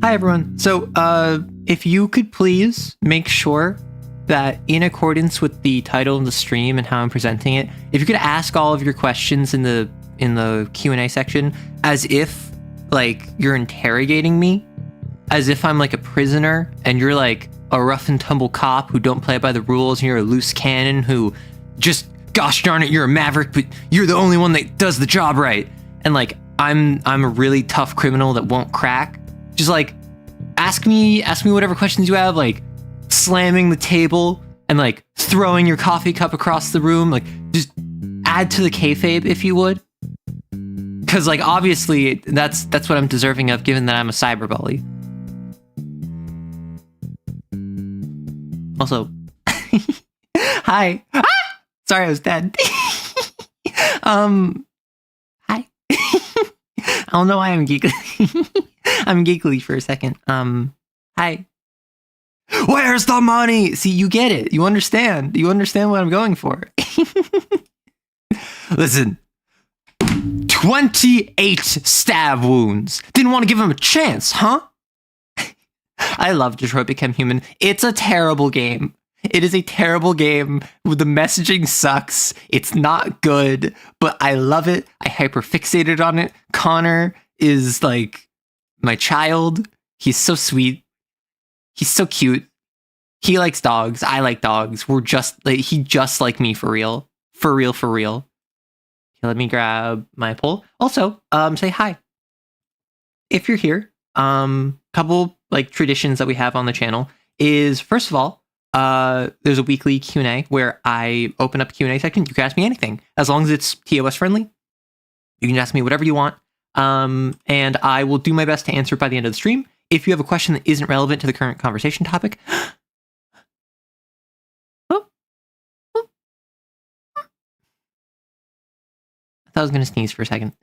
Hi, everyone. So, if you could please make sure that in accordance with the title of the stream and how I'm presenting it, if you could ask all of your questions in the Q&A section as if, like, you're interrogating me, as if I'm, like, a prisoner, and you're, like, a rough and tumble cop who don't play by the rules, and you're a loose cannon who just, gosh darn it, you're a maverick, but you're the only one that does the job right. And, like, I'm a really tough criminal that won't crack. Just, like, ask me whatever questions you have, like, slamming the table and, like, throwing your coffee cup across the room. Like, just add to the kayfabe, if you would. Because, like, obviously, that's what I'm deserving of, given that I'm a cyberbully. Also, hi. Ah! Sorry, I was dead. Hi. I don't know why I'm giggling. I'm giggly for a second. Hi. Where's the money? See, you get it. You understand. You understand what I'm going for. Listen. 28 stab wounds. Didn't want to give him a chance, huh? I love Detroit Become Human. It's a terrible game. It is a terrible game. The messaging sucks. It's not good, but I love it. I hyperfixated on it. Connor is like my child. He's so sweet. He's so cute. He likes dogs. I like dogs. We're just like, he just like me for real. For real, for real. Okay, let me grab my poll. Also, say hi. If you're here, couple like traditions that we have on the channel is, first of all, there's a weekly Q&A where I open up Q&A section. You can ask me anything as long as it's TOS friendly. You can ask me whatever you want. And I will do my best to answer it by the end of the stream. If you have a question that isn't relevant to the current conversation topic, I thought I was going to sneeze for a second.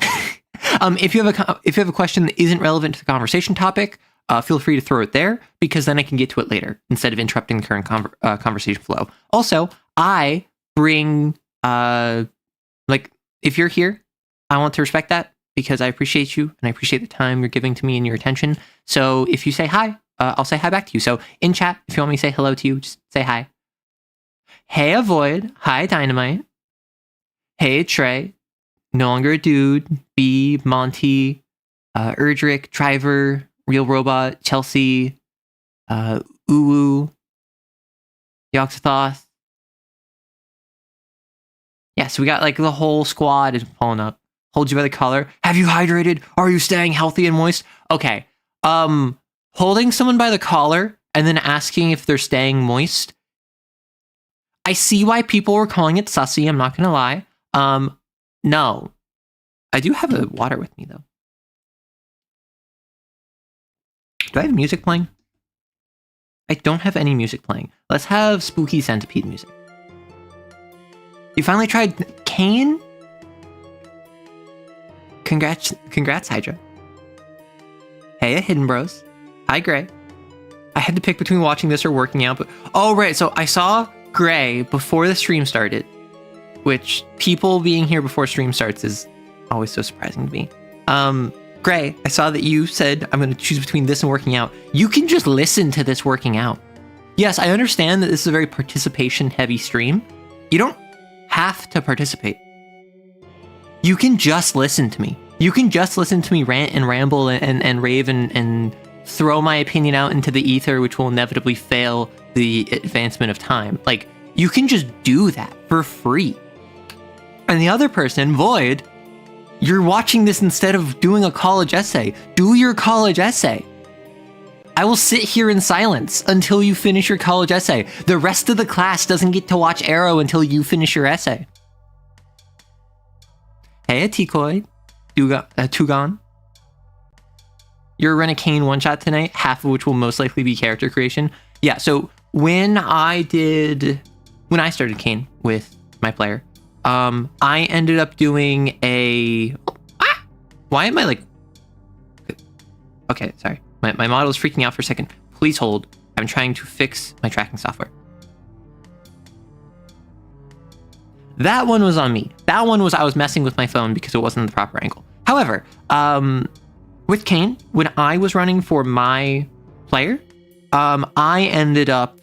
If you have a question that isn't relevant to the conversation topic, feel free to throw it there, because then I can get to it later instead of interrupting the current conversation flow. Also, I bring like, if you're here, I want to respect that because I appreciate you and I appreciate the time you're giving to me and your attention. So if you say hi, I'll say hi back to you. So in chat, if you want me to say hello to you, just say hi. Hey, Avoid. Hi, Dynamite. Hey, Trey. No Longer a Dude. B, Monty, Erdrick, Driver, Real Robot, Chelsea, Uwu, Yoxathoth. Yeah, so we got like the whole squad is pulling up. Hold you by the collar. Have you hydrated? Are you staying healthy and moist? Okay. Holding someone by the collar and then asking if they're staying moist. I see why people were calling it sussy, I'm not gonna lie. No. I do have a water with me though. Do I have music playing? I don't have any music playing. Let's have spooky centipede music. You finally tried CAIN? Congrats, Hydra. Hey, Hidden Bros. Hi, Gray. I had to pick between watching this or working out, but... Oh, right, so I saw Gray before the stream started, which people being here before stream starts is always so surprising to me. Gray, I saw that you said, I'm going to choose between this and working out. You can just listen to this working out. Yes, I understand that this is a very participation-heavy stream. You don't have to participate. You can just listen to me. You can just listen to me rant and ramble and rave and throw my opinion out into the ether, which will inevitably fail the advancement of time. Like, you can just do that for free. And the other person, Void, you're watching this instead of doing a college essay. Do your college essay. I will sit here in silence until you finish your college essay. The rest of the class doesn't get to watch Arrow until you finish your essay. Hey, Atikoi. Tugon. You're running a CAIN one-shot tonight, half of which will most likely be character creation. Yeah, so when I started CAIN with my player, I ended up doing a... Why am I like... Okay, sorry. My model is freaking out for a second. Please hold. I'm trying to fix my tracking software. That one was on me. That one was I was messing with my phone because it wasn't in the proper angle. However, with CAIN, when I was running for my player, I ended up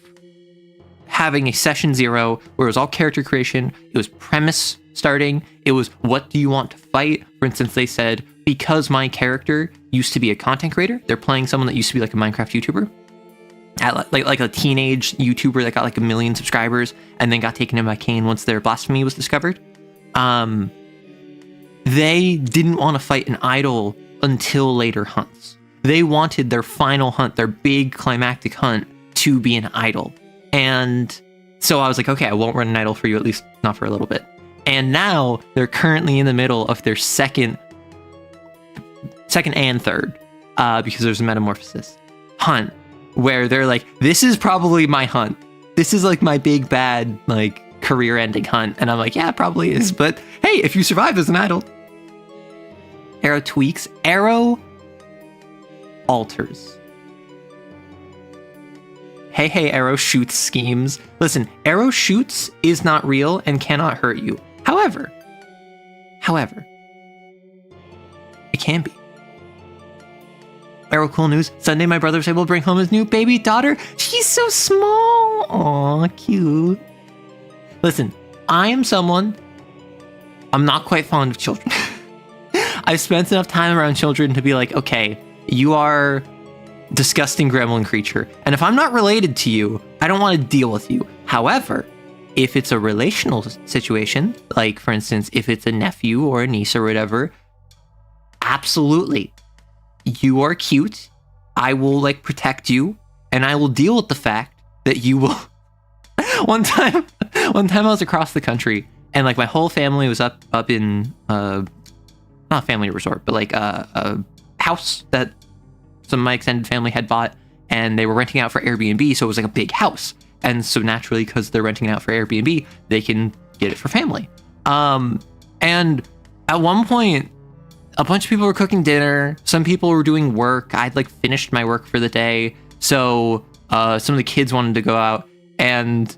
having a session 0 where it was all character creation. It was premise starting. It was, what do you want to fight? For instance, they said, because my character used to be a content creator, they're playing someone that used to be like a Minecraft YouTuber, like a teenage YouTuber that got like 1 million subscribers and then got taken in by CAIN once their blasphemy was discovered. They didn't want to fight an idol until later hunts. They wanted their final hunt, their big climactic hunt, to be an idol. And so I was like, okay, I won't run an idol for you, at least not for a little bit. And now they're currently in the middle of their second and third, because there's a metamorphosis hunt, where they're like, this is probably my hunt. This is like my big bad, like, career-ending hunt. And I'm like, yeah, it probably is. But hey, if you survive as an idol. Arrow tweaks. Arrow alters. Hey, Arrow shoots schemes. Listen, Arrow shoots is not real and cannot hurt you. However, it can be. Arrow cool news. Sunday, my brother was able to bring home his new baby daughter. She's so small. Aw, cute. Listen, I am someone, I'm not quite fond of children. I've spent enough time around children to be like, okay, you are disgusting gremlin creature. And if I'm not related to you, I don't want to deal with you. However, if it's a relational situation, like for instance, if it's a nephew or a niece or whatever, absolutely. You are cute. I will like protect you, and I will deal with the fact that you will. One time I was across the country, and like my whole family was up in not a family resort, but like a house that some of my extended family had bought, and they were renting out for Airbnb, so it was like a big house. And so naturally, because they're renting it out for Airbnb, they can get it for family. And at one point, a bunch of people were cooking dinner. Some people were doing work. I'd like finished my work for the day. So some of the kids wanted to go out, and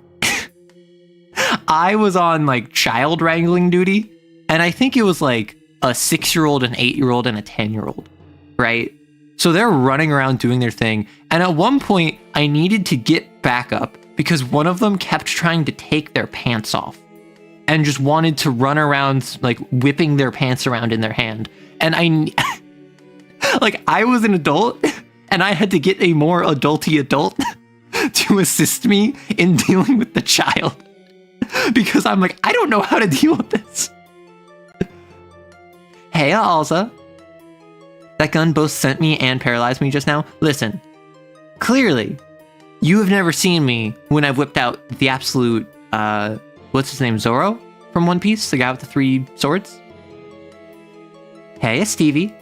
I was on like child wrangling duty. And I think it was like a 6-year-old, an 8-year-old, and a 10-year-old, right? So they're running around doing their thing. And at one point, I needed to get back up because one of them kept trying to take their pants off and just wanted to run around, like whipping their pants around in their hand. And I was an adult and I had to get a more adulty adult to assist me in dealing with the child because I'm like, I don't know how to deal with this. Hey, Alza. That gun both sent me and paralyzed me just now. Listen, clearly, you have never seen me when I've whipped out the absolute, what's his name, Zoro from One Piece? The guy with the 3 swords? Hey, Stevie.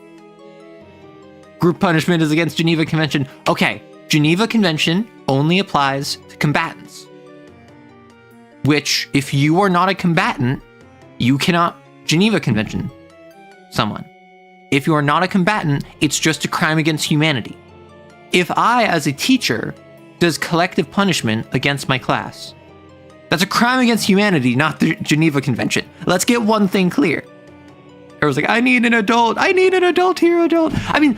Group punishment is against Geneva Convention. Okay, Geneva Convention only applies to combatants. Which, if you are not a combatant, you cannot Geneva Convention someone. If you are not a combatant, it's just a crime against humanity. If I, as a teacher, does collective punishment against my class, that's a crime against humanity, not the Geneva Convention. Let's get one thing clear. I was like, I need an adult. I need an adult here, adult. I mean,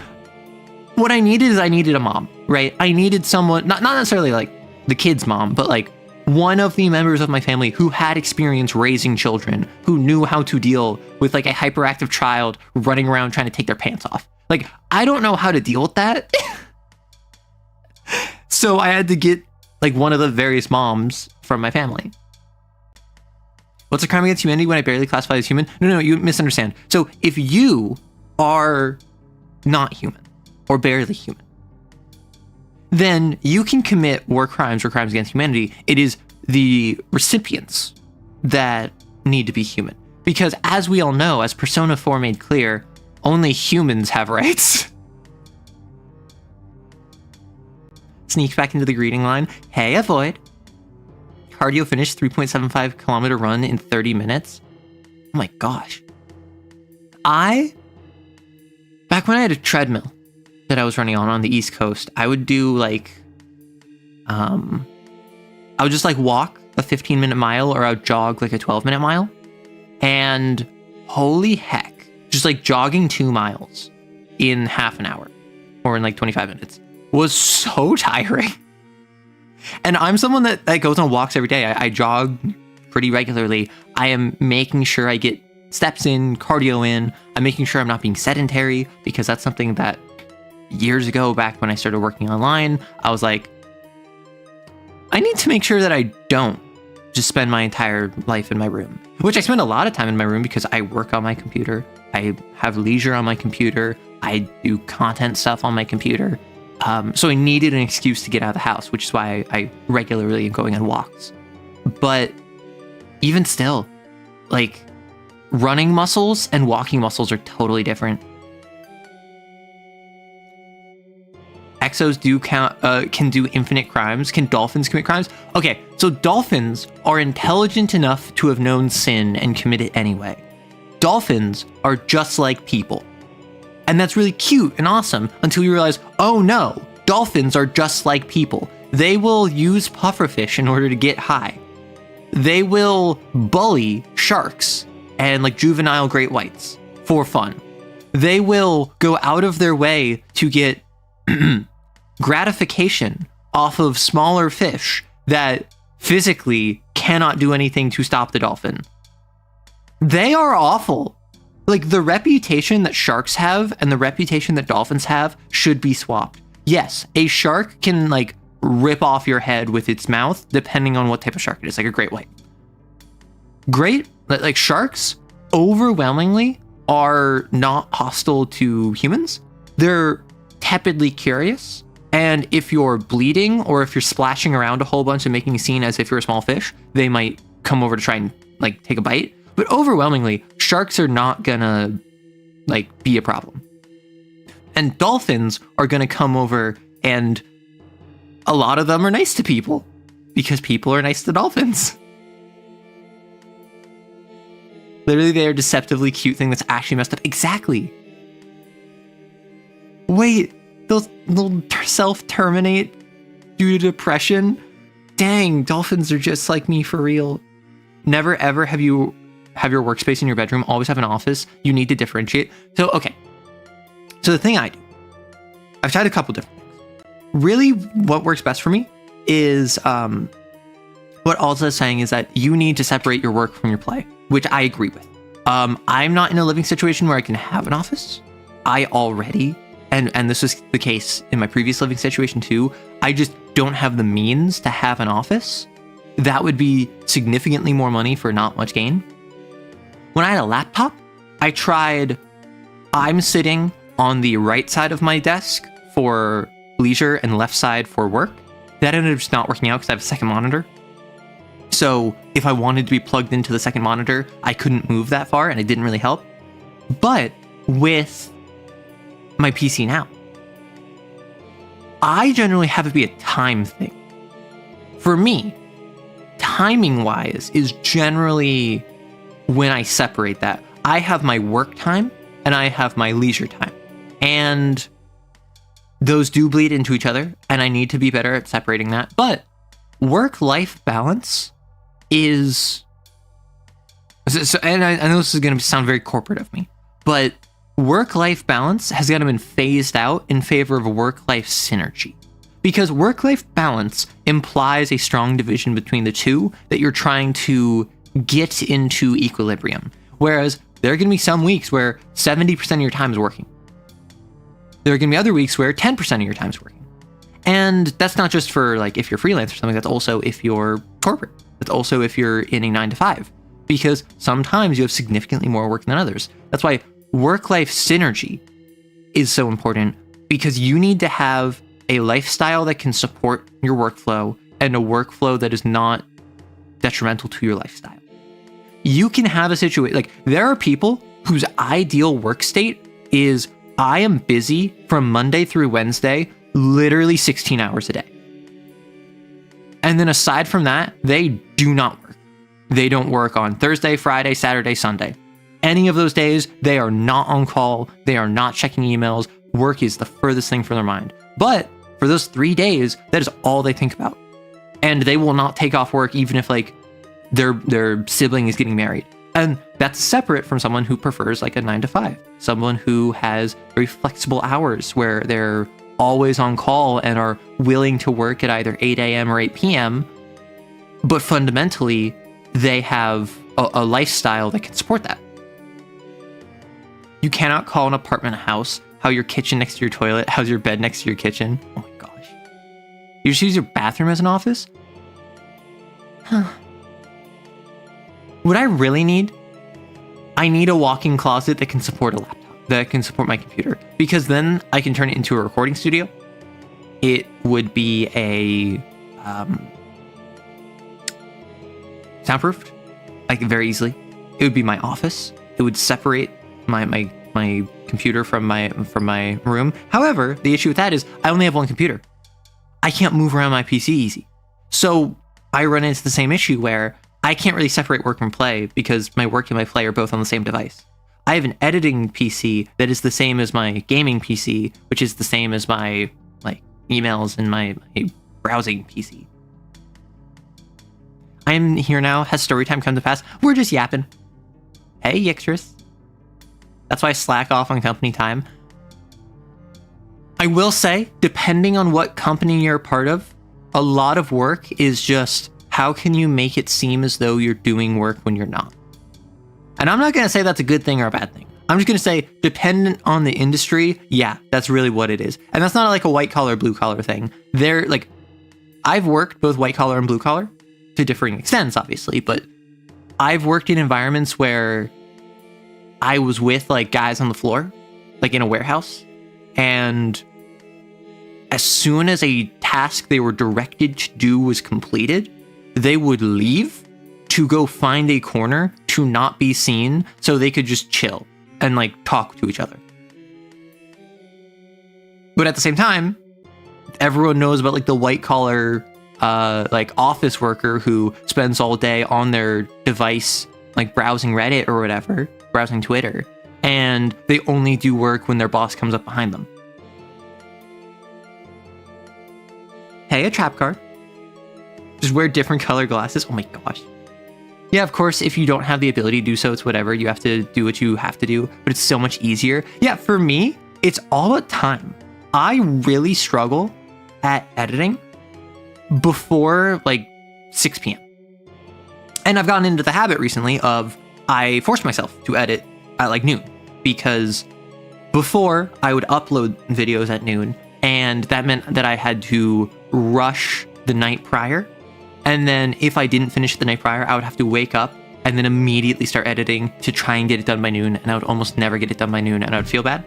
what I needed is I needed a mom, right? I needed someone, not necessarily like the kid's mom, but like one of the members of my family who had experience raising children, who knew how to deal with like a hyperactive child running around trying to take their pants off. Like, I don't know how to deal with that. So I had to get like one of the various moms from my family. What's a crime against humanity when I barely classify as human? No, you misunderstand. So if you are not human or barely human, then you can commit war crimes or crimes against humanity. It is the recipients that need to be human. Because as we all know, as Persona 4 made clear, only humans have rights. Sneak back into the greeting line. Hey, Avoid. Cardio finished 3.75 kilometer run in 30 minutes. Oh my gosh. Back when I had a treadmill that I was running on the East Coast, I would do like, I would just like walk a 15-minute mile, or I would jog like a 12-minute mile. And holy heck, just like jogging 2 miles in half an hour or in like 25 minutes was so tiring. And I'm someone that goes on walks every day. I jog pretty regularly. I am making sure I get steps in, cardio in. I'm making sure I'm not being sedentary, because that's something that years ago, back when I started working online, I was like, I need to make sure that I don't just spend my entire life in my room, which I spend a lot of time in my room because I work on my computer. I have leisure on my computer. I do content stuff on my computer. So I needed an excuse to get out of the house, which is why I regularly am going on walks. But even still, like, running muscles and walking muscles are totally different. Exos can do infinite crimes. Can dolphins commit crimes? Okay, so dolphins are intelligent enough to have known sin and commit it anyway. Dolphins are just like people. And that's really cute and awesome until you realize, oh no, dolphins are just like people. They will use pufferfish in order to get high. They will bully sharks and like juvenile great whites for fun. They will go out of their way to get gratification off of smaller fish that physically cannot do anything to stop the dolphin. They are awful. Like, the reputation that sharks have and the reputation that dolphins have should be swapped. Yes, a shark can like rip off your head with its mouth, depending on what type of shark it is, like a great white. Like sharks overwhelmingly are not hostile to humans. They're tepidly curious. And if you're bleeding or if you're splashing around a whole bunch and making a scene as if you're a small fish, they might come over to try and like take a bite. But overwhelmingly, sharks are not gonna like be a problem. And dolphins are gonna come over, and a lot of them are nice to people because people are nice to dolphins. Literally, they are a deceptively cute thing that's actually messed up. Exactly. Wait, they'll self-terminate due to depression? Dang, dolphins are just like me for real. Never ever have your workspace in your bedroom. Always have an office. You need to differentiate. So, okay. So the thing I do, I've tried a couple different things. Really, what works best for me is, what Alza is saying is that you need to separate your work from your play, which I agree with. I'm not in a living situation where I can have an office. I already, and this was the case in my previous living situation too, I just don't have the means to have an office. That would be significantly more money for not much gain. When I had a laptop, I'm sitting on the right side of my desk for leisure and left side for work. That ended up just not working out because I have a second monitor. So if I wanted to be plugged into the second monitor, I couldn't move that far and it didn't really help. But with my PC now, I generally have it be a time thing. For me, timing wise is generally when I separate that. I have my work time and I have my leisure time. And those do bleed into each other, and I need to be better at separating that. But work-life balance is... and I know this is going to sound very corporate of me, but work-life balance has kind of been phased out in favor of work-life synergy. Because work-life balance implies a strong division between the two that you're trying to get into equilibrium. Whereas there are going to be some weeks where 70% of your time is working. There are going to be other weeks where 10% of your time is working. And that's not just for like if you're freelance or something, that's also if you're corporate. That's also if you're in a 9 to 5. Because sometimes you have significantly more work than others. That's why work-life synergy is so important, because you need to have a lifestyle that can support your workflow and a workflow that is not detrimental to your lifestyle. You can have a situation, like there are people whose ideal work state is I am busy from Monday through Wednesday, literally 16 hours a day. And then aside from that, they do not work. They don't work on Thursday, Friday, Saturday, Sunday. Any of those days, they are not on call. They are not checking emails. Work is the furthest thing from their mind. But for those 3 days, that is all they think about. And they will not take off work even if like their sibling is getting married. And that's separate from someone who prefers like a 9 to 5, someone who has very flexible hours where they're always on call and are willing to work at either 8 a.m. or 8 p.m. But fundamentally, they have a lifestyle that can support that. You cannot call an apartment a house, how your kitchen next to your toilet, how's your bed next to your kitchen. Oh my gosh. You just use your bathroom as an office? Huh. What I really need, I need a walk-in closet that can support a laptop, that can support my computer, because then I can turn it into a recording studio. It would be a soundproofed, like very easily. It would be my office. It would separate my computer from my room. However, the issue with that is I only have one computer. I can't move around my PC easy. So I run into the same issue where I can't really separate work from play because my work and my play are both on the same device. I have an editing PC that is the same as my gaming PC, which is the same as my like emails and my browsing PC. I'm here now. Has story time come to pass? We're just yapping. Hey, Yixtris. That's why I slack off on company time. I will say, depending on what company you're a part of, a lot of work is just how can you make it seem as though you're doing work when you're not? And I'm not going to say that's a good thing or a bad thing. I'm just going to say, dependent on the industry, yeah, that's really what it is. And that's not like a white collar, blue collar thing. They're like, I've worked both white collar and blue collar to differing extents, obviously, but I've worked in environments where I was with like guys on the floor, like in a warehouse, and as soon as a task they were directed to do was completed, they would leave to go find a corner to not be seen so they could just chill and like talk to each other. But at the same time, everyone knows about like the white collar like office worker who spends all day on their device like browsing Reddit or whatever, browsing Twitter, and they only do work when their boss comes up behind them. Hey, a trap card. Just wear different color glasses. Oh my gosh. Yeah, of course, if you don't have the ability to do so, it's whatever. You have to do what you have to do, but it's so much easier. Yeah, for me, it's all about time. I really struggle at editing before like 6 p.m. And I've gotten into the habit recently of I forced myself to edit at like noon, because before I would upload videos at noon, and that meant that I had to rush the night prior. And then if I didn't finish the night prior, I would have to wake up and then immediately start editing to try and get it done by noon. And I would almost never get it done by noon and I would feel bad.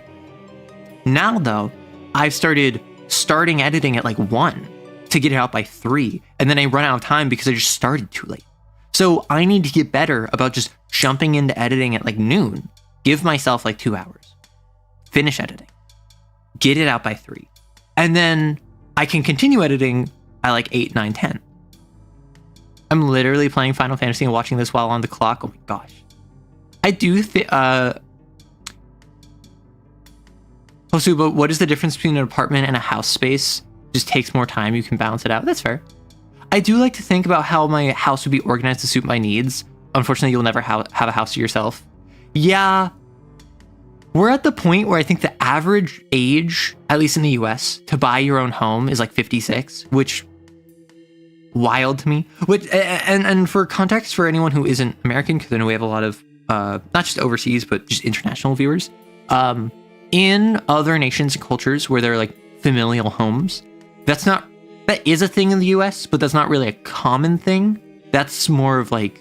Now though, I've starting editing at like 1 to get it out by 3. And then I run out of time because I just started too late. So I need to get better about just jumping into editing at like noon, give myself like 2 hours, finish editing, get it out by 3. And then I can continue editing at like 8, 9, 10. I'm literally playing Final Fantasy and watching this while on the clock. Oh my gosh. I do think, Hosu, but what is the difference between an apartment and a house space? Just takes more time. You can balance it out. That's fair. I do like to think about how my house would be organized to suit my needs. Unfortunately, you'll never have a house to yourself. Yeah. We're at the point where I think the average age, at least in the US, to buy your own home is like 56, which wild to me. Which and for context, for anyone who isn't American, because I know we have a lot of not just overseas but just international viewers, in other nations and cultures where they're like familial homes, that is a thing in the US, but that's not really a common thing. That's more of like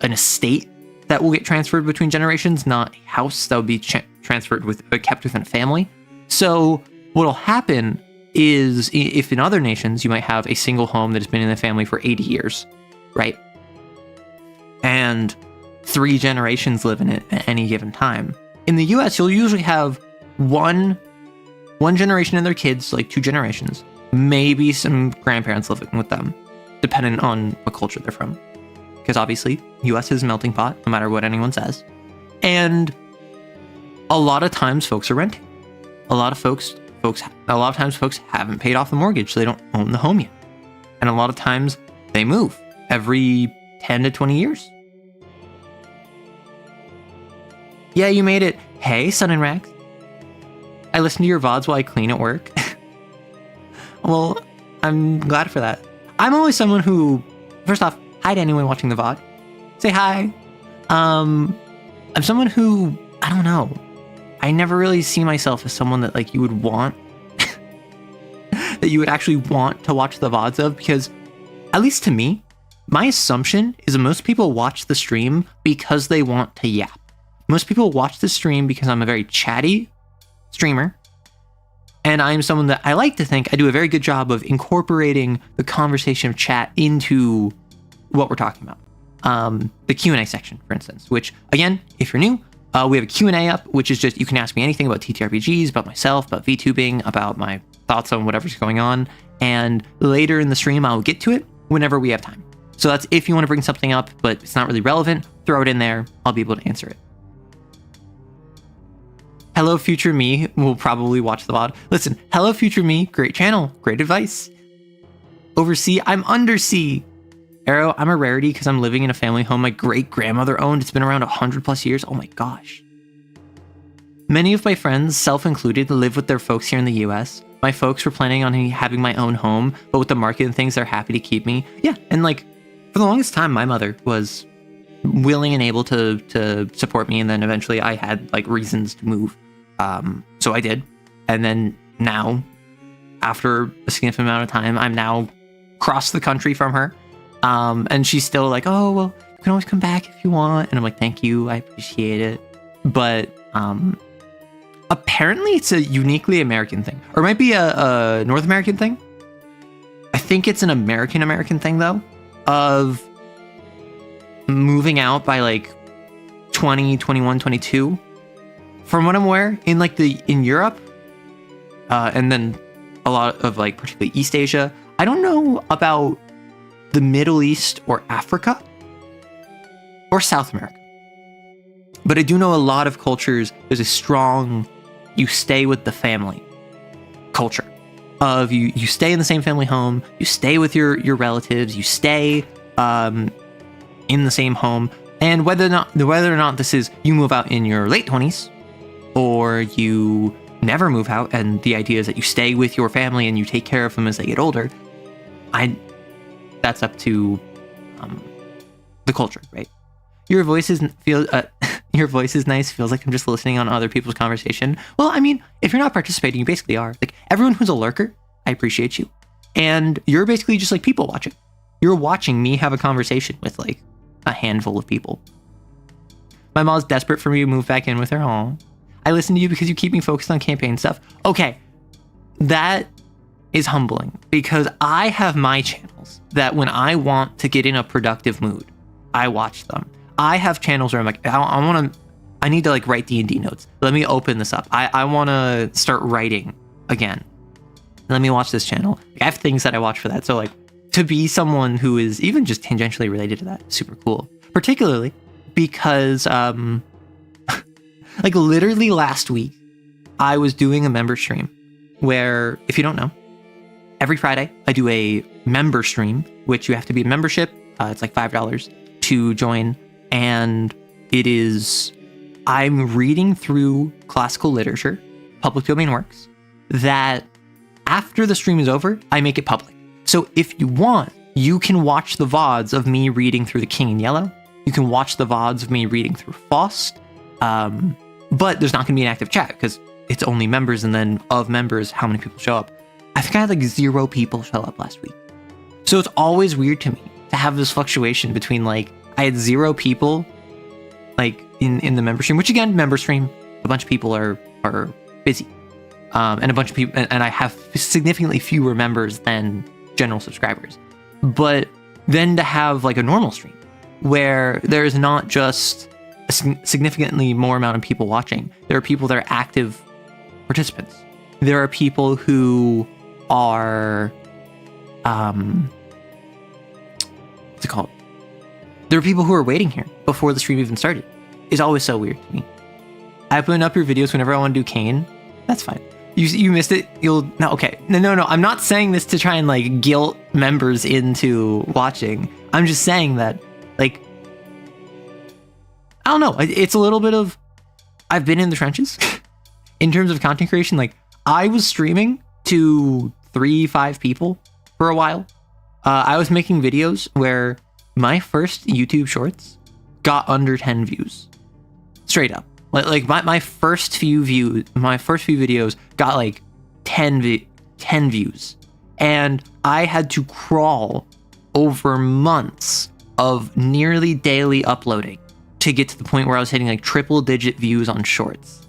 an estate that will get transferred between generations, not a house that will be transferred kept within a family. So what'll happen is, if in other nations you might have a single home that has been in the family for 80 years, right? And 3 generations live in it at any given time. In the US, you'll usually have one generation and their kids, like 2 generations, maybe some grandparents living with them, depending on what culture they're from. Because obviously, US is a melting pot, no matter what anyone says. And a lot of times folks are renting. A lot of times folks haven't paid off the mortgage, so they don't own the home yet. And a lot of times they move every 10 to 20 years. Yeah, you made it. Hey, Sun and Rags. I listen to your VODs while I clean at work. Well, I'm glad for that. I'm always someone who, first off, hi to anyone watching the VOD. Say hi. I'm someone who, I don't know. I never really see myself as someone that like you would want, that you would actually want to watch the VODs of, because at least to me, my assumption is that most people watch the stream because they want to yap. Most people watch the stream because I'm a very chatty streamer, and I'm someone that I like to think I do a very good job of incorporating the conversation of chat into what we're talking about. The Q&A section, for instance, which, again, if you're new, we have a Q&A up, which is just, you can ask me anything about TTRPGs, about myself, about VTubing, about my thoughts on whatever's going on, and later in the stream, I'll get to it whenever we have time. So that's if you want to bring something up, but it's not really relevant, throw it in there, I'll be able to answer it. Hello Future Me will probably watch the VOD. Listen, Hello Future Me, great channel, great advice. Oversea, I'm undersea. Arrow, I'm a rarity because I'm living in a family home my great-grandmother owned. It's been around 100+ years. Oh my gosh. Many of my friends, self-included, live with their folks here in the US. My folks were planning on having my own home, but with the market and things, they're happy to keep me. Yeah, and like, for the longest time, my mother was willing and able to support me, and then eventually I had like reasons to move. So I did. And then now, after a significant amount of time, I'm now across the country from her. And she's still like, oh, well, you can always come back if you want. And I'm like, thank you, I appreciate it. But apparently it's a uniquely American thing. Or it might be a North American thing. I think it's an American thing, though, of moving out by like 20, 21, 22. From what I'm aware, in Europe, and then a lot of like particularly East Asia, I don't know about the Middle East or Africa or South America, but I do know a lot of cultures, there's a strong, you stay with the family culture of you stay in the same family home, you stay with your relatives, you stay in the same home, and whether or not this is you move out in your late 20s or you never move out, and the idea is that you stay with your family and you take care of them as they get older, that's up to the culture, right? Your voice is nice, feels like I'm just listening on other people's conversation. Well, I mean, if you're not participating, you basically are. Like, everyone who's a lurker, I appreciate you. And you're basically just like people watching. You're watching me have a conversation with like a handful of people. My mom's desperate for me to move back in with her. Aw. I listen to you because you keep me focused on campaign stuff. Okay, that is humbling because I have my channels that when I want to get in a productive mood, I watch them. I have channels where I'm like, I need to like write D&D notes. Let me open this up. I want to start writing again. Let me watch this channel. Like, I have things that I watch for that. So like to be someone who is even just tangentially related to that, super cool. Particularly because like literally last week, I was doing a member stream where, if you don't know, every Friday I do a member stream, which you have to be a membership. It's like $5 to join. And it is, I'm reading through classical literature, public domain works, that after the stream is over, I make it public. So if you want, you can watch the VODs of me reading through The King in Yellow. You can watch the VODs of me reading through Faust. But there's not going to be an active chat because it's only members, and then of members, how many people show up. I think I had like 0 people show up last week. So it's always weird to me to have this fluctuation between like, I had 0 people like in the member stream, which again, member stream, a bunch of people are busy. And a bunch of people, and I have significantly fewer members than general subscribers. But then to have like a normal stream where there's not just a significantly more amount of people watching, there are people that are active participants. There are people who are, what's it called? There are people who are waiting here before the stream even started. It's always so weird to me. I open up your videos whenever I want to do CAIN. That's fine. You missed it. No. I'm not saying this to try and like guilt members into watching. I'm just saying that, like, I don't know. It's a little bit of I've been in the trenches in terms of content creation. Like, I was streaming to 3-5 people for a while. I was making videos where my first YouTube shorts got under 10 views, straight up. Like my first few videos got like 10 views, and I had to crawl over months of nearly daily uploading to get to the point where I was hitting like triple-digit views on shorts.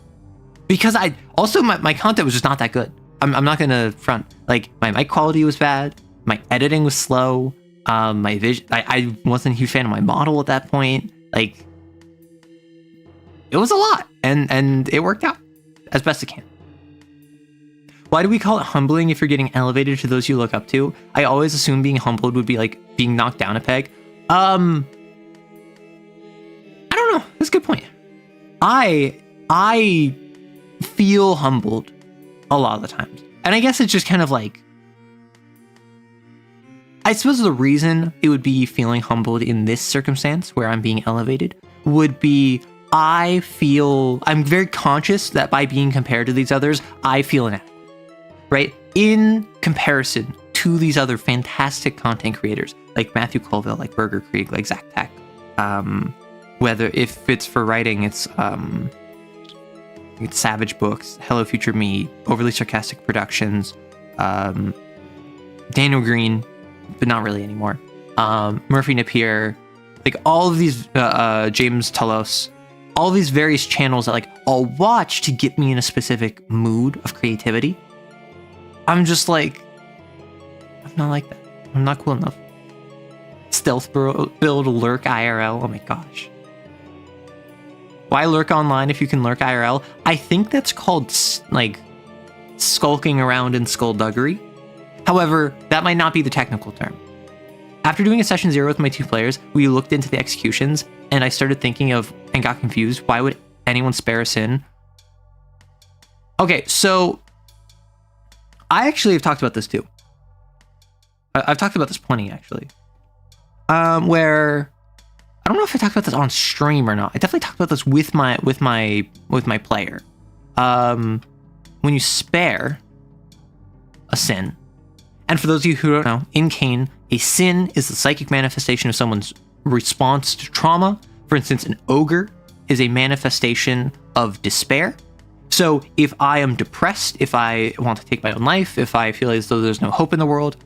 Because my content was just not that good. I'm not gonna front. Like, my mic quality was bad, my editing was slow, my vision. I wasn't a huge fan of my model at that point. Like, it was a lot, and it worked out as best it can. Why do we call it humbling if you're getting elevated to those you look up to? I always assumed being humbled would be like being knocked down a peg. I don't know. That's a good point. I feel humbled a lot of the times. And I guess it's just kind of like, I suppose the reason it would be feeling humbled in this circumstance where I'm being elevated would be I'm very conscious that by being compared to these others, I feel inadequate, right? In comparison to these other fantastic content creators, like Matthew Colville, like Burger Creek, like Zach Tech. Whether if it's for writing, it's Savage Books, Hello Future Me, Overly Sarcastic Productions, Daniel Green, but not really anymore. Murphy Napier, like all of these, James Talos, all these various channels that like I'll watch to get me in a specific mood of creativity. I'm just like, I'm not like that. I'm not cool enough. Stealth build lurk IRL. Oh my gosh. Why lurk online if you can lurk IRL? I think that's called like skulking around in skullduggery. However, that might not be the technical term. After doing a session 0 with my 2 players, we looked into the executions, and I started thinking of, and got confused, why would anyone spare a sin? Okay, so I actually have talked about this too. I've talked about this plenty, actually. Where I don't know if I talked about this on stream or not. I definitely talked about this with my player. When you spare a sin, and for those of you who don't know, in CAIN, a sin is the psychic manifestation of someone's response to trauma. For instance, an ogre is a manifestation of despair. So if I am depressed, if I want to take my own life, if I feel as though there's no hope in the world,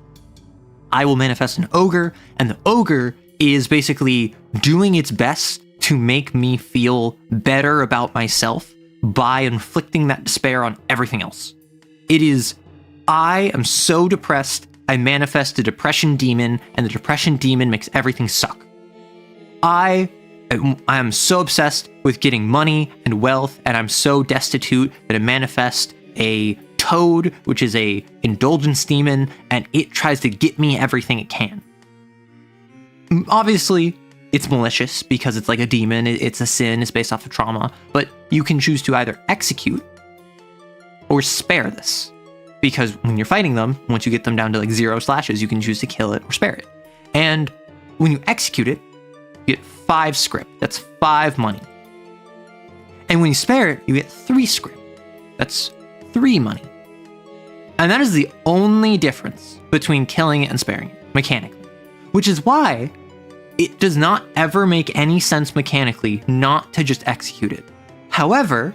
I will manifest an ogre, and the ogre is basically doing its best to make me feel better about myself by inflicting that despair on everything else. It is, I am so depressed, I manifest a depression demon, and the depression demon makes everything suck. I am so obsessed with getting money and wealth, and I'm so destitute that I manifest a toad, which is a indulgence demon, and it tries to get me everything it can. Obviously, it's malicious because it's like a demon, it's a sin, it's based off of trauma, but you can choose to either execute or spare this. Because when you're fighting them, once you get them down to like 0 slashes, you can choose to kill it or spare it. And when you execute it, you get 5 script. That's 5 money. And when you spare it, you get 3 script. That's 3 money. And that is the only difference between killing it and sparing it, mechanically. Which is why it does not ever make any sense mechanically not to just execute it. However,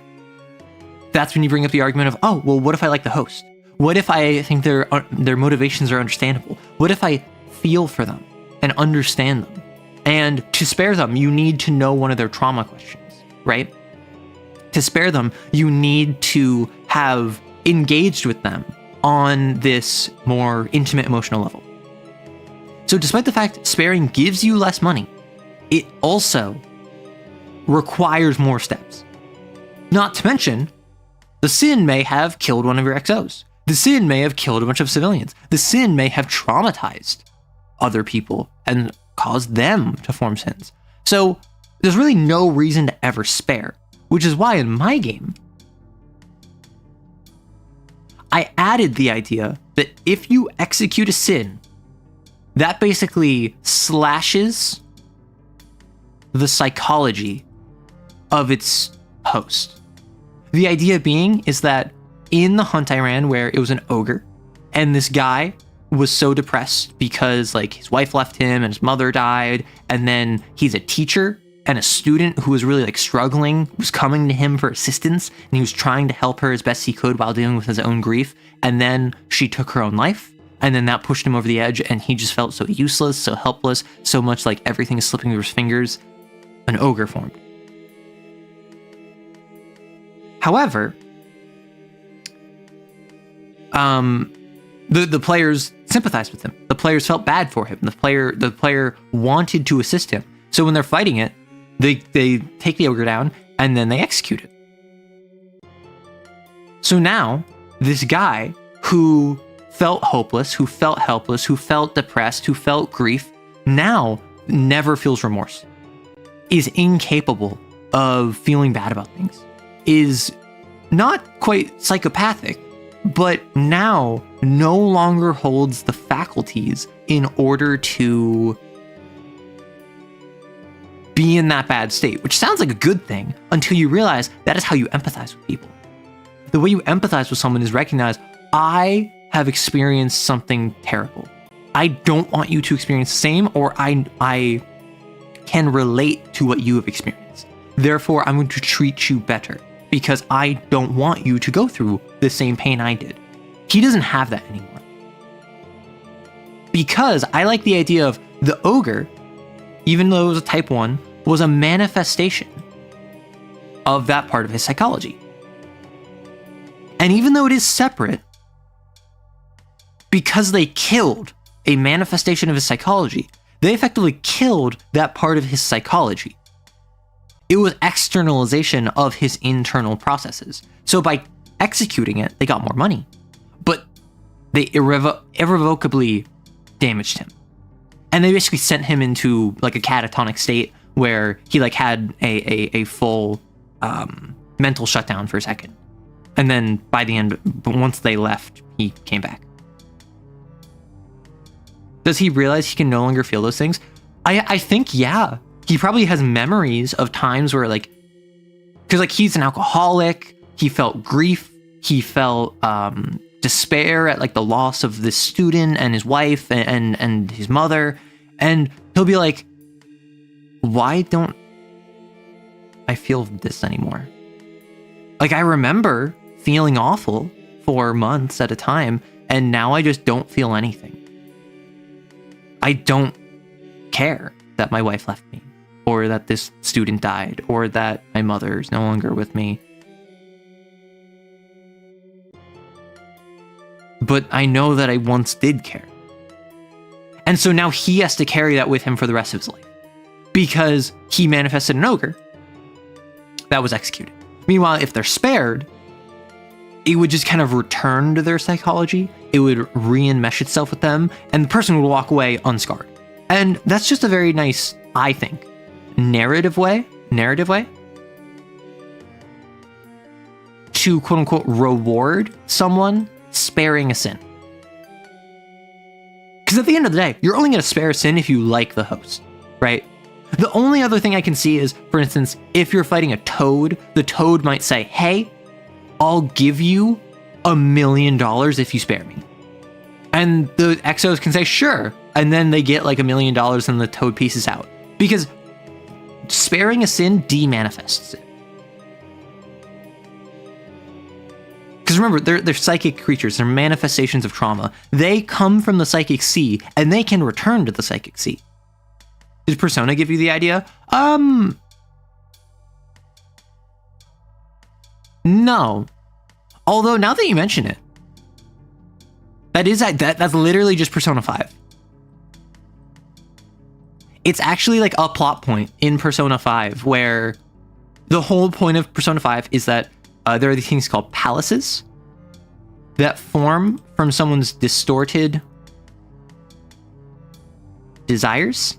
that's when you bring up the argument of, oh, well, what if I like the host? What if I think their motivations are understandable? What if I feel for them and understand them? And to spare them, you need to know one of their trauma questions, right? To spare them, you need to have engaged with them on this more intimate emotional level. So despite the fact sparing gives you less money, it also requires more steps. Not to mention, the sin may have killed one of your XOs. The sin may have killed a bunch of civilians. The sin may have traumatized other people and caused them to form sins. So there's really no reason to ever spare, which is why in my game, I added the idea that if you execute a sin, that basically slashes the psychology of its host. The idea being is that in the hunt I ran where it was an ogre, and this guy was so depressed because like his wife left him and his mother died, and then he's a teacher, and a student who was really like struggling was coming to him for assistance, and he was trying to help her as best he could while dealing with his own grief, and then she took her own life, and then that pushed him over the edge, and he just felt so useless, so helpless, so much like everything is slipping through his fingers. An ogre formed. However, the players sympathized with him. The players felt bad for him. The player wanted to assist him. So when they're fighting it, they take the ogre down and then they execute it. So now this guy who felt hopeless, who felt helpless, who felt depressed, who felt grief, now never feels remorse, is incapable of feeling bad about things, is not quite psychopathic, but now no longer holds the faculties in order to be in that bad state, which sounds like a good thing until you realize that is how you empathize with people. The way you empathize with someone is recognize, I have experienced something terrible. I don't want you to experience the same, or I can relate to what you have experienced. Therefore, I'm going to treat you better because I don't want you to go through the same pain I did. He doesn't have that anymore. Because I like the idea of the ogre, even though it was a type 1, was a manifestation of that part of his psychology. And even though it is separate, because they killed a manifestation of his psychology, they effectively killed that part of his psychology. It was externalization of his internal processes. So by executing it, they got more money, but they irrevocably damaged him. And they basically sent him into like a catatonic state where he like had a full mental shutdown for a second. And then by the end, but once they left, he came back. Does he realize he can no longer feel those things? I think, yeah. He probably has memories of times where like, because like he's an alcoholic, he felt grief, he felt despair at like the loss of this student and his wife and his mother. And he'll be like, why don't I feel this anymore? Like I remember feeling awful for months at a time, and now I just don't feel anything. I don't care that my wife left me, or that this student died, or that my mother is no longer with me. But I know that I once did care. And so now he has to carry that with him for the rest of his life, because he manifested an ogre that was executed. Meanwhile, if they're spared, it would just kind of return to their psychology. It would re-enmesh itself with them, and the person would walk away unscarred. And that's just a very nice, I think, narrative way to quote unquote reward someone sparing a sin. Because at the end of the day, you're only going to spare a sin if you like the host, right? The only other thing I can see is, for instance, if you're fighting a toad, the toad might say, hey, I'll give you $1 million if you spare me. And the exos can say, sure. And then they get like $1 million and the toad pieces out. Because sparing a sin demanifests it. Because remember, they're psychic creatures. They're manifestations of trauma. They come from the psychic sea, and they can return to the psychic sea. Did Persona give you the idea? No. Although, now that you mention it, that's literally just Persona 5. It's actually like a plot point in Persona 5 where the whole point of Persona 5 is that there are these things called palaces that form from someone's distorted desires.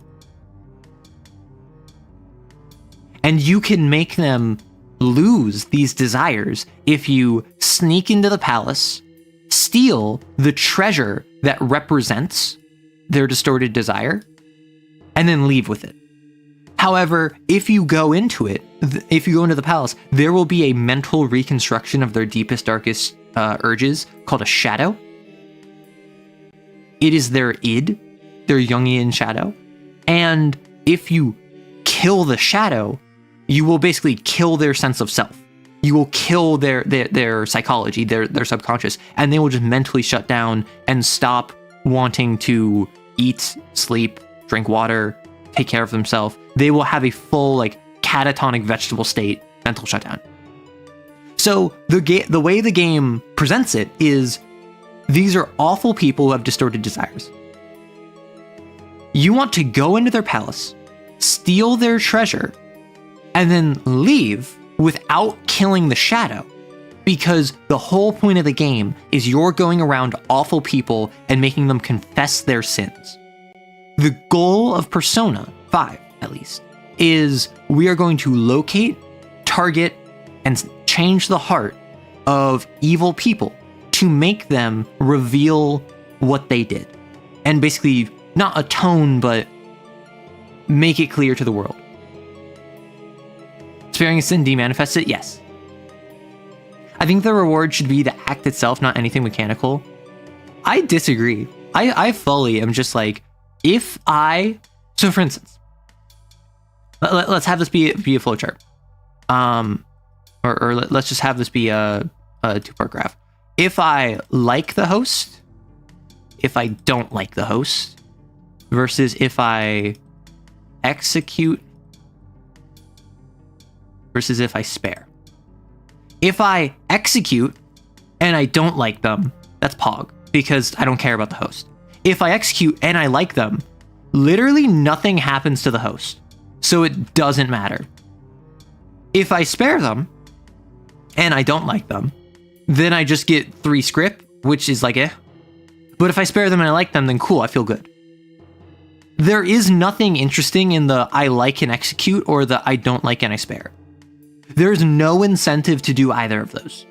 And you can make them lose these desires if you sneak into the palace, steal the treasure that represents their distorted desire, and then leave with it. However, if you go into it if you go into the palace, there will be a mental reconstruction of their deepest, darkest urges called a shadow. It is their id, their Jungian shadow. And if you kill the shadow, you will basically kill their sense of self. You will kill their psychology, their subconscious, and they will just mentally shut down and stop wanting to eat, sleep, drink water, take care of themselves. They will have a full, like, catatonic vegetable state, mental shutdown. So the way the game presents it is these are awful people who have distorted desires. You want to go into their palace, steal their treasure, and then leave without killing the shadow, because the whole point of the game is you're going around awful people and making them confess their sins. The goal of Persona 5, at least, is we are going to locate, target, and change the heart of evil people to make them reveal what they did. And basically, not atone, but make it clear to the world. Sparing a sin demanifests it? Yes. I think the reward should be the act itself, not anything mechanical. I disagree. I fully am just like, if I... So for instance, let's have this be a flowchart. Or let's just have this be a two-part graph. If I like the host, if I don't like the host, versus if I execute versus if I spare. If I execute and I don't like them, that's Pog, because I don't care about the host. If I execute and I like them, literally nothing happens to the host, so it doesn't matter. If I spare them and I don't like them, then I just get 3 script, which is like, eh. But if I spare them and I like them, then cool, I feel good. There is nothing interesting in the I like and execute or the I don't like and I spare. There's no incentive to do either of those.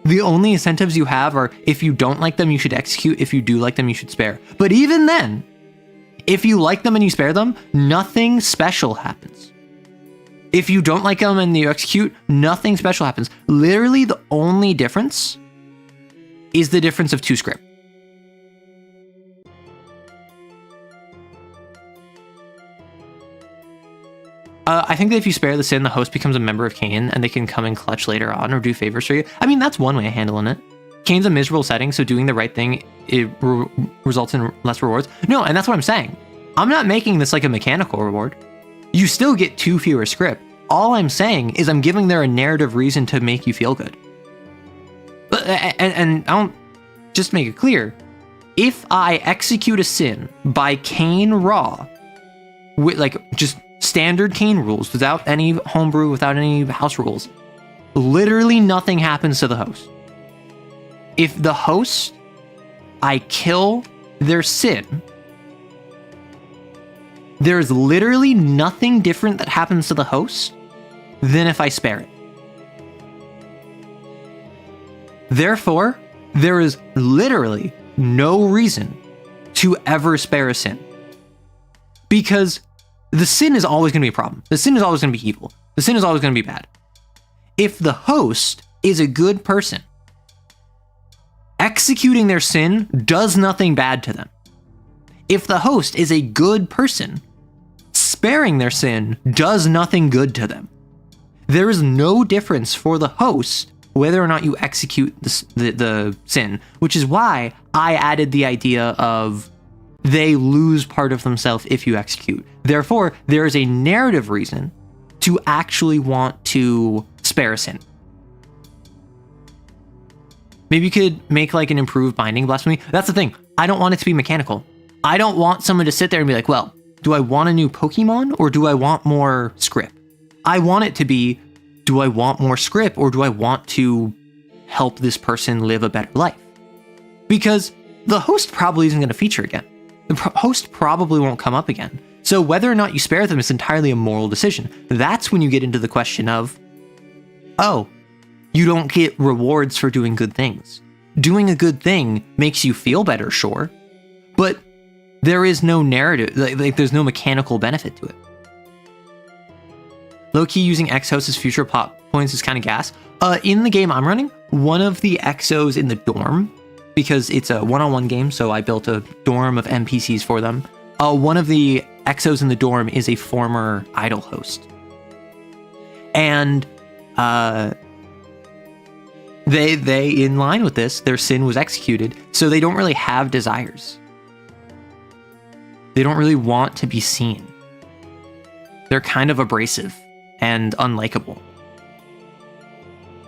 The only incentives you have are if you don't like them, you should execute. If you do like them, you should spare. But even then, if you like them and you spare them, nothing special happens. If you don't like them and you execute, nothing special happens. Literally, the only difference is the difference of 2 script. I think that if you spare the sin, the host becomes a member of CAIN and they can come and clutch later on or do favors for you. I mean, that's one way of handling it. CAIN's a miserable setting, so doing the right thing, it results in less rewards. No, and that's what I'm saying. I'm not making this like a mechanical reward. You still get 2 fewer script. All I'm saying is I'm giving there a narrative reason to make you feel good. And I don't, just make it clear, if I execute a sin by CAIN raw, with like just standard CAIN rules, without any homebrew, without any house rules, literally nothing happens to the host. If the host, I kill their sin, there's literally nothing different that happens to the host than if I spare it. Therefore, there is literally no reason to ever spare a sin. Because the sin is always going to be a problem. The sin is always going to be evil. The sin is always going to be bad. If the host is a good person, executing their sin does nothing bad to them. If the host is a good person, sparing their sin does nothing good to them. There is no difference for the host whether or not you execute the sin, which is why I added the idea of they lose part of themselves if you execute. Therefore, there is a narrative reason to actually want to spare a sin. Maybe you could make like an improved binding blasphemy. That's the thing. I don't want it to be mechanical. I don't want someone to sit there and be like, well, do I want a new Pokemon or do I want more script? I want it to be, do I want more script or do I want to help this person live a better life? Because the host probably isn't going to feature again. The host probably won't come up again. So whether or not you spare them is entirely a moral decision. That's when you get into the question of, oh, you don't get rewards for doing good things. Doing a good thing makes you feel better, sure, but there is no narrative, like there's no mechanical benefit to it. Low-key using Exos as future plot points is kind of gas. In the game I'm running, one of the Exos in the dorm, because it's a one-on-one game, so I built a dorm of NPCs for them. One of the Exos in the dorm is a former idol host. And they in line with this, their sin was executed, so they don't really have desires. They don't really want to be seen. They're kind of abrasive and unlikable.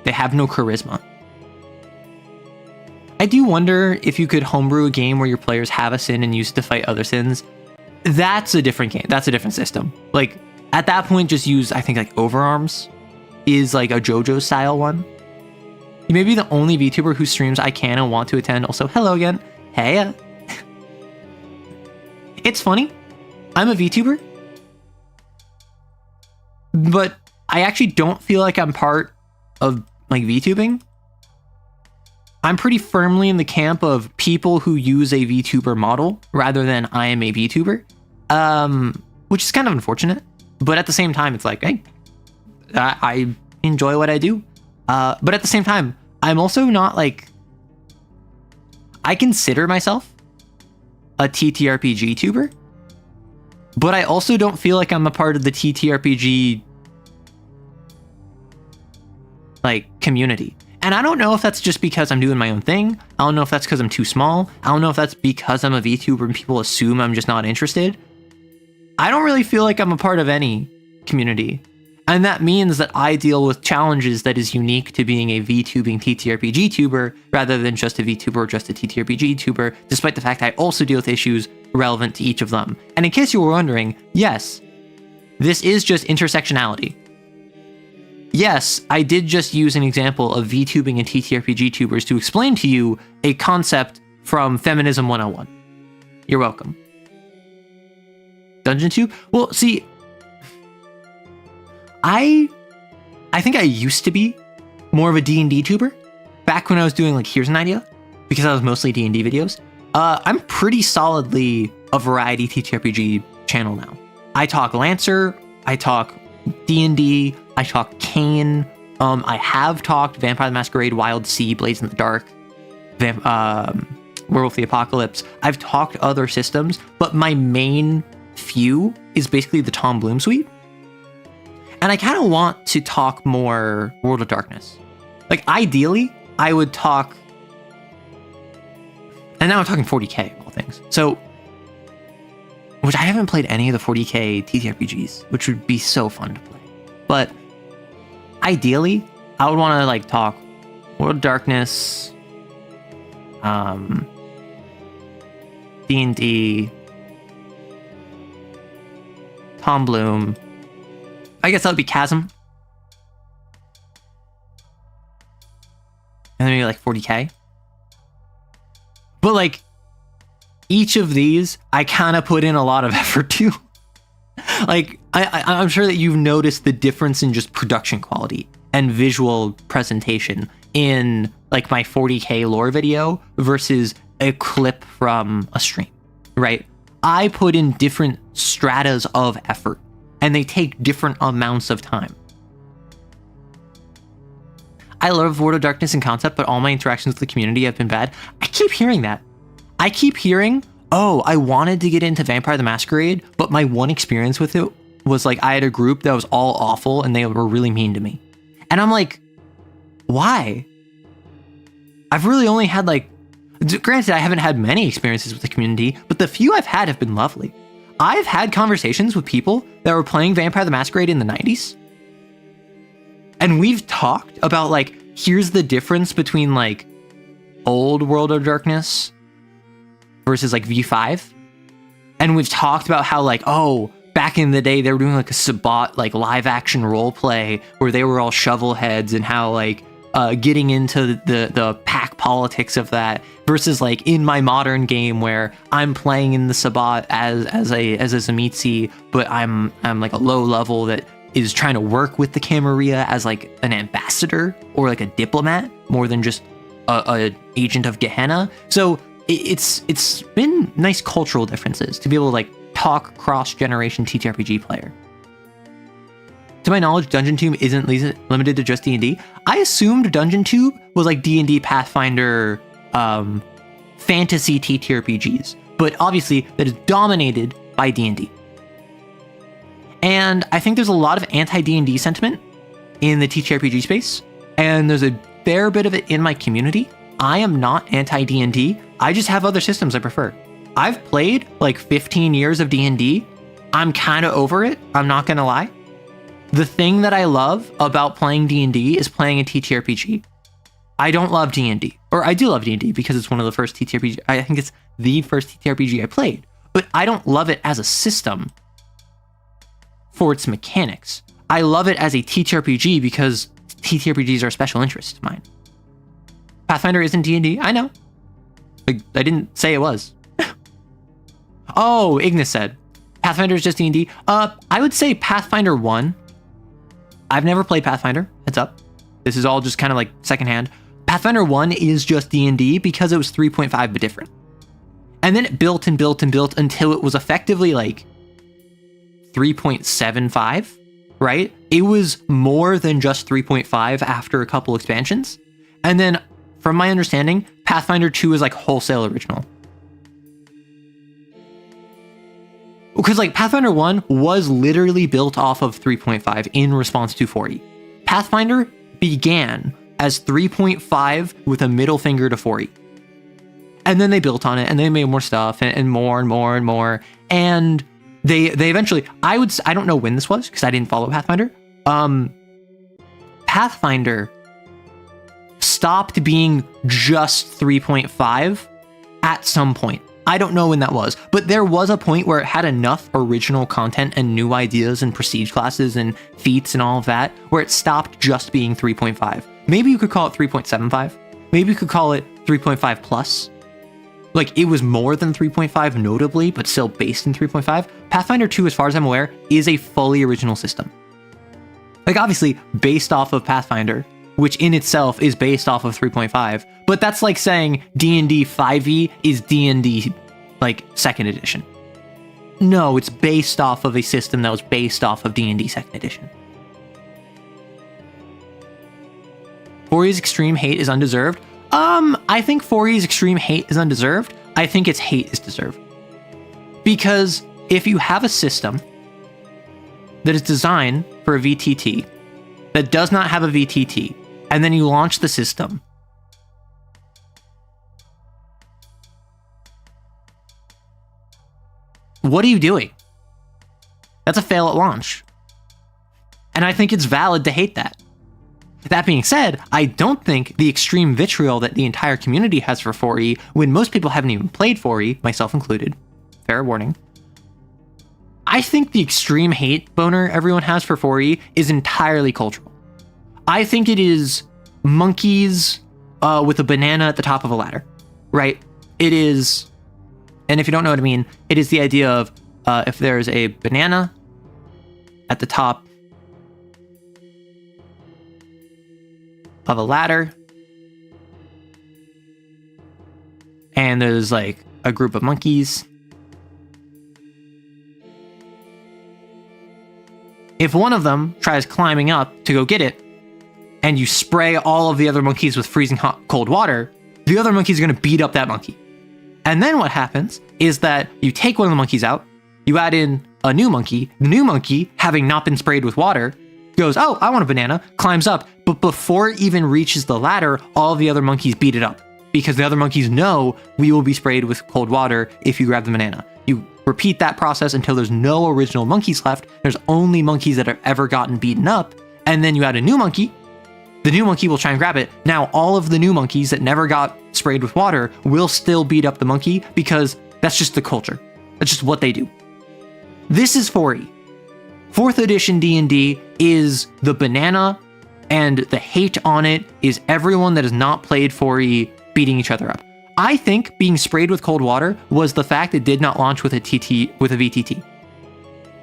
They have no charisma. I do wonder if you could homebrew a game where your players have a sin and use it to fight other sins. That's a different game. That's a different system. Like, at that point, just use, I think, like, Overarms is like a JoJo style one. You may be the only VTuber whose streams I can and want to attend. Also, hello again. Hey. It's funny. I'm a VTuber. But I actually don't feel like I'm part of, like, VTubing. I'm pretty firmly in the camp of people who use a VTuber model rather than I am a VTuber, which is kind of unfortunate. But at the same time, it's like, hey, I enjoy what I do. But at the same time, I'm also not like... I consider myself a TTRPG tuber, but I also don't feel like I'm a part of the TTRPG like community. And I don't know if that's just because I'm doing my own thing. I don't know if that's because I'm too small. I don't know if that's because I'm a VTuber and people assume I'm just not interested. I don't really feel like I'm a part of any community. And that means that I deal with challenges that is unique to being a VTubing TTRPG tuber rather than just a VTuber or just a TTRPG tuber, despite the fact I also deal with issues relevant to each of them. And in case you were wondering, yes, this is just intersectionality. Yes, I did just use an example of VTubing and TTRPG tubers to explain to you a concept from Feminism 101. You're welcome. Dungeon Tube? Well, see, I think I used to be more of a D&D tuber back when I was doing like Here's an Idea, because I was mostly D&D videos. I'm pretty solidly a variety TTRPG channel now. I talk Lancer, I talk D&D, I talk CAIN, I have talked Vampire the Masquerade, Wild Sea, Blades in the Dark, Werewolf the Apocalypse. I've talked other systems, but my main few is basically the Tom Bloom suite. And I kind of want to talk more World of Darkness. Like, ideally, I would talk... And now I'm talking 40k, of all things. So, which I haven't played any of the 40k TTRPGs, which would be so fun to play. But ideally, I would want to like talk World of Darkness, D&D, Tom Bloom. I guess that would be Chasm. And then maybe like 40k. But like, each of these, I kind of put in a lot of effort to. Like, I'm sure that you've noticed the difference in just production quality and visual presentation in like my 40k lore video versus a clip from a stream, right? I put in different stratas of effort and they take different amounts of time. I love World of Darkness in concept, but all my interactions with the community have been bad. I keep hearing that. I keep hearing, oh, I wanted to get into Vampire the Masquerade, but my one experience with it was like I had a group that was all awful and they were really mean to me. And I'm like, why? I've really only had like, granted, I haven't had many experiences with the community, but the few I've had have been lovely. I've had conversations with people that were playing Vampire the Masquerade in the 90s. And we've talked about like, here's the difference between like old World of Darkness versus like V5. And we've talked about how like, oh, back in the day, they were doing like a Sabbat, like live action role play where they were all shovel heads and how like getting into the pack politics of that versus like in my modern game where I'm playing in the Sabbat as a Zamitsi, but I'm like a low level that is trying to work with the Camarilla as like an ambassador or like a diplomat more than just a agent of Gehenna. So it's been nice cultural differences to be able to like talk cross-generation TTRPG player. To my knowledge, Dungeon Tube isn't limited to just D&D. I assumed Dungeon Tube was like D&D, Pathfinder, fantasy TTRPGs, but obviously that is dominated by D&D. And I think there's a lot of anti-D&D sentiment in the TTRPG space, and there's a fair bit of it in my community. I am not anti-D&D. I just have other systems I prefer. I've played like 15 years of D&D. I'm kind of over it. I'm not going to lie. The thing that I love about playing D&D is playing a TTRPG. I don't love D&D, or I do love D&D because it's one of the first TTRPG. I think it's the first TTRPG I played, but I don't love it as a system for its mechanics. I love it as a TTRPG because TTRPGs are a special interest of mine. Pathfinder isn't D&D, I know. Like, I didn't say it was. Oh, Ignis said, Pathfinder is just D&D. I would say Pathfinder 1. I've never played Pathfinder, heads up. This is all just kind of like secondhand. Pathfinder 1 is just D&D because it was 3.5 but different. And then it built and built and built until it was effectively like 3.75, right? It was more than just 3.5 after a couple expansions. And then, from my understanding, Pathfinder 2 is like wholesale original. Because like Pathfinder 1 was literally built off of 3.5 in response to 4E. Pathfinder began as 3.5 with a middle finger to 4E. And then they built on it and they made more stuff and more and more and more. And they eventually, I don't know when this was because I didn't follow Pathfinder. Pathfinder stopped being just 3.5 at some point. I don't know when that was, but there was a point where it had enough original content and new ideas and prestige classes and feats and all of that, where it stopped just being 3.5. Maybe you could call it 3.75. Maybe you could call it 3.5 plus. Like, it was more than 3.5 notably, but still based in 3.5. Pathfinder 2, as far as I'm aware, is a fully original system. Like, obviously, based off of Pathfinder, which in itself is based off of 3.5, but that's like saying D&D 5e is D&D, like, 2nd edition. No, it's based off of a system that was based off of D&D 2nd edition. 4e's extreme hate is undeserved. I think 4e's extreme hate is undeserved. I think its hate is deserved. Because if you have a system that is designed for a VTT that does not have a VTT, and then you launch the system, what are you doing? That's a fail at launch. And I think it's valid to hate that. That being said, I don't think the extreme vitriol that the entire community has for 4E, when most people haven't even played 4E, myself included, fair warning, I think the extreme hate boner everyone has for 4E is entirely cultural. I think it is monkeys with a banana at the top of a ladder, right? It is, and if you don't know what I mean, it is the idea of if there's a banana at the top of a ladder, and there's like a group of monkeys. If one of them tries climbing up to go get it, and you spray all of the other monkeys with freezing hot, cold water, the other monkeys are going to beat up that monkey. And then what happens is that you take one of the monkeys out, you add in a new monkey, the new monkey, having not been sprayed with water, goes, oh, I want a banana, climbs up, but before it even reaches the ladder, all the other monkeys beat it up. Because the other monkeys know we will be sprayed with cold water if you grab the banana. You repeat that process until there's no original monkeys left, there's only monkeys that have ever gotten beaten up, and then you add a new monkey, the new monkey will try and grab it. Now all of the new monkeys that never got sprayed with water will still beat up the monkey because that's just the culture. That's just what they do. This is 4E. 4th edition D&D is the banana, and the hate on it is everyone that has not played 4E beating each other up. I think being sprayed with cold water was the fact it did not launch with a VTT.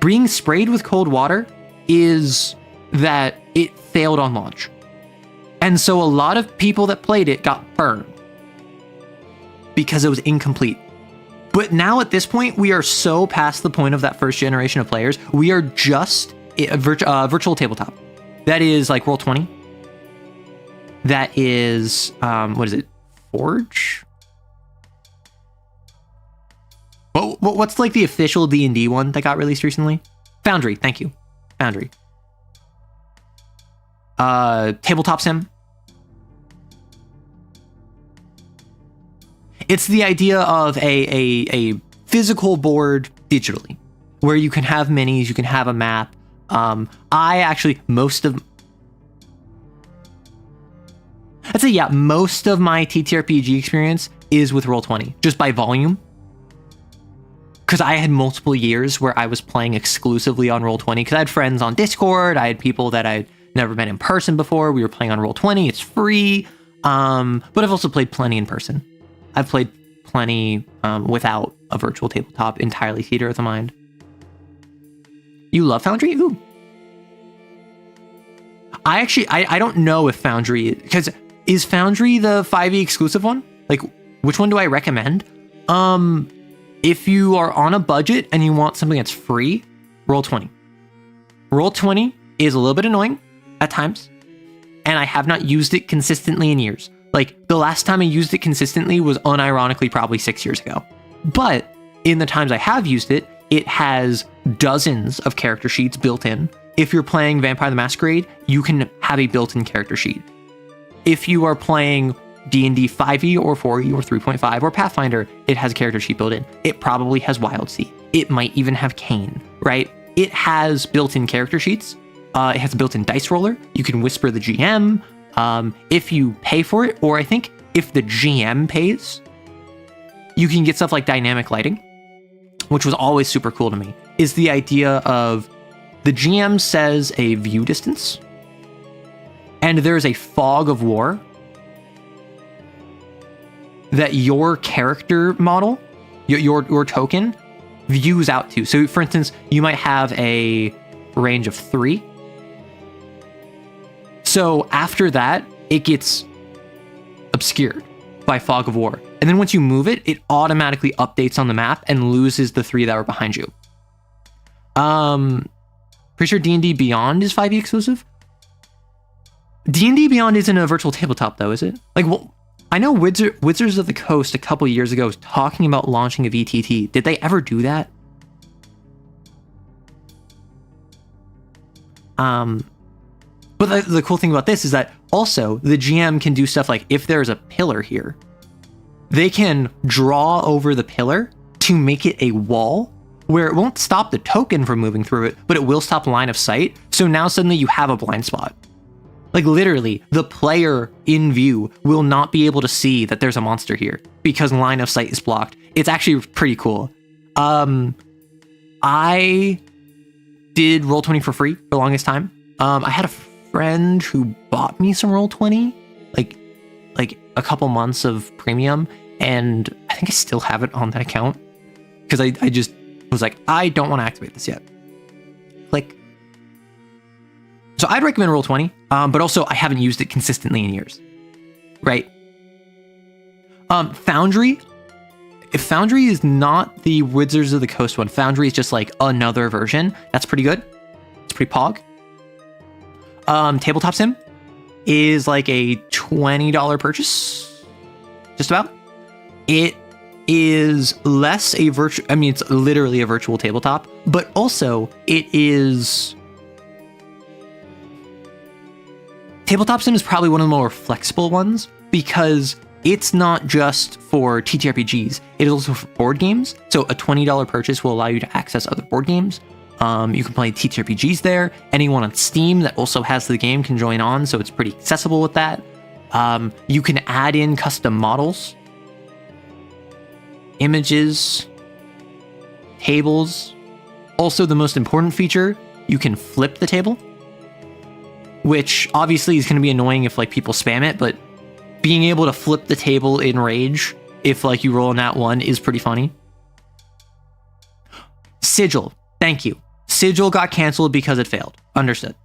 Being sprayed with cold water is that it failed on launch. And so a lot of people that played it got burned because it was incomplete. But now at this point, we are so past the point of that first generation of players. We are just virtual tabletop. That is like Roll20. That is, what is it? Forge? What's like the official D&D one that got released recently? Foundry, thank you. Foundry. Tabletop sim. It's the idea of a physical board digitally, where you can have minis, you can have a map. I'd say most of my TTRPG experience is with Roll20, just by volume. Because I had multiple years where I was playing exclusively on Roll20, because I had friends on Discord, I had people that I'd never met in person before. We were playing on Roll20, it's free. But I've also played plenty in person. I've played plenty without a virtual tabletop, entirely theater of the mind. You love Foundry? Ooh. I don't know if Foundry, because is Foundry the 5e exclusive one? Like, which one do I recommend? If you are on a budget and you want something that's free, Roll20. Roll20 is a little bit annoying at times, and I have not used it consistently in years. Like, the last time I used it consistently was unironically probably 6 years ago. But in the times I have used it, it has dozens of character sheets built in. If you're playing Vampire the Masquerade, you can have a built-in character sheet. If you are playing D&D 5e or 4e or 3.5 or Pathfinder, it has a character sheet built in. It probably has Wildsea. It might even have CAIN, right? It has built-in character sheets. It has a built-in dice roller. You can whisper the GM. If you pay for it, or I think if the GM pays, you can get stuff like dynamic lighting, which was always super cool to me, is the idea of the GM says a view distance, and there's a fog of war that your character model, your token, views out to. So for instance, you might have a range of 3. So after that, it gets obscured by fog of war. And then once you move it, it automatically updates on the map and loses the 3 that were behind you. Pretty sure D&D Beyond is 5e exclusive. D&D Beyond isn't a virtual tabletop though, is it? Like, well, I know Wizards of the Coast a couple years ago was talking about launching a VTT. Did they ever do that? But the cool thing about this is that also the GM can do stuff like, if there's a pillar here, they can draw over the pillar to make it a wall where it won't stop the token from moving through it, but it will stop line of sight. So now suddenly you have a blind spot. Like literally, the player in view will not be able to see that there's a monster here because line of sight is blocked. It's actually pretty cool. I did Roll20 for free for the longest time. I had a friend who bought me some Roll20, like a couple months of premium, and I think I still have it on that account because I just was like, I don't want to activate this yet. Click. So I'd recommend Roll20, but also I haven't used it consistently in years, right? Foundry. If Foundry is not the Wizards of the Coast one, Foundry is just like another version. That's pretty good. It's pretty pog. Tabletop Sim is like a $20 purchase, just about. It is less a virtual, I mean, it's literally a virtual tabletop, but also it is... Tabletop Sim is probably one of the more flexible ones because it's not just for TTRPGs, it is also for board games. So a $20 purchase will allow you to access other board games. You can play TTRPGs there. Anyone on Steam that also has the game can join on, so it's pretty accessible with that. You can add in custom models, images, tables. Also, the most important feature, you can flip the table, which obviously is going to be annoying if like people spam it, but being able to flip the table in Rage if like you roll a nat 1 is pretty funny. Sigil, thank you. Sigil got canceled because it failed. Understood.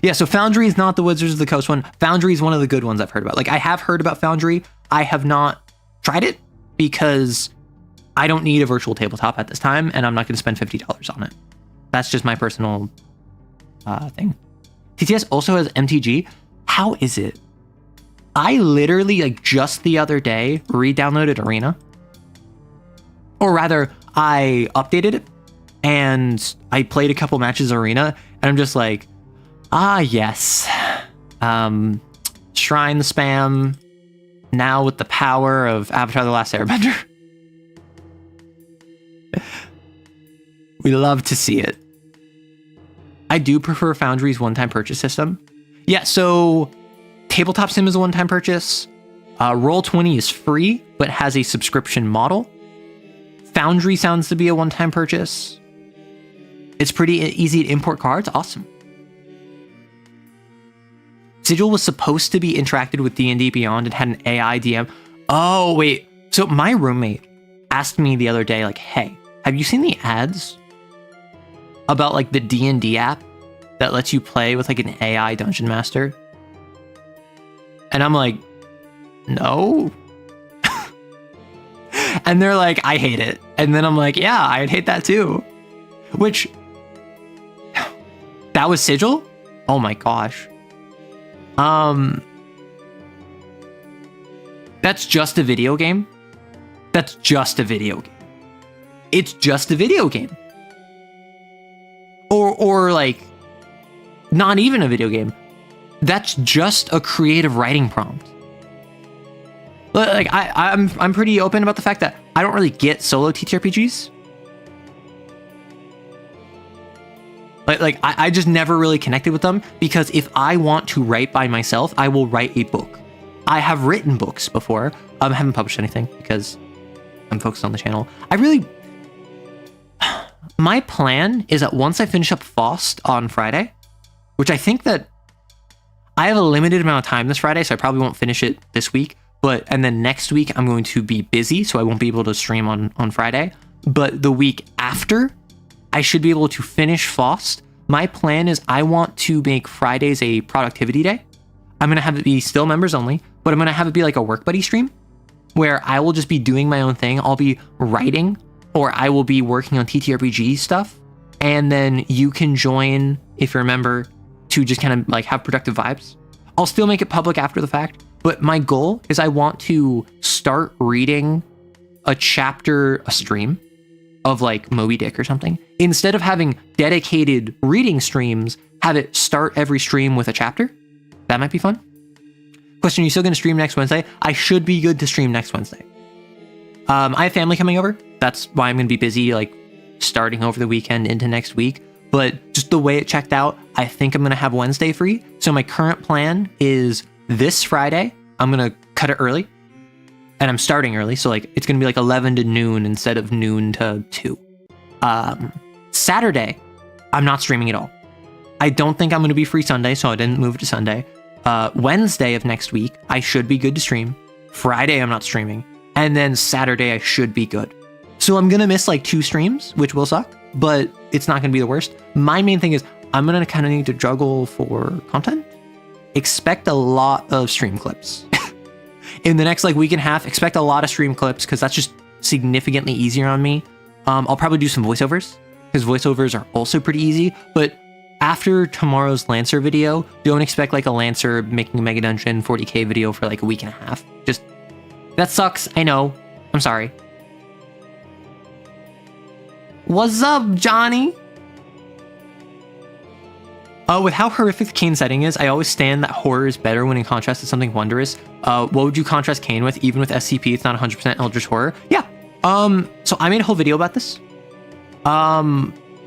Yeah, so Foundry is not the Wizards of the Coast one. Foundry is one of the good ones I've heard about. Like, I have heard about Foundry. I have not tried it because I don't need a virtual tabletop at this time, and I'm not going to spend $50 on it. That's just my personal thing. TTS also has MTG. How is it? I literally, like, just the other day re-downloaded Arena. Or rather, I updated it and I played a couple matches of Arena, and I'm just like, yes. Shrine spam now with the power of Avatar: The Last Airbender. We love to see it. I do prefer Foundry's one-time purchase system. Yeah, so Tabletop Sim is a one-time purchase. Roll20 is free, but has a subscription model. Foundry sounds to be a one-time purchase. It's pretty easy to import cards. Awesome. Sigil was supposed to be interacted with D&D Beyond and had an AI DM. Oh, wait. So my roommate asked me the other day, like, hey, have you seen the ads about, like, the D&D app that lets you play with, like, an AI dungeon master? And I'm like, no. And they're like, I hate it. And then I'm like, yeah, I'd hate that too. Which, that was Sigil? Oh my gosh. That's just a video game? That's just a video game. It's just a video game. Or like, not even a video game. That's just a creative writing prompt. Like, I'm pretty open about the fact that I don't really get solo TTRPGs. Like I just never really connected with them, because if I want to write by myself, I will write a book. I have written books before. I haven't published anything because I'm focused on the channel. My plan is that once I finish up Faust on Friday, which I think that I have a limited amount of time this Friday, so I probably won't finish it this week. And then next week I'm going to be busy, so I won't be able to stream on Friday. But the week after, I should be able to finish Faust. My plan is I want to make Fridays a productivity day. I'm going to have it be still members only, but I'm going to have it be like a work buddy stream where I will just be doing my own thing. I'll be writing, or I will be working on TTRPG stuff. And then you can join if you're a member to just kind of like have productive vibes. I'll still make it public after the fact, but my goal is I want to start reading a chapter a stream of like Moby Dick or something. Instead of having dedicated reading streams, have it start every stream with a chapter. That might be fun. Question, are you still going to stream next Wednesday? I should be good to stream next Wednesday. I have family coming over. That's why I'm going to be busy, like starting over the weekend into next week. But just the way it checked out, I think I'm going to have Wednesday free. So my current plan is this Friday, I'm going to cut it early. And I'm starting early. So like it's going to be like 11 to noon instead of noon to 2. Saturday, I'm not streaming at all. I don't think I'm going to be free Sunday, so I didn't move it to Sunday. Wednesday of next week, I should be good to stream. Friday, I'm not streaming. And then Saturday, I should be good. So I'm going to miss like 2 streams, which will suck, but it's not going to be the worst. My main thing is I'm going to kind of need to juggle for content. Expect a lot of stream clips. In the next like week and a half, expect a lot of stream clips because that's just significantly easier on me. I'll probably do some voiceovers because voiceovers are also pretty easy, but after tomorrow's Lancer video, don't expect like a Lancer making a Mega Dungeon 40k video for like a week and a half. Just, that sucks. I know. I'm sorry. What's up, Johnny? With how horrific the CAIN setting is, I always stand that horror is better when in contrast to something wondrous. What would you contrast CAIN with? Even with SCP, it's not 100% Eldritch Horror. Yeah. So I made a whole video about this.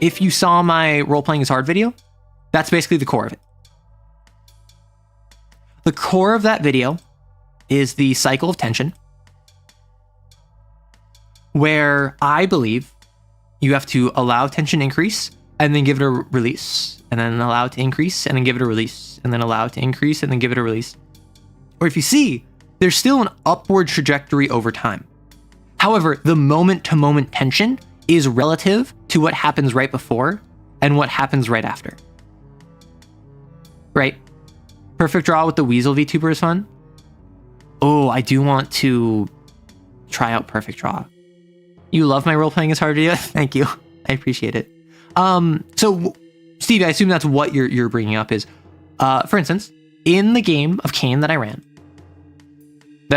If you saw my role-playing is hard video, that's basically the core of it. The core of that video is the cycle of tension, where I believe you have to allow tension increase and then give it a release, and then allow it to increase and then give it a release, and then allow it to increase and then give it a release. Or if you see, there's still an upward trajectory over time. However, the moment-to-moment tension is relative to what happens right before and what happens right after. Right? Perfect Draw with the Weasel VTuber is fun. Oh, I do want to try out Perfect Draw. You love my role-playing is hard video? Thank you. I appreciate it. So Steve, I assume that's what you're bringing up is, for instance, in the game of CAIN that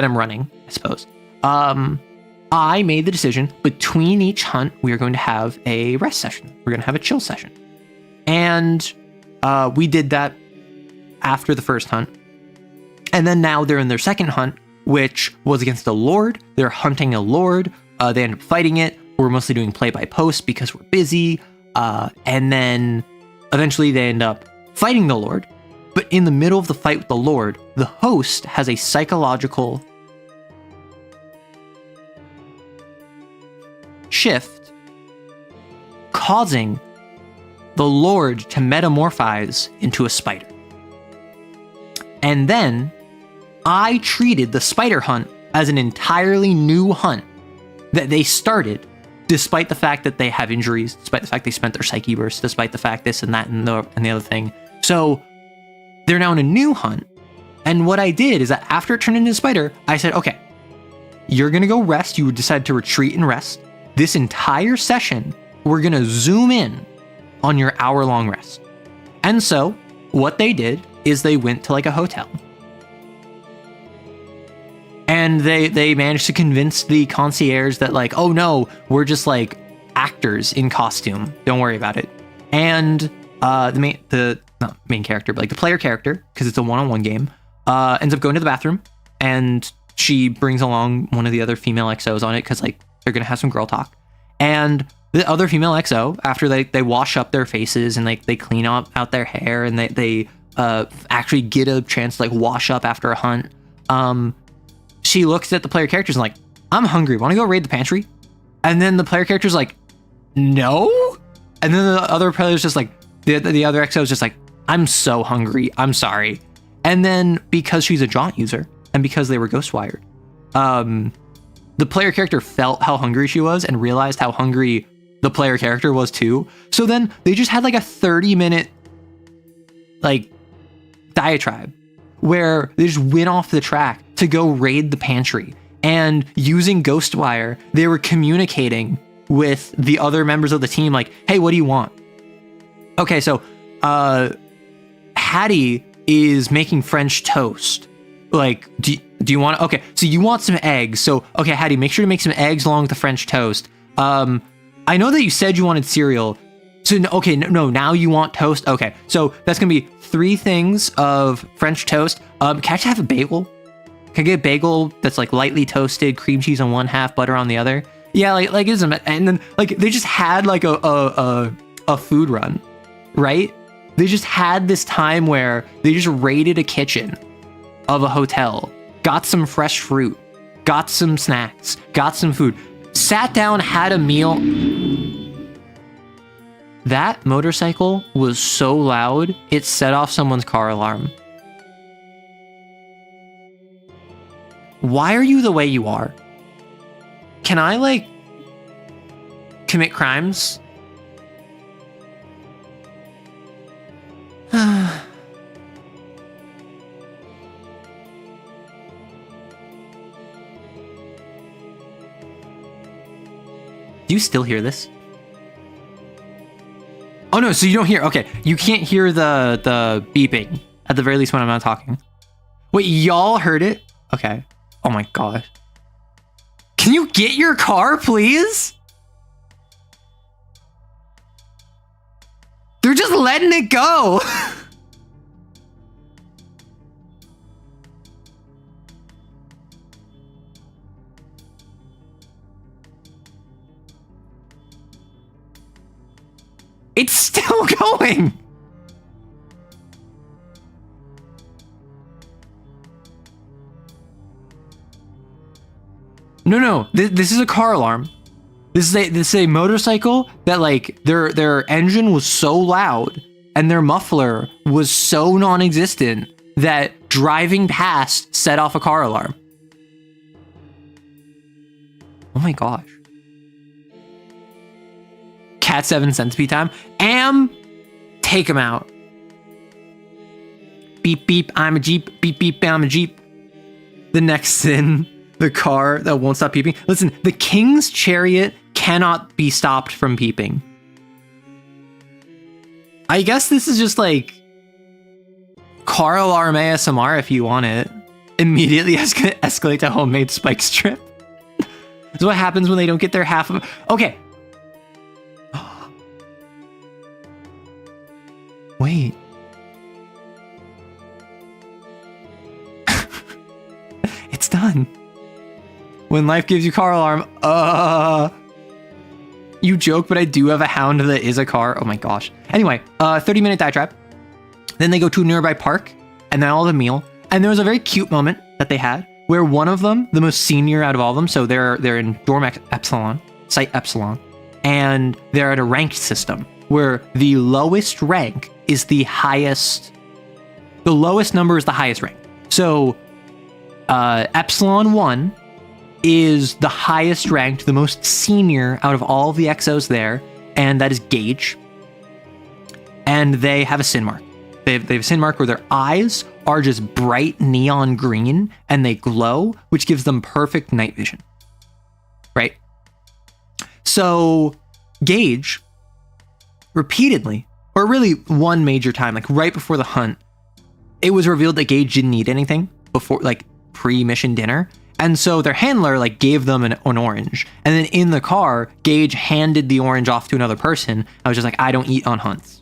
I'm running, I suppose, I made the decision between each hunt, we are going to have a rest session. We're going to have a chill session. And we did that after the first hunt. And then now they're in their second hunt, which was against a lord. They're hunting a lord. They end up fighting it. We're mostly doing play by post because we're busy. And then eventually they end up fighting the lord. But in the middle of the fight with the lord, the host has a psychological shift, causing the lord to metamorphose into a spider. And then I treated the spider hunt as an entirely new hunt that they started, despite the fact that they have injuries, despite the fact they spent their psyche burst, despite the fact this and that and the other thing. So they're now in a new hunt. And what I did is that after it turned into a spider, I said, okay, you're going to go rest. You decide to retreat and rest. This entire session, we're going to zoom in on your hour-long rest. And so what they did is they went to like a hotel. And they managed to convince the concierge that like, oh no, we're just like actors in costume. Don't worry about it. And the main character, but like the player character, because it's a one-on-one game, ends up going to the bathroom, and she brings along one of the other female XOs on it because like they're gonna have some girl talk. And the other female XO, after they wash up their faces and like they clean out their hair and they actually get a chance to like wash up after a hunt, she looks at the player characters and like, I'm hungry. Want to go raid the pantry? And then the player character's like, no. And then the other player's just like, the other XO is just like, I'm so hungry. I'm sorry. And then because she's a jaunt user and because they were ghostwired, the player character felt how hungry she was and realized how hungry the player character was too. So then they just had like a 30-minute like diatribe where they just went off the track to go raid the pantry. And using Ghostwire, they were communicating with the other members of the team like, hey, what do you want? Okay, so Hattie is making French toast. Like, do you want... Okay, so you want some eggs. So, okay, Hattie, make sure to make some eggs along with the French toast. I know that you said you wanted cereal. So, okay, no, now you want toast? Okay, so that's going to be 3 things of French toast. Can I just have a bagel? Can I get a bagel that's like lightly toasted, cream cheese on one half, butter on the other? Yeah, like it isn't. And then like they just had like a food run, right? They just had this time where they just raided a kitchen of a hotel, got some fresh fruit, got some snacks, got some food, sat down, had a meal. That motorcycle was so loud, it set off someone's car alarm. Why are you the way you are? Can I, like, commit crimes? Do you still hear this? Oh no, so you don't hear, okay. You can't hear the beeping, at the very least when I'm not talking. Wait, y'all heard it? Okay. Oh my god. Can you get your car, please? They're just letting it go. It's still going. No. This is a car alarm. This is a motorcycle that like their engine was so loud and their muffler was so non-existent that driving past set off a car alarm. Oh my gosh. Cat 7 centipede time. Take him out. Beep beep, I'm a Jeep. Beep beep, I'm a Jeep. The next sin. The car that won't stop peeping. Listen, the king's chariot cannot be stopped from peeping. I guess this is just like car alarm ASMR if you want it. Immediately escalate to homemade spike strip. This is what happens when they don't get their half of... Okay. Wait. It's done. When life gives you car alarm, you joke, but I do have a hound that is a car. Oh my gosh. Anyway, 30-minute diatribe. Then they go to a nearby park, and then all the meal. And there was a very cute moment that they had where one of them, the most senior out of all of them, so they're in dorm Epsilon, site Epsilon, and they're at a ranked system where the lowest rank is the highest. The lowest number is the highest rank. So Epsilon 1 is the highest ranked, the most senior out of all of the exos there, and that is Gage. And they have a sin mark. They have a sin mark where their eyes are just bright neon green and they glow, which gives them perfect night vision. Right? So Gage repeatedly, or really one major time, like right before the hunt, it was revealed that Gage didn't eat anything before, like pre-mission dinner. And so their handler like gave them an orange. And then in the car, Gage handed the orange off to another person. I was just like, I don't eat on hunts.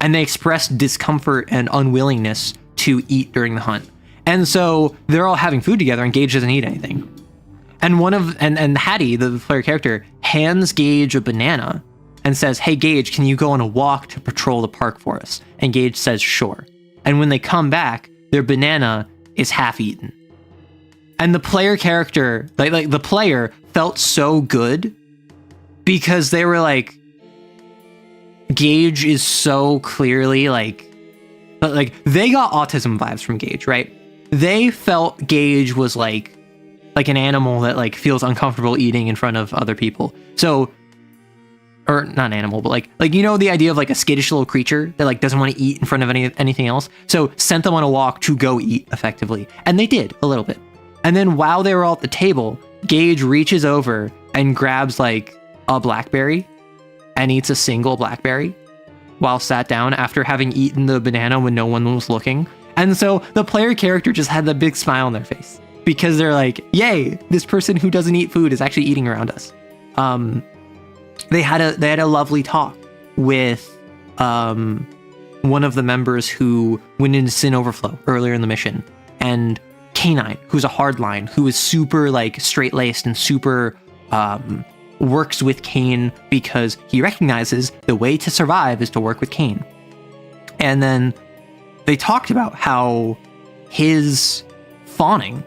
And they expressed discomfort and unwillingness to eat during the hunt. And so they're all having food together and Gage doesn't eat anything. And and Hattie, the player character, hands Gage a banana and says, hey Gage, can you go on a walk to patrol the park for us? And Gage says, sure. And when they come back, their banana is half eaten. And the player character, like the player felt so good because they were like, Gage is so clearly like they got autism vibes from Gage, right? They felt Gage was like an animal that like feels uncomfortable eating in front of other people. So, or not an animal, but like you know the idea of like a skittish little creature that like doesn't want to eat in front of anything else. So sent them on a walk to go eat effectively, and they did a little bit. And then while they were all at the table, Gage reaches over and grabs like a blackberry and eats a single blackberry while sat down after having eaten the banana when no one was looking. And so the player character just had that big smile on their face because they're like, yay, this person who doesn't eat food is actually eating around us. They had a lovely talk with one of the members who went into Sin Overflow earlier in the mission, and CAIN, who's a hardline, who is super like straight-laced and super works with CAIN because he recognizes the way to survive is to work with CAIN. And then they talked about how his fawning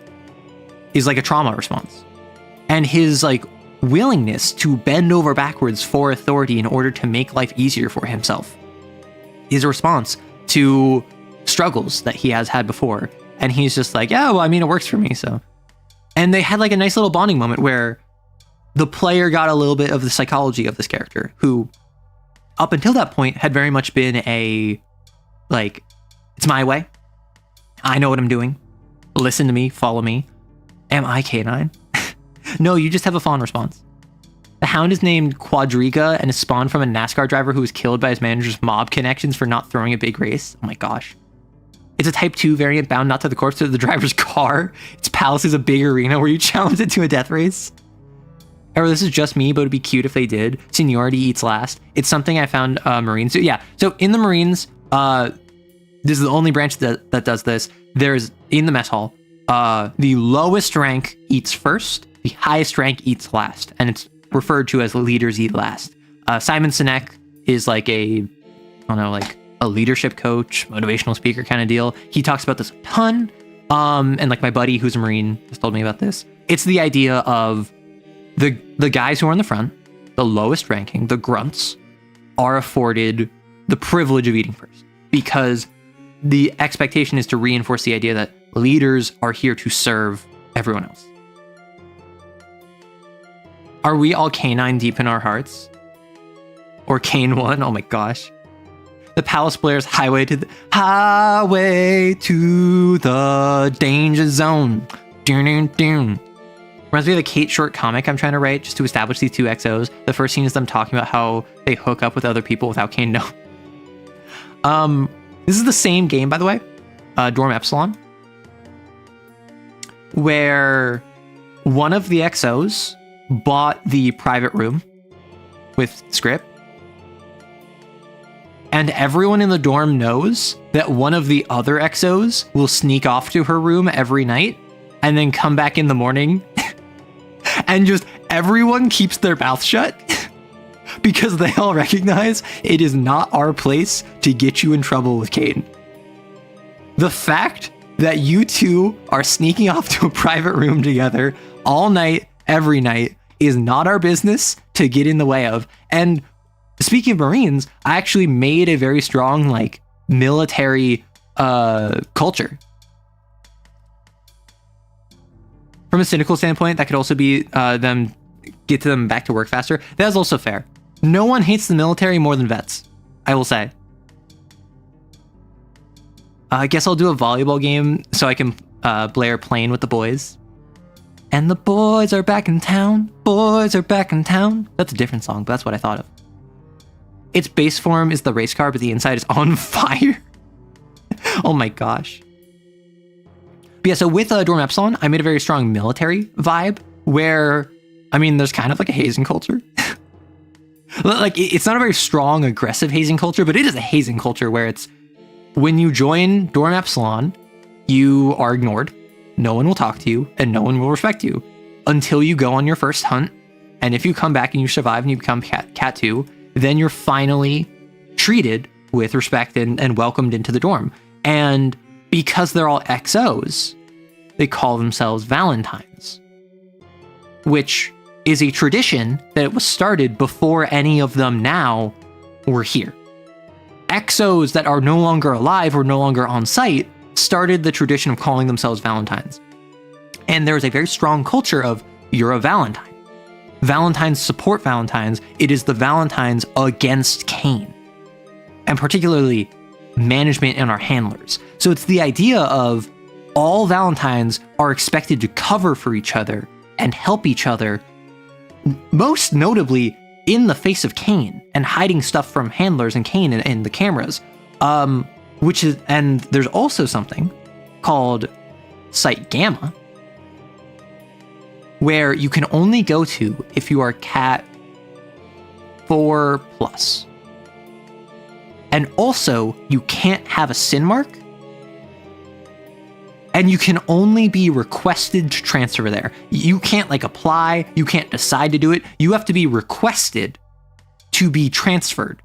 is like a trauma response, and his like willingness to bend over backwards for authority in order to make life easier for himself is a response to struggles that he has had before. And he's just like, yeah, well, I mean, it works for me, so. And they had like a nice little bonding moment where the player got a little bit of the psychology of this character, who up until that point had very much been a, like, it's my way. I know what I'm doing. Listen to me, follow me. Am I canine? No, you just have a fawn response. The hound is named Quadriga and is spawned from a NASCAR driver who was killed by his manager's mob connections for not throwing a big race. Oh my gosh. It's a Type 2 variant bound not to the corpse of the driver's car. Its palace is a big arena where you challenge it to a death race. Or this is just me, but it'd be cute if they did. Seniority eats last. It's something I found Marines do. Yeah, so in the Marines, this is the only branch that does this. There's, in the mess hall, the lowest rank eats first, the highest rank eats last, and it's referred to as leaders eat last. Simon Sinek is like a leadership coach, motivational speaker kind of deal. He talks about this a ton. And like my buddy who's a Marine just told me about this. It's the idea of the guys who are in the front, the lowest ranking, the grunts, are afforded the privilege of eating first, because the expectation is to reinforce the idea that leaders are here to serve everyone else. Are we all canine deep in our hearts? Or CAIN 1? Oh my gosh. The Palace Blair's highway to the danger zone. Dun, dun, dun. Reminds me of the Kate short comic I'm trying to write just to establish these two XOs. The first scene is them talking about how they hook up with other people without CAIN knowing. This is the same game, by the way, Dorm Epsilon, where one of the XOs bought the private room with script, and everyone in the dorm knows that one of the other XOs will sneak off to her room every night and then come back in the morning and just everyone keeps their mouth shut because they all recognize it is not our place to get you in trouble with CAIN. The fact that you two are sneaking off to a private room together all night, every night, is not our business to get in the way of. And speaking of Marines, I actually made a very strong, like, military culture. From a cynical standpoint, that could also be them get to them back to work faster. That's also fair. No one hates the military more than vets, I will say. I guess I'll do a volleyball game so I can Blair playing with the boys. And the boys are back in town. Boys are back in town. That's a different song, but that's what I thought of. Its base form is the race car, but the inside is on fire. Oh my gosh. But yeah, so with Dorm Epsilon, I made a very strong military vibe where, I mean, there's kind of like a hazing culture. Like, it's not a very strong, aggressive hazing culture, but it is a hazing culture where it's, when you join Dorm Epsilon, you are ignored. No one will talk to you, and no one will respect you until you go on your first hunt. And if you come back and you survive and you become Cat 2, then you're finally treated with respect and welcomed into the dorm. And because they're all XOs, they call themselves Valentines, which is a tradition that was started before any of them now were here. XOs that are no longer alive or no longer on site started the tradition of calling themselves Valentines. And there's a very strong culture of, you're a Valentine. Valentines support Valentines. It is the Valentines against CAIN, and particularly management and our handlers. So it's the idea of all Valentines are expected to cover for each other and help each other, most notably in the face of CAIN and hiding stuff from handlers and CAIN and the cameras. Which is, and there's also something called Site Gamma, where you can only go to if you are Cat 4+. And also, you can't have a sin mark, and you can only be requested to transfer there. You can't, like, apply, you can't decide to do it, you have to be requested to be transferred.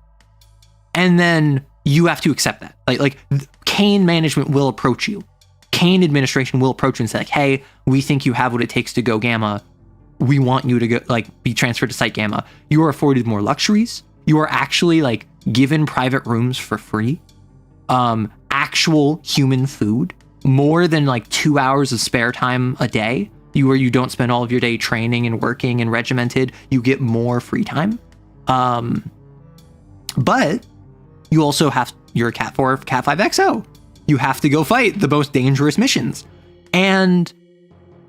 And then you have to accept that. Like CAIN management will approach you. CAIN administration will approach you and say, like, hey, we think you have what it takes to go Gamma. We want you to go, like, be transferred to Site Gamma. You are afforded more luxuries. You are actually, like, given private rooms for free. Actual human food. More than, like, 2 hours of spare time a day. Where you don't spend all of your day training and working and regimented. You get more free time. But you also have, you're a Cat 4, Cat 5 XO. You have to go fight the most dangerous missions. And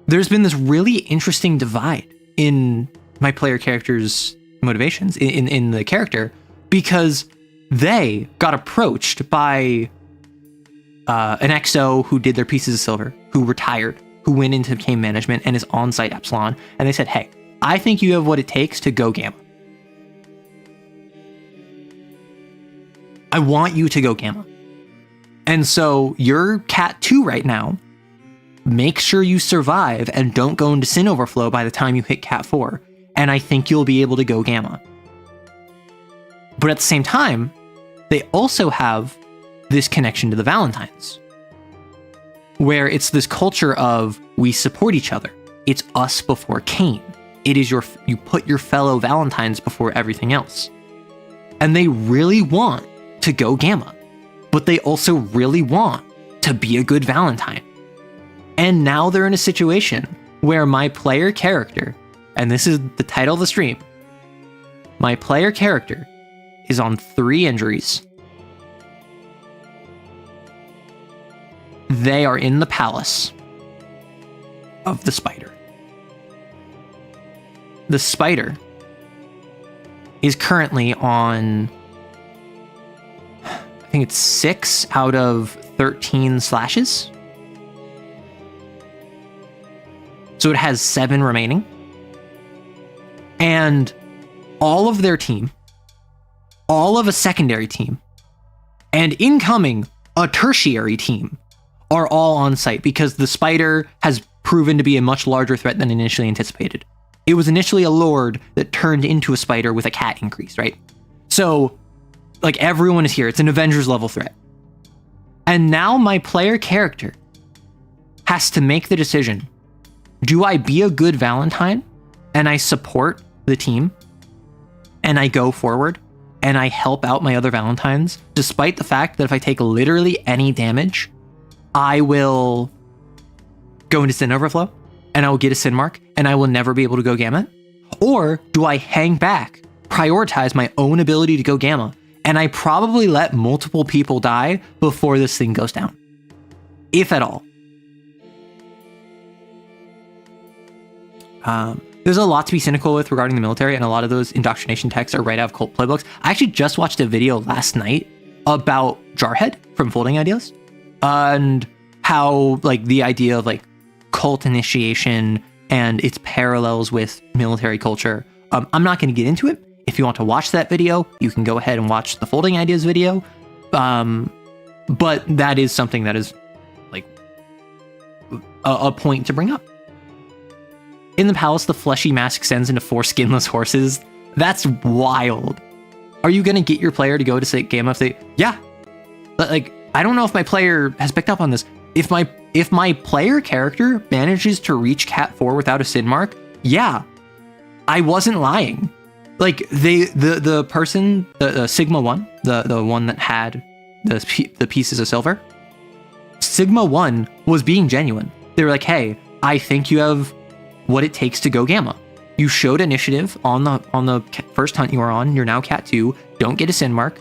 there's been this really interesting divide in my player characters' motivations, in the character, because they got approached by an XO who did their pieces of silver, who retired, who went into CAIN management and is on Site Epsilon. And they said, hey, I think you have what it takes to go Gamma. I want you to go Gamma. And so you're Cat 2 right now. Make sure you survive and don't go into Sin Overflow by the time you hit Cat 4. And I think you'll be able to go Gamma. But at the same time, they also have this connection to the Valentines, where it's this culture of, we support each other. It's us before CAIN. It is you put your fellow Valentines before everything else. And they really want to go Gamma, but they also really want to be a good Valentine. And now they're in a situation where my player character, and this is the title of the stream, my player character is on 3 injuries. They are in the palace of the spider. The spider is currently on, I think it's 6 out of 13 slashes. So it has 7 remaining. And all of their team, all of a secondary team, and incoming a tertiary team are all on site because the spider has proven to be a much larger threat than initially anticipated. It was initially a lord that turned into a spider with a cat increase, right? So, like, everyone is here. It's an Avengers level threat. And now my player character has to make the decision. Do I be a good Valentine and I support the team and I go forward and I help out my other Valentines, despite the fact that if I take literally any damage, I will go into Sin Overflow and I will get a Sin Mark and I will never be able to go Gamma? Or do I hang back, prioritize my own ability to go Gamma, and I probably let multiple people die before this thing goes down? If at all. There's a lot to be cynical with regarding the military, and a lot of those indoctrination texts are right out of cult playbooks. I actually just watched a video last night about Jarhead from Folding Ideas, and how, like, the idea of, like, cult initiation and its parallels with military culture. I'm not going to get into it. If you want to watch that video, you can go ahead and watch the Folding Ideas video. But that is something that is, like, a point to bring up. In the palace, the fleshy mask extends into 4 skinless horses. That's wild. Are you going to get your player to go to say Gamma if they... Yeah. But, like, I don't know if my player has picked up on this. If my player character manages to reach Cat 4 without a Sin Mark, yeah, I wasn't lying. Like, the person, the Sigma 1, the one that had the pieces of silver, Sigma 1 was being genuine. They were like, hey, I think you have what it takes to go Gamma. You showed initiative on the first hunt you were on. You're now Cat 2. Don't get a Sin Mark.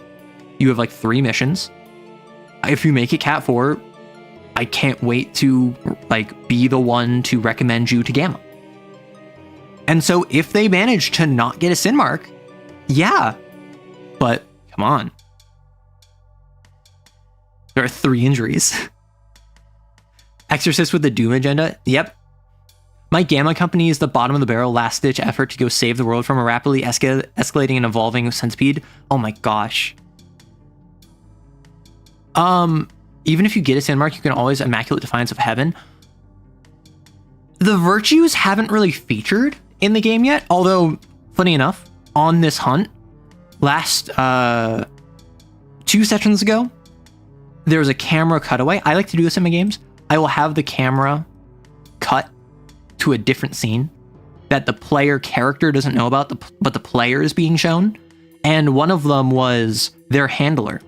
You have, like, 3 missions. If you make it Cat 4, I can't wait to, like, be the one to recommend you to Gamma. And so if they manage to not get a Sin Mark, yeah, but come on. There are 3 injuries. Exorcist with the Doom agenda. Yep. My Gamma company is the bottom of the barrel last-ditch effort to go save the world from a rapidly escalating and evolving centipede. Oh my gosh. Even if you get a Sin Mark, you can always Immaculate Defiance of Heaven. The virtues haven't really featured in the game yet, although, funny enough, on this hunt, last 2 sessions ago, there was a camera cutaway. I like to do this in my games. I will have the camera cut to a different scene that the player character doesn't know about, but the player is being shown. And one of them was their handler,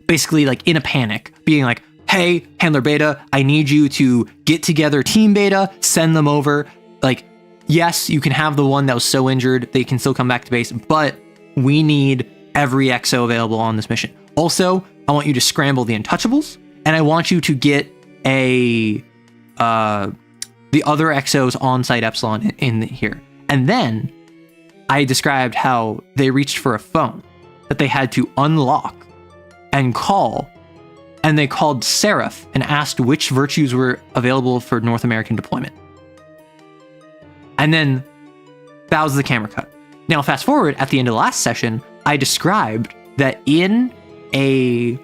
basically, like, in a panic, being like, hey, handler beta, I need you to get together team beta, send them over. Like, yes, you can have the one that was so injured, they can still come back to base, but we need every XO available on this mission. Also, I want you to scramble the Untouchables, and I want you to get the other XOs on site Epsilon in here. And then I described how they reached for a phone that they had to unlock and call, and they called Seraph and asked which virtues were available for North American deployment. And then that was the camera cut. Now, fast forward, at the end of the last session, I described that in a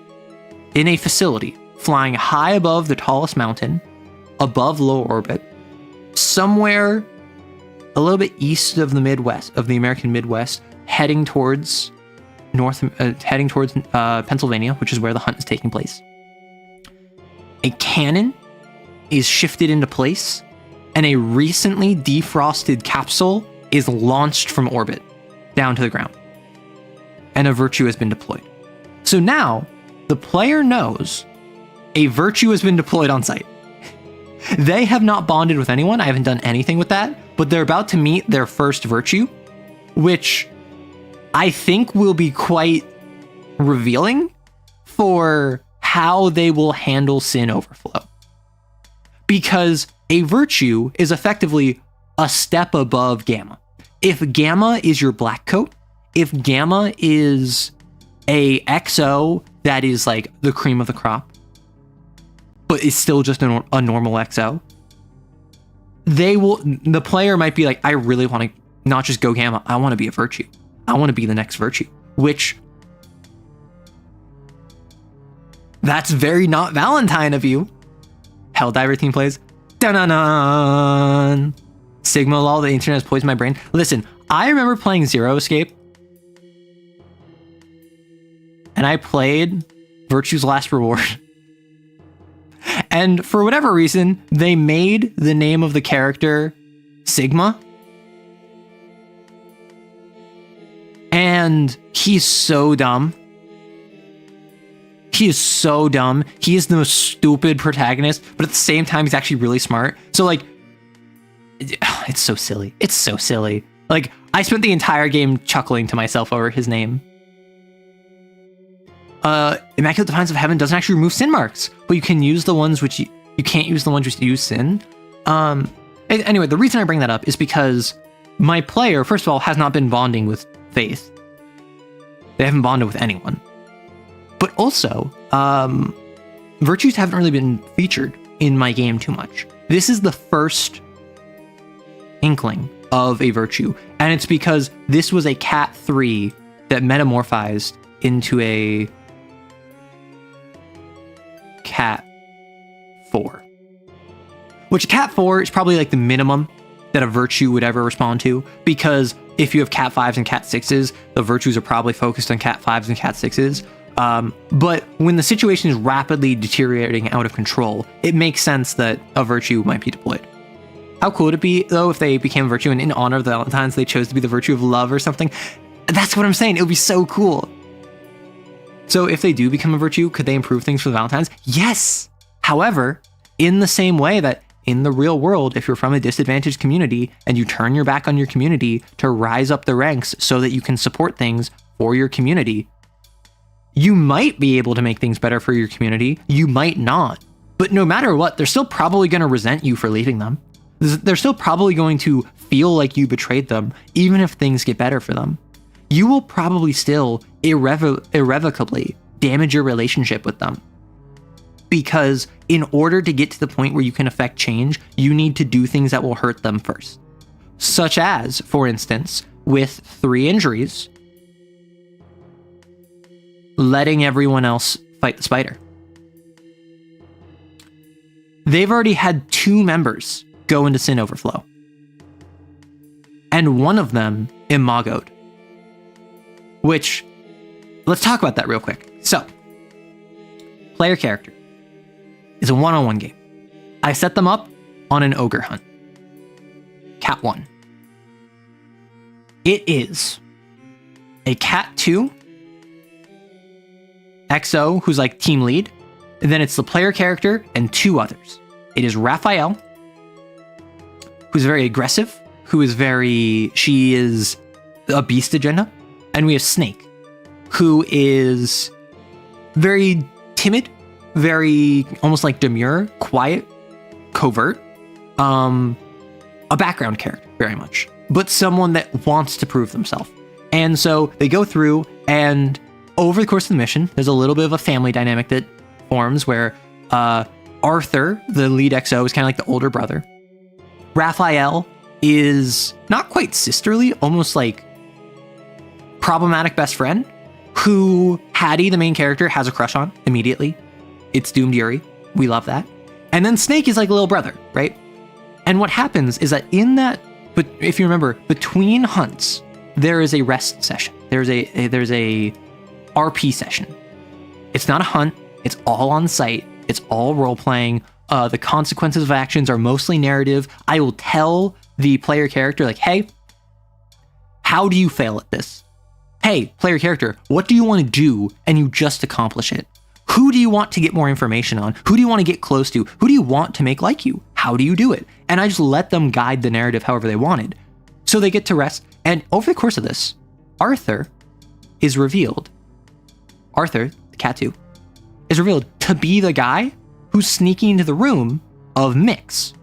facility flying high above the tallest mountain, above low orbit, somewhere a little bit east of the Midwest, of the American Midwest, heading towards Pennsylvania, which is where the hunt is taking place, a cannon is shifted into place, and a recently defrosted capsule is launched from orbit down to the ground, and a virtue has been deployed. So now the player knows a virtue has been deployed on site. They have not bonded with anyone. I haven't done anything with that, but they're about to meet their first virtue, which I think will be quite revealing for how they will handle Sin Overflow. Because a virtue is effectively a step above Gamma. If Gamma is your black coat, if Gamma is a XO that is like the cream of the crop, but it's still just a normal XO, the player might be like, I really want to not just go gamma, I want to be a virtue. I want to be the next virtue, which that's very not Valentine of you. Helldiver team plays. Dun-dun-dun. Sigma lol, the internet has poisoned my brain. Listen, I remember playing Zero Escape, and I played Virtue's Last Reward. And for whatever reason, they made the name of the character Sigma. And he's so dumb. He is so dumb. He is the most stupid protagonist, but at the same time, he's actually really smart. So like, it's so silly. It's so silly. Like, I spent the entire game chuckling to myself over his name. Immaculate Defiance of Heaven doesn't actually remove sin marks, but you can use the ones which you can't use the ones which use sin. Anyway, the reason I bring that up is because my player, first of all, has not been bonding with Faith. They haven't bonded with anyone. But also, virtues haven't really been featured in my game too much. This is the first inkling of a virtue, and it's because this was a Cat 3 that metamorphized into a Cat 4. Which a Cat 4 is probably like the minimum that a virtue would ever respond to, because if you have Cat 5s and Cat 6s, the virtues are probably focused on Cat 5s and Cat 6s. But when the situation is rapidly deteriorating out of control, it makes sense that a virtue might be deployed. How cool would it be, though, if they became a virtue and in honor of the Valentines, they chose to be the virtue of love or something? That's what I'm saying. It would be so cool. So if they do become a virtue, could they improve things for the Valentines? Yes. However, in the same way that in the real world, if you're from a disadvantaged community and you turn your back on your community to rise up the ranks so that you can support things for your community, you might be able to make things better for your community. You might not. But no matter what, they're still probably going to resent you for leaving them. They're still probably going to feel like you betrayed them, even if things get better for them. You will probably still irrevocably damage your relationship with them. Because in order to get to the point where you can affect change, you need to do things that will hurt them first. Such as, for instance, with 3 injuries, letting everyone else fight the spider. They've already had 2 members go into Sin Overflow. And one of them imagoed. Which, let's talk about that real quick. So, player character is a one-on-one game. I set them up on an ogre hunt. Cat 1. It is a Cat 2 XO who's like team lead, and then it's the player character and 2 others. It is Raphael, who's very aggressive, she is a beast agenda, and we have Snake, who is very timid, very almost like demure, quiet, covert, a background character very much, but someone that wants to prove themselves. And so they go through, and over the course of the mission, there's a little bit of a family dynamic that forms where Arthur, the lead XO, is kind of like the older brother. Raphael is not quite sisterly, almost like problematic best friend, who Hattie, the main character, has a crush on immediately. It's Doomed Yuri. We love that. And then Snake is like a little brother, right? And what happens is that in that, but if you remember, between hunts, there is a rest session. There's a RP session. It's not a hunt. It's all on site. It's all role playing. The consequences of actions are mostly narrative. I will tell the player character, like, hey, how do you fail at this? Hey, player character, what do you want to do? And you just accomplish it. Who do you want to get more information on? Who do you want to get close to? Who do you want to make like you? How do you do it? And I just let them guide the narrative however they wanted. So they get to rest. And over the course of this, Arthur is revealed. Arthur, the Cat 2, is revealed to be the guy who's sneaking into the room of Mix,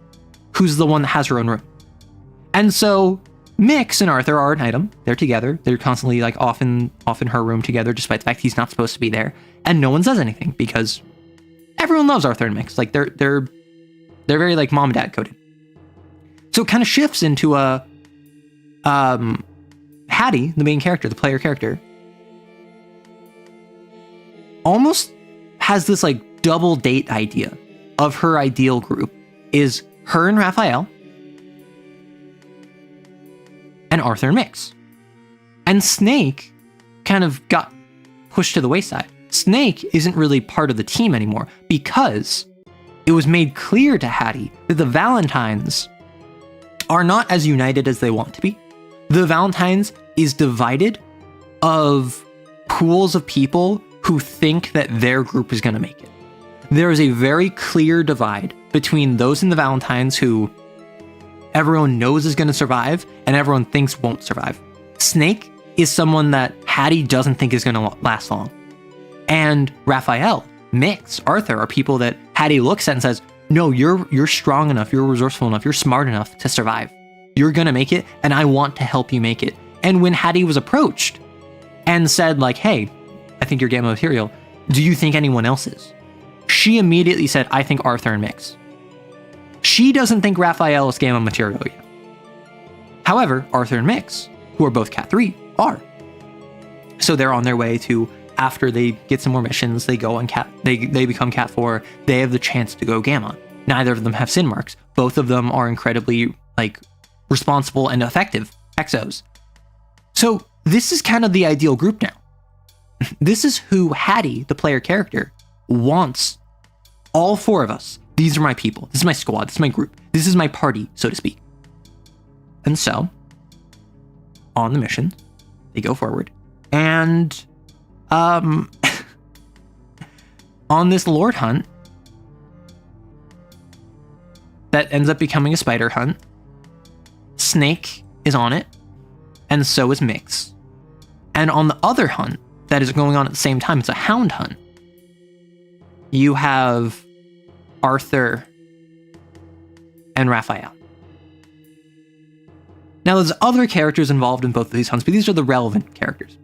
who's the one that has her own room. And so Mix and Arthur are an item. They're together. They're constantly like off in her room together, despite the fact he's not supposed to be there. And no one says anything because everyone loves Arthur and Mix. Like they're very like mom and dad coded. So it kind of shifts into a Hattie, the main character, the player character, almost has this like double date idea of her ideal group is her and Raphael and Arthur and Mix. And Snake kind of got pushed to the wayside. Snake isn't really part of the team anymore because it was made clear to Hattie that the Valentines are not as united as they want to be. The Valentines is divided of pools of people who think that their group is going to make it. There is a very clear divide between those in the Valentines who everyone knows is going to survive and everyone thinks won't survive. Snake is someone that Hattie doesn't think is going to last long. And Raphael, Mix, Arthur are people that Hattie looks at and says, no, you're strong enough, you're resourceful enough, you're smart enough to survive. You're going to make it, and I want to help you make it. And when Hattie was approached and said like, hey, I think you're gamma material, do you think anyone else is? She immediately said, I think Arthur and Mix. She doesn't think Raphael is gamma material yet. However, Arthur and Mix, who are both Cat 3, are. So they're on their way to, after they get some more missions, they go on they become Cat 4, they have the chance to go gamma. Neither of them have sin marks. Both of them are incredibly like responsible and effective exos. So this is kind of the ideal group now. This is who Hattie, the player character, wants all four of us. These are my people. This is my squad. This is my group. This is my party, so to speak. And so, on the mission, they go forward. And on this Lord hunt that ends up becoming a spider hunt, Snake is on it, and so is Mix. And on the other hunt that is going on at the same time, it's a hound hunt. You have Arthur and Raphael. Now, there's other characters involved in both of these hunts, but these are the relevant characters.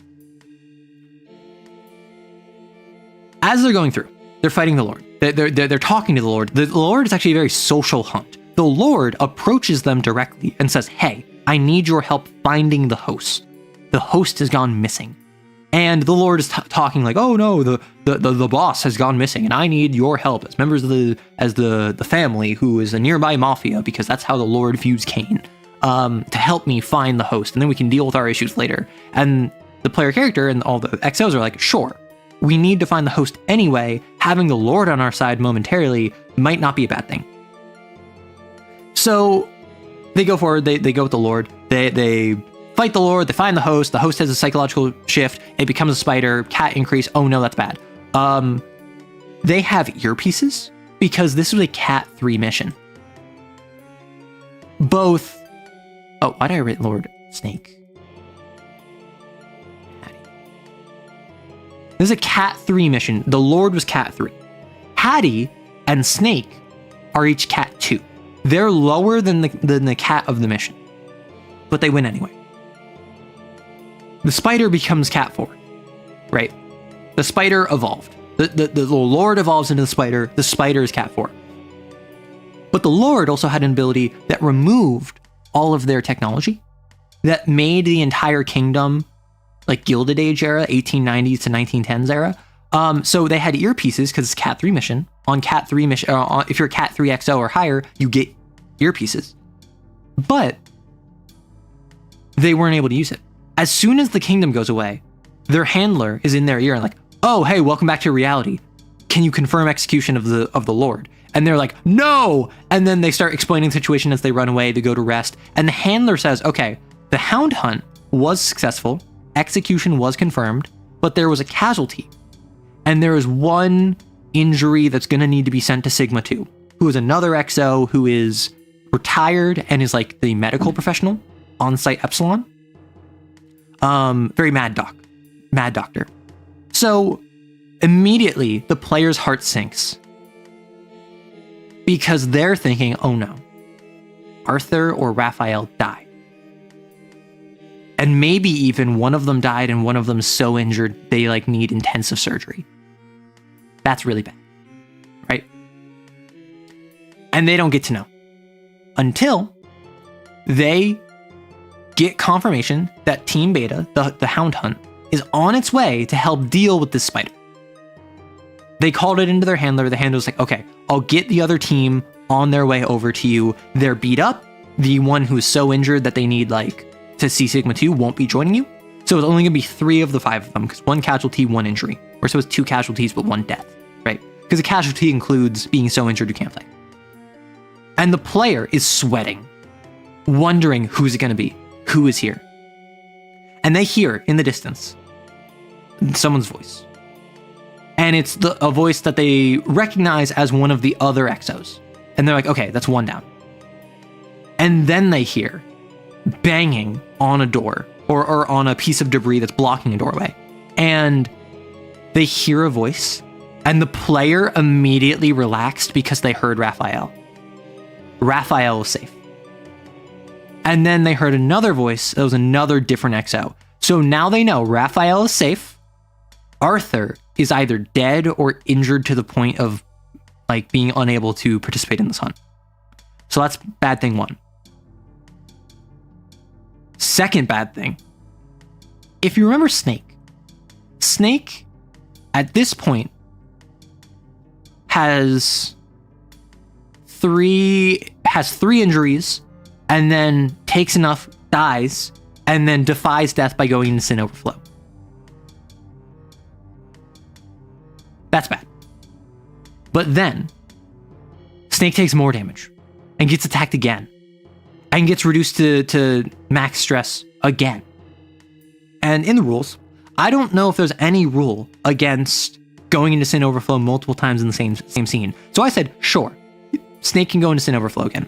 As they're going through, they're fighting the Lord. They're talking to the Lord. The Lord is actually a very social hunt. The Lord approaches them directly and says, hey, I need your help finding the host. The host has gone missing. And the Lord is talking like, oh no, the boss has gone missing, and I need your help as members of the family who is a nearby mafia, because that's how the Lord views CAIN, to help me find the host, and then we can deal with our issues later. And the player character and all the XOs are like, sure, we need to find the host anyway. Having the Lord on our side momentarily might not be a bad thing. So they go forward, they go with the Lord, they fight the Lord, they find the host has a psychological shift, it becomes a spider, cat increase, oh no, that's bad. They have earpieces, because this was a Cat 3 mission. Why did I write Lord Snake? This is a Cat 3 mission, the Lord was Cat 3. Hattie and Snake are each Cat 2. They're lower than the cat of the mission, but they win anyway. The spider becomes Cat 4, right? The spider evolved. The Lord evolves into the spider is Cat 4. But the Lord also had an ability that removed all of their technology, that made the entire kingdom like Gilded Age era, 1890s to 1910s era. So they had earpieces because it's Cat 3 mission. On Cat 3 mission, if you're Cat 3 XO or higher, you get earpieces. But they weren't able to use it. As soon as the kingdom goes away, their handler is in their ear and like, oh, hey, welcome back to reality. Can you confirm execution of the Lord? And they're like, no! And then they start explaining the situation as they run away, they go to rest. And the handler says, okay, the hound hunt was successful, execution was confirmed, but there was a casualty. And there is one injury that's going to need to be sent to Sigma 2, who is another XO who is retired and is like the medical professional on site Epsilon. Very mad doctor. So immediately the player's heart sinks because they're thinking, oh no, Arthur or Raphael died. And maybe even one of them died and one of them's so injured they like need intensive surgery. That's really bad, right? And they don't get to know until they get confirmation that Team Beta, the Hound Hunt, is on its way to help deal with this spider. They called it into their handler. The handler was like, okay, I'll get the other team on their way over to you. They're beat up. The one who's so injured that they need like to see Sigma 2 won't be joining you. So it's only gonna be 3 of the 5 of them, because 1 casualty, 1 injury. Or so it's 2 casualties, but 1 death, right? Because a casualty includes being so injured you can't play. And the player is sweating, wondering who's it gonna be, who is here. And they hear in the distance someone's voice. And it's a voice that they recognize as one of the other exos. And they're like, okay, that's 1 down. And then they hear banging on a door or on a piece of debris that's blocking a doorway. And they hear a voice, and the player immediately relaxed because they heard Raphael. Raphael was safe. And then they heard another voice. It was another different XO. So now they know Raphael is safe. Arthur is either dead or injured to the point of like being unable to participate in this hunt. So that's bad thing 1. Second bad thing. If you remember Snake at this point has 3 injuries and then takes enough, dies, and then defies death by going into Sin Overflow. That's bad. But then Snake takes more damage and gets attacked again and gets reduced to max stress again. And in the rules, I don't know if there's any rule against going into Sin Overflow multiple times in the same scene. So I said, sure, Snake can go into Sin Overflow again.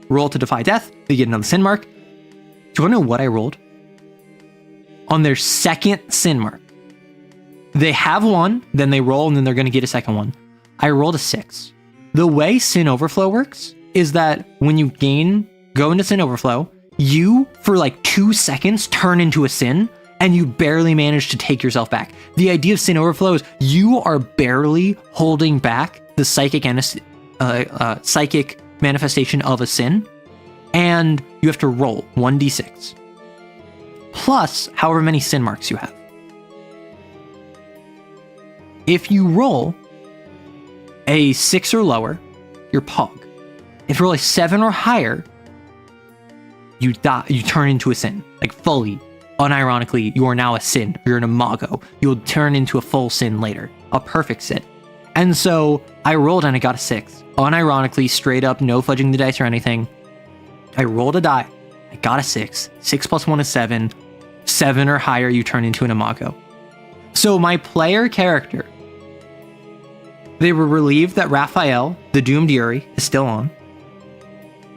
Roll to defy death, they get another sin mark. Do you want to know what I rolled? On their second sin mark. They have 1, then they roll, and then they're going to get a second one. I rolled a 6. The way Sin Overflow works is that when you go into Sin Overflow, you, for like 2 seconds, turn into a sin, and you barely manage to take yourself back. The idea of Sin Overflow is you are barely holding back the psychic manifestation of a sin, and you have to roll 1d6 plus however many sin marks you have. If you roll a 6 or lower, you're Pog. If you roll a 7 or higher, you die. You turn into a sin, like fully, unironically. You are now a sin. You're an imago. You'll turn into a full sin later, a perfect sin. And so I rolled and I got a 6. Unironically, straight up, no fudging the dice or anything. I rolled a die. I got a 6. 6 plus 1 is 7. 7 or higher, you turn into an imago. So my player character, they were relieved that Raphael, the doomed Yuri, is still on.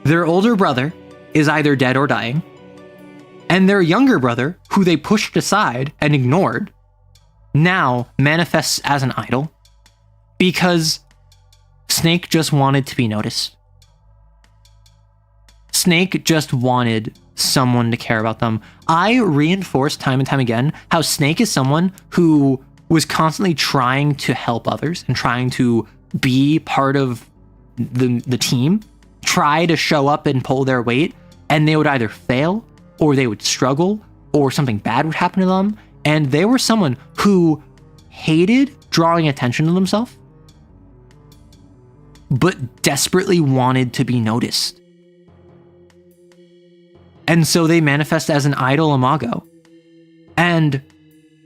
Their older brother is either dead or dying. And their younger brother, who they pushed aside and ignored, now manifests as an idol because Snake just wanted to be noticed. Snake just wanted someone to care about them. I reinforced time and time again how Snake is someone who was constantly trying to help others and trying to be part of the team, try to show up and pull their weight, and they would either fail or they would struggle or something bad would happen to them. And they were someone who hated drawing attention to themselves, but desperately wanted to be noticed. And so they manifest as an idol imago. And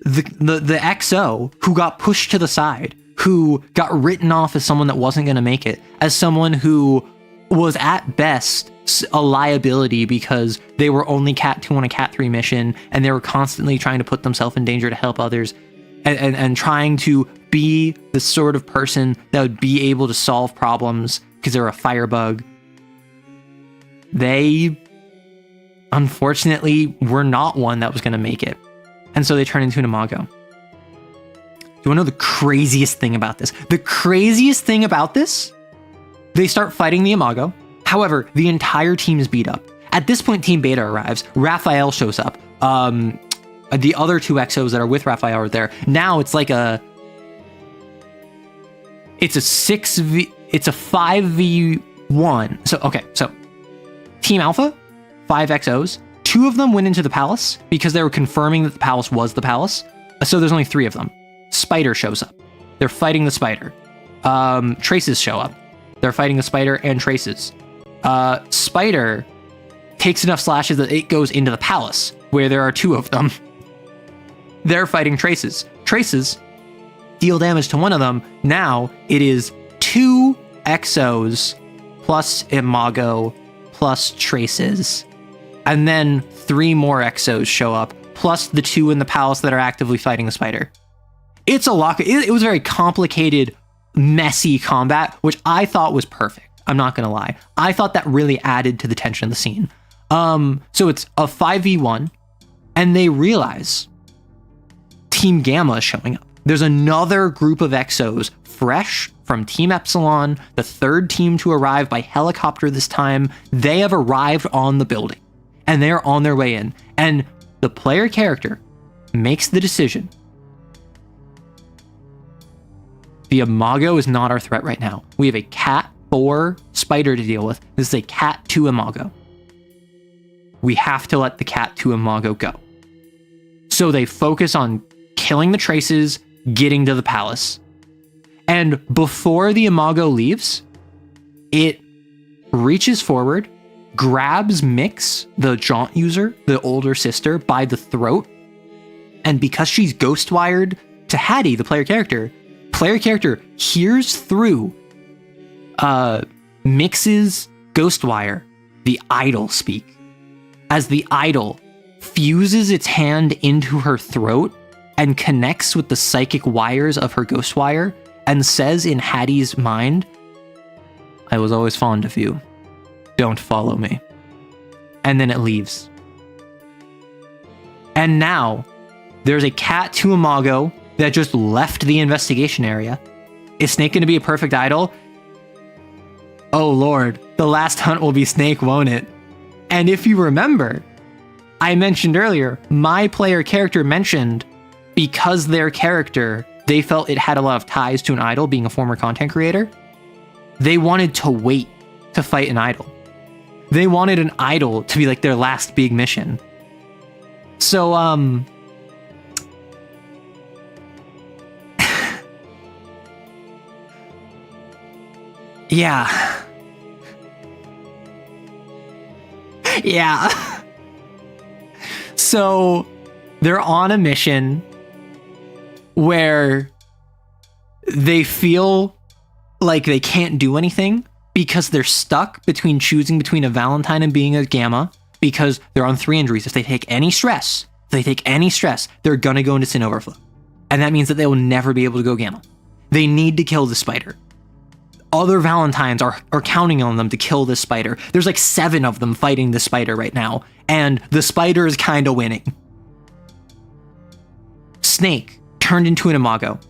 the XO who got pushed to the side, who got written off as someone that wasn't going to make it, as someone who was at best a liability because they were only Cat 2 on a Cat 3 mission, and they were constantly trying to put themselves in danger to help others, and trying to be the sort of person that would be able to solve problems because they're a firebug. They unfortunately were not one that was going to make it. And so they turn into an imago. Do you want to know the craziest thing about this? The craziest thing about this? They start fighting the imago. However, the entire team is beat up. At this point, Team Beta arrives. Raphael shows up. The other 2 exos that are with Raphael are there. Now it's like it's a 5v1. So Team Alpha, 5 exos. 2 of them went into the palace because they were confirming that the palace was the palace. So there's only 3 of them. Spider shows up. They're fighting the spider. Traces show up. They're fighting the spider and Traces. Spider takes enough slashes that it goes into the palace, where there are 2 of them. They're fighting Traces. Traces deal damage to one of them. Now it is 2 exos plus Imago plus Traces. And then 3 more exos show up, plus the 2 in the palace that are actively fighting the spider. It's a lot. It was very complicated, messy combat, which I thought was perfect. I'm not going to lie. I thought that really added to the tension of the scene. So it's a 5v1, and they realize Team Gamma is showing up. There's another group of exos, fresh from Team Epsilon, the 3rd team to arrive by helicopter this time. They have arrived on the building, and they're on their way in. And the player character makes the decision. The Imago is not our threat right now. We have a Cat 4 spider to deal with. This is a Cat 2 Imago. We have to let the Cat 2 Imago go. So they focus on killing the Traces, getting to the palace. And before the Imago leaves, it reaches forward, grabs Mix, the Jaunt user, the older sister, by the throat. And because she's ghost-wired to Hattie, the player character hears through Mix's ghost wire the idol speak. As the idol fuses its hand into her throat and connects with the psychic wires of her ghost wire and says in Hattie's mind, "I was always fond of you. Don't follow me." And then it leaves. And now there's a Cat 2 Imago that just left the investigation area. Is Snake going to be a perfect idol? Oh lord, the last hunt will be Snake, won't it? And if you remember, I mentioned earlier, my player character mentioned because their character, they felt it had a lot of ties to an idol, being a former content creator, they wanted to wait to fight an idol. They wanted an idol to be like their last big mission. So, yeah. Yeah. So they're on a mission where they feel like they can't do anything because they're stuck between choosing between a Valentine and being a Gamma, because they're on 3 injuries. If they take any stress, they're gonna go into Sin Overflow. And that means that they will never be able to go Gamma. They need to kill the spider. Other Valentines are counting on them to kill this spider. There's like 7 of them fighting the spider right now, and the spider is kind of winning. Snake turned into an Imago.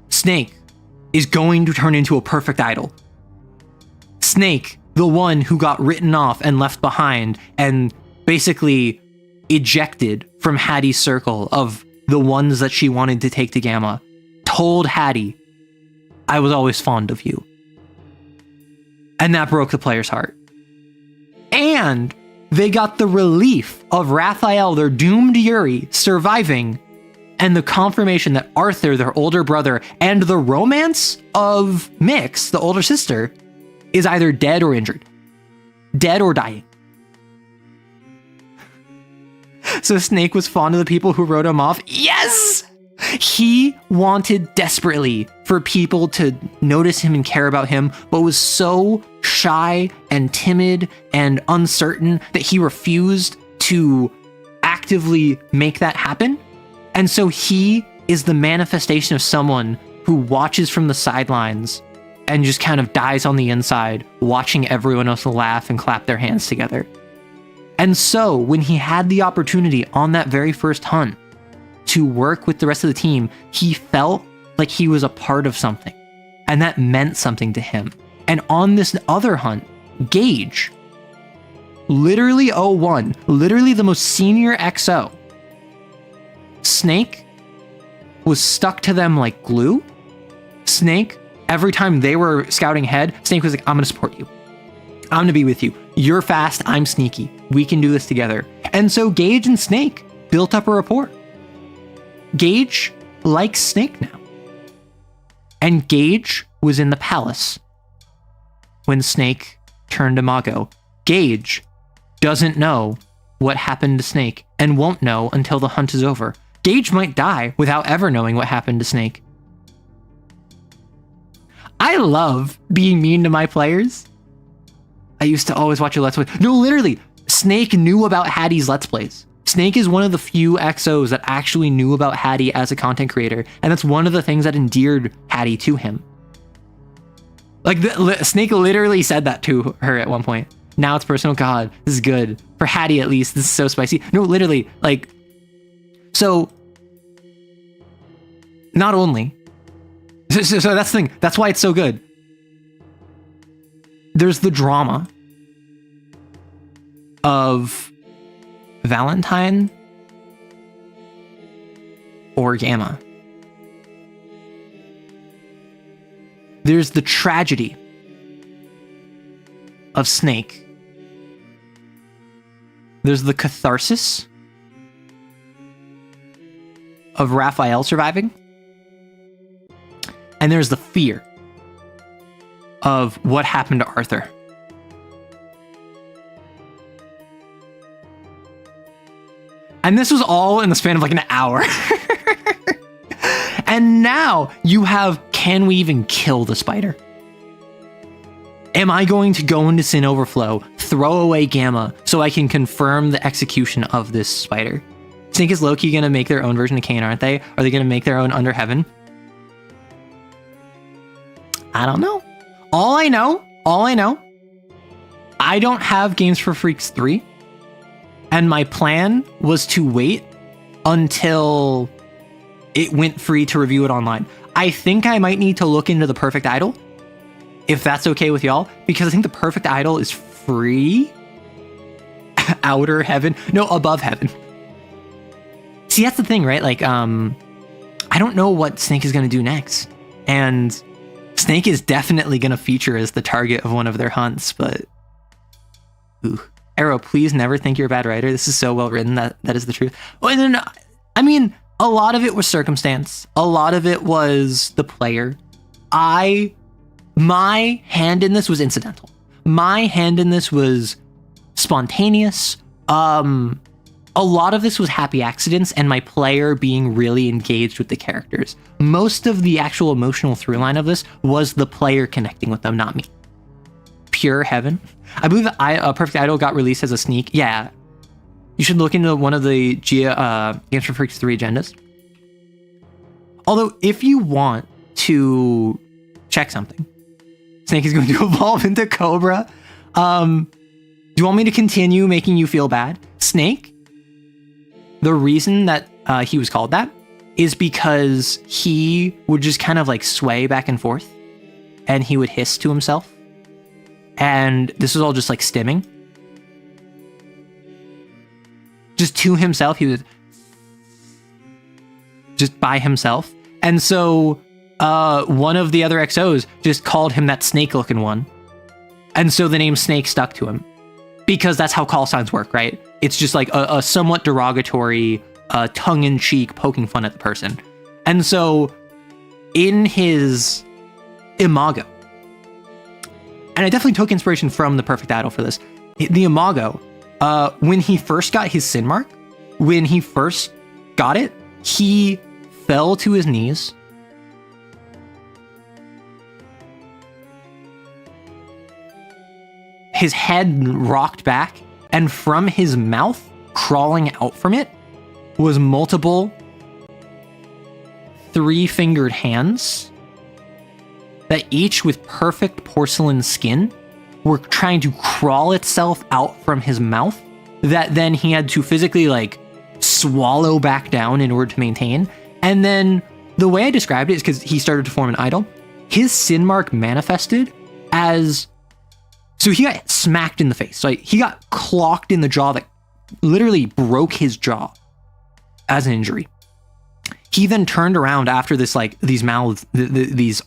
Snake is going to turn into a perfect idol. Snake, the one who got written off and left behind and basically ejected from Hattie's circle of the ones that she wanted to take to Gamma, told Hattie, "I was always fond of you." And that broke the player's heart. And they got the relief of Raphael, their doomed Yuri, surviving, and the confirmation that Arthur, their older brother, and the romance of Mix, the older sister, is either dead or injured. Dead or dying. So Snake was fond of the people who wrote him off. Yes! He wanted desperately for people to notice him and care about him, but was so shy and timid and uncertain that he refused to actively make that happen. And so he is the manifestation of someone who watches from the sidelines and just kind of dies on the inside, watching everyone else laugh and clap their hands together. And so when he had the opportunity on that very first hunt to work with the rest of the team, he felt like he was a part of something, and that meant something to him. And on this other hunt, Gage, literally O1, literally the most senior XO, Snake was stuck to them like glue. Snake, every time they were scouting ahead, Snake was like, I'm going to support you. I'm going to be with you. You're fast. I'm sneaky. We can do this together. And so Gage and Snake built up a rapport. Gage likes Snake now. And Gage was in the palace when Snake turned Imago. Gage doesn't know what happened to Snake and won't know until the hunt is over. Gage might die without ever knowing what happened to Snake. I love being mean to my players. I used to always watch your Let's Play. No, literally, Snake knew about Hattie's Let's Plays. Snake is one of the few XOs that actually knew about Hattie as a content creator, and that's one of the things that endeared Hattie to him. Like, Snake literally said that to her at one point. Now it's personal. God, this is good. For Hattie, at least, this is so spicy. No, literally, like, so, not only, so that's the thing, that's why it's so good. There's the drama of Valentine or Gamma. There's the tragedy of Snake. There's the catharsis of Raphael surviving. And there's the fear of what happened to Arthur. And this was all in the span of like an hour. And now you have, can we even kill the spider? Am I going to go into Sin Overflow, throw away Gamma, so I can confirm the execution of this spider? Snake is low-key going to make their own version of CAIN, aren't they? Are they going to make their own Under Heaven? I don't know. All I know, I don't have Games for Freaks 3, and my plan was to wait until it went free to review it online. I think I might need to look into the Perfect Idol, if that's okay with y'all, because I think the Perfect Idol is free. Outer Heaven, no, Above Heaven. See, that's the thing, right? Like, I don't know what Snake is going to do next, and Snake is definitely going to feature as the target of one of their hunts, but ooh. Arrow, please never think you're a bad writer. This is so well written. That is the truth. Well, and then, I mean, a lot of it was circumstance. A lot of it was the player. My hand in this was incidental. My hand in this was spontaneous. A lot of this was happy accidents and my player being really engaged with the characters. Most of the actual emotional through line of this was the player connecting with them, not me. Pure heaven. I believe that Perfect Idol got released as a sneak. Yeah. You should look into one of the Games for Freaks 3 agendas. Although, if you want to check something, Snake is going to evolve into Cobra. Do you want me to continue making you feel bad? Snake, the reason that he was called that is because he would just kind of like sway back and forth and he would hiss to himself. And this was all just like stimming. Just to himself, he was just by himself. And so one of the other XOs just called him that snake looking one. And so the name Snake stuck to him because that's how call signs work, right? It's just like a somewhat derogatory, tongue-in-cheek poking fun at the person. And so in his imago, and I definitely took inspiration from the Perfect Idol for this, the imago, when he first got his sin mark, when he first got it, he fell to his knees. His head rocked back, and from his mouth, crawling out from it, was multiple 3-fingered hands that each with perfect porcelain skin were trying to crawl itself out from his mouth, that then he had to physically like swallow back down in order to maintain. And then the way I described it is because he started to form an idol. His sin mark manifested as So he got smacked in the face. So he got clocked in the jaw that literally broke his jaw as an injury. He then turned around after this, like these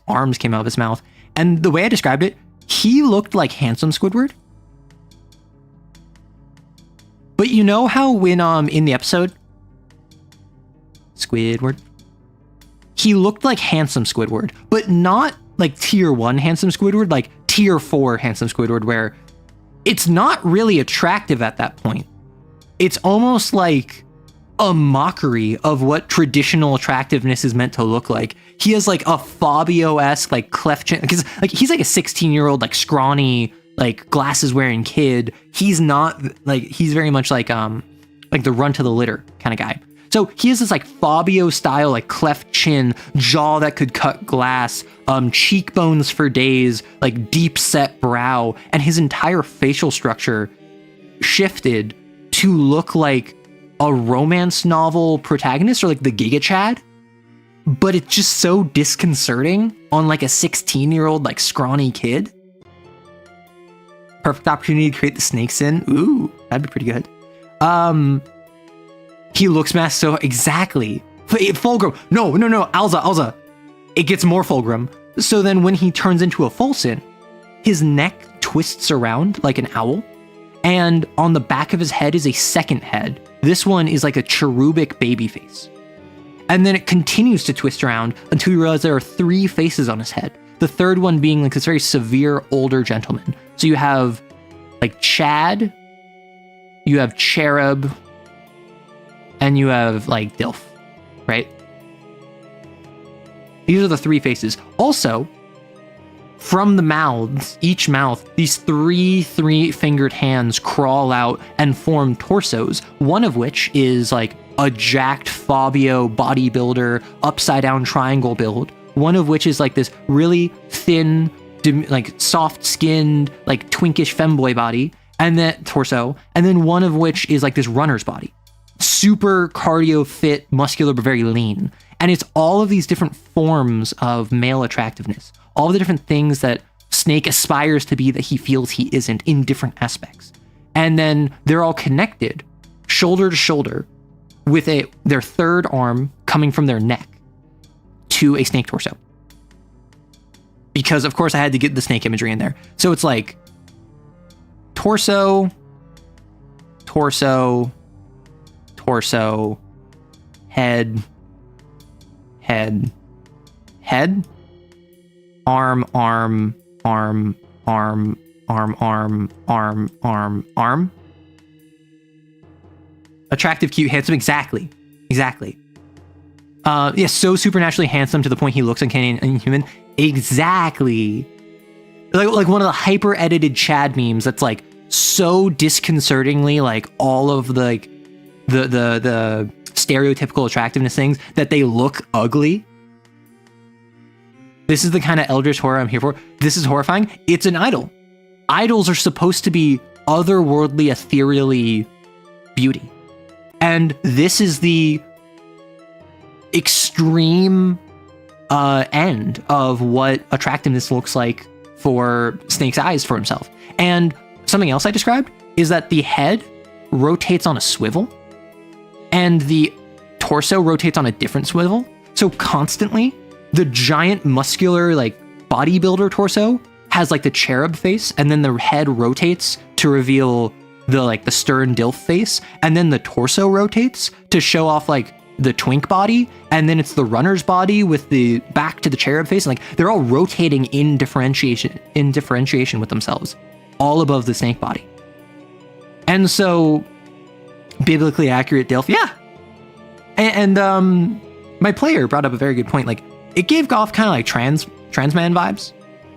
arms came out of his mouth. And the way I described it, he looked like handsome Squidward. But you know how when in the episode, Squidward, he looked like handsome Squidward, but not like tier 1 handsome Squidward, like tier 4 handsome Squidward, where it's not really attractive at that point. It's almost like a mockery of what traditional attractiveness is meant to look like. He has like a Fabio-esque like cleft chin, because like he's like a 16-year-old like scrawny like glasses wearing kid. He's not like, he's very much like the run to the litter kind of guy. So he has this like Fabio style like cleft chin, jaw that could cut glass, cheekbones for days, like deep set brow, and his entire facial structure shifted to look like a romance novel protagonist or like the Giga Chad. But it's just so disconcerting on like a 16-year-old like scrawny kid. Perfect opportunity to create the snakes in. Ooh, that'd be pretty good. He looks masked so exactly. Fulgrim. No, Alza. It gets more Fulgrim. So then when he turns into a Fulson, his neck twists around like an owl. And on the back of his head is a second head. This one is like a cherubic baby face. And then it continues to twist around until you realize there are 3 faces on his head. The third one being like this very severe older gentleman. So you have like Chad, you have Cherub, and you have like Dilf, right? These are the 3 faces. Also, from the mouths, each mouth, these 3 3-fingered hands crawl out and form torsos, one of which is like a jacked Fabio bodybuilder upside down triangle build, one of which is like this really thin, like soft skinned, like twinkish femboy body, and then torso, and then one of which is like this runner's body. Super cardio fit, muscular, but very lean. And it's all of these different forms of male attractiveness, all of the different things that Snake aspires to be that he feels he isn't in different aspects. And then they're all connected, shoulder to shoulder, with their third arm coming from their neck to a snake torso. Because of course I had to get the snake imagery in there. So it's like torso, head, arm, attractive, cute, handsome. Exactly. Yeah, so supernaturally handsome to the point he looks uncanny and inhuman. Exactly. Like one of the hyper edited Chad memes that's like so disconcertingly like all of the like the stereotypical attractiveness things that they look ugly. This is the kind of eldritch horror I'm here for. This is horrifying. It's an idol. Idols are supposed to be otherworldly, ethereally beauty. And this is the extreme end of what attractiveness looks like for Snake's eyes for himself. And something else I described is that the head rotates on a swivel and the torso rotates on a different swivel. So constantly, the giant muscular like bodybuilder torso has like the cherub face, and then the head rotates to reveal the stern Dilf face, and then the torso rotates to show off like the twink body, and then it's the runner's body with the back to the cherub face, and like they're all rotating in differentiation with themselves, all above the snake body. And so biblically accurate Dilf, yeah. And my player brought up a very good point. Like it gave off kind of like trans man vibes.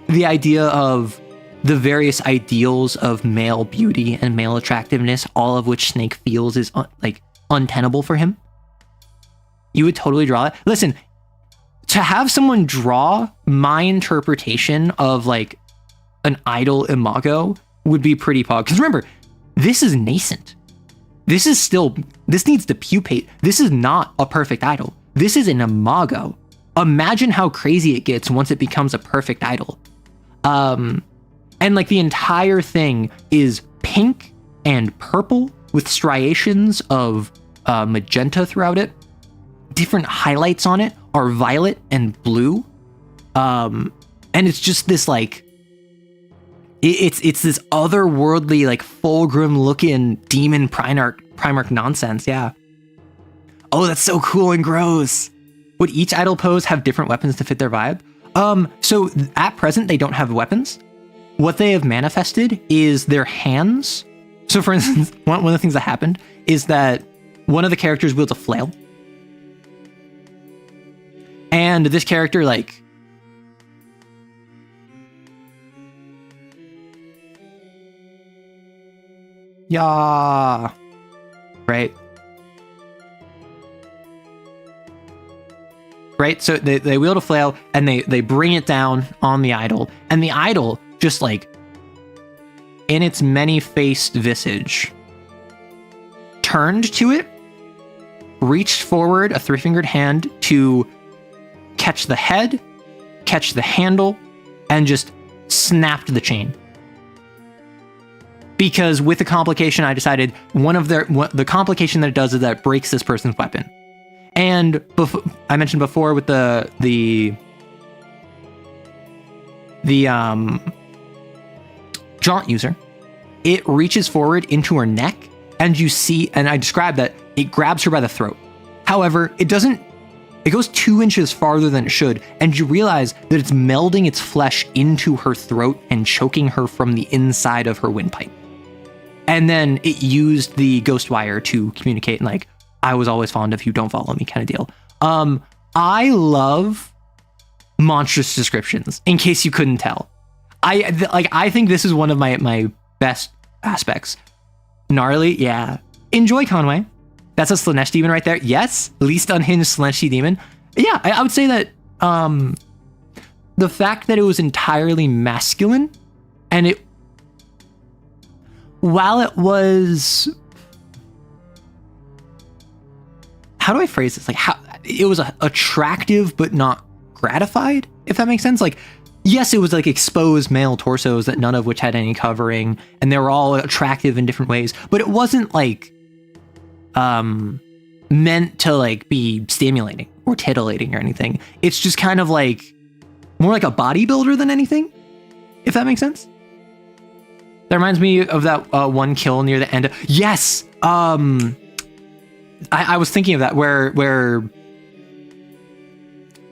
The idea of the various ideals of male beauty and male attractiveness, all of which Snake feels is untenable for him. You would totally draw it. Listen, to have someone draw my interpretation of like an idol imago would be pretty pog. Because remember, this is nascent. This needs to pupate. This is not a perfect idol. This is an imago. Imagine how crazy it gets once it becomes a perfect idol. And like the entire thing is pink and purple with striations of magenta throughout it. Different highlights on it are violet and blue. And it's just this like, it's this otherworldly, like Fulgrim looking demon Primarch nonsense. Yeah. Oh, that's so cool and gross. Would each idol pose have different weapons to fit their vibe? So at present, they don't have weapons. What they have manifested is their hands. So for instance, one of the things that happened is that one of the characters wields a flail. And this character, like, yeah, right? Right, so they wield a flail and they bring it down on the idol, and the idol just like in its many-faced visage turned to it, reached forward a three-fingered hand to catch the head, catch the handle, and just snapped the chain. Because with the complication, I decided the complication that it does is that it breaks this person's weapon. And I mentioned before with the jaunt user, it reaches forward into her neck, and you see, and I described that it grabs her by the throat. However, it goes 2 inches farther than it should, and you realize that it's melding its flesh into her throat and choking her from the inside of her windpipe. And then it used the ghost wire to communicate, and like, I was always fond of you, don't follow me kind of deal. I love monstrous descriptions, in case you couldn't tell. I think this is one of my best aspects. Gnarly, yeah. Enjoy Conway. That's a Slanesh demon right there. Yes, least unhinged Slanesh demon. Yeah, I would say that the fact that it was entirely masculine, and while it was, how do I phrase this? Like, how it was attractive but not gratified, if that makes sense. Like, yes, it was like exposed male torsos that none of which had any covering, and they were all attractive in different ways, but it wasn't like meant to like be stimulating or titillating or anything. It's just kind of like more like a bodybuilder than anything, if that makes sense. That reminds me of that one kill near the end. Yes, I was thinking of that where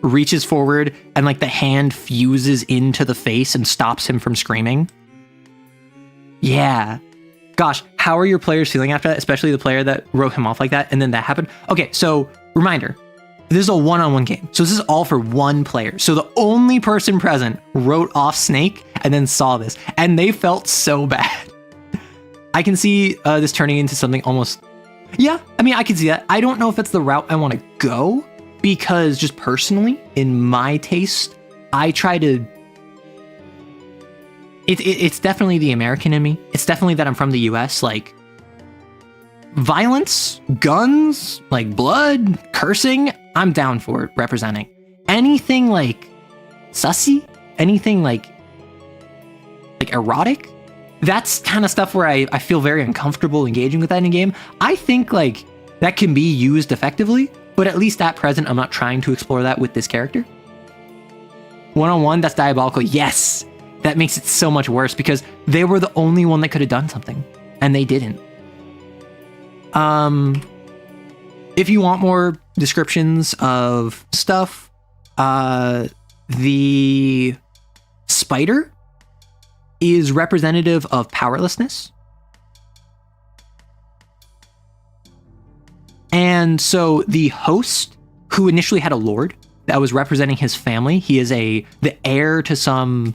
reaches forward and like the hand fuses into the face and stops him from screaming. Yeah. Gosh, how are your players feeling after that? Especially the player that wrote him off like that, and then that happened. Okay, so reminder, this is a one-on-one game. So this is all for one player. So the only person present wrote off Snake and then saw this, and they felt so bad. I can see this turning into something almost, yeah, I mean, I can see that. I don't know if that's the route I want to go, because just personally, in my taste, I try to, it's definitely the American in me. It's definitely that I'm from the US. Like, violence, guns, like blood, cursing, I'm down for it, representing. Anything like sussy, anything like erotic, that's kind of stuff where I feel very uncomfortable engaging with that in a game. I think like that can be used effectively, but at least at present, I'm not trying to explore that with this character. One-on-one, that's diabolical. Yes, that makes it so much worse because they were the only one that could have done something, and they didn't. If you want more descriptions of stuff, the spider is representative of powerlessness. And so the host, who initially had a lord that was representing his family, he is the heir to some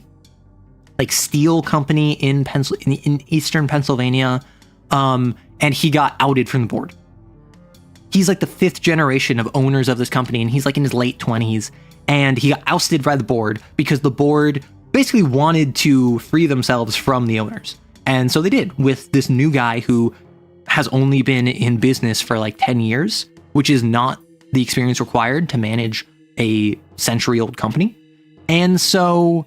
like steel company in eastern Pennsylvania, and he got outed from the board. He's like the 5th generation of owners of this company, and he's like in his late 20s, and he got ousted by the board because the board basically wanted to free themselves from the owners. And so they did, with this new guy who has only been in business for like 10 years, which is not the experience required to manage a century-old company. And so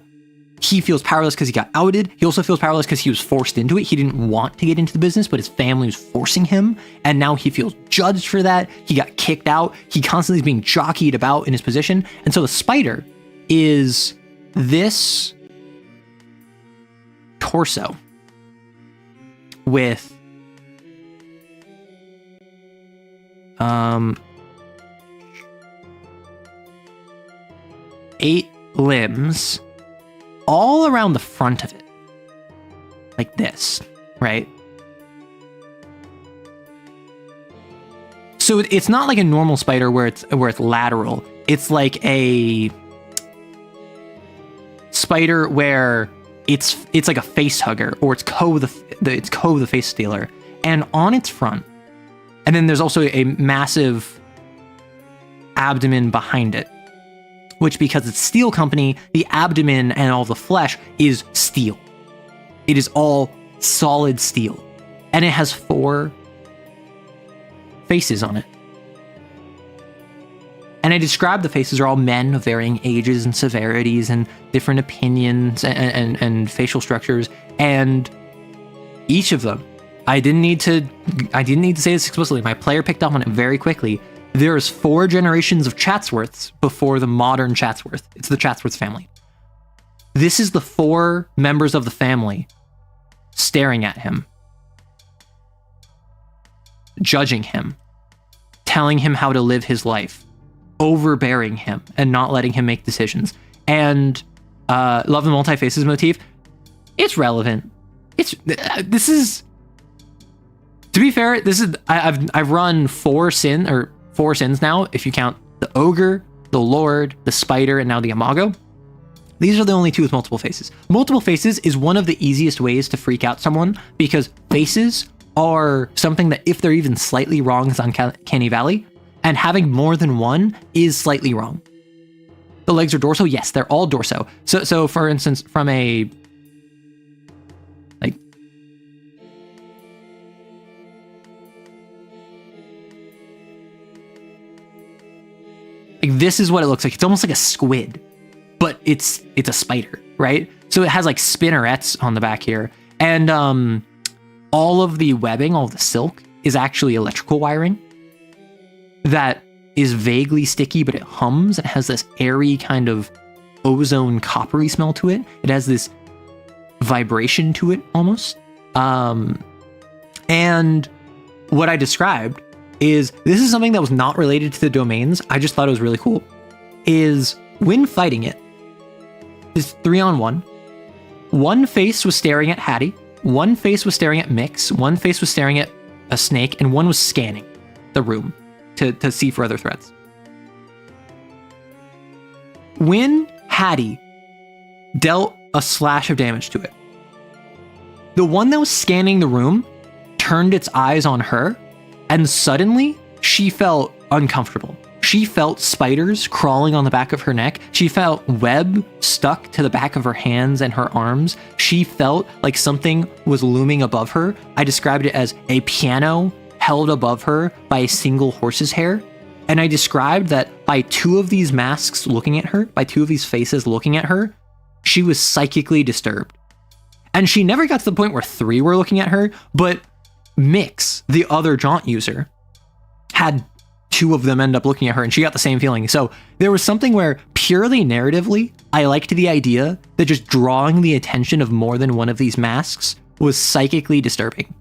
he feels powerless because he got outed. He also feels powerless because he was forced into it. He didn't want to get into the business, but his family was forcing him. And now he feels judged for that. He got kicked out. He constantly is being jockeyed about in his position. And so the spider is this torso with 8 limbs all around the front of it, like this, right? So it's not like a normal spider where it's lateral. It's like a spider where it's like a face hugger, or it's Ko the face stealer, and on its front. And then there's also a massive abdomen behind it, which, because it's steel company, the abdomen and all the flesh is steel. It is all solid steel. And it has 4 faces on it. And I described the faces are all men of varying ages and severities and different opinions and facial structures. And each of them, I didn't need to say this explicitly. My player picked up on it very quickly. There's 4 generations of Chatsworths before the modern Chatsworth. It's the Chatsworth family. This is the 4 members of the family staring at him, judging him, telling him how to live his life, overbearing him, and not letting him make decisions. And love the multi-faces motif. It's relevant. This is, to be fair, I've run 4 sins now, if you count the ogre, the lord, the spider, and now the imago. These are the only 2 with multiple faces. Multiple faces is one of the easiest ways to freak out someone, because faces are something that, if they're even slightly wrong, is uncanny valley, and having more than one is slightly wrong. The legs are dorso? Yes, they're all dorso. So for instance, from a this is what it looks like. It's almost like a squid, but it's a spider, right? So it has like spinnerets on the back here, and all of the webbing, all of the silk, is actually electrical wiring that is vaguely sticky, but it hums and has this airy kind of ozone coppery smell to it. It has this vibration to it almost. And what I described is, this is something that was not related to the domains. I just thought it was really cool. Is when fighting it, is 3-on-1. One face was staring at Hattie, one face was staring at Mix, one face was staring at a snake, and one was scanning the room to see for other threats. When Hattie dealt a slash of damage to it, the one that was scanning the room turned its eyes on her, and suddenly she felt uncomfortable. She felt spiders crawling on the back of her neck. She felt web stuck to the back of her hands and her arms. She felt like something was looming above her. I described it as a piano held above her by a single horse's hair. And I described that by 2 of these masks looking at her, by 2 of these faces looking at her, she was psychically disturbed. And she never got to the point where 3 were looking at her, but Mix, the other Jaunt user, had 2 of them end up looking at her, and she got the same feeling. So there was something where, purely narratively, I liked the idea that just drawing the attention of more than one of these masks was psychically disturbing.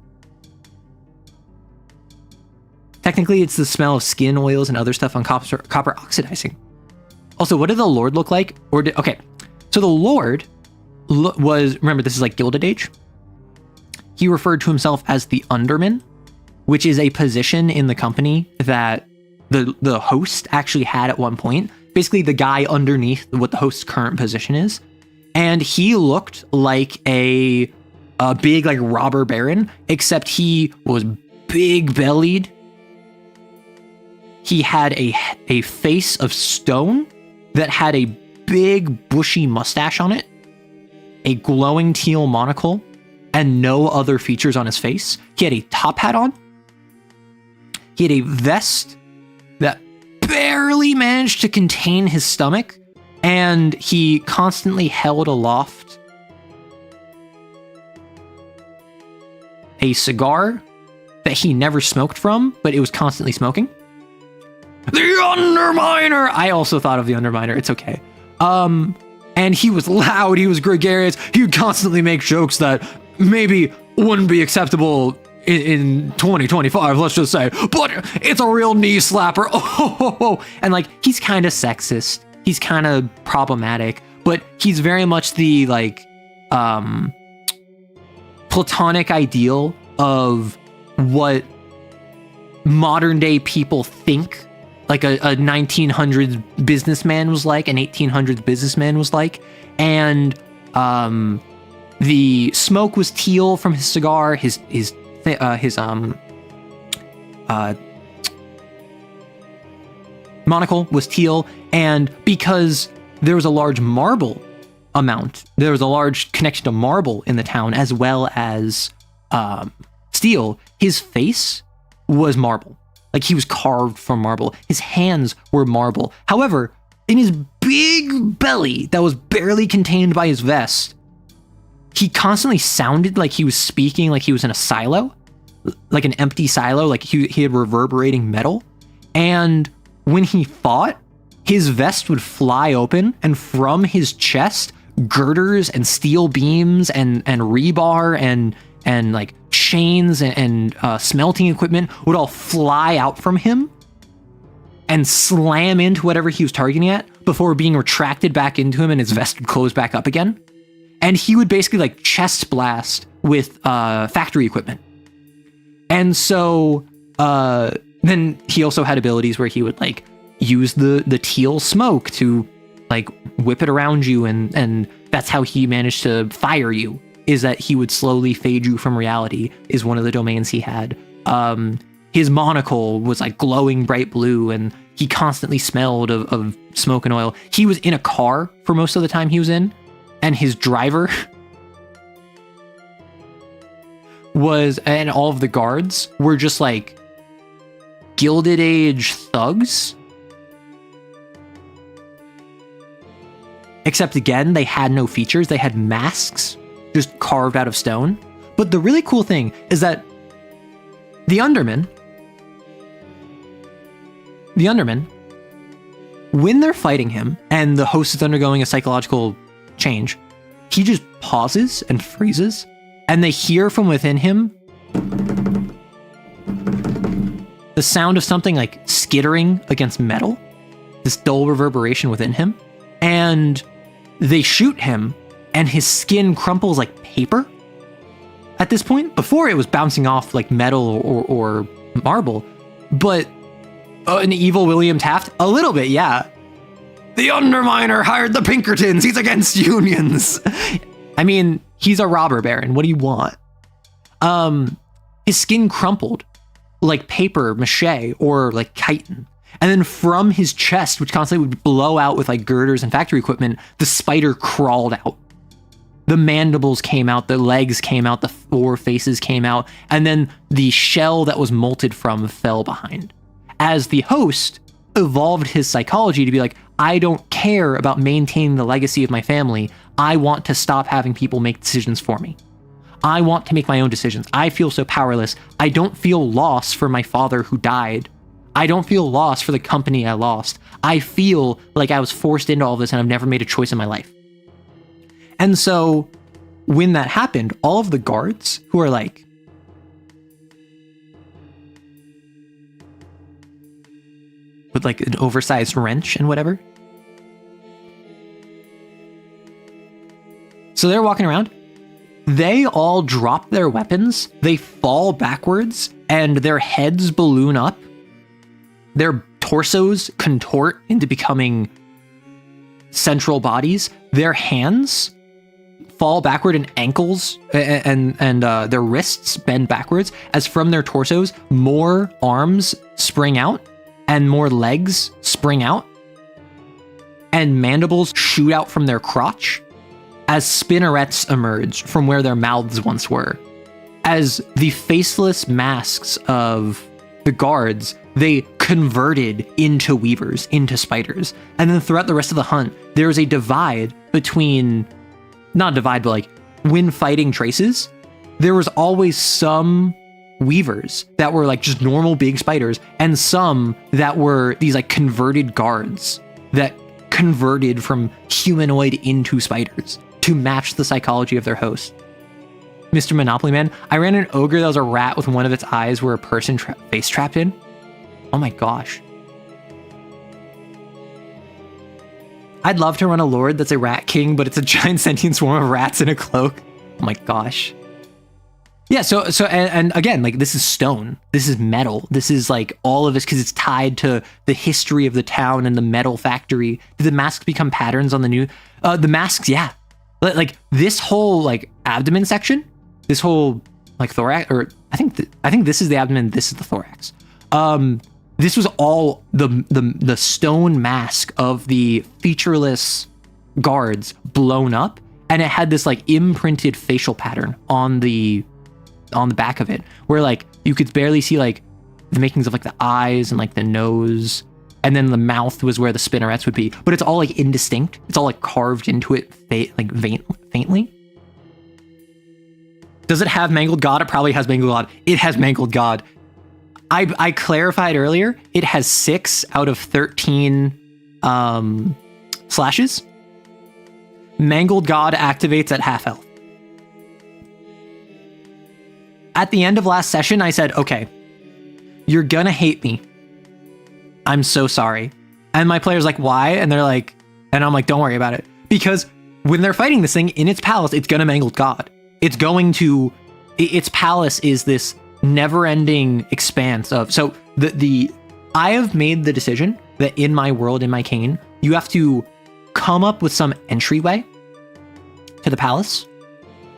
Technically, it's the smell of skin oils and other stuff on copper oxidizing. Also, what did the Lord look like? Okay, so the Lord was, remember, this is like Gilded Age. He referred to himself as the Underman, which is a position in the company that the host actually had at one point. Basically, the guy underneath what the host's current position is. And he looked like a big, like, robber baron, except he was big-bellied. He had a face of stone that had a big, bushy mustache on it, a glowing teal monocle, and no other features on his face. He had a top hat on. He had a vest that barely managed to contain his stomach, And he constantly held aloft a cigar that he never smoked from, but it was constantly smoking. The Underminer! I also thought of the Underminer. It's okay. And he was loud, he was gregarious, he would constantly make jokes that maybe wouldn't be acceptable in 2025, let's just say, but it's a real knee slapper. Oh. And like, he's kind of sexist, he's kind of problematic, but he's very much the like platonic ideal of what modern day people think like a 1900s businessman was like, an 1800s businessman was like. And the smoke was teal from his cigar, his monocle was teal, and because there was a large marble amount, there was a large connection to marble in the town as well as steel, his face was marble. Like, he was carved from marble. His hands were marble. However, in his big belly that was barely contained by his vest, he constantly sounded like he was speaking like he was in a silo, like an empty silo, like he had reverberating metal. And when he fought, his vest would fly open, and from his chest, girders and steel beams and rebar and like chains and smelting equipment would all fly out from him and slam into whatever he was targeting at before being retracted back into him, and his vest would close back up again. And he would basically like chest blast with factory equipment. And so then he also had abilities where he would like use the teal smoke to like whip it around you, and that's how he managed to fire you, is that he would slowly fade you from reality, is one of the domains he had. His monocle was like glowing bright blue, and he constantly smelled of smoke and oil. He was in a car for most of the time he was in, and his driver was, and all of the guards were just like Gilded Age thugs. Except again, they had no features. They had masks just carved out of stone. But the really cool thing is that the Undermen, when they're fighting him and the host is undergoing a psychological change, he just pauses and freezes, and they hear from within him the sound of something like skittering against metal, this dull reverberation within him, and they shoot him, and his skin crumples like paper at this point. Before, it was bouncing off like metal or marble, but an evil William Taft, a little bit, yeah. The Underminer hired the Pinkertons, he's against unions. I mean, he's a robber baron, what do you want? His skin crumpled like paper mache or like chitin. And then from his chest, which constantly would blow out with like girders and factory equipment, the spider crawled out. The mandibles came out, the legs came out, the four faces came out, and then the shell that was molted from fell behind. As the host evolved his psychology to be like, I don't care about maintaining the legacy of my family. I want to stop having people make decisions for me. I want to make my own decisions. I feel so powerless. I don't feel loss for my father who died. I don't feel loss for the company I lost. I feel like I was forced into all this and I've never made a choice in my life. And so when that happened, all of the guards who are like, with like an oversized wrench and whatever. So they're walking around. They all drop their weapons. They fall backwards and their heads balloon up. Their torsos contort into becoming central bodies. Their hands fall backward, and ankles and their wrists bend backwards as from their torsos more arms spring out and more legs spring out, and mandibles shoot out from their crotch as spinnerets emerge from where their mouths once were. As the faceless masks of the guards, they converted into weavers, into spiders. And then throughout the rest of the hunt, there's a divide between, not a divide, but like when fighting traces, there was always some weavers that were like just normal big spiders, and some that were these like converted guards that converted from humanoid into spiders to match the psychology of their host. Mr. Monopoly Man, I ran an ogre that was a rat with one of its eyes where a person face trapped in. Oh my gosh. I'd love to run a lord that's a rat king, but it's a giant sentient swarm of rats in a cloak. Oh my gosh. Yeah, so and again, like this is stone, this is metal, this is like all of this because it's tied to the history of the town and the metal factory. Did the masks become patterns on the new? The masks, yeah. Like this whole like abdomen section, this whole like thorax, or I think this is the abdomen, this is the thorax. This was all the stone mask of the featureless guards blown up, and it had this like imprinted facial pattern on the back of it, where like you could barely see like the makings of like the eyes and like the nose, and then the mouth was where the spinnerets would be, but it's all like indistinct. It's all like carved into it faintly. Does it have Mangled God? It probably has Mangled God. It has Mangled God. I clarified earlier, it has 6 out of 13 slashes. Mangled God activates at half health. At the end of last session, I said, okay, you're gonna hate me. I'm so sorry. And my player's like, why? And they're like, and I'm like, don't worry about it. Because when they're fighting this thing in its palace, it's gonna Mangled God. It's going to, its palace is this never-ending expanse of, so I have made the decision that in my world, in my CAIN, you have to come up with some entryway to the palace.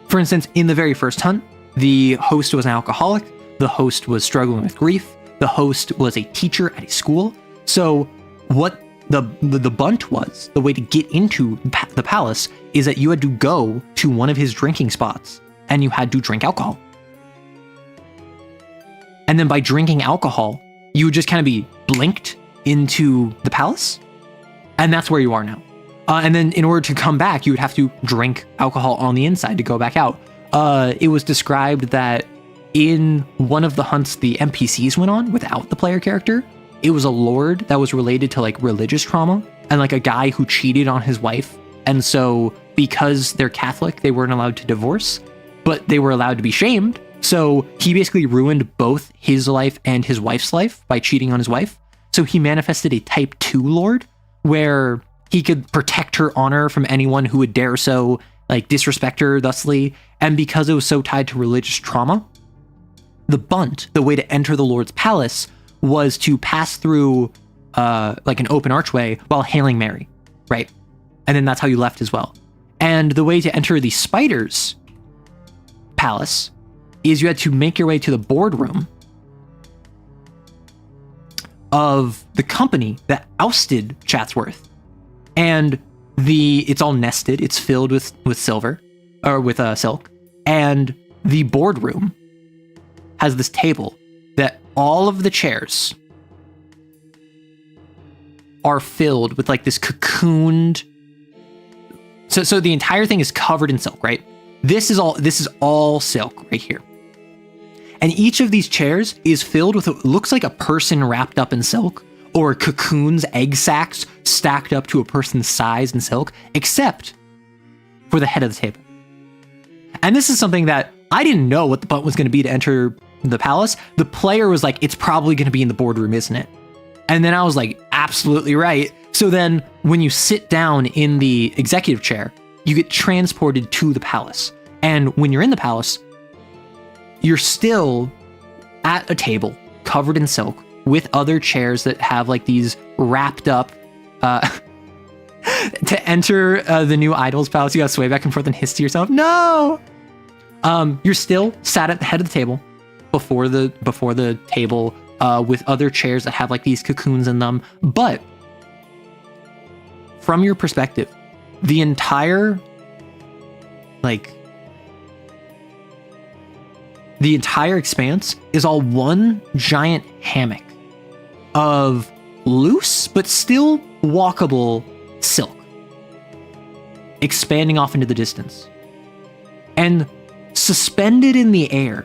For instance, in the very first hunt, the host was an alcoholic, the host was struggling with grief, the host was a teacher at a school. So what the bunt was, the way to get into the palace, is that you had to go to one of his drinking spots and you had to drink alcohol. And then by drinking alcohol, you would just kind of be blinked into the palace. And that's where you are now. And then in order to come back, you would have to drink alcohol on the inside to go back out. It was described that in one of the hunts the NPCs went on without the player character, it was a lord that was related to like religious trauma and like a guy who cheated on his wife. And so because they're Catholic, they weren't allowed to divorce, but they were allowed to be shamed. So he basically ruined both his life and his wife's life by cheating on his wife. So he manifested a type 2 lord where he could protect her honor from anyone who would dare so like disrespect her thusly. And because it was so tied to religious trauma, the bunt, the way to enter the Lord's palace, was to pass through like an open archway while hailing Mary, right? And then that's how you left as well. And the way to enter the spider's palace is you had to make your way to the boardroom of the company that ousted Chatsworth. And it's all nested, it's filled with silver, or with silk. And the boardroom has this table that all of the chairs are filled with like this cocooned. So the entire thing is covered in silk, right? This is all silk right here. And each of these chairs is filled with what looks like a person wrapped up in silk, or cocoons, egg sacs stacked up to a person's size in silk, except for the head of the table. And this is something that I didn't know what the bunt was going to be to enter the palace. The player was like, it's probably going to be in the boardroom, isn't it? And then I was like, absolutely right. So then when you sit down in the executive chair, you get transported to the palace. And when you're in the palace, you're still at a table covered in silk with other chairs that have like these wrapped up, to enter the new idol's palace, you gotta sway back and forth and hiss to yourself, no! You're still sat at the head of the table before the table with other chairs that have like these cocoons in them. But from your perspective, the entire expanse is all one giant hammock of loose but still walkable silk, expanding off into the distance. And suspended in the air,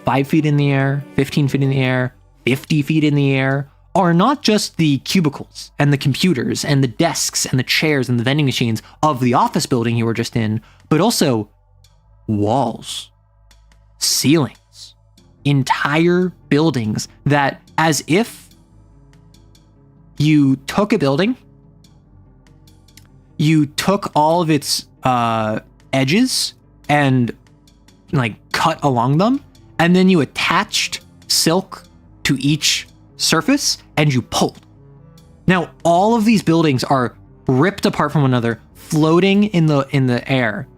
5 feet in the air, 15 feet in the air, 50 feet in the air, are not just the cubicles and the computers and the desks and the chairs and the vending machines of the office building you were just in, but also walls, ceilings, entire buildings that, as if you took a building, you took all of its edges and like cut along them, and then you attached silk to each surface and you pulled. Now, all of these buildings are ripped apart from one another, floating in the air.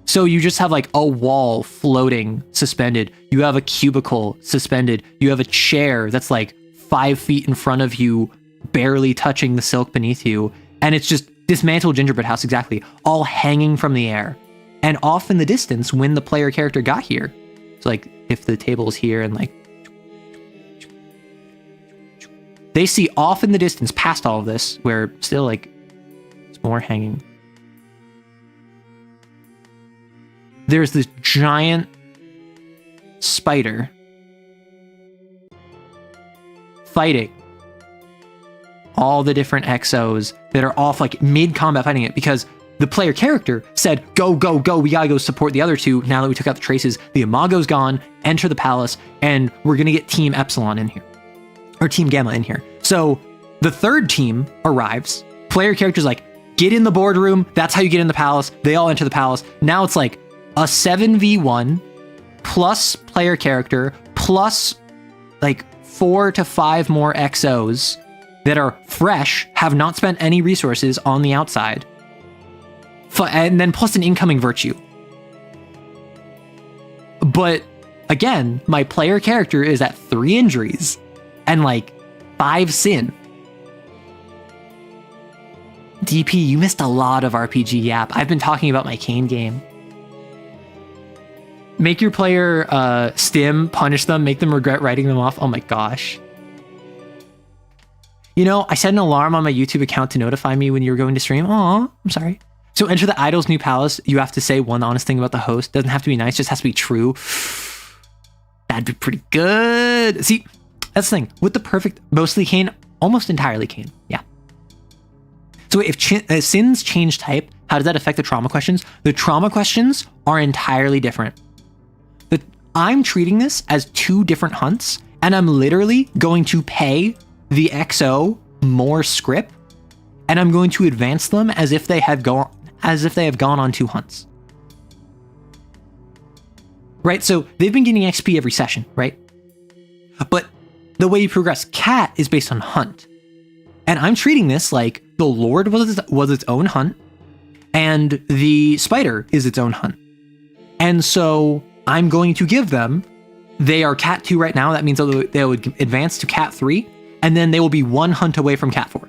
So you just have like a wall floating, suspended. You have a cubicle suspended. You have a chair that's like 5 feet in front of you, barely touching the silk beneath you. And it's just dismantled gingerbread house, exactly, all hanging from the air. And off in the distance, when the player character got here, so like if the table is here and like, they see off in the distance past all of this, where still like it's more hanging, there's this giant spider fighting all the different exos that are off like mid-combat fighting it, because the player character said, go, go, go, we gotta go support the other two. Now that we took out the traces, the Imago's gone, enter the palace, and we're gonna get Team Epsilon in here. Or Team Gamma in here. So the third team arrives, player character's like, get in the boardroom, that's how you get in the palace. They all enter the palace. Now it's like a 7v1 plus player character plus like 4 to 5 more XOs that are fresh, have not spent any resources on the outside. And then plus an incoming virtue. But again, my player character is at 3 injuries and like 5 sin. DP, you missed a lot of RPG yap. I've been talking about my CAIN game. Make your player stim, punish them, make them regret writing them off. Oh my gosh. You know, I set an alarm on my YouTube account to notify me when you were going to stream. Aw, I'm sorry. So enter the idol's new palace. You have to say one honest thing about the host. Doesn't have to be nice, just has to be true. That'd be pretty good. See, that's the thing. With the perfect, mostly CAIN, almost entirely CAIN. Yeah. So if sins change type, how does that affect the trauma questions? The trauma questions are entirely different. I'm treating this as 2 different hunts, and I'm literally going to pay the XO more script, and I'm going to advance them as if they have gone on 2 hunts. Right? So they've been getting XP every session, right? But the way you progress cat is based on hunt. And I'm treating this like the Lord was its own hunt, and the spider is its own hunt. And so I'm going to give them, they are cat 2 right now. That means they would advance to cat 3, and then they will be 1 hunt away from cat 4.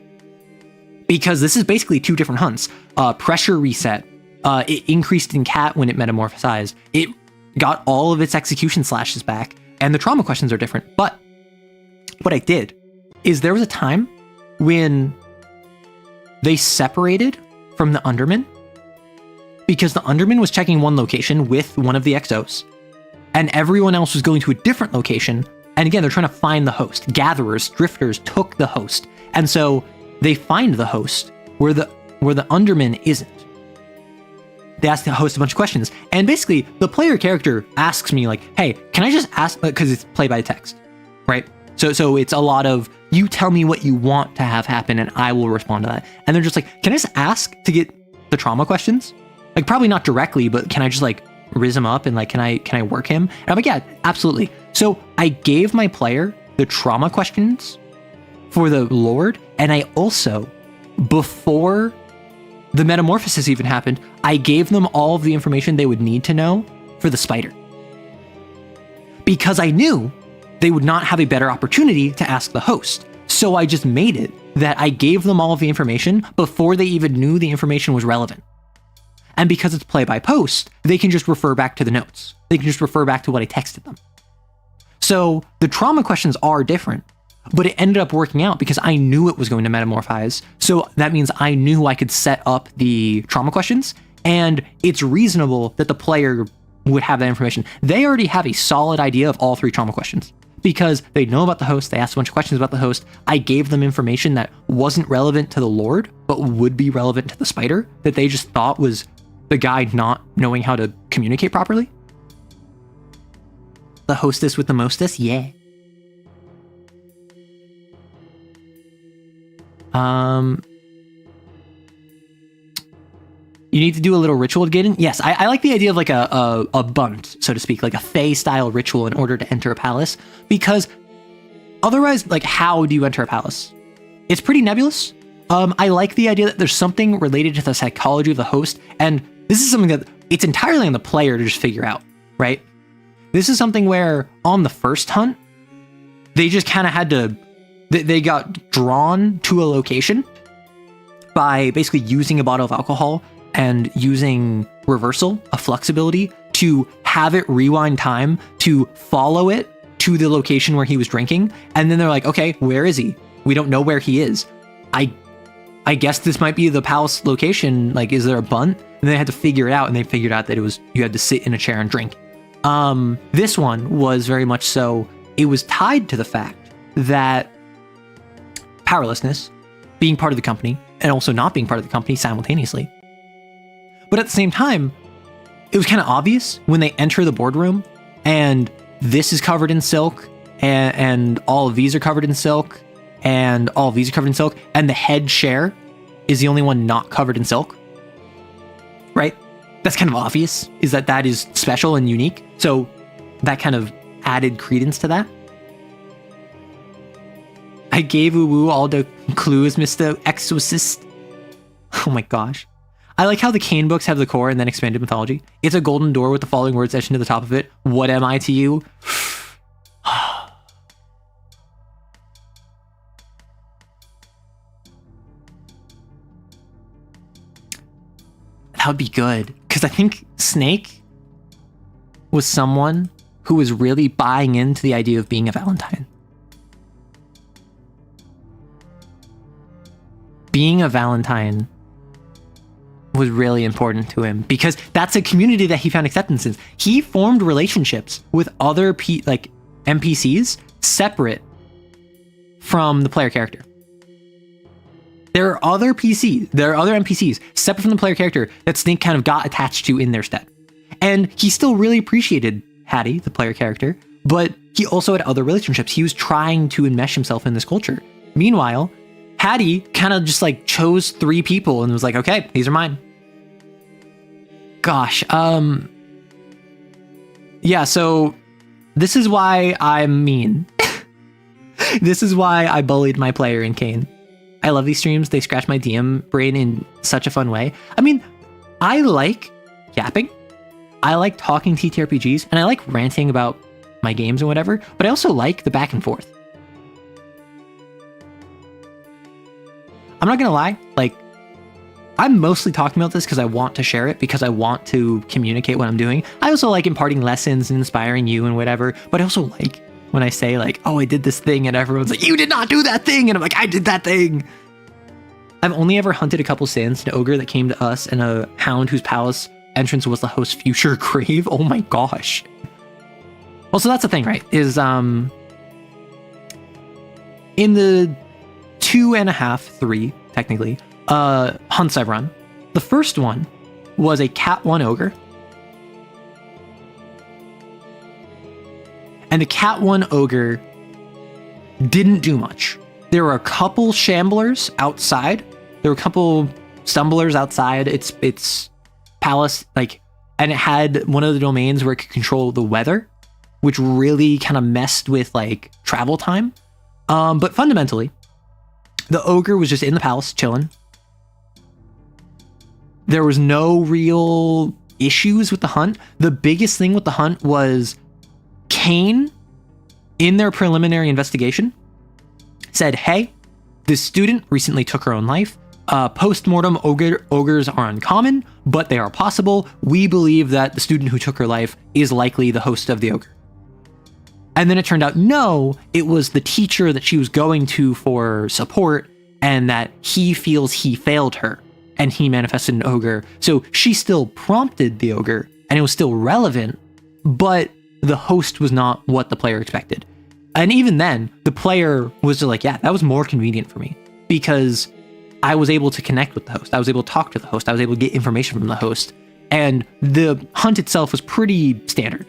Because this is basically 2 different hunts. Pressure reset. It increased in cat when it metamorphosized. It got all of its execution slashes back, and the trauma questions are different. But what I did is there was a time when they separated from the Underman, because the Underman was checking one location with one of the XOs, and everyone else was going to a different location. And again, they're trying to find the host. Gatherers, drifters took the host. And so they find the host where the Underman isn't. They ask the host a bunch of questions. And basically, the player character asks me like, hey, can I just ask, because it's play by text, right? So it's a lot of, you tell me what you want to have happen and I will respond to that. And they're just like, can I just ask to get the trauma questions? Like, probably not directly, but can I just like riz him up and like, can I work him? And I'm like, yeah, absolutely. So I gave my player the trauma questions for the Lord, and I also, before the metamorphosis even happened, I gave them all of the information they would need to know for the spider. Because I knew they would not have a better opportunity to ask the host. So I just made it that I gave them all of the information before they even knew the information was relevant. And because it's play by post, they can just refer back to the notes. They can just refer back to what I texted them. So the trauma questions are different, but it ended up working out because I knew it was going to metamorphize. So that means I knew I could set up the trauma questions, and it's reasonable that the player would have that information. They already have a solid idea of all 3 trauma questions because they know about the host. They asked a bunch of questions about the host. I gave them information that wasn't relevant to the Lord, but would be relevant to the spider, that they just thought was the guy not knowing how to communicate properly. The hostess with the mostess, yeah. You need to do a little ritual to get in. Yes, I like the idea of like a bunt, so to speak, like a Fae style ritual in order to enter a palace, because otherwise, like, how do you enter a palace? It's pretty nebulous. I like the idea that there's something related to the psychology of the host, and this is something that it's entirely on the player to just figure out, right? This is something where on the first hunt, they just kind of had to, they got drawn to a location by basically using a bottle of alcohol and using reversal, a flexibility, to have it rewind time to follow it to the location where he was drinking. And then they're like, okay, where is he? We don't know where he is. I guess this might be the palace location. Like, is there a bunt? And they had to figure it out, and they figured out that it was, you had to sit in a chair and drink. This one was very much so, it was tied to the fact that powerlessness, being part of the company, and also not being part of the company simultaneously. But at the same time, it was kind of obvious when they enter the boardroom, and this is covered in silk, and all of these are covered in silk, and all of these are covered in silk, and the head chair is the only one not covered in silk, right? That's kind of obvious, is that that is special and unique. So that kind of added credence to that. I gave Uwu all the clues, Mr. Exorcist. Oh my gosh. I like how the CAIN books have the core and then expanded mythology. It's a golden door with the following words etched into the top of it. What am I to you? That would be good. Because I think Snake was someone who was really buying into the idea of being a Valentine. Being a Valentine was really important to him because that's a community that he found acceptance in. He formed relationships with other NPCs separate from the player character. There are other NPCs separate from the player character that Snake kind of got attached to in their stead. And he still really appreciated Hattie, the player character, but he also had other relationships. He was trying to enmesh himself in this culture. Meanwhile, Hattie kind of just like chose 3 people and was like, okay, these are mine. Gosh, yeah, so this is why I'm mean. This is why I bullied my player in CAIN. I love these streams. They scratch my DM brain in such a fun way. I mean, I like yapping. I like talking TTRPGs, and I like ranting about my games and whatever, but I also like the back and forth. I'm not gonna lie, like, I'm mostly talking about this because I want to share it, because I want to communicate what I'm doing. I also like imparting lessons and inspiring you and whatever, but I also like when I say like, oh, I did this thing, and everyone's like, you did not do that thing, and I'm like, I did that thing. I've only ever hunted a couple Sands, an ogre that came to us, and a hound whose palace entrance was the host's future grave. Oh my gosh. Well, so that's the thing, right? Is in the 2.5, 3, technically, hunts I've run. The first one was a Cat 1 ogre. And the Cat 1 ogre didn't do much. There were a couple shamblers outside. There were a couple stumblers outside its palace, like, and it had one of the domains where it could control the weather, which really kind of messed with like travel time. But fundamentally, the ogre was just in the palace chilling. There was no real issues with the hunt. The biggest thing with the hunt was CAIN, in their preliminary investigation, said, hey, this student recently took her own life. Post-mortem ogres are uncommon, but they are possible. We believe that the student who took her life is likely the host of the ogre. And then it turned out, no, it was the teacher that she was going to for support, and that he feels he failed her, and he manifested an ogre. So she still prompted the ogre, and it was still relevant, but the host was not what the player expected. And even then, the player was just like, yeah, that was more convenient for me, because I was able to connect with the host. I was able to talk to the host. I was able to get information from the host. And the hunt itself was pretty standard.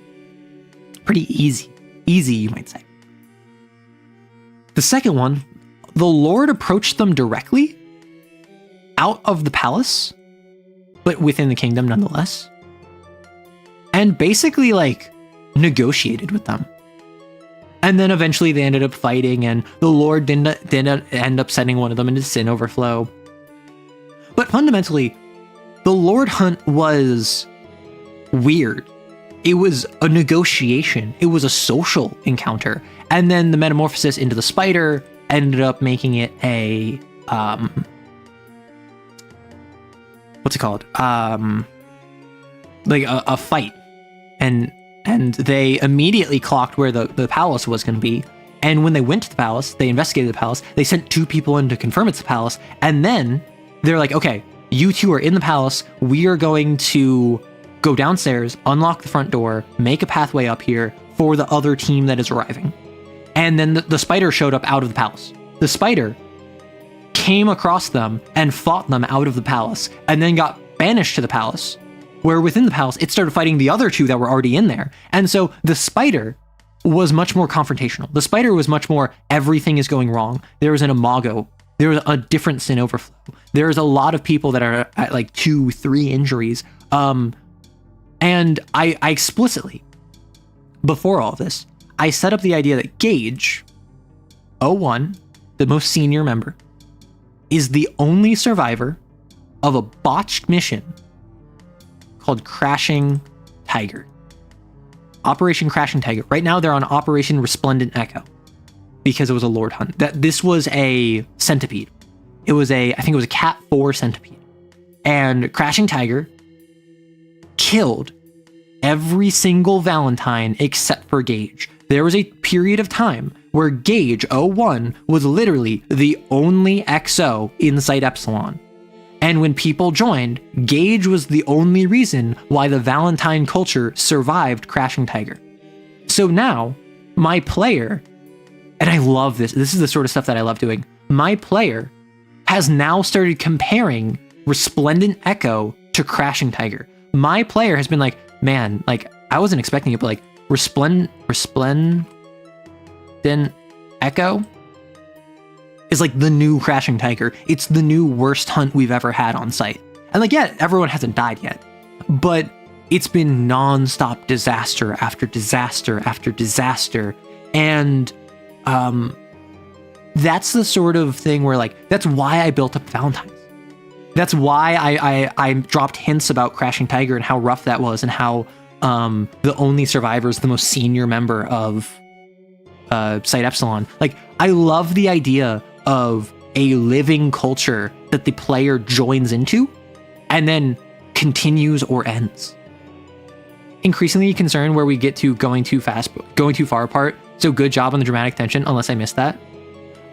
Pretty easy. Easy, you might say. The second one, the Lord approached them directly out of the palace, but within the kingdom nonetheless, and basically like negotiated with them. And then eventually they ended up fighting, and the Lord didn't end up sending one of them into sin overflow. But fundamentally, the Lord hunt was weird. It was a negotiation. It was a social encounter. And then the metamorphosis into the spider ended up making it a, what's it called? Like a fight. And they immediately clocked where the palace was going to be. And when they went to the palace, they investigated the palace. They sent 2 people in to confirm it's the palace. And then they're like, okay, you 2 are in the palace. We are going to go downstairs, unlock the front door, make a pathway up here for the other team that is arriving. And then the spider showed up out of the palace. The spider came across them and fought them out of the palace, and then got banished to the palace, where within the palace, it started fighting the other 2 that were already in there. And so the spider was much more confrontational. The spider was much more, everything is going wrong. There was an imago. There was a different sin overflow. There's a lot of people that are at like 2, 3 injuries. And I explicitly, before all this, I set up the idea that Gage, 01, the most senior member, is the only survivor of a botched mission called Crashing Tiger. Operation Crashing Tiger. Right now they're on Operation Resplendent Echo, because it was a Lord hunt. This was a centipede. I think it was a Cat 4 centipede. And Crashing Tiger killed every single Valentine except for Gage. There was a period of time where Gage 01 was literally the only XO inside Epsilon. And when people joined, Gage was the only reason why the Valentine culture survived Crashing Tiger. So now, my player, and I love this is the sort of stuff that I love doing, my player has now started comparing Resplendent Echo to Crashing Tiger. My player has been like, man, like, I wasn't expecting it, but like, Resplendent Echo is like the new Crashing Tiger. It's the new worst hunt we've ever had on site. And like, yeah, everyone hasn't died yet, but it's been non-stop disaster after disaster after disaster. And that's the sort of thing where like, that's why I built up Valentine's. That's why I dropped hints about Crashing Tiger and how rough that was, and how the only survivor is the most senior member of Site Epsilon. Like, I love the idea of a living culture that the player joins into and then continues or ends. Increasingly concerned where we get to going too fast, going too far apart. So good job on the dramatic tension, unless I missed that.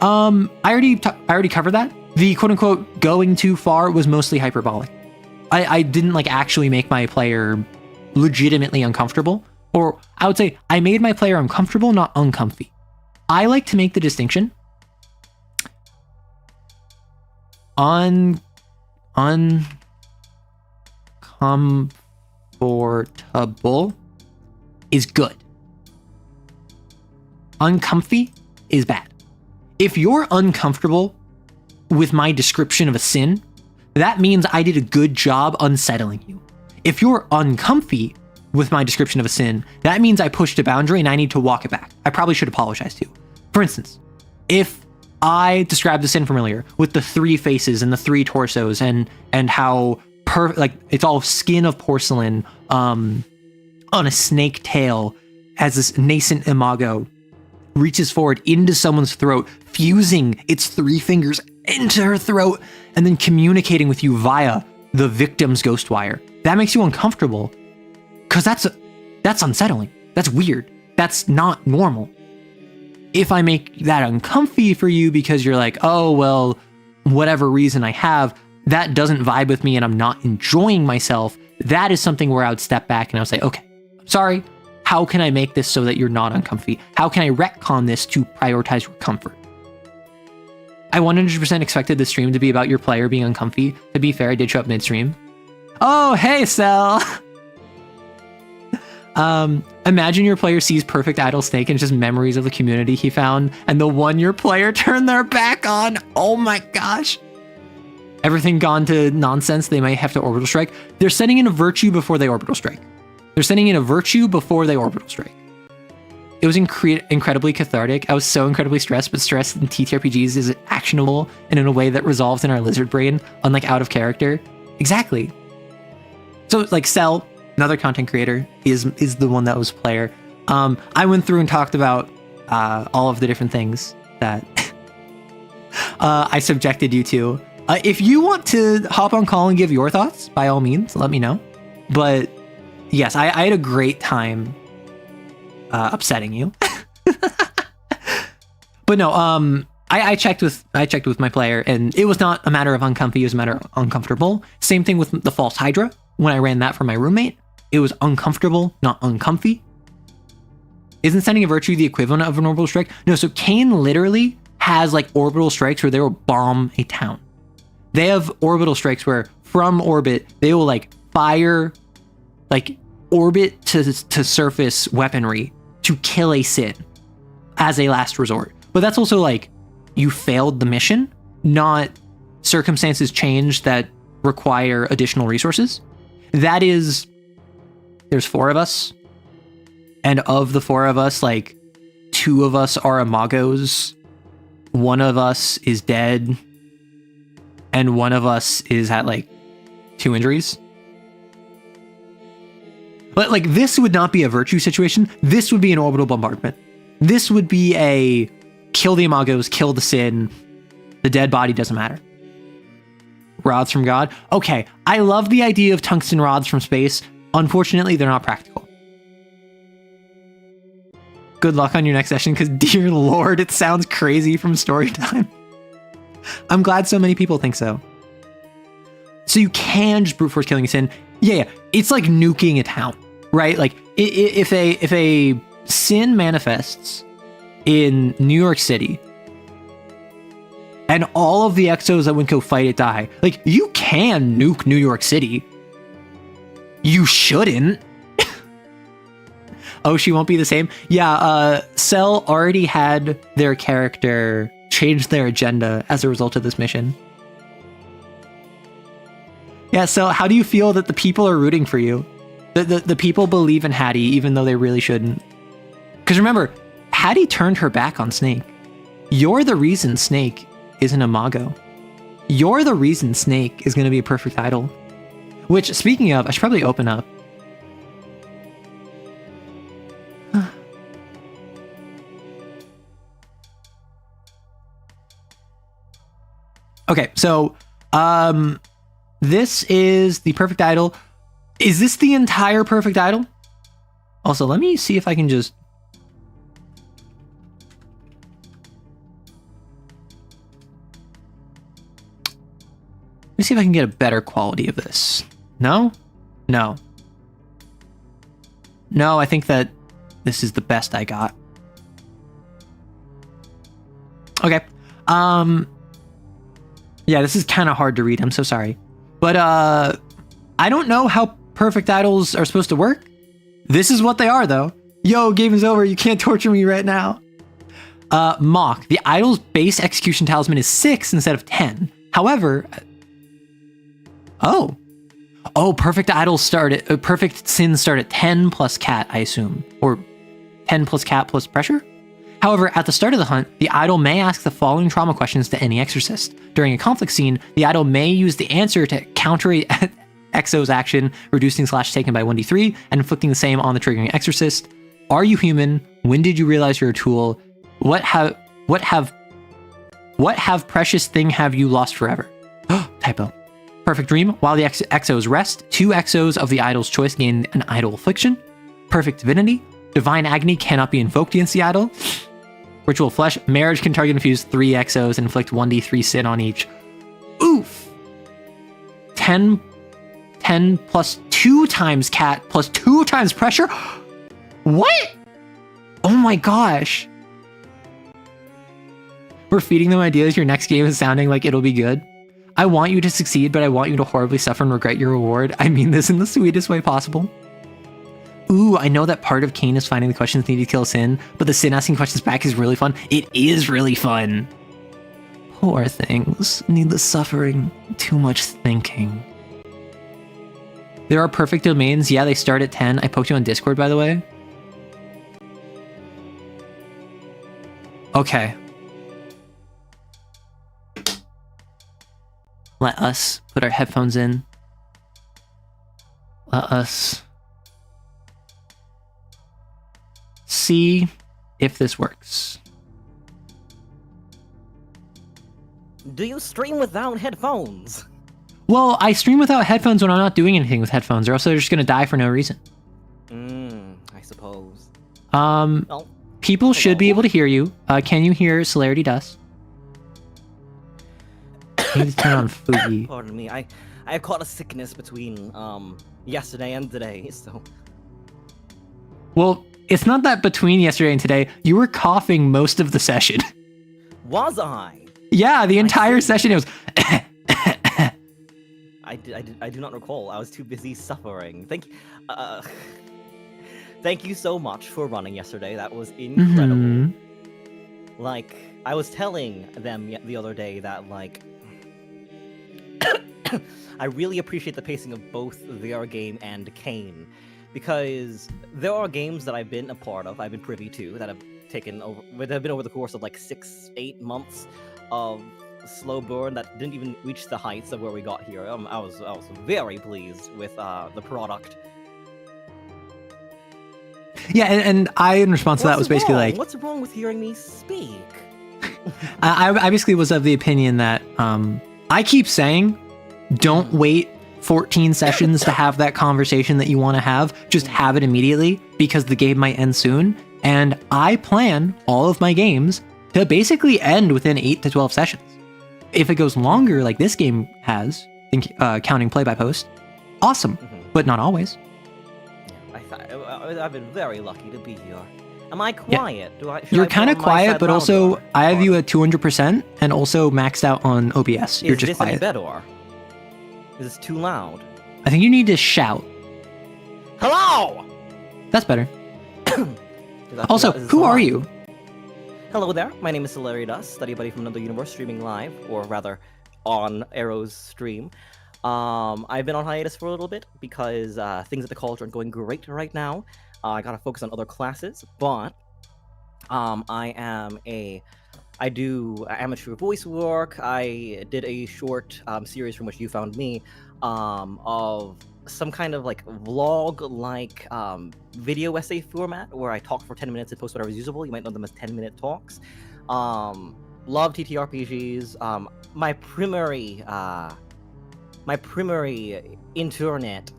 I already covered that. The quote unquote going too far was mostly hyperbolic. I didn't like actually make my player legitimately uncomfortable, or I would say I made my player uncomfortable, not uncomfy. I like to make the distinction. Uncomfortable is good. Uncomfy is bad. If you're uncomfortable with my description of a sin, that means I did a good job unsettling you. If you're uncomfy with my description of a sin, that means I pushed a boundary and I need to walk it back. I probably should apologize to you. For instance, if I described the sin from earlier with the 3 faces and the 3 torsos and how like it's all skin of porcelain on a snake tail as this nascent imago reaches forward into someone's throat, fusing its 3 fingers into her throat, and then communicating with you via the victim's ghost wire. That makes you uncomfortable because that's unsettling. That's weird. That's not normal. If I make that uncomfy for you because you're like, oh, well, whatever reason I have, that doesn't vibe with me and I'm not enjoying myself, that is something where I would step back and I would say, okay, sorry, how can I make this so that you're not uncomfy? How can I retcon this to prioritize your comfort? I 100% expected the stream to be about your player being uncomfy. To be fair, I did show up midstream. Oh, hey, Cell! Imagine your player sees Perfect Idol Snake and it's just memories of the community he found, and the one your player turned their back on. Oh my gosh. Everything gone to nonsense, they might have to orbital strike. They're sending in a virtue before they orbital strike. They're sending in a virtue before they orbital strike. It was incredibly cathartic. I was so incredibly stressed, but stress in TTRPGs is actionable and in a way that resolves in our lizard brain, unlike out of character. Exactly. So like Cell, another content creator, is the one that was player. I went through and talked about all of the different things that I subjected you to. If you want to hop on call and give your thoughts, by all means, let me know. But yes, I had a great time upsetting you. But no, I checked with my player, and it was not a matter of uncomfy, it was a matter of uncomfortable. Same thing with the false Hydra. When I ran that for my roommate, it was uncomfortable, not uncomfy. Isn't sending a virtue the equivalent of an orbital strike? No, so CAIN literally has like orbital strikes where they will bomb a town. They have orbital strikes where from orbit, they will like fire like orbit to surface weaponry to kill a Sin as a last resort. But that's also like, you failed the mission, not circumstances change that require additional resources. That is, there's 4 of us, and of the 4 of us, like 2 of us are Imagos, 1 of us is dead, and 1 of us is at like 2 injuries. But like, this would not be a virtue situation. This would be an orbital bombardment. This would be a kill the Imagos, kill the Sin. The dead body doesn't matter. Rods from God. Okay, I love the idea of tungsten rods from space. Unfortunately, they're not practical. Good luck on your next session, because dear Lord, it sounds crazy from story time. I'm glad so many people think so. So you can just brute force killing a Sin. Yeah, it's like nuking a town, right? Like if a Sin manifests in New York City, and all of the exos that would go fight it die, like, you can nuke New York City. You shouldn't. Oh, she won't be the same? Yeah, Cell already had their character change their agenda as a result of this mission. Yeah, so how do you feel that the people are rooting for you? The people believe in Hattie, even though they really shouldn't. Because remember, Hattie turned her back on Snake. You're the reason Snake is an Imago. You're the reason Snake is going to be a perfect idol. Which, speaking of, I should probably open up. Okay, so this is the perfect idol. Is this the entire perfect idol? Also, let me see if I can just... Let me see if I can get a better quality of this. No? No. No, I think that this is the best I got. Okay. Yeah, this is kind of hard to read. I'm so sorry. But I don't know how perfect idols are supposed to work. This is what they are, though. Yo, game is over. You can't torture me right now. Mock. The idol's base execution talisman is 6 instead of 10. However... Oh, perfect idols start at... perfect sins start at 10 plus cat, I assume. Or 10 plus cat plus pressure? However, at the start of the hunt, the idol may ask the following trauma questions to any exorcist. During a conflict scene, the idol may use the answer to counter a exo's action, reducing / taken by 1d3, and inflicting the same on the triggering exorcist. Are you human? When did you realize you're a tool? What have precious thing have you lost forever? Typo. Perfect dream. While the exos rest, 2 exos of the idol's choice gain an idol affliction. Perfect divinity. Divine Agony cannot be invoked against the idol. Ritual Flesh. Marriage can target and infuse 3 exos and inflict 1d3 sin on each. Oof. 10 plus 2 times cat plus 2 times pressure. What? Oh my gosh. We're feeding them ideas. Your next game is sounding like it'll be good. I want you to succeed, but I want you to horribly suffer and regret your reward. I mean this in the sweetest way possible. Ooh, I know that part of CAIN is finding the questions needed to kill sin, but the sin asking questions back is really fun. It is really fun. Poor things. Needless suffering. Too much thinking. There are perfect domains. Yeah, they start at 10. I poked you on Discord, by the way. Okay. Let us put our headphones in. Let us see if this works. Do you stream without headphones? Well, I stream without headphones when I'm not doing anything with headphones, or else they're just gonna die for no reason. I suppose. Well, people should be able to hear you. Can you hear Celerity Dust? I need to turn on Fugi. Pardon me, I have caught a sickness between yesterday and today, so. Well, it's not that between yesterday and today. You were coughing most of the session. Was I? Yeah, the entire session it was. I do not recall. I was too busy suffering. Thank you so much for running yesterday. That was incredible. Mm-hmm. Like, I was telling them the other day that, like, I really appreciate the pacing of both their game and CAIN, because there are games that I've been a part of, I've been privy to, that have taken over, that have been over the course of like 6-8 months of slow burn that didn't even reach the heights of where we got here. I was very pleased with the product. Yeah, and I, in response to that, was basically like, what's wrong with hearing me speak? I basically was of the opinion that I keep saying, don't wait 14 sessions to have that conversation that you want to have. Just have it immediately, because the game might end soon. And I plan all of my games to basically end within 8 to 12 sessions. If it goes longer, like this game has, counting play by post, awesome, but not always. I've been very lucky to be here. Am I quiet? Yeah. You're kind of quiet, but also I have you at 200% and also maxed out on OBS. You're just quiet. Is this any better? Is this too loud? I think you need to shout. Hello! That's better. Also, who are you? Hello there, my name is Celerity Dust, study buddy from another universe, streaming live, or rather, on Arrow's stream. I've been on hiatus for a little bit because things at the college aren't going great right now. I gotta focus on other classes, but I do amateur voice work. I did a short series from which you found me of some kind of like vlog-like video essay format where I talk for 10 minutes and post whatever's usable. You might know them as 10-minute talks. Love TTRPGs. My primary internet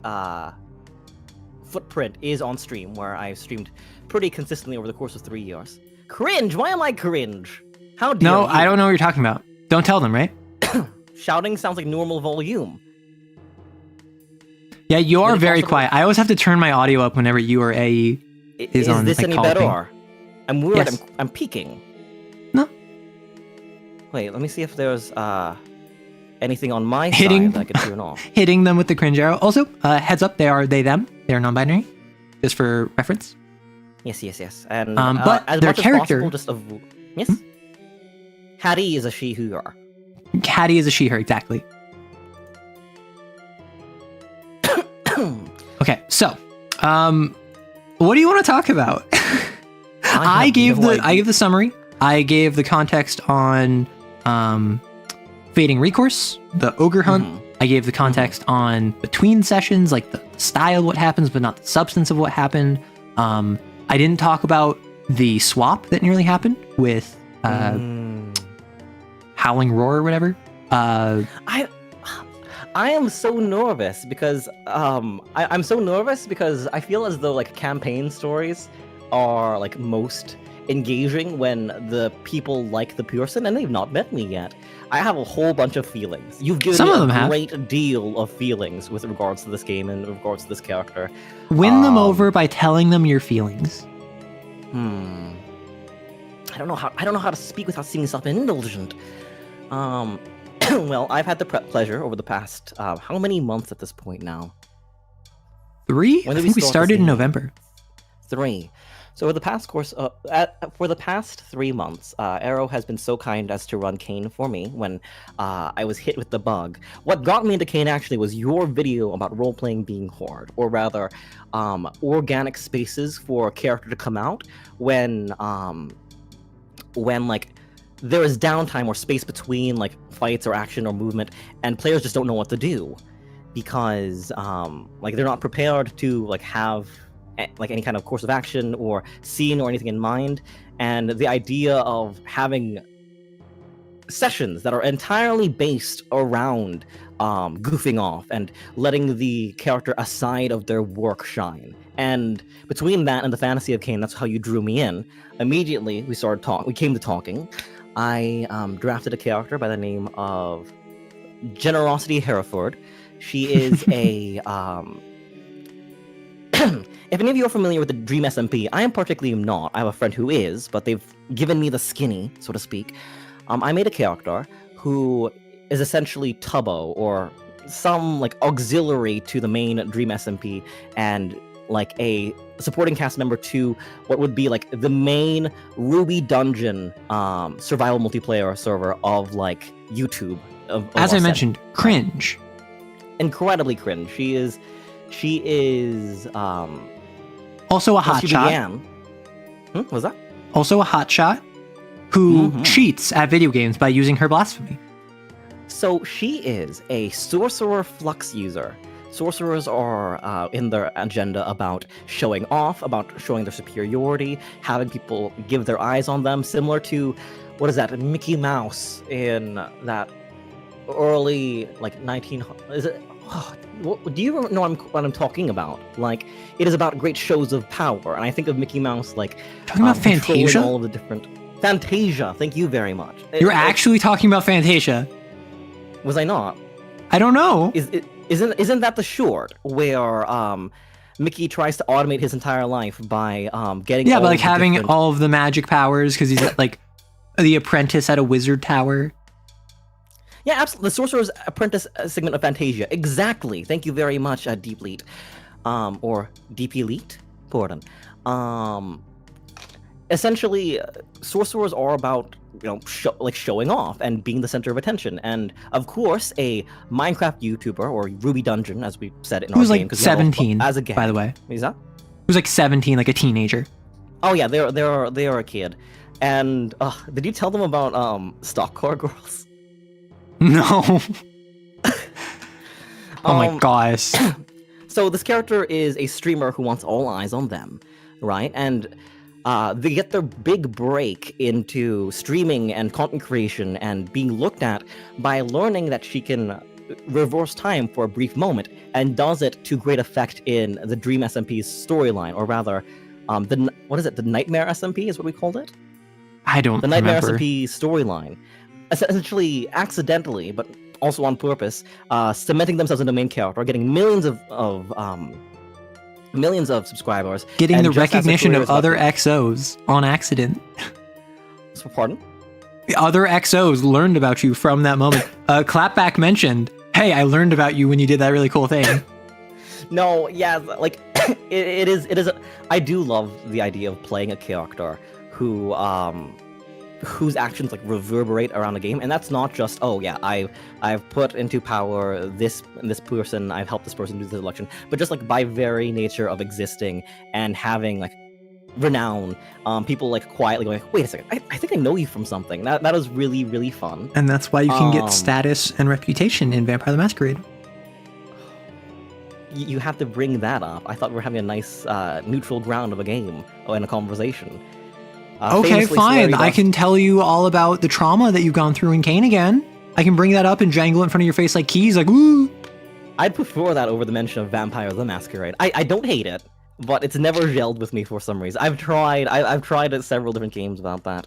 footprint is on stream, where I've streamed pretty consistently over the course of 3 years. Cringe! Why am I cringe? How dare you? I don't know what you're talking about. Don't tell them, right? Shouting sounds like normal volume. Yeah, you are very quiet. I always have to turn my audio up whenever you or AE is on. Is this any better? I'm worried. Yes. I'm peaking. No. Wait, let me see if there's anything on my side that I can turn off. Hitting them with the cringe arrow. Also, heads up, they are they/them. They're non-binary, just for reference. Yes. And but as their much character. As possible, just yes. Hattie is a she/her. Hattie is a she/her, exactly. Okay, so, what do you want to talk about? I gave the summary. I gave the context on Fading Recourse, the Ogre Hunt. I gave the context on between sessions, like the style of what happens, but not the substance of what happened. I didn't talk about the swap that nearly happened with Howling Roar or whatever. I am so nervous because I'm so nervous because I feel as though like campaign stories are like most engaging when the people like the person and they've not met me yet. I have a whole bunch of feelings. You've given Some me of them a have. great deal of feelings with regards to this game and with regards to this character. Win them over by telling them your feelings. I don't know how to speak without seeming self-indulgent. Well, I've had the pleasure over the past how many months at this point now? 3? When I did think we start started this in game? November. 3. So for the past for the past 3 months, Arrow has been so kind as to run CAIN for me when I was hit with the bug. What got me into CAIN actually was your video about role-playing being hard, or rather, organic spaces for a character to come out when like there is downtime or space between like fights or action or movement, and players just don't know what to do because like they're not prepared to like have like any kind of course of action or scene or anything in mind. And the idea of having sessions that are entirely based around goofing off and letting the character aside of their work shine. And between that and the fantasy of CAIN, that's how you drew me in. Immediately, we came to talking. I drafted a character by the name of Generosity Hereford. She is a if any of you are familiar with the Dream SMP, I am particularly not. I have a friend who is, but they've given me the skinny, so to speak. I made a character who is essentially Tubbo, or some like auxiliary to the main Dream SMP, and like a supporting cast member to what would be like the main Ruby Dungeon survival multiplayer server of like YouTube. As I mentioned, cringe. Incredibly cringe. She is also a hotshot. What was that? Also a hotshot who cheats at video games by using her blasphemy. So she is a sorcerer flux user. Sorcerers are in their agenda about showing off, about showing their superiority, having people give their eyes on them, similar to, what is that, Mickey Mouse in that early, like, 1900s, is it? Do you know what I'm talking about? Like, it is about great shows of power, and I think of Mickey Mouse, like, talking about Fantasia? All of the different... Fantasia, thank you very much. You're actually talking about Fantasia. Was I not? I don't know. Isn't that the short where Mickey tries to automate his entire life by getting but like having all of the magic powers because he's like the apprentice at a wizard tower. Yeah, absolutely. The Sorcerer's Apprentice segment of Fantasia. Exactly. Thank you very much, Deep Elite. Or Deep Elite? Pardon. Essentially, sorcerers are about, you know, showing off and being the center of attention. And, of course, a Minecraft YouTuber, or Ruby Dungeon, as we said in our game. Who's like 17, as a game. by the way. Is that? Who's like 17, like a teenager. Oh, yeah, they are a kid. And, did you tell them about, Stockcore Girls? No. Oh my gosh. So this character is a streamer who wants all eyes on them, right? And they get their big break into streaming and content creation and being looked at by learning that she can reverse time for a brief moment, and does it to great effect in the Dream SMP's storyline, or rather, the Nightmare SMP is what we called it? I don't The Nightmare remember. SMP storyline. Essentially, accidentally, but also on purpose, cementing themselves into the main character, getting millions of subscribers, Getting and the just as recognition career of is other up- XOs on accident. Pardon? The other XOs learned about you from that moment. Clapback mentioned, hey, I learned about you when you did that really cool thing. No, yeah, like it is. I do love the idea of playing a character who whose actions like reverberate around the game, and that's not just, oh yeah, I've put into power this person, I've helped this person do this election, but just like by very nature of existing and having like renown, people like quietly going, wait a second, I think I know you from something. That was really, really fun. And that's why you can get status and reputation in Vampire the Masquerade. You have to bring that up. I thought we were having a nice neutral ground of a game in a conversation. Okay, fine. I can tell you all about the trauma that you've gone through in CAIN again. I can bring that up and jangle it in front of your face like keys, like, woo! I'd prefer that over the mention of Vampire the Masquerade. I don't hate it. but it's never gelled with me for some reason. I've tried several different games about that.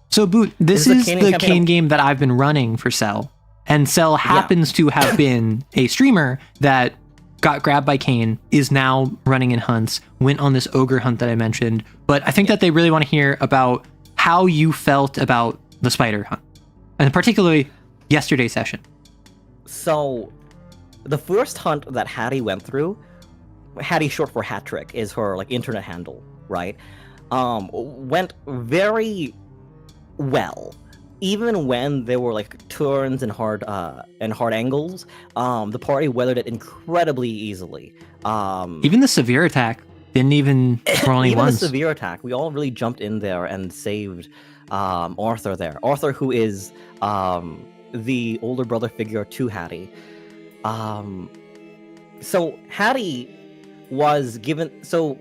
So, Boot, this Is is the the campaign CAIN game that I've been running for Cell. And Cell happens to have been a streamer that got grabbed by CAIN, is now running in hunts, went on this ogre hunt that I mentioned. But I think that they really want to hear about how you felt about the spider hunt, and particularly yesterday's session. So, the first hunt that Hattie went through, Hattie short for Hat Trick is her like internet handle, right? Went very well. Even when there were like turns and hard angles, the party weathered it incredibly easily. Even the severe attack didn't even roll any even ones. the severe attack, we all really jumped in there and saved Arthur there. Arthur, who is the older brother figure to Hattie. So Hattie was given. So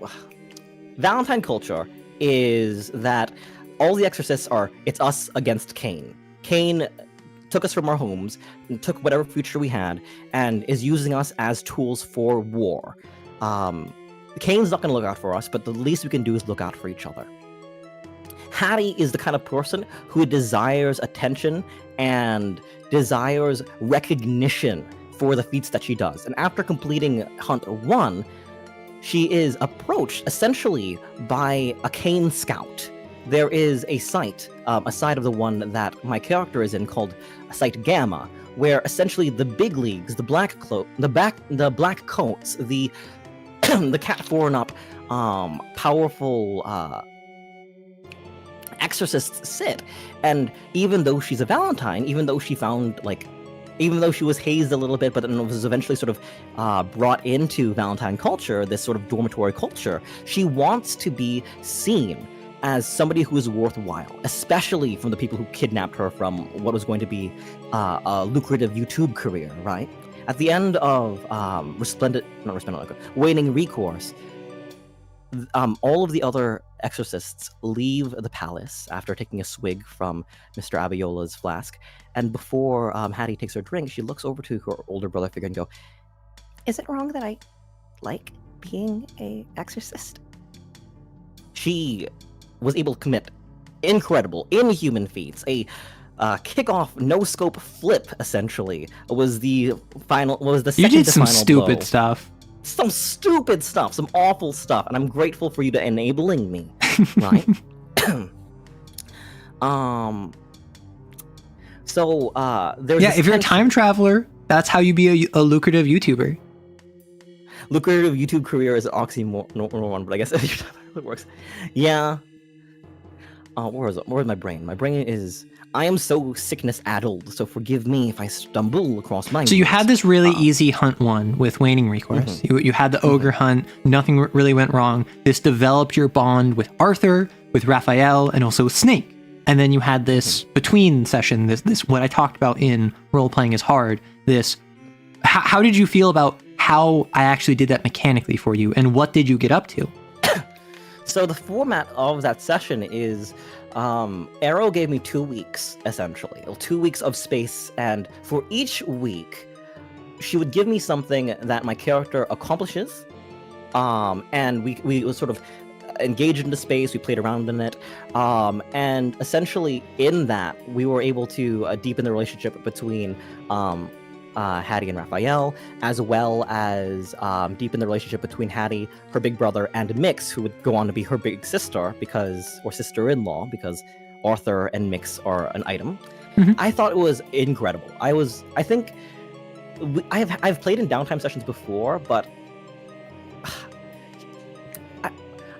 Valentine culture is that all the exorcists it's us against CAIN. CAIN took us from our homes, and took whatever future we had, and is using us as tools for war. CAIN's not going to look out for us, but the least we can do is look out for each other. Hattie is the kind of person who desires attention and desires recognition for the feats that she does. And after completing Hunt 1, she is approached essentially by a CAIN scout. There is a site, aside of the one that my character is in, called Site Gamma, where essentially the big leagues, the black coats, the the cat 4 and up powerful exorcists sit. And even though she's a Valentine, even though she was hazed a little bit, but then was eventually sort of brought into Valentine culture, this sort of dormitory culture, she wants to be seen as somebody who is worthwhile, especially from the people who kidnapped her from what was going to be a lucrative YouTube career, right? At the end of Waning Recourse, all of the other exorcists leave the palace after taking a swig from Mr. Abiola's flask, and before Hattie takes her drink, she looks over to her older brother figure and go, "Is it wrong that I like being a exorcist?" She was able to commit incredible, inhuman feats. A kick-off no-scope flip, essentially, was the second to final blow. You did some stupid stuff. Some stupid stuff, some awful stuff, and I'm grateful for you to enabling me, right? So, there's if you're a time traveler, that's how you be a lucrative YouTuber. Lucrative YouTube career is an oxymoron, but I guess it works. Yeah. Where's my brain? My brain is... I am so sickness-addled, so forgive me if I stumble across my... So you had this really easy Hunt 1 with Waning Recourse. Mm-hmm. You had the Ogre Hunt. Nothing really went wrong. This developed your bond with Arthur, with Raphael, and also with Snake. And then you had this between session, this what I talked about in Role-Playing is Hard, this... How did you feel about how I actually did that mechanically for you, and what did you get up to? So the format of that session is Arrow gave me 2 weeks, essentially. 2 weeks of space, and for each week, she would give me something that my character accomplishes, and we would sort of engage into space, we played around in it, and essentially in that, we were able to deepen the relationship between Hattie and Raphael, as well as deepen the relationship between Hattie, her big brother, and Mix, who would go on to be her big sister, or sister-in-law, because Arthur and Mix are an item. Mm-hmm. I thought it was incredible. I've played in downtime sessions before, but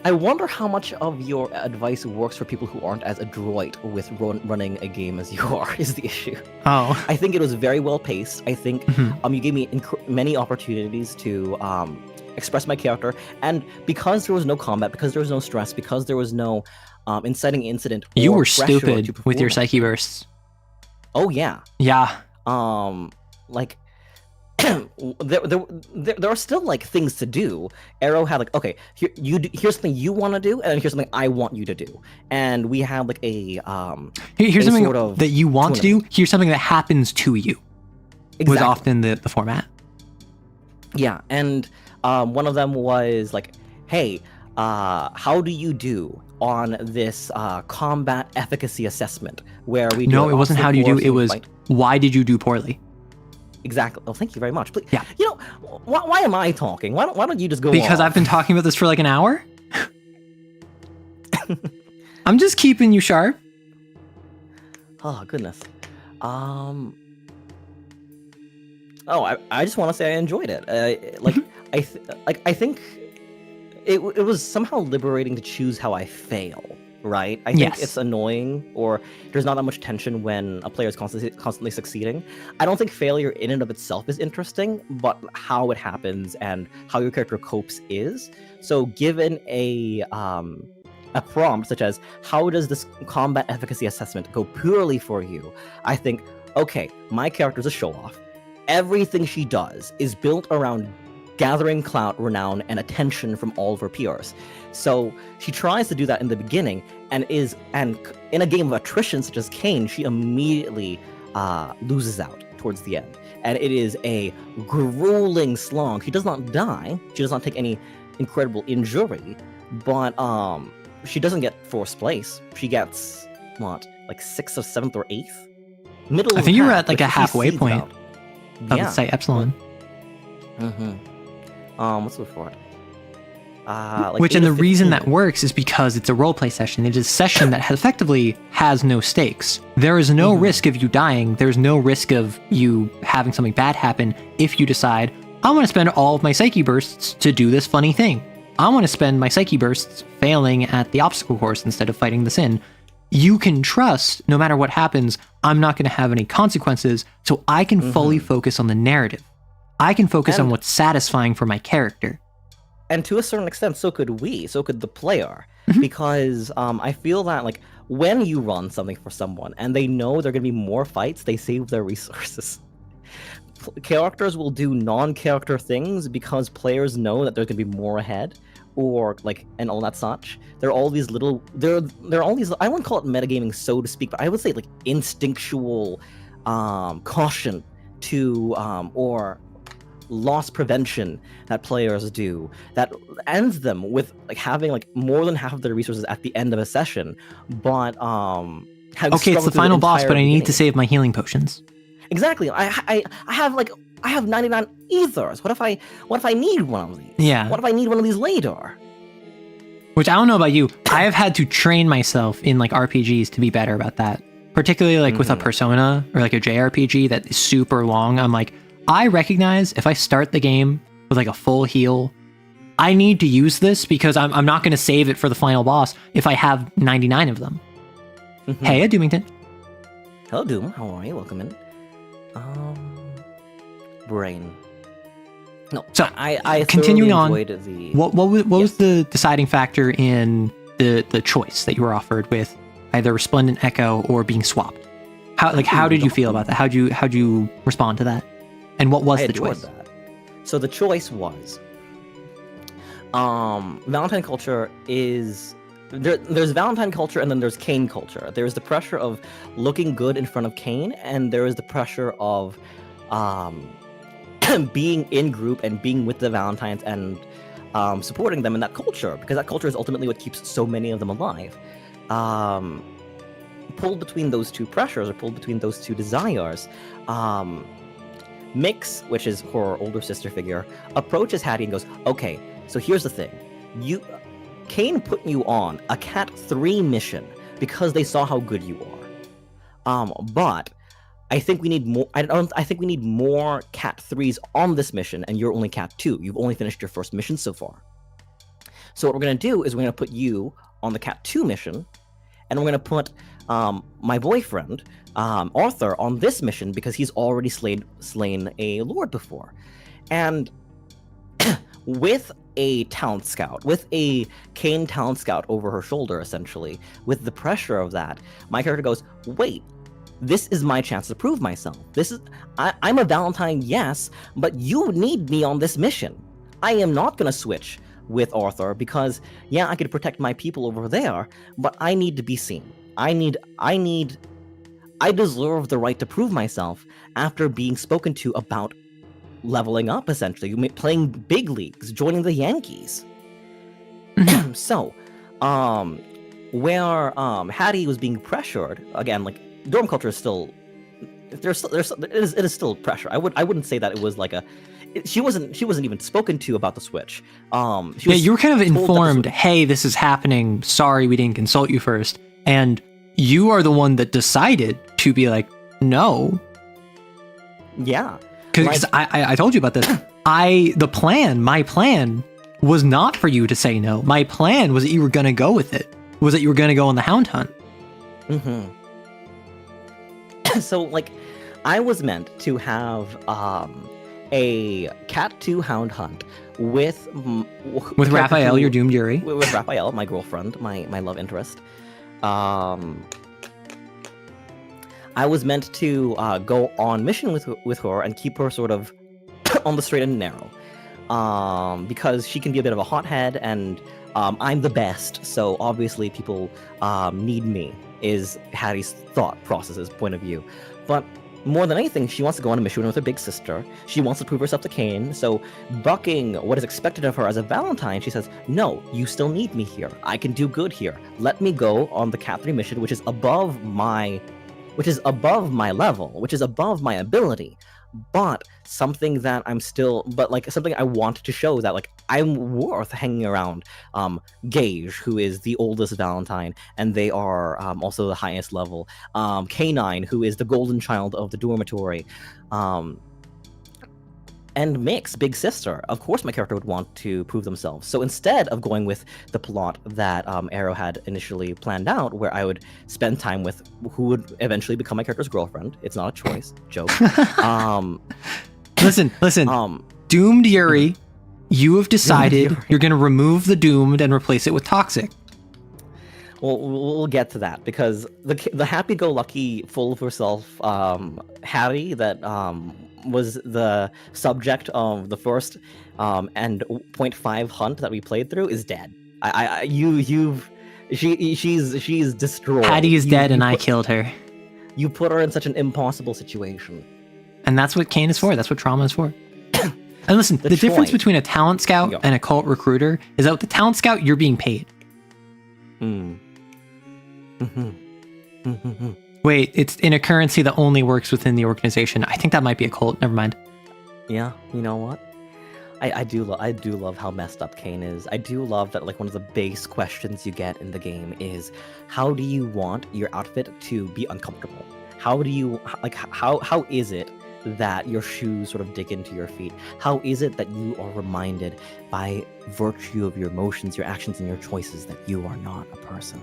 I wonder how much of your advice works for people who aren't as adroit with running a game as you are, is the issue. Oh. I think it was very well paced. I think you gave me many opportunities to express my character. And because there was no combat, because there was no stress, because there was no inciting incident, you were stupid with your psyche bursts. Oh, yeah. Yeah. There are still like things to do. Arrow had like, okay, here's something you want to do, and here's something I want you to do, and we have like here's something sort of that you want tournament. to do. Here's something that happens to you. Exactly. Was often the format. Yeah, and one of them was like, hey, how do you do on this combat efficacy assessment where we do No, it wasn't how do you do. It was why did you do poorly? Exactly. Oh, thank you very much. But, Yeah. You know, why am I talking? Why don't you just go Because on? I've been talking about this for like an hour. I'm just keeping you sharp. Oh goodness. I just want to say I enjoyed it. I think it was somehow liberating to choose how I fail. Right? I think Yes. it's annoying, or there's not that much tension when a player is constantly succeeding. I don't think failure in and of itself is interesting, but how it happens and how your character copes is. So given a prompt such as, how does this combat efficacy assessment go poorly for you? I think, okay, my character's a show-off. Everything she does is built around gathering clout, renown, and attention from all of her peers. So she tries to do that in the beginning, and in a game of attrition such as CAIN, she immediately loses out towards the end. And it is a grueling slog. She does not die. She does not take any incredible injury, but she doesn't get 4th place. She gets, what, like 6th or 7th or 8th? Middle. I think you were at like a halfway point out. of the site Epsilon. Mm-hmm. What's before it? Which, and the reason that works is because it's a roleplay session. It is a session that effectively has no stakes. There is no risk of you dying. There's no risk of you having something bad happen if you decide, I want to spend all of my psyche bursts to do this funny thing. I want to spend my psyche bursts failing at the obstacle course instead of fighting the sin. You can trust, no matter what happens, I'm not going to have any consequences, so I can fully focus on the narrative. I can focus on what's satisfying for my character. And to a certain extent, so could the player. Because I feel that, like, when you run something for someone and they know there are going to be more fights, they save their resources. Characters will do non-character things because players know that there's going to be more ahead, or, like, and all that such. There are all these little, there are all these, I wouldn't call it metagaming, so to speak, but I would say, like, instinctual caution to, or loss prevention that players do that ends them with, like, having, like, more than half of their resources at the end of a session, but okay, it's the final boss, but I need to save my healing potions. Exactly. I have 99 ethers. What if I need one of these? Yeah. What if I need one of these later? Which, I don't know about you, I have had to train myself in, like, RPGs to be better about that. Particularly, like, with a Persona or, like, a JRPG that is super long. I'm like, I recognize if I start the game with, like, a full heal, I need to use this because I'm not going to save it for the final boss if I have 99 of them. Hey, Doomington. Hello, Doom. How are you? Welcome in. Brain. No, so I continuing on. The... What was the deciding factor in the choice that you were offered with either Resplendent Echo or being swapped? How did you feel about that? How'd you respond to that? And what was the choice? That. So the choice was, Valentine culture is there's Valentine culture and then there's CAIN culture. There's the pressure of looking good in front of CAIN, and there is the pressure of being in group and being with the Valentines and supporting them in that culture, because that culture is ultimately what keeps so many of them alive. Pulled between those two pressures, or pulled between those two desires, Mix, which is her older sister figure, approaches Hattie and goes, okay, so here's the thing. CAIN put you on a Cat 3 mission because they saw how good you are. But I think we need more. I think we need more Cat 3s on this mission, and you're only Cat 2. You've only finished your first mission so far. So what we're going to do is we're going to put you on the Cat 2 mission, and we're going to put my boyfriend, Arthur, on this mission because he's already slain a lord before. And with a talent scout, with a CAIN talent scout over her shoulder, essentially, with the pressure of that, my character goes, wait, this is my chance to prove myself. I'm a Valentine, yes, but you need me on this mission. I am not going to switch with Arthur because, yeah, I could protect my people over there, but I need to be seen. I deserve the right to prove myself after being spoken to about leveling up, essentially, playing big leagues, joining the Yankees. So, where Hattie was being pressured again, like dorm culture is still it is still pressure. I wouldn't say that it was like she wasn't even spoken to about the switch. You were kind of informed, hey, this is happening. Sorry, we didn't consult you first. And you are the one that decided to be like, no. Yeah. Because I told you about this. My plan was not for you to say no. My plan was that you were going to go with it. Was that you were going to go on the hound hunt. Mm-hmm. So, like, I was meant to have a Cat 2 hound hunt with Raphael, your doomed Yuri. With Raphael, my girlfriend, my love interest. I was meant to go on mission with her and keep her sort of on the straight and narrow. Because she can be a bit of a hothead, and I'm the best, so obviously people need me, is Hattie's thought process's point of view. But more than anything, she wants to go on a mission with her big sister. She wants to prove herself to CAIN, so bucking what is expected of her as a Valentine, she says, no, you still need me here. I can do good here. Let me go on the Cat 3 mission, which is above my level, which is above my ability. But something that something I want to show that, like, I'm worth hanging around Gage, who is the oldest Valentine, and they are also the highest level. K9, who is the golden child of the dormitory. And Mix, big sister. Of course my character would want to prove themselves. So instead of going with the plot that Arrow had initially planned out, where I would spend time with who would eventually become my character's girlfriend. It's not a choice. Joke. Listen. Doomed Yuri, you have decided you're going to remove the doomed and replace it with toxic. Well, we'll get to that, because the happy-go-lucky, full of herself Hattie that was the subject of the first and 0.5 hunt that we played through is dead. She's destroyed. Hattie is dead, and I killed her. You put her in such an impossible situation. And that's what CAIN is for. That's what trauma is for. And listen, the difference between a talent scout and a cult recruiter is that with the talent scout, you're being paid. Wait, it's in a currency that only works within the organization. I think that might be a cult. Never mind. Yeah, you know what? I do love how messed up CAIN is. I do love that, like, one of the base questions you get in the game is, how do you want your outfit to be uncomfortable? How is it that your shoes sort of dig into your feet? How is it that you are reminded by virtue of your emotions, your actions, and your choices that you are not a person?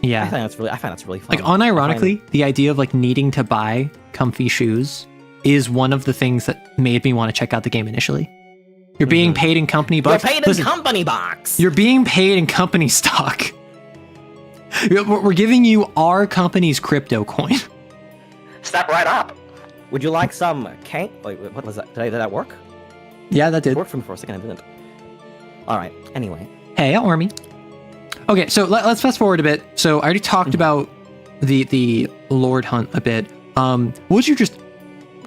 Yeah, I find that's really fun. Like, unironically, the idea of like needing to buy comfy shoes is one of the things that made me want to check out the game initially. You're being paid in company bucks. You're paid in company bucks. You're being paid in company stock. We're giving you our company's crypto coin. Step right up. Would you like some CAIN? Wait, what was that? Did that work? Yeah, that did. It worked for me for a second. It didn't. All right. Anyway. Hey, Army. Okay, so let's fast forward a bit. So I already talked about the Lord Hunt a bit. What was your just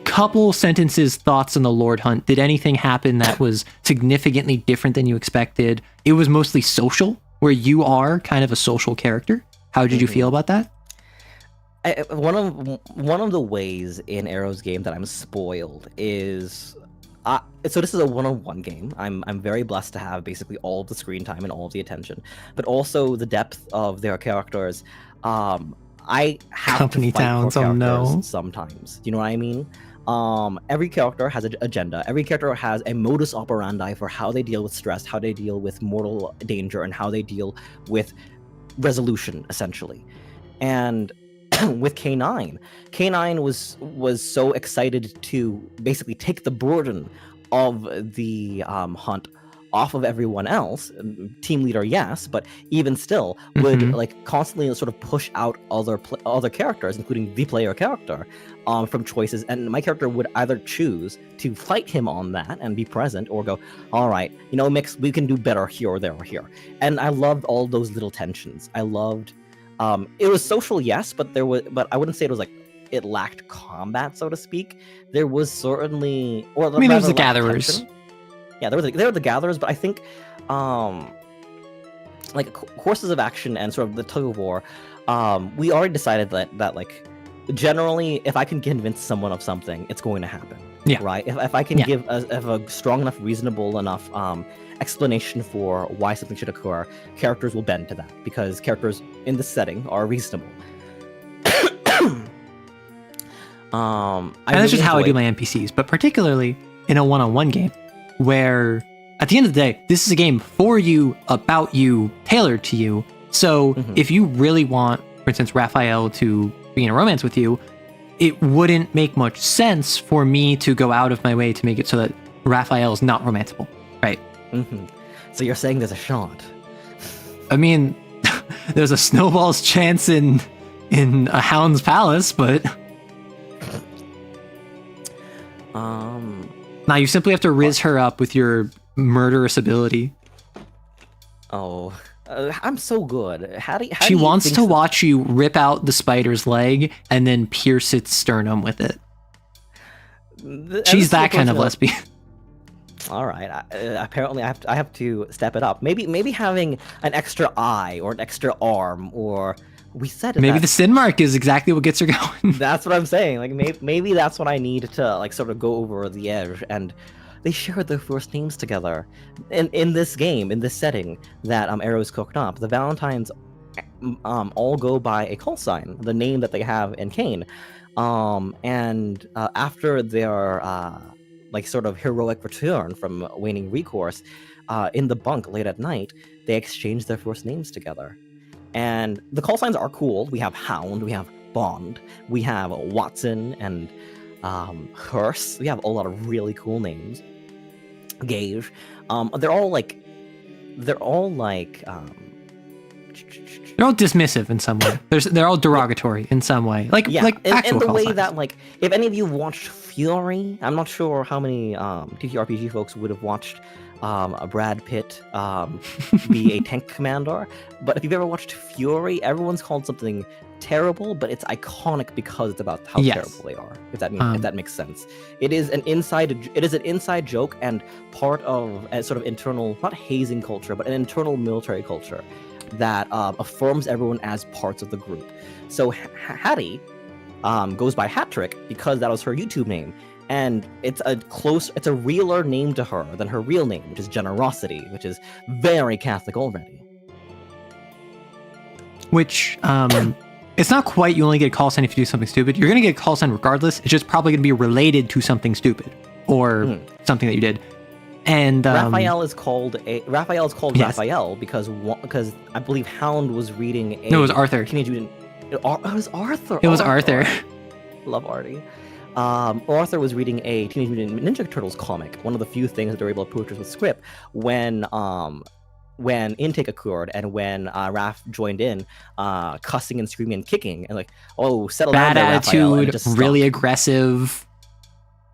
couple sentences thoughts on the Lord Hunt? Did anything happen that was significantly different than you expected? It was mostly social, where you are kind of a social character. How did you feel about that? One of the ways in Arrow's game that I'm spoiled is so this is a one-on-one game. I'm very blessed to have basically all of the screen time and all of the attention, but also the depth of their characters. I have company to fight towns, for characters no. sometimes. Do you know what I mean? Every character has an agenda. Every character has a modus operandi for how they deal with stress, how they deal with mortal danger, and how they deal with resolution, essentially. And with K9 was so excited to basically take the burden of the hunt off of everyone else. Team leader, yes, but even still would like constantly sort of push out other characters, including the player character, from choices. And my character would either choose to fight him on that and be present, or go, all right, you know, Mix, we can do better here or there or here. And I loved all those little tensions. I loved it was social, yes, but I wouldn't say it was like it lacked combat, so to speak. There was certainly, I mean, there was the gatherers. Yeah, there were the gatherers, but I think like courses of action and sort of the tug of war, we already decided that like generally, if I can convince someone of something, it's going to happen. Yeah. Right. If I can give a strong enough, reasonable enough explanation for why something should occur, characters will bend to that because characters in this setting are reasonable. And that's just how I do my NPCs, but particularly in a one-on-one game, where at the end of the day, this is a game for you, about you, tailored to you. So if you really want, for instance, Raphael to be in a romance with you, it wouldn't make much sense for me to go out of my way to make it so that Raphael is not romanceable, right? So you're saying there's a shot? I mean, there's a snowball's chance in a hound's palace, but now you simply have to riz her up with your murderous ability. Oh, I'm so good. How do she you wants think to watch you rip out the spider's leg and then pierce its sternum with it. She's that kind of lesbian. All right. Apparently, I have to step it up. Maybe having an extra eye or an extra arm, or we said maybe the sin mark is exactly what gets her going. That's what I'm saying. Like maybe that's what I need to like sort of go over the edge. And they shared their first names together. In this game, in this setting that Arrow's cooked up, the Valentines all go by a call sign, the name that they have in CAIN. And after their like sort of heroic return from waning recourse, in the bunk late at night, they exchange their first names together. And the call signs are cool. We have Hound, we have Bond, we have Watson and Hearse. We have a lot of really cool names. Gage. They're all dismissive in some way. They're all derogatory in some way. Like actual in the call way signs. that like if any of you watched Fury, I'm not sure how many TTRPG folks would have watched Brad Pitt be a tank commander, but if you've ever watched Fury, everyone's called something terrible, but it's iconic because it's about how terrible they are. If that makes sense, it is an inside joke and part of a sort of internal, not hazing culture, but an internal military culture that affirms everyone as parts of the group. So Hattie goes by Hattrick because that was her YouTube name. And it's a realer name to her than her real name, which is Generosity, which is very Catholic already. Which, it's not quite you only get a call sign if you do something stupid. You're going to get a call sign regardless. It's just probably going to be related to something stupid or something that you did. And Raphael is called Raphael because I believe Hound was reading No, it was Arthur. It was Arthur. It was Arthur. Love Artie. Arthur was reading a Teenage Mutant Ninja Turtles comic, one of the few things that they're able to purchase with script, when intake occurred and when Raph joined in, cussing and screaming and kicking, and like, oh, settle down there, Raphael, and attitude, really aggressive.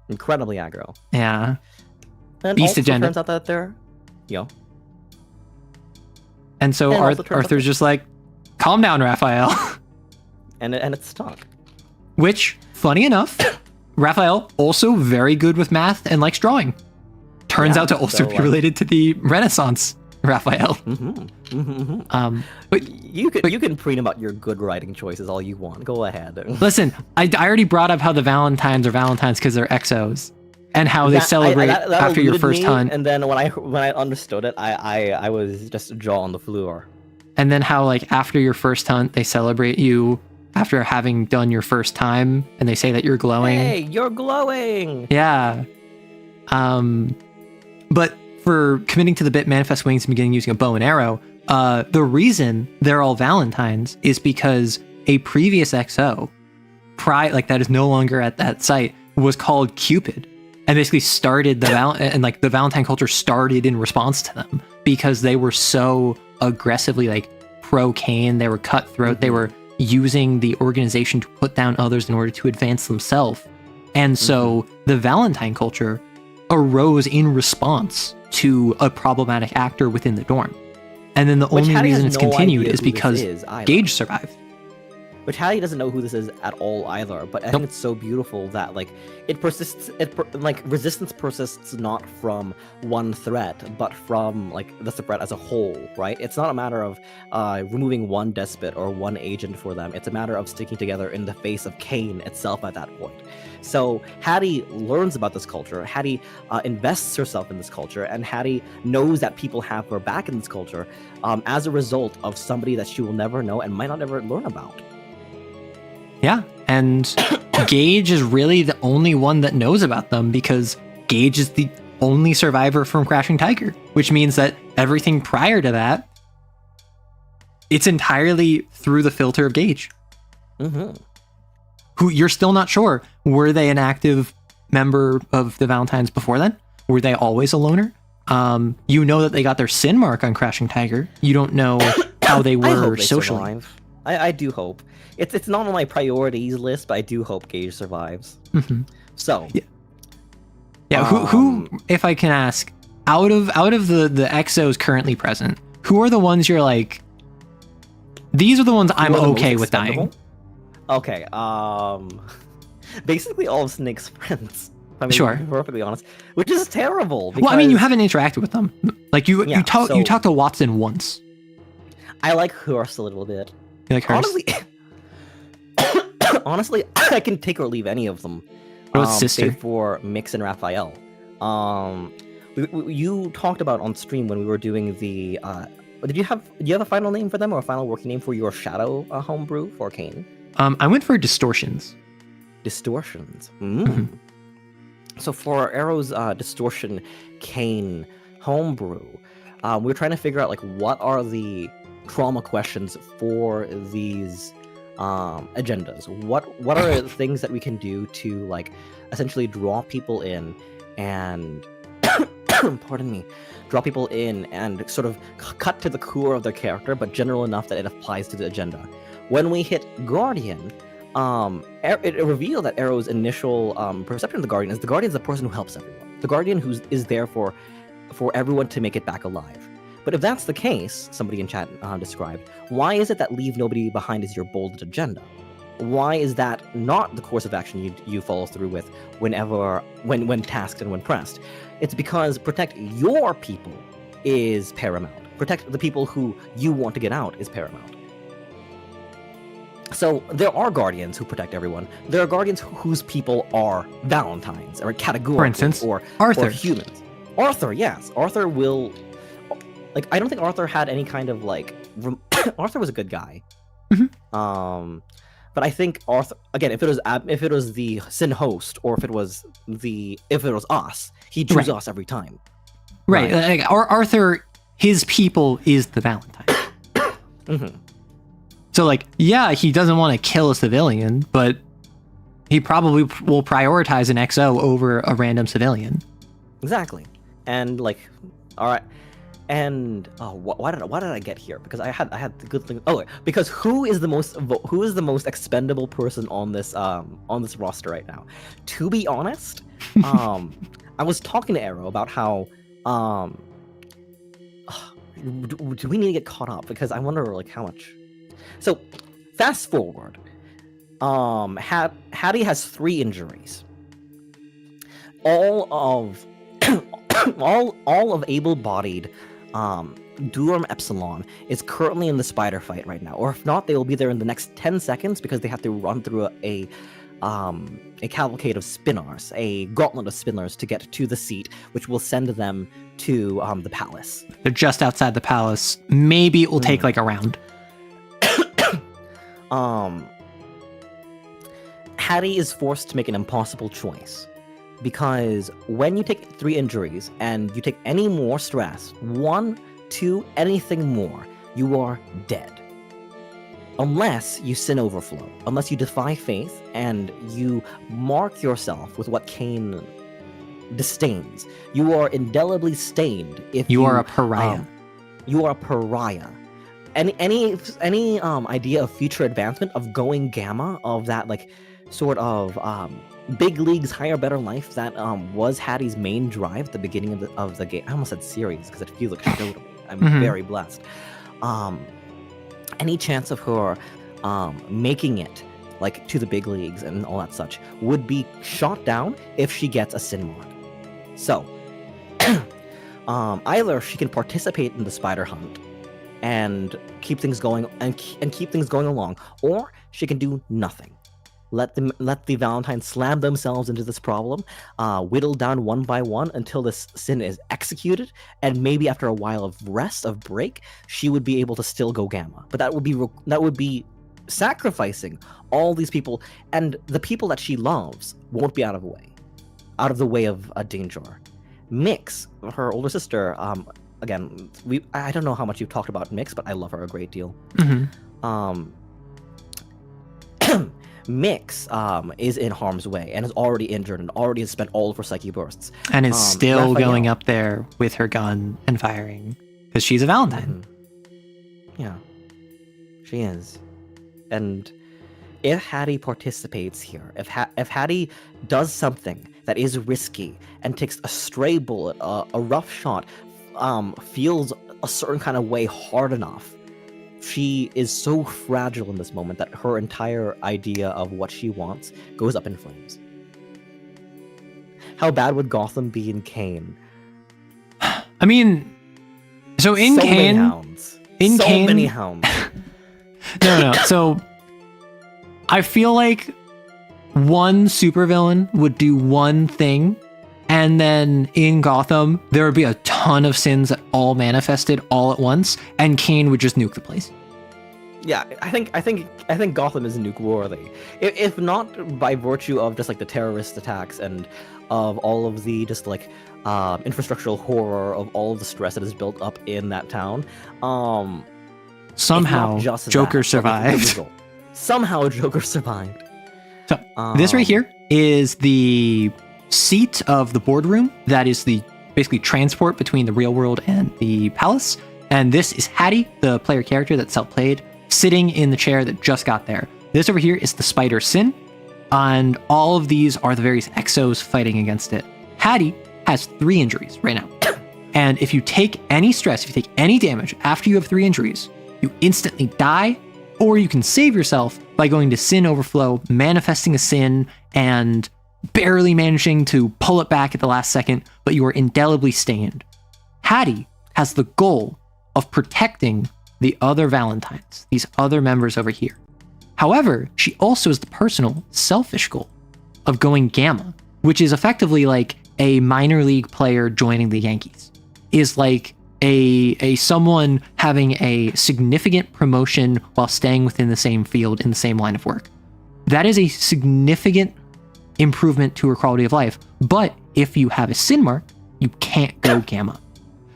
Incredibly aggro. Yeah. And Beast also agenda. turns out that they're, And so Arthur's just like, calm down, Raphael. and it stuck. Which, funny enough, Raphael also very good with math and likes drawing. Turns out to also be related to the Renaissance Raphael. But you can preen about your good writing choices all you want. Go ahead. Listen, I already brought up how the Valentines are Valentines because they're exos, and how they celebrate that after your first hunt. And then when I understood it, I was just jaw on the floor. And then how like after your first hunt, they celebrate you after having done your first time, and they say that you're glowing. Hey, you're glowing! Yeah. But for committing to the bit Manifest Wings and beginning using a bow and arrow, the reason they're all Valentines is because a previous XO, that is no longer at that site, was called Cupid, and basically started the the Valentine culture started in response to them because they were so aggressively pro CAIN. They were cutthroat. They were using the organization to put down others in order to advance themselves. And so the Valentine culture arose in response to a problematic actor within the dorm. And then the only reason it's continued is because Gage survived. Which Hattie doesn't know who this is at all either, but I think it's so beautiful that like it persists. Like resistance persists not from one threat, but from like the threat as a whole, right? It's not a matter of removing one despot or one agent for them. It's a matter of sticking together in the face of CAIN itself at that point. So Hattie learns about this culture. Hattie invests herself in this culture, and Hattie knows that people have her back in this culture as a result of somebody that she will never know and might not ever learn about. Yeah, and Gage is really the only one that knows about them because Gage is the only survivor from Crashing Tiger, which means that everything prior to that, it's entirely through the filter of Gage. Mm-hmm. Who you're still not sure, were they an active member of the Valentines before then? Were they always a loner? You know that they got their sin mark on Crashing Tiger. You don't know how they were socially. I do hope. It's not on my priorities list, but I do hope Gage survives. Mm-hmm. So, yeah. Who, if I can ask, out of the XOs currently present, who are the ones you're like? These are the ones I'm okay with dying. Okay. Basically all of Snake's friends. I mean, sure. To be perfectly honest, which is terrible. Because... Well, I mean, you haven't interacted with them. Like you talked to Watson once. I like Hurst a little bit. You like Hurst? Honestly, I can take or leave any of them. Sister? Save for Mix and Raphael. You talked about on stream when we were doing the. Do you have a final name for them or a final working name for your shadow homebrew for CAIN? I went for Distortions. Distortions. Mm-hmm. So for Arrow's Distortion CAIN homebrew, we're trying to figure out like what are the trauma questions for these agendas. What are the things that we can do to like essentially draw people in and pardon me, draw people in and sort of cut to the core of their character, but general enough that it applies to the agenda. When we hit Guardian, it revealed that Arrow's initial perception of the Guardian is the person who helps everyone. The Guardian is there for everyone to make it back alive. But if that's the case, somebody in chat described, why is it that leave nobody behind is your bolded agenda? Why is that not the course of action you follow through with when tasked and when pressed? It's because protect your people is paramount. Protect the people who you want to get out is paramount. So there are Guardians who protect everyone. There are Guardians whose people are Valentines, or categorically, for instance, or Arthur. Or humans. Arthur, yes. Arthur will... Like, I don't think Arthur had any kind of, like... Arthur was a good guy. Mm-hmm. But I think Arthur... Again, if it was the Sin host, or if it was us, he'd choose us every time. Right. Like, Arthur, his people is the Valentine. Mm-hmm. So, like, yeah, he doesn't want to kill a civilian, but he probably will prioritize an XO over a random civilian. Exactly. And, like, all right. And why did I get here? Because I had the good thing. Oh, because who is the most expendable person on this roster right now? To be honest, I was talking to Arrow about how do we need to get caught up? Because I wonder like how much. So, fast forward. Hattie has 3 injuries. All of able-bodied Durham Epsilon is currently in the spider fight right now, or if not, they will be there in the next 10 seconds because they have to run through a cavalcade of spinners, a gauntlet of spinners to get to the seat, which will send them to the palace. They're just outside the palace. Maybe it will take like a round. Hattie is forced to make an impossible choice. Because when you take 3 injuries and you take any more stress, 1, 2, anything more, you are dead. Unless you sin overflow, unless you defy faith and you mark yourself with what CAIN disdains. You are indelibly stained if you are a pariah. You are a pariah. Any idea of future advancement, of going gamma, of that like sort of big leagues, higher, better life that was Hattie's main drive at the beginning of the game. I almost said series because it feels like show to me. I'm very blessed. Any chance of her making it like to the big leagues and all that such, would be shot down if she gets a sin mark. So, either she can participate in the spider hunt and keep things going and keep things going along, or she can do nothing. Let the Valentines slam themselves into this problem, whittle down one by one until this sin is executed, and maybe after a while of rest, of break, she would be able to still go gamma. But that would be sacrificing all these people, and the people that she loves won't be out of the way of a danger. Mix, her older sister, again, I don't know how much you've talked about Mix, but I love her a great deal. Mix is in harm's way and is already injured and already has spent all of her psyche bursts. And is still going up there with her gun and firing because she's a Valentine. Yeah, she is. And if Hattie participates here, if Hattie does something that is risky and takes a stray bullet, a rough shot, feels a certain kind of way hard enough, she is so fragile in this moment that her entire idea of what she wants goes up in flames. How bad would Gotham be in CAIN? I mean, so in so CAIN, many hounds. in so CAIN, many hounds. No. So I feel like one supervillain would do one thing, and then in Gotham there would be a ton of sins that all manifested all at once, and CAIN would just nuke the place. Yeah, I think Gotham is nuke worthy. If not by virtue of just like the terrorist attacks and of all of the just like infrastructural horror of all of the stress that is built up in that town. Somehow Joker survived. Somehow Joker survived. So this right here is the seat of the boardroom. That is the basically transport between the real world and the palace. And this is Hattie, the player character that Cell played, sitting in the chair that just got there. This over here is the spider sin. And all of these are the various exos fighting against it. Hattie has 3 injuries right now. And if you take any stress, if you take any damage after you have 3 injuries, you instantly die, or you can save yourself by going to Sin Overflow, manifesting a sin, and barely managing to pull it back at the last second, but you are indelibly stained. Hattie has the goal of protecting the other Valentines, these other members over here. However, she also has the personal, selfish goal of going gamma, which is effectively like a minor league player joining the Yankees. Is like a someone having a significant promotion while staying within the same field in the same line of work. That is a significant improvement to her quality of life. But if you have a sin mark, you can't go gamma.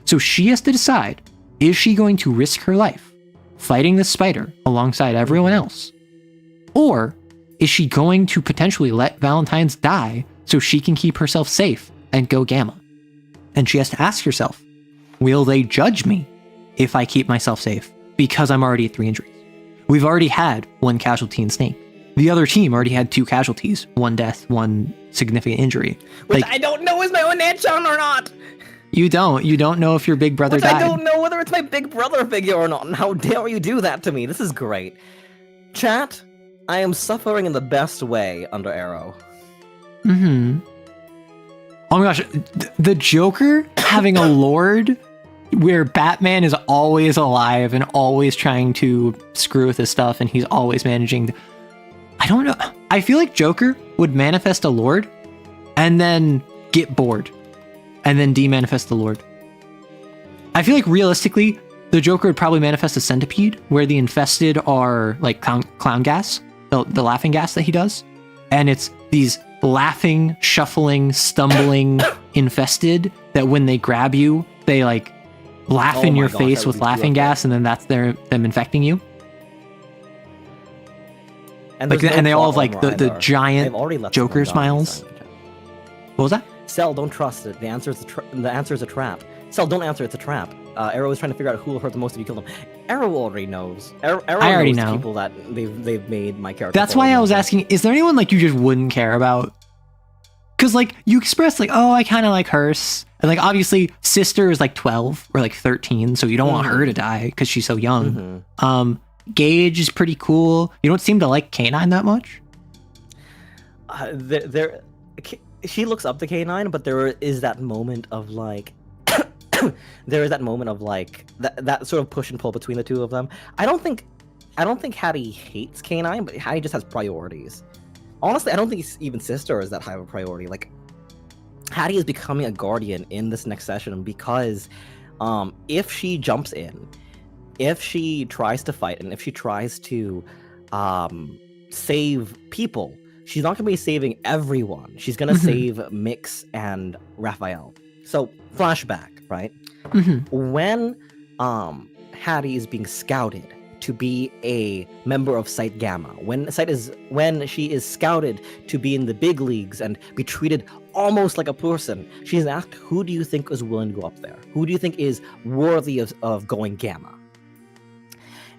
So she has to decide, is she going to risk her life fighting this spider alongside everyone else? Or is she going to potentially let Valentine's die so she can keep herself safe and go gamma? And she has to ask herself, will they judge me if I keep myself safe because I'm already at 3 injuries? We've already had 1 casualty in Snake. The other team already had 2 casualties, 1 death, 1 significant injury. Which I don't know is my own Nachon or not. You don't know if your big brother died. I don't know whether it's my big brother figure or not, and how dare you do that to me? This is great. Chat, I am suffering in the best way under Arrow. Oh my gosh, the Joker having a lord where Batman is always alive and always trying to screw with his stuff, and he's always managing. I don't know. I feel like Joker would manifest a lord and then get bored and then demanifest the lord. I feel like realistically, the Joker would probably manifest a centipede where the infested are like clown gas, the laughing gas that he does. And it's these laughing, shuffling, stumbling infested that when they grab you, they like laugh in your face with laughing gas, and then that's them infecting you. And, like, and they all have like the giant Joker smiles. What was that? Cell, don't trust it. The answer is a trap. Cell, don't answer. It's a trap. Arrow is trying to figure out who will hurt the most if you kill them. Arrow already knows. Arrow I already knows know. People that they've made my character. That's why I was asking, is there anyone like you just wouldn't care about? Because like you expressed like, oh, I kind of like Hearse. And like obviously sister is like 12 or like 13, so you don't want her to die because she's so young. Gage is pretty cool. You don't seem to like Canine that much. She looks up to K9, but there is that moment of like, that sort of push and pull between the two of them. I don't think Hattie hates K9, but Hattie just has priorities. Honestly, I don't think even Sister is that high of a priority. Like, Hattie is becoming a guardian in this next session because if she jumps in, if she tries to fight, and if she tries to save people, she's not going to be saving everyone. She's going to save Mix and Raphael. So, flashback, right? When Hattie is being scouted to be a member of Site Gamma, when she is scouted to be in the big leagues and be treated almost like a person, she's asked, who do you think is willing to go up there? Who do you think is worthy of going Gamma?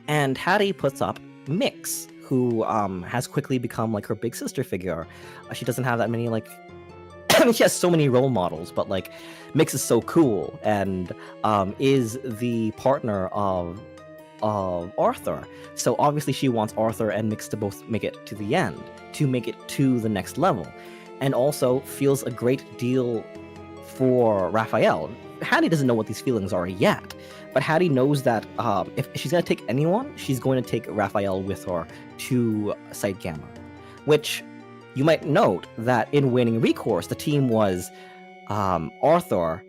And Hattie puts up Mix, who has quickly become like her big sister figure. She doesn't have that many like I mean, she has so many role models, but like Mix is so cool and is the partner of Arthur. So obviously she wants Arthur and Mix to both make it to the end, to make it to the next level, and also feels a great deal for Raphael. Hattie doesn't know what these feelings are yet, but Hattie knows that if she's going to take anyone, she's going to take Raphael with her to Site Gamma, which you might note that in winning recourse, the team was Arthur,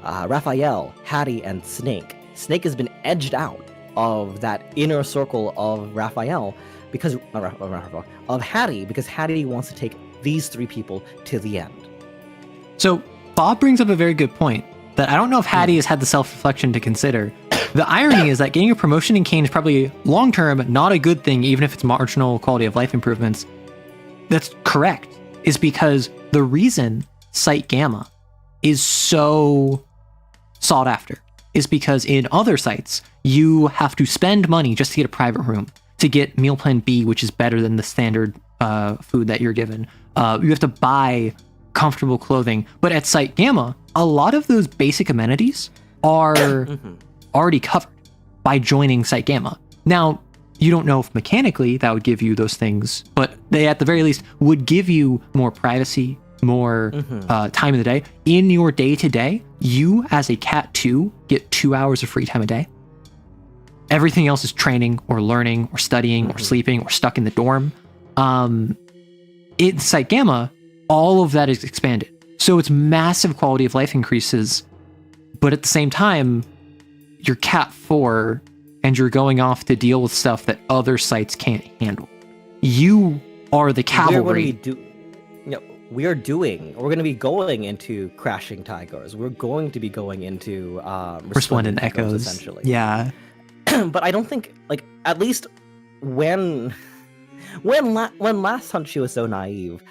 Raphael, Hattie, and Snake. Snake has been edged out of that inner circle of Raphael because of Hattie, because Hattie wants to take these three people to the end. So Bob brings up a very good point that I don't know if Hattie has had the self-reflection to consider. The irony is that getting a promotion in CAIN is probably long-term not a good thing, even if it's marginal quality of life improvements. That's correct, is because the reason Site Gamma is so sought after is because in other sites, you have to spend money just to get a private room, to get meal plan B, which is better than the standard food that you're given. You have to buy comfortable clothing. But at Site Gamma, a lot of those basic amenities are already covered by joining Site Gamma. Now, you don't know if mechanically that would give you those things, but they at the very least would give you more privacy, more time in the day. In your day-to-day, you as a Cat 2 get 2 hours of free time a day. Everything else is training or learning or studying or sleeping or stuck in the dorm. In Site Gamma, all of that is expanded. So it's massive quality of life increases, but at the same time, you're Cat 4 and you're going off to deal with stuff that other sites can't handle. You are the cavalry. We're going to be going into Crashing Tigers. We're going to be going into Resplendent Echoes, essentially. Yeah. But I don't think, like, at least when last hunt she was so naive,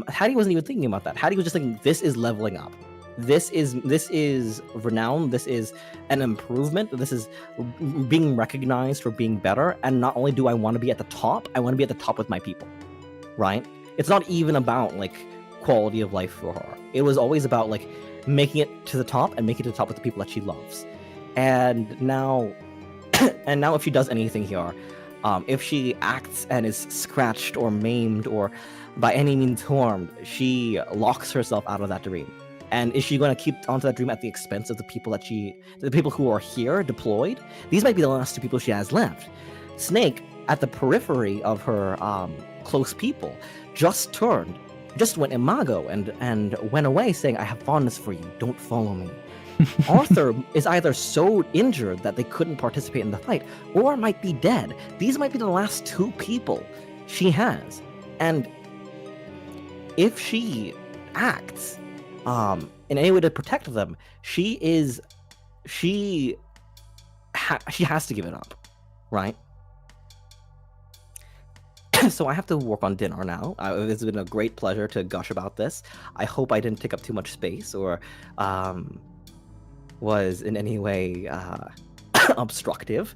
Hattie wasn't even thinking about that. Hattie was just thinking, this is leveling up. This is renown. This is an improvement. This is being recognized for being better. And not only do I want to be at the top, I want to be at the top with my people, right? It's not even about like quality of life for her. It was always about like making it to the top and making it to the top with the people that she loves. And now if she does anything here, if she acts and is scratched or maimed or by any means harmed, she locks herself out of that dream. And is she going to keep onto that dream at the expense of the people who are here deployed? These might be the last two people she has left. Snake, at the periphery of her close people, just went imago and went away saying, I have fondness for you, don't follow me. Arthur is either so injured that they couldn't participate in the fight, or might be dead. These might be the last two people she has. And if she acts in any way to protect them, she has to give it up, right? So I have to work on dinner now. It's been a great pleasure to gush about this. I hope I didn't take up too much space or was in any way obstructive.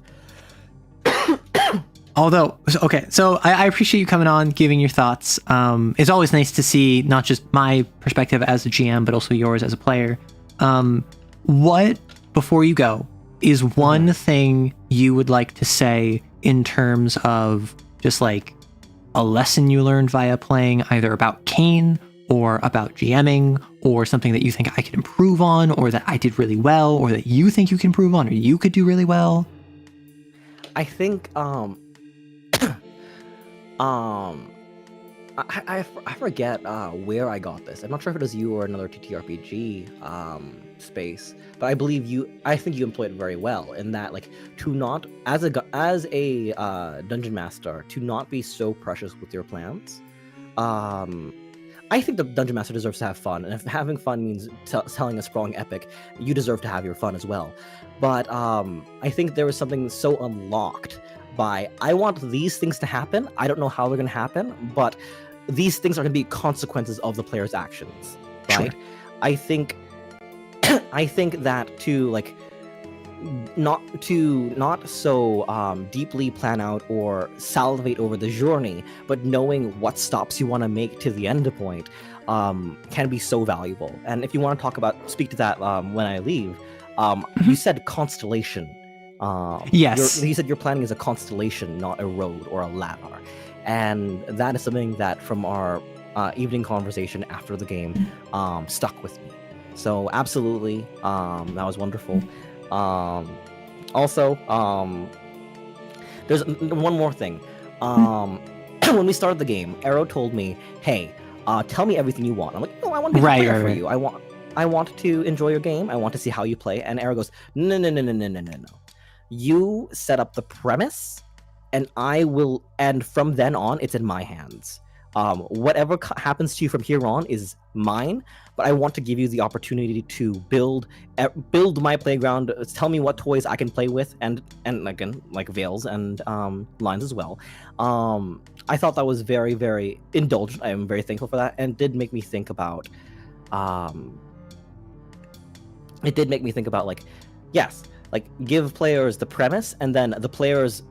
Although, okay, so I appreciate you coming on, giving your thoughts. It's always nice to see not just my perspective as a GM, but also yours as a player. What, before you go, is one thing you would like to say in terms of just like a lesson you learned via playing either about CAIN or about GMing or something that you think I could improve on or that I did really well or that you think you can improve on or you could do really well? I think I forget where I got this. I'm not sure if it was you or another TTRPG space, but I think you employed it very well in that, like, to not as a dungeon master, to not be so precious with your plans. I think the dungeon master deserves to have fun, and if having fun means telling a sprawling epic, you deserve to have your fun as well. But I think there was something so unlocked by, I want these things to happen. I don't know how they're going to happen, but these things are going to be consequences of the player's actions, right? Sure. I think that to like not so deeply plan out or salivate over the journey, but knowing what stops you want to make to the end point can be so valuable. And if you want to speak to that when I leave, you said constellation. Yes. You said your planning is a constellation, not a road or a ladder. And that is something that from our evening conversation after the game stuck with me. So absolutely, that was wonderful. Also, there's one more thing. When we started the game, Arrow told me, hey, tell me everything you want. I'm like, no, I want to be a for you. I want to enjoy your game. I want to see how you play. And Arrow goes, no. You set up the premise, and and from then on, it's in my hands. Whatever happens to you from here on is mine, but I want to give you the opportunity to build my playground. Tell me what toys I can play with, and again, like veils and lines as well. I thought that was very, very indulgent. I am very thankful for that, and it did make me think about like, yes, like give players the premise, and then the players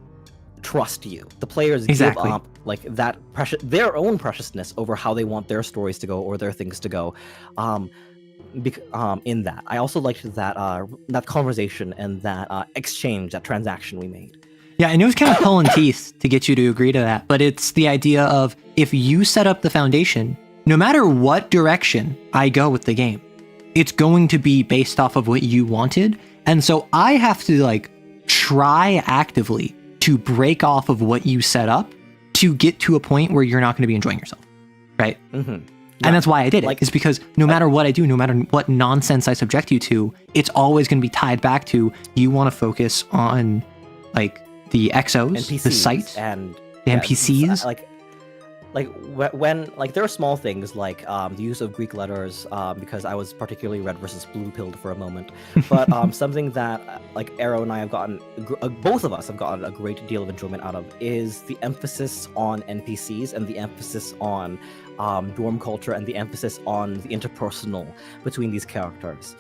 trust you. The players exactly. give up like that their own preciousness over how they want their stories to go or their things to go. In that, I also liked that conversation and that exchange, that transaction we made. Yeah, and it was kind of pulling teeth to get you to agree to that, but it's the idea of if you set up the foundation, no matter what direction I go with the game, it's going to be based off of what you wanted. And so I have to like try actively to break off of what you set up to get to a point where you're not going to be enjoying yourself, right? Mm-hmm. Yeah. And that's why I did it, is because no matter what I do, no matter what nonsense I subject you to, it's always going to be tied back to you want to focus on like the XOs, NPCs, the site, and the NPCs. Like when like there are small things like the use of Greek letters because I was particularly red versus blue pilled for a moment, but something that like Arrow and I have gotten, both of us have gotten a great deal of enjoyment out of is the emphasis on NPCs and the emphasis on dorm culture and the emphasis on the interpersonal between these characters.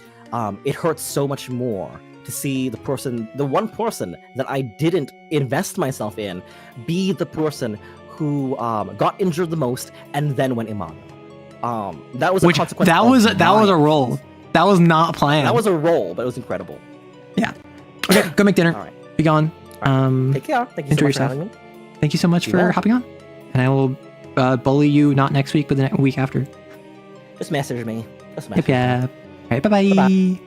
It hurts so much more to see the one person that I didn't invest myself in be the person who got injured the most and then went Imano. That was a consequence. That was a roll. That was not planned. That was a roll, but it was incredible. Yeah. Okay, go make dinner. All right. Be gone. Right. Take care. Thank you so much for having me. Thank you so much for hopping on. And I will bully you not next week, but the week after. Just message me. Yep. All right, bye-bye.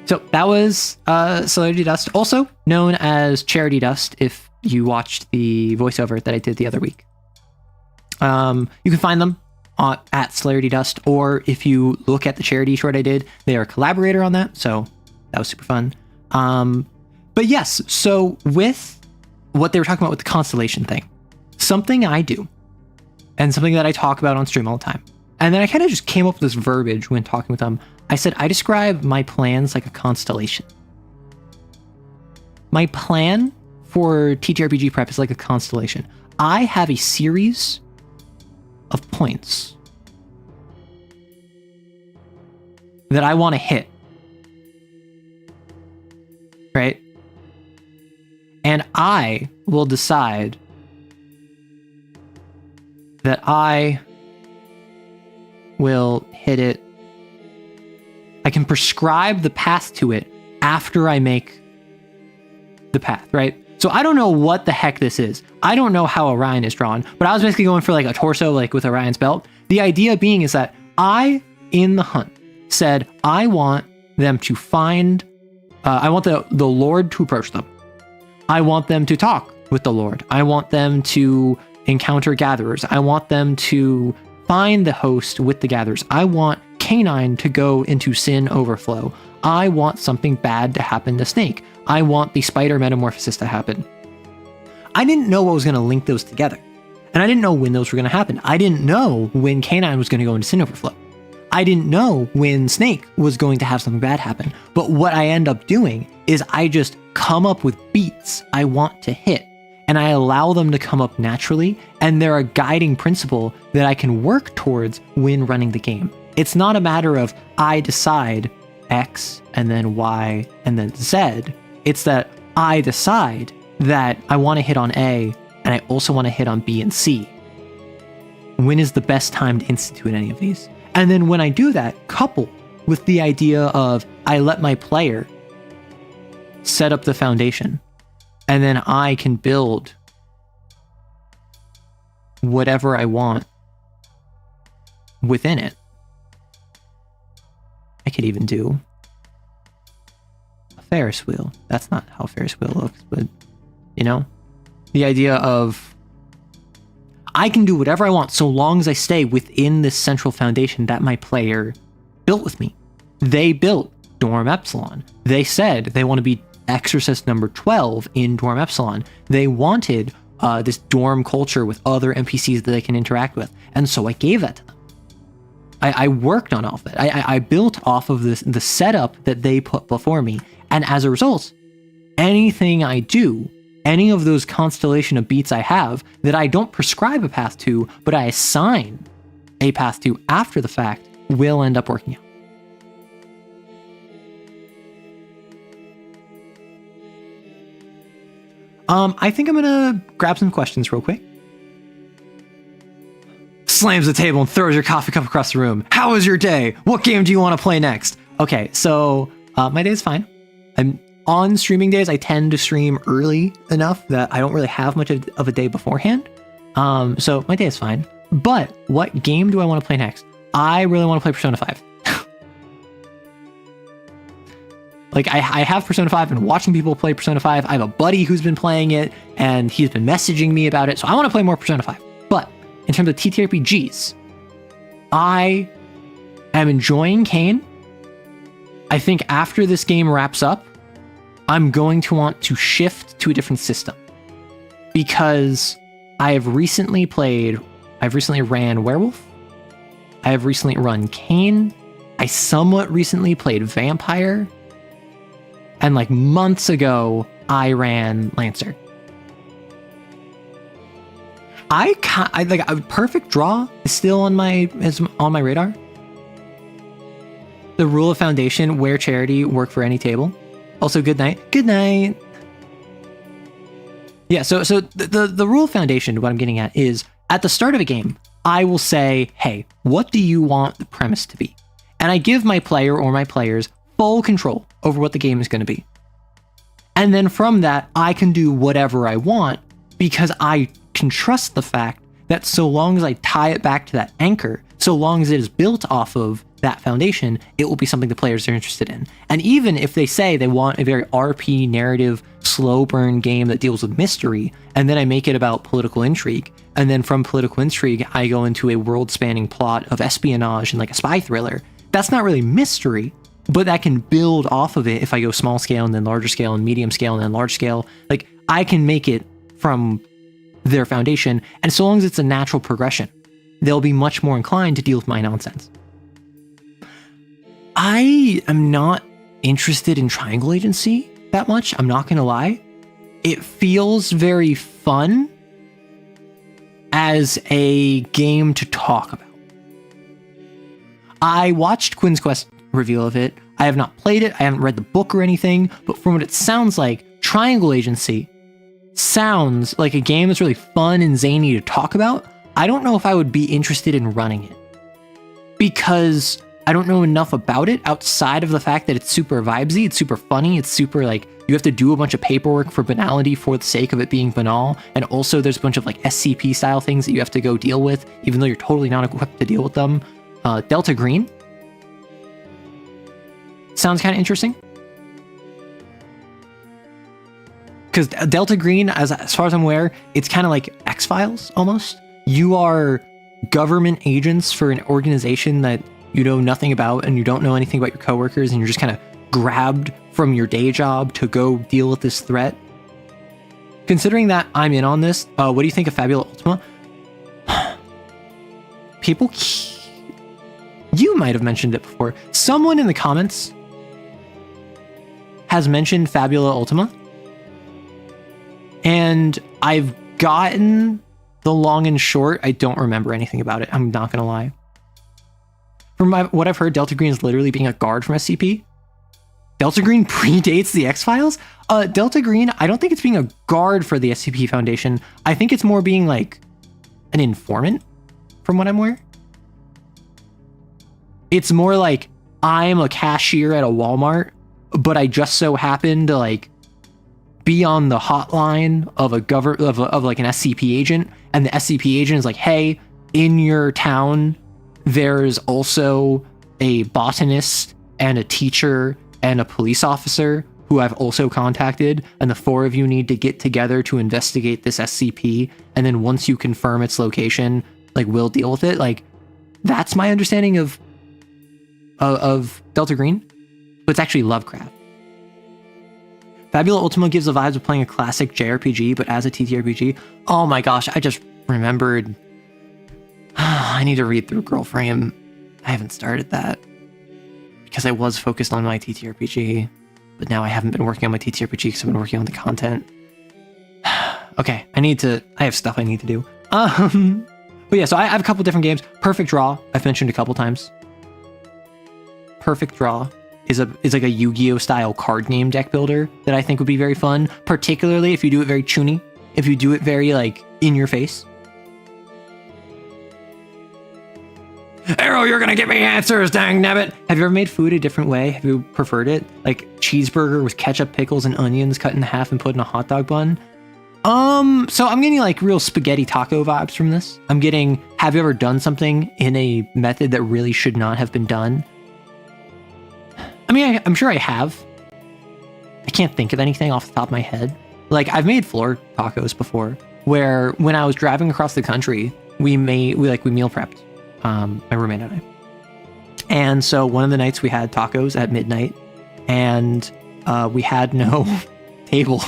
So that was Celerity Dust, also known as Charity Dust, if you watched the voiceover that I did the other week. You can find them at Celerity Dust, or if you look at the charity short I did, they are a collaborator on that, so that was super fun. But yes, so with what they were talking about with the constellation thing, something I do, and something that I talk about on stream all the time, and then I kind of just came up with this verbiage when talking with them. I said, I describe my plans like a constellation. My plan for TTRPG prep is like a constellation. I have a series of points that I want to hit, right? And I will decide that I will hit it. I can prescribe the path to it after I make the path, right? So I don't know what the heck this is. I don't know how Orion is drawn, but I was basically going for like a torso, like with Orion's belt. The idea being is that I, in the hunt, said I want them to find, I want the Lord to approach them. I want them to talk with the Lord. I want them to encounter gatherers. I want them to find the host with the gatherers. I want CAIN to go into sin overflow. I want something bad to happen to Snake. I want the spider metamorphosis to happen. I didn't know what was going to link those together. And I didn't know when those were going to happen. I didn't know when CAIN was going to go into sin overflow. I didn't know when Snake was going to have something bad happen. But what I end up doing is I just come up with beats I want to hit, and I allow them to come up naturally, and they're a guiding principle that I can work towards when running the game. It's not a matter of I decide X and then Y and then Z. It's that I decide that I want to hit on A and I also want to hit on B and C. When is the best time to institute any of these? And then when I do that, coupled with the idea of I let my player set up the foundation, and then I can build whatever I want within it. I could even do a Ferris wheel. That's not how a Ferris wheel looks, but you know, the idea of I can do whatever I want so long as I stay within this central foundation that my player built with me. They built Dorm Epsilon. They said they want to be Exorcist number 12 in Dorm Epsilon. They wanted this dorm culture with other NPCs that they can interact with. And so I gave that to them. I worked on all of it. I built off of the setup that they put before me. And as a result, anything I do, any of those constellation of beats I have that I don't prescribe a path to, but I assign a path to after the fact, will end up working out. I think I'm gonna grab some questions real quick. Slams the table and throws your coffee cup across the room. How was your day? What game do you want to play next? Okay, so my day is fine. I'm on streaming days. I tend to stream early enough that I don't really have much of a day beforehand. So my day is fine. But what game do I want to play next? I really want to play Persona 5. Like, I have Persona 5 and watching people play Persona 5. I have a buddy who's been playing it, and he's been messaging me about it, so I want to play more Persona 5. But in terms of TTRPGs, I am enjoying CAIN. I think after this game wraps up, I'm going to want to shift to a different system. Because I've recently ran Werewolf. I have recently run CAIN. I somewhat recently played Vampire. And like months ago, I ran Lancer. I like a Perfect Draw is still on my radar. The Rule of Foundation, wear charity, work for any table. Also, good night. Good night. Yeah, so the Rule of Foundation, what I'm getting at is at the start of a game, I will say, hey, what do you want the premise to be? And I give my player or my players full control over what the game is going to be. And then from that, I can do whatever I want because I can trust the fact that so long as I tie it back to that anchor, so long as it is built off of that foundation, it will be something the players are interested in. And even if they say they want a very RP narrative, slow burn game that deals with mystery, and then I make it about political intrigue, and then from political intrigue, I go into a world-spanning plot of espionage and like a spy thriller, that's not really mystery, but that can build off of it if I go small scale and then larger scale and medium scale and then large scale. Like, I can make it from their foundation, and so long as it's a natural progression, they'll be much more inclined to deal with my nonsense. I am not interested in Triangle Agency that much, I'm not gonna lie. It feels very fun as a game to talk about. I watched Quinn's Quest reveal of it. I have not played it, I haven't read the book or anything, but from what it sounds like, Triangle Agency sounds like a game that's really fun and zany to talk about. I don't know if I would be interested in running it. Because I don't know enough about it outside of the fact that it's super vibesy, it's super funny, it's super like you have to do a bunch of paperwork for banality for the sake of it being banal, and also there's a bunch of like SCP style things that you have to go deal with, even though you're totally not equipped to deal with them. Delta Green sounds kind of interesting. Because Delta Green, as far as I'm aware, it's kind of like X-Files almost. You are government agents for an organization that you know nothing about, and you don't know anything about your coworkers, and you're just kind of grabbed from your day job to go deal with this threat. Considering that I'm in on this, what do you think of Fabula Ultima? People, you might have mentioned it before. Someone in the comments has mentioned Fabula Ultima, and I've gotten the long and short. I don't remember anything about it. I'm not gonna lie. From what I've heard, Delta Green is literally being a guard from SCP. Delta Green predates the X-Files? Delta Green, I don't think it's being a guard for the SCP Foundation. I think it's more being like an informant, from what I'm aware. It's more like, I'm a cashier at a Walmart, but I just so happen to like be on the hotline of of like an SCP agent, and the SCP agent is like, hey, in your town, there's also a botanist and a teacher and a police officer who I've also contacted, and the four of you need to get together to investigate this SCP, and then once you confirm its location, like, we'll deal with it. Like, that's my understanding of Delta Green, but it's actually Lovecraft. Fabula Ultima gives the vibes of playing a classic JRPG, but as a TTRPG. Oh my gosh, I just remembered. I need to read through Girlframe. I haven't started that because I was focused on my TTRPG, but now I haven't been working on my TTRPG because I've been working on the content. Okay, I have stuff I need to do. But yeah, so I have a couple different games. Perfect Draw, I've mentioned a couple times. Perfect Draw is like a Yu-Gi-Oh style card game deck builder that I think would be very fun, particularly if you do it very chuny, if you do it very like in your face. Arrow, you're gonna give me answers, dang nabbit! Have you ever made food a different way? Have you preferred it? Like cheeseburger with ketchup, pickles, and onions cut in half and put in a hot dog bun? So I'm getting like real spaghetti taco vibes from this. I'm getting, have you ever done something in a method that really should not have been done? I mean, I'm sure I have. I can't think of anything off the top of my head. Like, I've made floor tacos before, where when I was driving across the country, we meal prepped, my roommate and I. And so one of the nights we had tacos at midnight, and we had no table.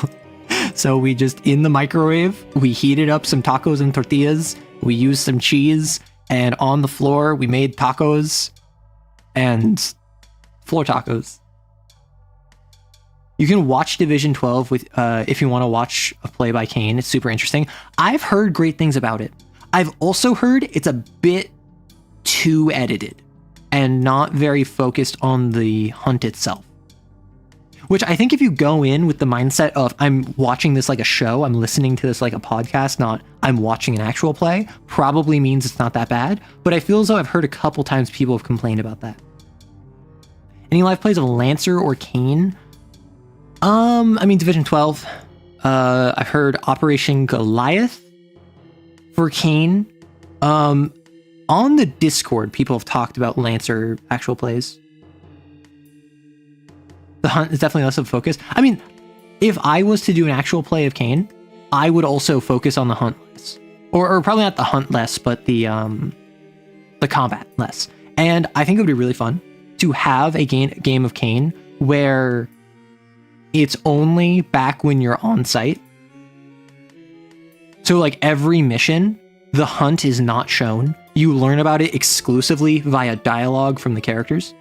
So we just, in the microwave, we heated up some tacos and tortillas, we used some cheese, and on the floor, we made tacos and floor tacos. You can watch Division 12 with if you want to watch a play by CAIN. It's super interesting. I've heard great things about it. I've also heard it's a bit too edited and not very focused on the hunt itself. Which I think if you go in with the mindset of I'm watching this like a show, I'm listening to this like a podcast, not I'm watching an actual play, probably means it's not that bad. But I feel as though I've heard a couple times people have complained about that. Any live plays of Lancer or CAIN? I mean, Division 12. I've heard Operation Goliath for CAIN. On the Discord, people have talked about Lancer actual plays. The hunt is definitely less of a focus. I mean, if I was to do an actual play of CAIN, I would also focus on the hunt less. Or probably not the hunt less, but the combat less. And I think it would be really fun to have a game of CAIN where it's only back when you're on site. So like every mission, the hunt is not shown. You learn about it exclusively via dialogue from the characters.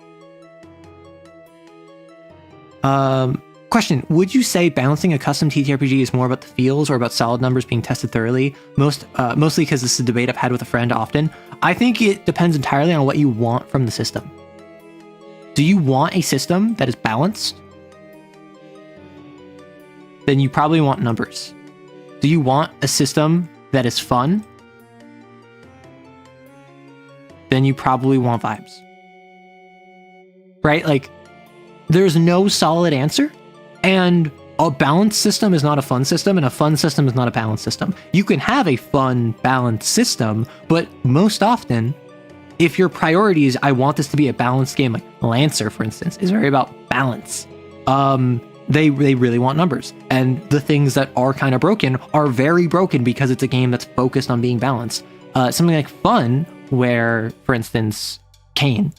Question, would you say balancing a custom TTRPG is more about the feels or about solid numbers being tested thoroughly? Mostly because this is a debate I've had with a friend often. I think it depends entirely on what you want from the system. Do you want a system that is balanced? Then you probably want numbers. Do you want a system that is fun? Then you probably want vibes. right? Like, there's no solid answer, and a balanced system is not a fun system, and a fun system is not a balanced system. You can have a fun, balanced system, but most often, if your priority is, I want this to be a balanced game, like Lancer, for instance, is very about balance. They really want numbers, and the things that are kind of broken are very broken because it's a game that's focused on being balanced. Something like fun, where, for instance, CAIN,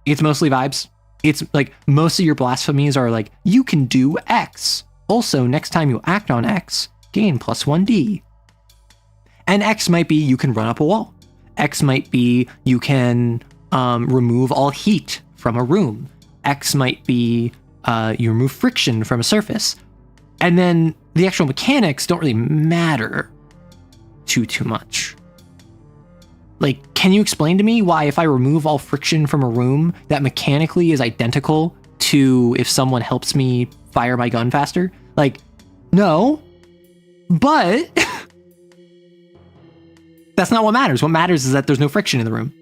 it's mostly vibes. It's like most of your blasphemies are like, you can do X. Also, next time you act on X, gain plus 1D. And X might be you can run up a wall. X might be you can remove all heat from a room. X might be you remove friction from a surface. And then the actual mechanics don't really matter too much. Like, can you explain to me why if I remove all friction from a room, that mechanically is identical to if someone helps me fire my gun faster? Like, no, but that's not what matters. What matters is that there's no friction in the room.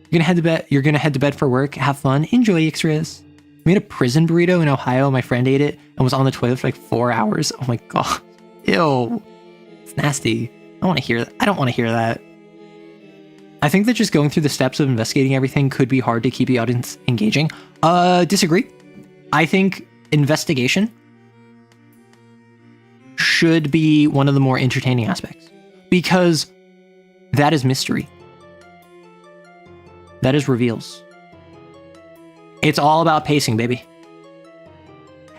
You're gonna head to bed for work, have fun, enjoy X-rays. We had a prison burrito in Ohio. My friend ate it and was on the toilet for like 4 hours. Oh my God. Ew. It's nasty. I don't want to hear that. I think that just going through the steps of investigating everything could be hard to keep the audience engaging. Disagree. I think investigation should be one of the more entertaining aspects, because that is mystery. That is reveals. It's all about pacing, baby.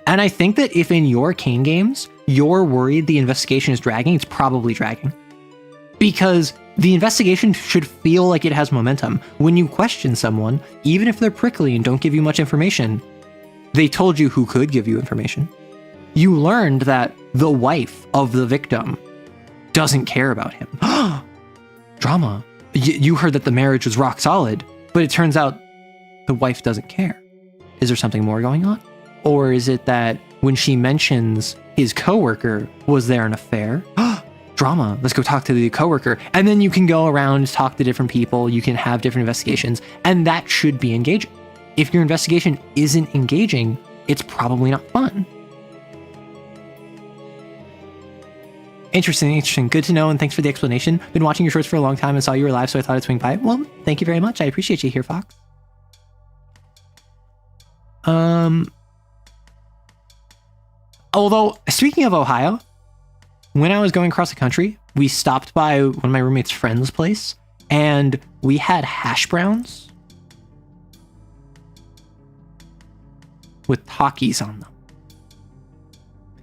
And I think that if in your CAIN games, you're worried the investigation is dragging, it's probably dragging. Because the investigation should feel like it has momentum. When you question someone, even if they're prickly and don't give you much information, they told you who could give you information. You learned that the wife of the victim doesn't care about him. Drama. You heard that the marriage was rock solid, but it turns out the wife doesn't care. Is there something more going on? Or is it that when she mentions his coworker, was there an affair? Drama. Let's go talk to the coworker. And then you can go around, talk to different people. You can have different investigations, and that should be engaging. If your investigation isn't engaging, it's probably not fun. Interesting. Good to know, and thanks for the explanation. Been watching your shorts for a long time and saw you were live, so I thought I'd swing by. Well, thank you very much. I appreciate you here, Fox. Although, speaking of Ohio, when I was going across the country, we stopped by one of my roommate's friend's place, and we had hash browns with Takis on them.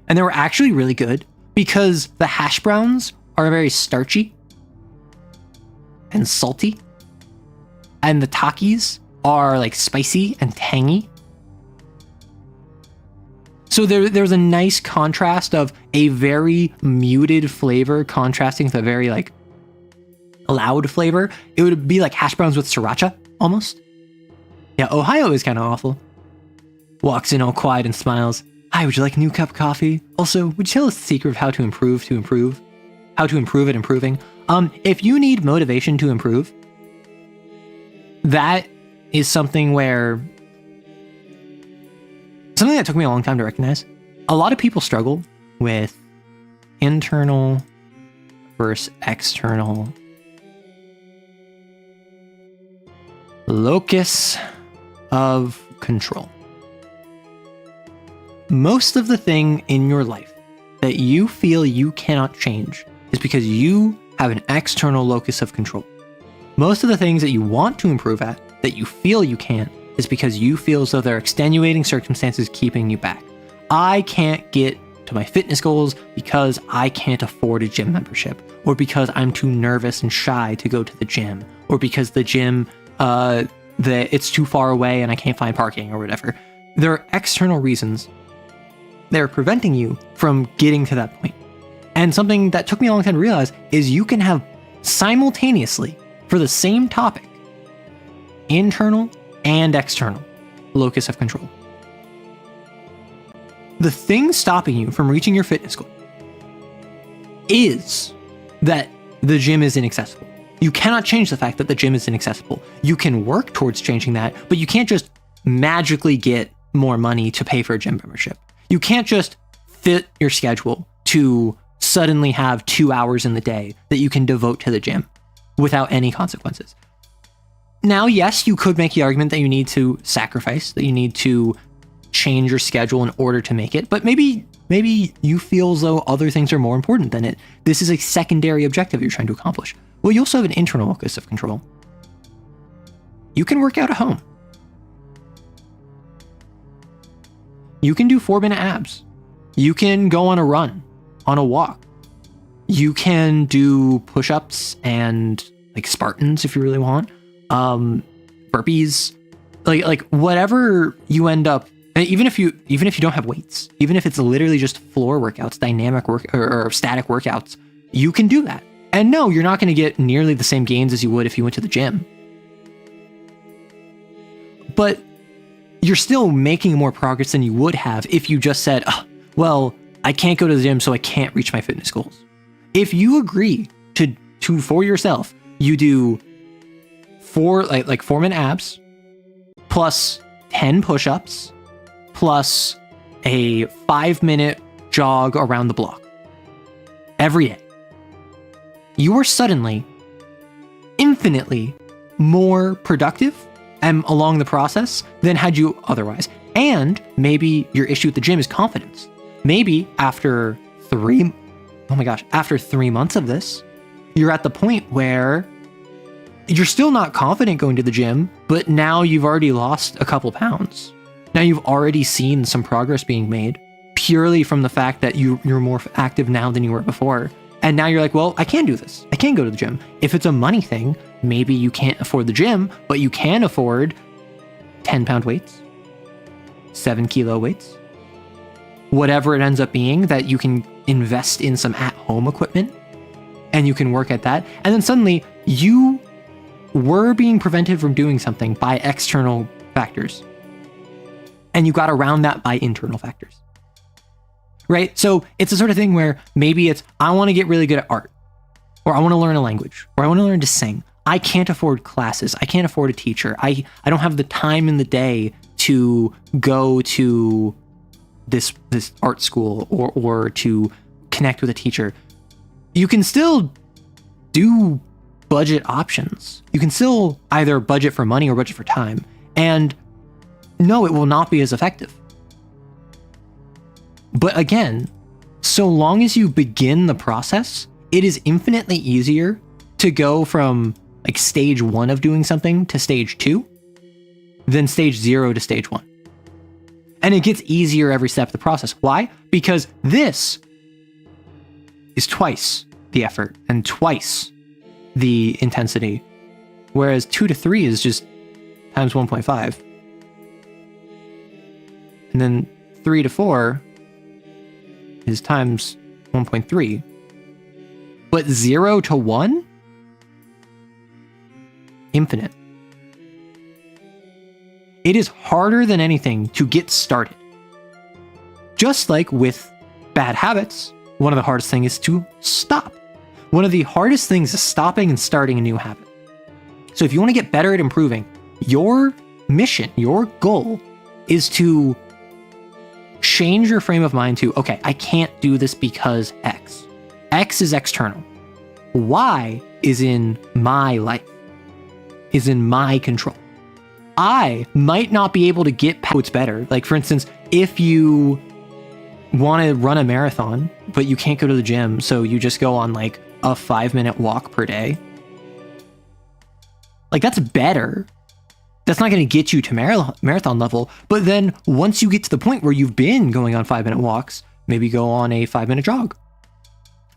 And they were actually really good because the hash browns are very starchy and salty, and the Takis are like spicy and tangy. So there's a nice contrast of a very muted flavor contrasting with a very like loud flavor. It would be like hash browns with sriracha almost. Yeah, Ohio is kind of awful. Walks in all quiet and smiles. Hi, would you like a new cup of coffee? Also, would you tell us the secret of how to improve? How to improve at improving? If you need motivation to improve, that is something that took me a long time to recognize. A lot of people struggle with internal versus external locus of control. Most of the thing in your life that you feel you cannot change is because you have an external locus of control. Most of the things that you want to improve at, that you feel you can't, is because you feel as though there are extenuating circumstances keeping you back. I can't get to my fitness goals because I can't afford a gym membership, or because I'm too nervous and shy to go to the gym, or because the gym, it's too far away and I can't find parking or whatever. There are external reasons that are preventing you from getting to that point. And something that took me a long time to realize is you can have simultaneously, for the same topic, internal and external locus of control. The thing stopping you from reaching your fitness goal is that the gym is inaccessible. You cannot change the fact that the gym is inaccessible. You can work towards changing that, but you can't just magically get more money to pay for a gym membership. You can't just fit your schedule to suddenly have 2 hours in the day that you can devote to the gym without any consequences. Now, yes, you could make the argument that you need to sacrifice, that you need to change your schedule in order to make it, but maybe you feel as though other things are more important than it. This is a secondary objective you're trying to accomplish. Well, you also have an internal locus of control. You can work out at home. You can do 4-minute abs. You can go on a run, on a walk. You can do push-ups and like Spartans if you really want. Burpees, like whatever you end up. Even if you don't have weights, even if it's literally just floor workouts, dynamic work or static workouts, you can do that. And no, you're not going to get nearly the same gains as you would if you went to the gym. But you're still making more progress than you would have if you just said, oh, well, I can't go to the gym, so I can't reach my fitness goals. If you agree to for yourself, you do 4-minute abs plus 10 push-ups plus a 5-minute jog around the block every day, you are suddenly infinitely more productive and along the process than had you otherwise. And maybe your issue with the gym is confidence. Maybe after 3 months of this, you're at the point where you're still not confident going to the gym, but now you've already lost a couple pounds. Now you've already seen some progress being made purely from the fact that you're more active now than you were before. And now you're like, well, I can do this. I can go to the gym. If it's a money thing, maybe you can't afford the gym, but you can afford 10-pound weights, 7-kilo weights, whatever it ends up being that you can invest in some at-home equipment and you can work at that. And then suddenly you were being prevented from doing something by external factors. And you got around that by internal factors. Right? So it's the sort of thing where maybe it's, I want to get really good at art, or I want to learn a language, or I want to learn to sing. I can't afford classes. I can't afford a teacher. I don't have the time in the day to go to this art school or to connect with a teacher. You can still do budget options. You can still either budget for money or budget for time. And no, it will not be as effective. But again, so long as you begin the process, it is infinitely easier to go from like stage 1 of doing something to stage 2 than stage 0 to stage 1. And it gets easier every step of the process. Why? Because this is twice the effort and twice the intensity, whereas 2 to 3 is just times 1.5. And then 3 to 4 is times 1.3. But 0 to 1? Infinite. It is harder than anything to get started. Just like with bad habits, one of the hardest things is to stop. One of the hardest things is stopping and starting a new habit. So if you want to get better at improving, your mission, your goal is to change your frame of mind to, okay, I can't do this because X. X is external. Y is in my life, is in my control. I might not be able to get what's better. Like, for instance, if you want to run a marathon, but you can't go to the gym, so you just go on like a 5-minute walk per day. Like, that's better. That's not going to get you to marathon level. But then once you get to the point where you've been going on 5-minute walks, maybe go on a 5-minute jog,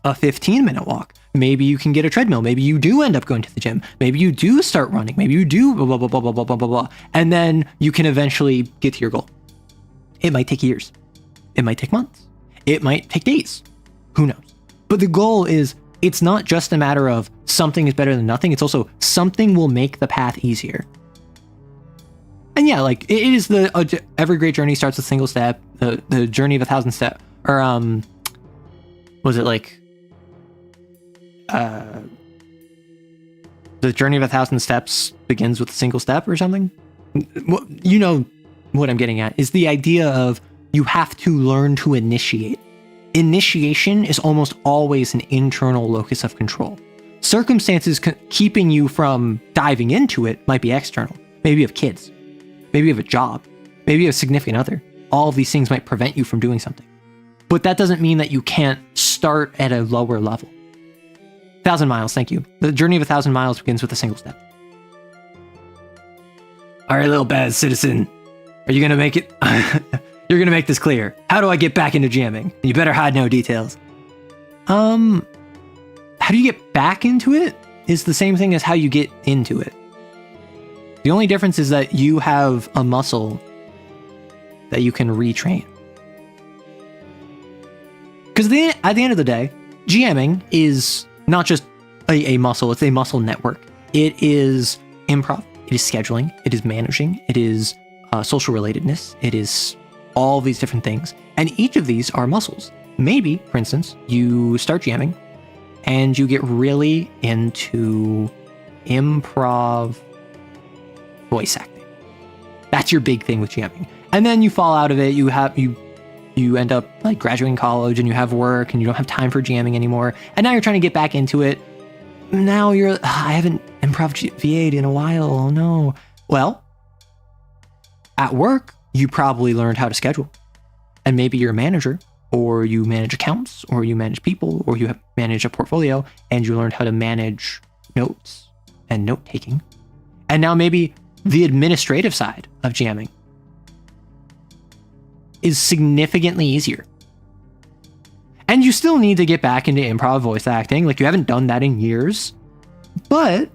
a 15-minute walk. Maybe you can get a treadmill. Maybe you do end up going to the gym. Maybe you do start running. Maybe you do blah, blah, blah, blah, blah, blah, blah, blah, blah. And then you can eventually get to your goal. It might take years. It might take months. It might take days. Who knows? But the goal is, it's not just a matter of something is better than nothing. It's also something will make the path easier. And yeah, like it is every great journey starts with a single step, the journey of 1,000 steps, or was it like The journey of 1,000 steps begins with a single step or something. You know what I'm getting at is the idea of you have to learn to initiate. Initiation is almost always an internal locus of control. Circumstances keeping you from diving into it might be external. Maybe you have kids. Maybe you have a job. Maybe you have a significant other. All of these things might prevent you from doing something. But that doesn't mean that you can't start at a lower level. 1,000 miles, thank you. The journey of 1,000 miles begins with a single step. All right, little bad citizen. Are you going to make it? You're going to make this clear. How do I get back into jamming? You better hide no details. How do you get back into it is the same thing as how you get into it. The only difference is that you have a muscle that you can retrain. Because at the end of the day, GMing is not just a muscle, it's a muscle network. It is improv, it is scheduling, it is managing, it is social relatedness, it is all these different things. And each of these are muscles. Maybe, for instance, you start jamming and you get really into improv voice acting. That's your big thing with jamming. And then you fall out of it, you end up like graduating college and you have work and you don't have time for jamming anymore. And now you're trying to get back into it. Now I haven't improv VA'd in a while. Oh no. Well, at work, you probably learned how to schedule. And maybe you're a manager, or you manage accounts, or you manage people, or you manage a portfolio, and you learned how to manage notes and note taking. And now maybe the administrative side of jamming is significantly easier. And you still need to get back into improv voice acting. Like, you haven't done that in years. But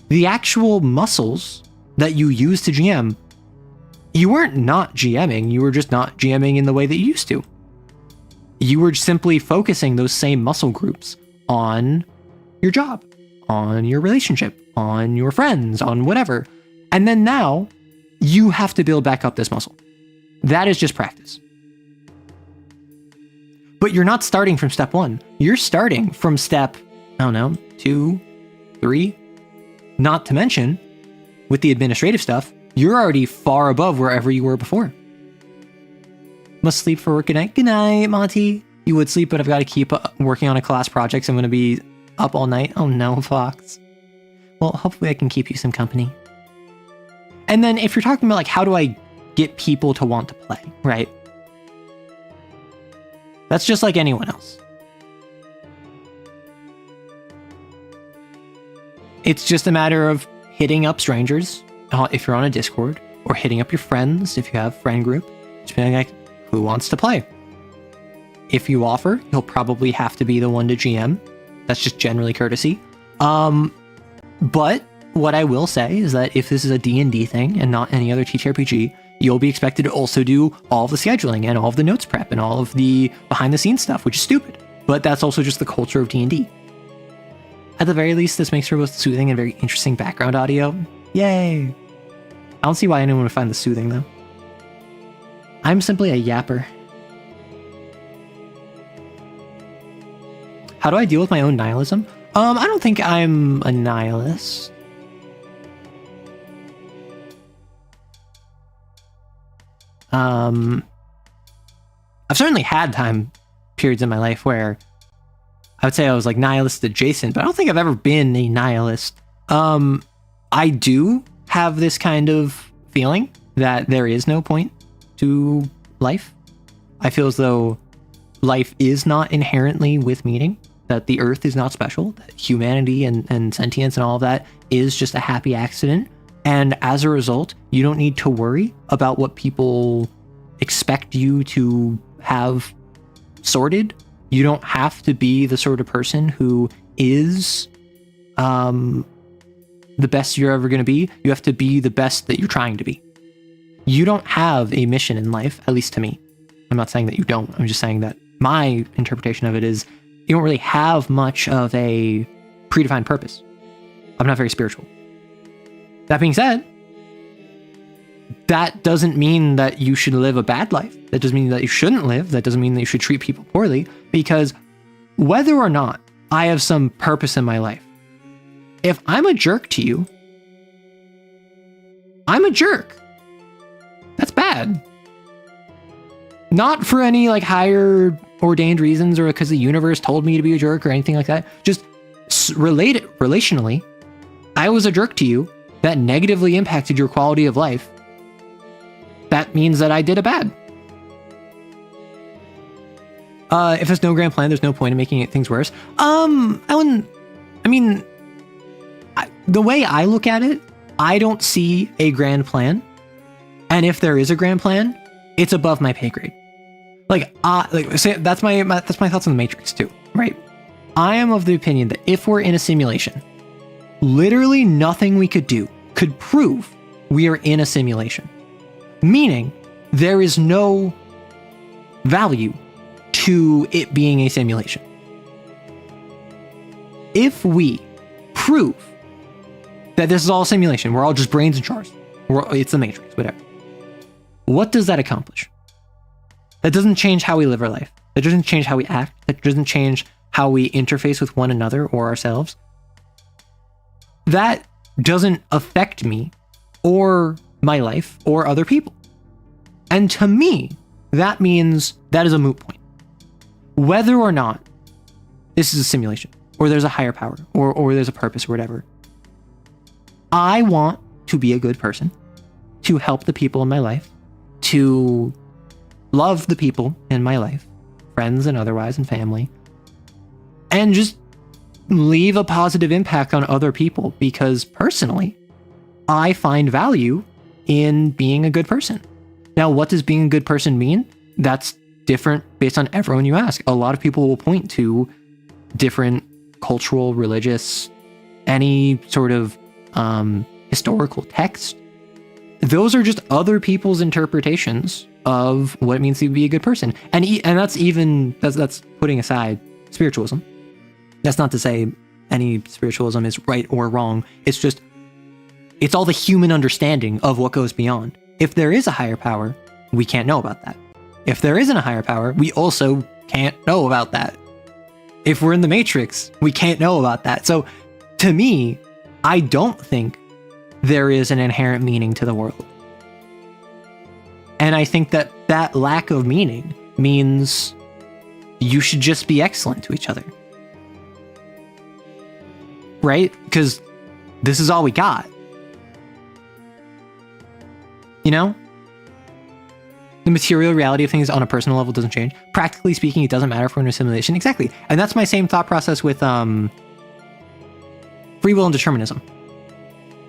the actual muscles that you use to GM, you weren't not GMing. You were just not GMing in the way that you used to. You were simply focusing those same muscle groups on your job, on your relationship, on your friends, on whatever. And then now you have to build back up this muscle. That is just practice. But you're not starting from step 1. You're starting from step, 2, 3. Not to mention, with the administrative stuff, you're already far above wherever you were before. Must sleep for work. Good night. Good night, Monty. You would sleep, but I've got to keep working on a class project, so I'm going to be up all night. Oh no, Fox. Well, hopefully I can keep you some company. And then if you're talking about like, how do I get people to want to play, right? That's just like anyone else. It's just a matter of hitting up strangers if you're on a Discord, or hitting up your friends if you have a friend group, just being like, who wants to play? If you offer, you'll probably have to be the one to GM. That's just generally courtesy. But what I will say is that if this is a D&D thing and not any other TTRPG, you'll be expected to also do all of the scheduling and all of the notes prep and all of the behind the scenes stuff, which is stupid. But that's also just the culture of D&D. At the very least, this makes for both soothing and very interesting background audio. Yay! I don't see why anyone would find this soothing, though. I'm simply a yapper. How do I deal with my own nihilism? I don't think I'm a nihilist. I've certainly had periods in my life where I would say I was like nihilist adjacent, but I don't think I've ever been a nihilist. I do have this kind of feeling that there is no point to life. I feel as though life is not inherently with meaning, that the earth is not special, that humanity and sentience and all of that is just a happy accident. And as a result, you don't need to worry about what people expect you to have sorted. You don't have to be the sort of person who is the best you're ever going to be. You have to be the best that you're trying to be. You don't have a mission in life, at least to me. I'm not saying that you don't. I'm just saying that my interpretation of it is you don't really have much of a predefined purpose. I'm not very spiritual. That being said, that doesn't mean that you should live a bad life. That doesn't mean that you shouldn't live. That doesn't mean that you should treat people poorly, because whether or not I have some purpose in my life, if I'm a jerk to you, I'm a jerk. That's bad. Not for any like higher ordained reasons or because the universe told me to be a jerk or anything like that. Just relationally, I was a jerk to you that negatively impacted your quality of life. That means that I did a bad. If there's no grand plan, there's no point in making things worse. The way I look at it, I don't see a grand plan. And if there is a grand plan, it's above my pay grade. That's my thoughts on the Matrix too, right? I am of the opinion that if we're in a simulation, literally nothing we could do could prove we are in a simulation. Meaning, there is no value to it being a simulation. If we prove that this is all a simulation, we're all just brains and jars, it's the Matrix, whatever. What does that accomplish? That doesn't change how we live our life. That doesn't change how we act. That doesn't change how we interface with one another or ourselves. That doesn't affect me or my life or other people. And to me, that means that is a moot point. Whether or not this is a simulation, or there's a higher power, or there's a purpose or whatever, I want to be a good person, to help the people in my life, to love the people in my life, friends and otherwise, and family, and just leave a positive impact on other people, because personally, I find value in being a good person. Now, what does being a good person mean? That's different based on everyone you ask. A lot of people will point to different cultural, religious, any sort of historical text. Those are just other people's interpretations of what it means to be a good person. And that's putting aside spiritualism. That's not to say any spiritualism is right or wrong. It's just, it's all the human understanding of what goes beyond. If there is a higher power, we can't know about that. If there isn't a higher power, we also can't know about that. If we're in the Matrix, we can't know about that. So to me, I don't think there is an inherent meaning to the world. And I think that that lack of meaning means you should just be excellent to each other. Right? Because this is all we got. You know? The material reality of things on a personal level doesn't change. Practically speaking, it doesn't matter if we're in a simulation. Exactly. And that's my same thought process with free will and determinism.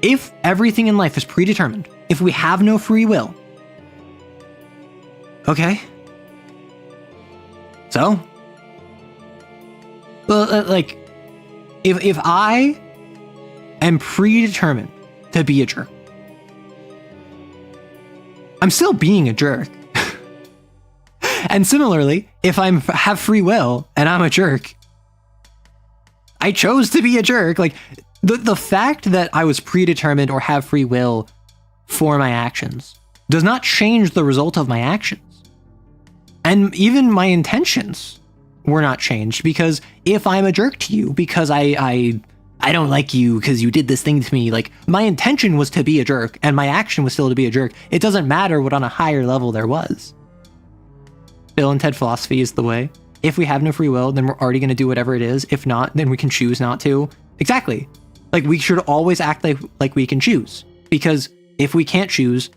If everything in life is predetermined, if we have no free will, okay. So, well, if I am predetermined to be a jerk, I'm still being a jerk. And similarly, if I have free will and I'm a jerk, I chose to be a jerk. Like the fact that I was predetermined or have free will for my actions does not change the result of my actions. And even my intentions were not changed, because if I'm a jerk to you because I don't like you because you did this thing to me, like my intention was to be a jerk and my action was still to be a jerk. It doesn't matter what on a higher level there was. Bill and Ted philosophy is the way. If we have no free will, then we're already going to do whatever it is. If not, then we can choose not to. Exactly. Like we should always act like we can choose, because if we can't choose,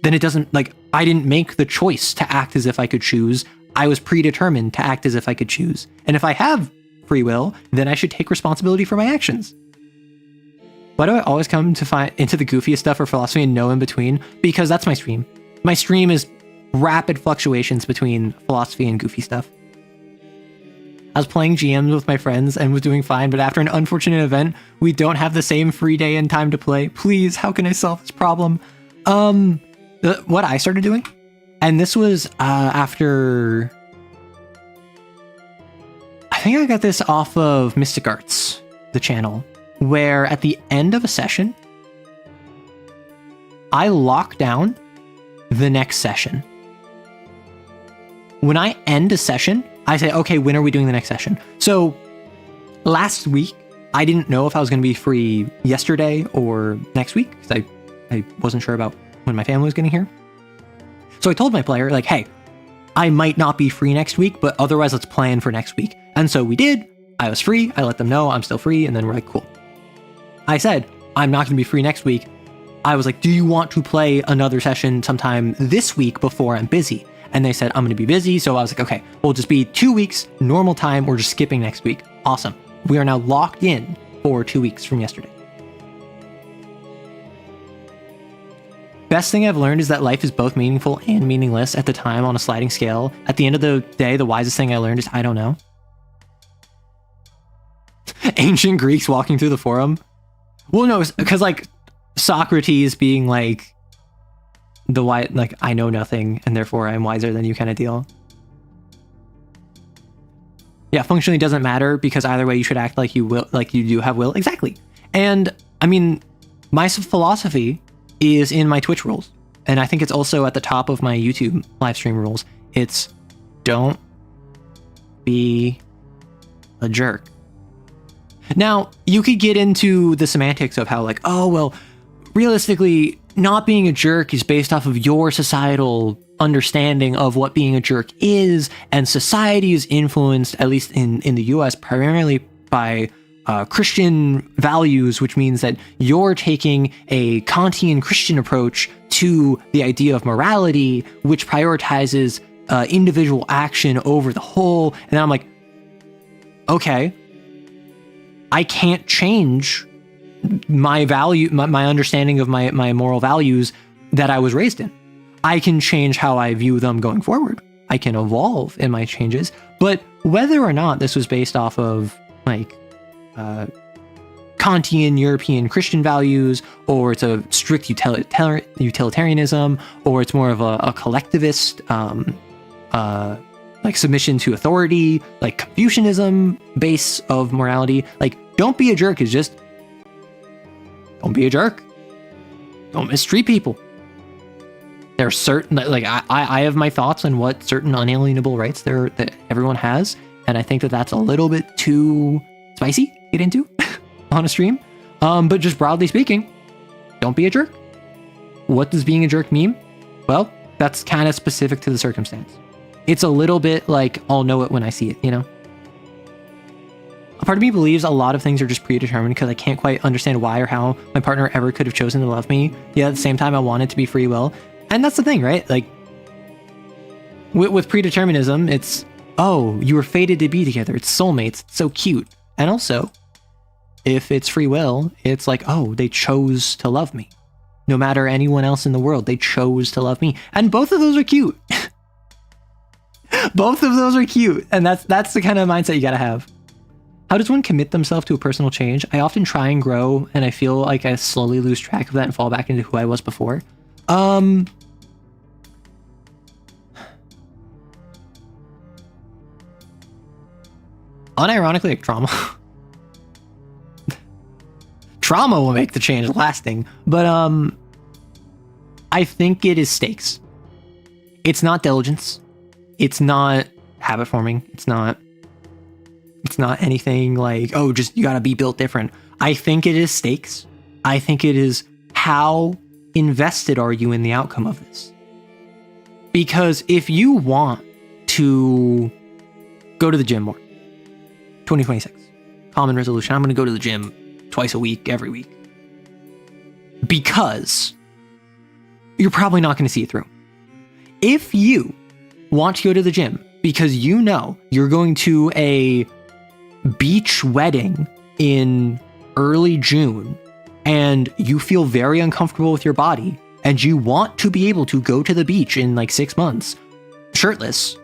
then it doesn't, like, I didn't make the choice to act as if I could choose. I was predetermined to act as if I could choose. And if I have free will, then I should take responsibility for my actions. Why do I always come to into the goofiest stuff or philosophy and no in between? Because that's my stream. My stream is rapid fluctuations between philosophy and goofy stuff. I was playing GMs with my friends and was doing fine, but after an unfortunate event, we don't have the same free day and time to play. Please, how can I solve this problem? What I started doing, and this was after, I think I got this off of Mystic Arts, the channel, where at the end of a session, I lock down the next session. When I end a session, I say, okay, when are we doing the next session? So last week, I didn't know if I was going to be free yesterday or next week because I wasn't sure about when my family was getting here. So I told my player, like, hey, I might not be free next week, but otherwise let's plan for next week. And so we did. I was free. I let them know I'm still free. And then we're like, cool. I said, I'm not going to be free next week. I was like, do you want to play another session sometime this week before I'm busy? And they said, I'm going to be busy. So I was like, okay, we'll just be 2 weeks, normal time. We're just skipping next week. Awesome. We are now locked in for 2 weeks from yesterday. Best thing I've learned is that life is both meaningful and meaningless at the time on a sliding scale. At the end of the day, the wisest thing I learned is I don't know. Ancient Greeks walking through the forum. Well, no, because like Socrates being like the why, like I know nothing and therefore I'm wiser than you kind of deal. Yeah, functionally doesn't matter because either way you should act like you will, like you do have will. Exactly. And I mean, my philosophy is in my Twitch rules. And I think it's also at the top of my YouTube live stream rules. It's don't be a jerk. Now, you could get into the semantics of how like, oh, well, realistically, not being a jerk is based off of your societal understanding of what being a jerk is, and society is influenced, at least in the US, primarily by Christian values, which means that you're taking a Kantian Christian approach to the idea of morality, which prioritizes individual action over the whole. And then I'm like, okay, I can't change my value, my understanding of my moral values that I was raised in. I can change how I view them going forward. I can evolve in my changes, but whether or not this was based off of like Kantian European Christian values, or it's a strict utilitarianism, or it's more of a collectivist like submission to authority, like Confucianism base of morality, like don't be a jerk is just don't be a jerk. Don't mistreat people. There are certain, like I have my thoughts on what certain unalienable rights there that everyone has, and I think that that's a little bit too spicy to get into on a stream. But just broadly speaking, don't be a jerk. What does being a jerk mean? Well, that's kind of specific to the circumstance. It's a little bit like I'll know it when I see it, you know? A part of me believes a lot of things are just predetermined because I can't quite understand why or how my partner ever could have chosen to love me. Yet at the same time, I want it to be free will. And that's the thing, right? Like, with predeterminism, it's, oh, you were fated to be together. It's soulmates. It's so cute. And also, if it's free will, it's like, oh, they chose to love me. No matter anyone else in the world, they chose to love me. And both of those are cute. Both of those are cute. And that's the kind of mindset you gotta have. How does one commit themselves to a personal change? I often try and grow, and I feel like I slowly lose track of that and fall back into who I was before. Unironically, like trauma. Trauma will make the change lasting, but I think it is stakes. It's not diligence. It's not habit forming. It's not anything like, oh, just you gotta be built different. I think it is stakes. I think it is how invested are you in the outcome of this? Because if you want to go to the gym more, 2026, common resolution, I'm going to go to the gym twice a week, every week. Because you're probably not going to see it through. If you want to go to the gym because you know you're going to a beach wedding in early June and you feel very uncomfortable with your body and you want to be able to go to the beach in like 6 months shirtless,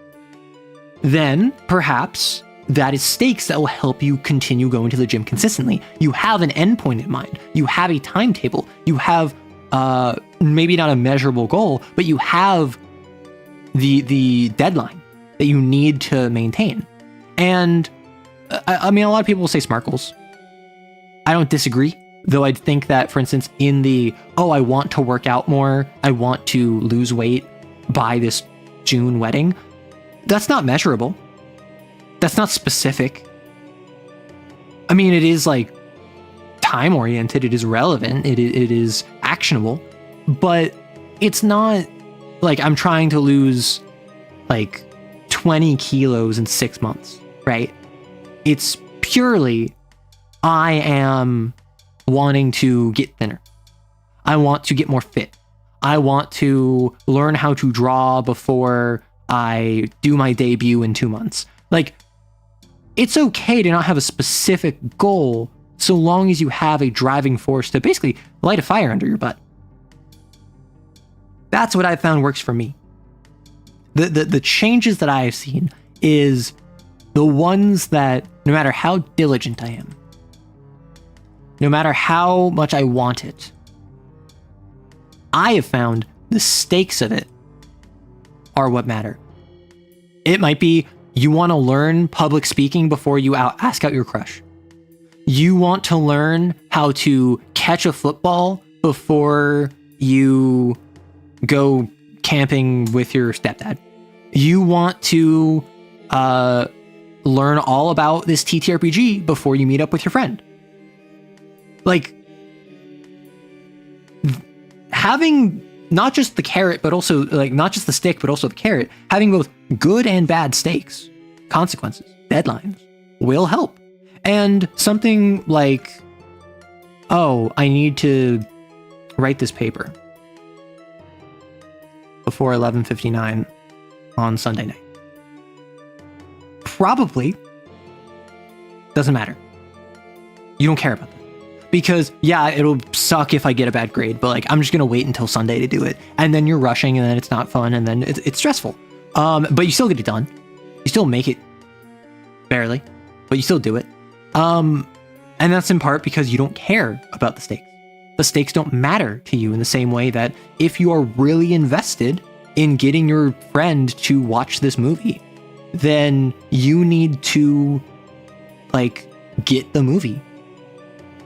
then perhaps that is stakes that will help you continue going to the gym consistently. You have an endpoint in mind. You have a timetable. You have maybe not a measurable goal, but you have the deadline that you need to maintain. And I mean, a lot of people will say SMART goals. I don't disagree, though I'd think that, for instance, in the, oh, I want to work out more, I want to lose weight by this June wedding, that's not measurable. That's not specific. I mean, it is like time oriented, it is relevant, it is actionable, but it's not like I'm trying to lose like 20 kilos in 6 months, right? It's purely, I am wanting to get thinner. I want to get more fit. I want to learn how to draw before I do my debut in 2 months. Like, it's okay to not have a specific goal so long as you have a driving force to basically light a fire under your butt. That's what I found works for me. The changes that I have seen is the ones that, no matter how diligent I am, no matter how much I want it, I have found the stakes of it are what matter. It might be you want to learn public speaking before you ask out your crush. You want to learn how to catch a football before you go camping with your stepdad. You want to learn all about this TTRPG before you meet up with your friend. Like, having not just the carrot, but also, like, not just the stick, but also the carrot, having both good and bad stakes, consequences, deadlines, will help. And something like, oh, I need to write this paper before 11:59 on Sunday night. Probably doesn't matter. You don't care about that. Because, yeah, it'll suck if I get a bad grade, but like, I'm just going to wait until Sunday to do it. And then you're rushing, and then it's not fun, and then it's stressful. But you still get it done. You still make it, barely, but you still do it. And that's in part because you don't care about the stakes. The stakes don't matter to you in the same way that if you are really invested in getting your friend to watch this movie, then you need to, like, get the movie.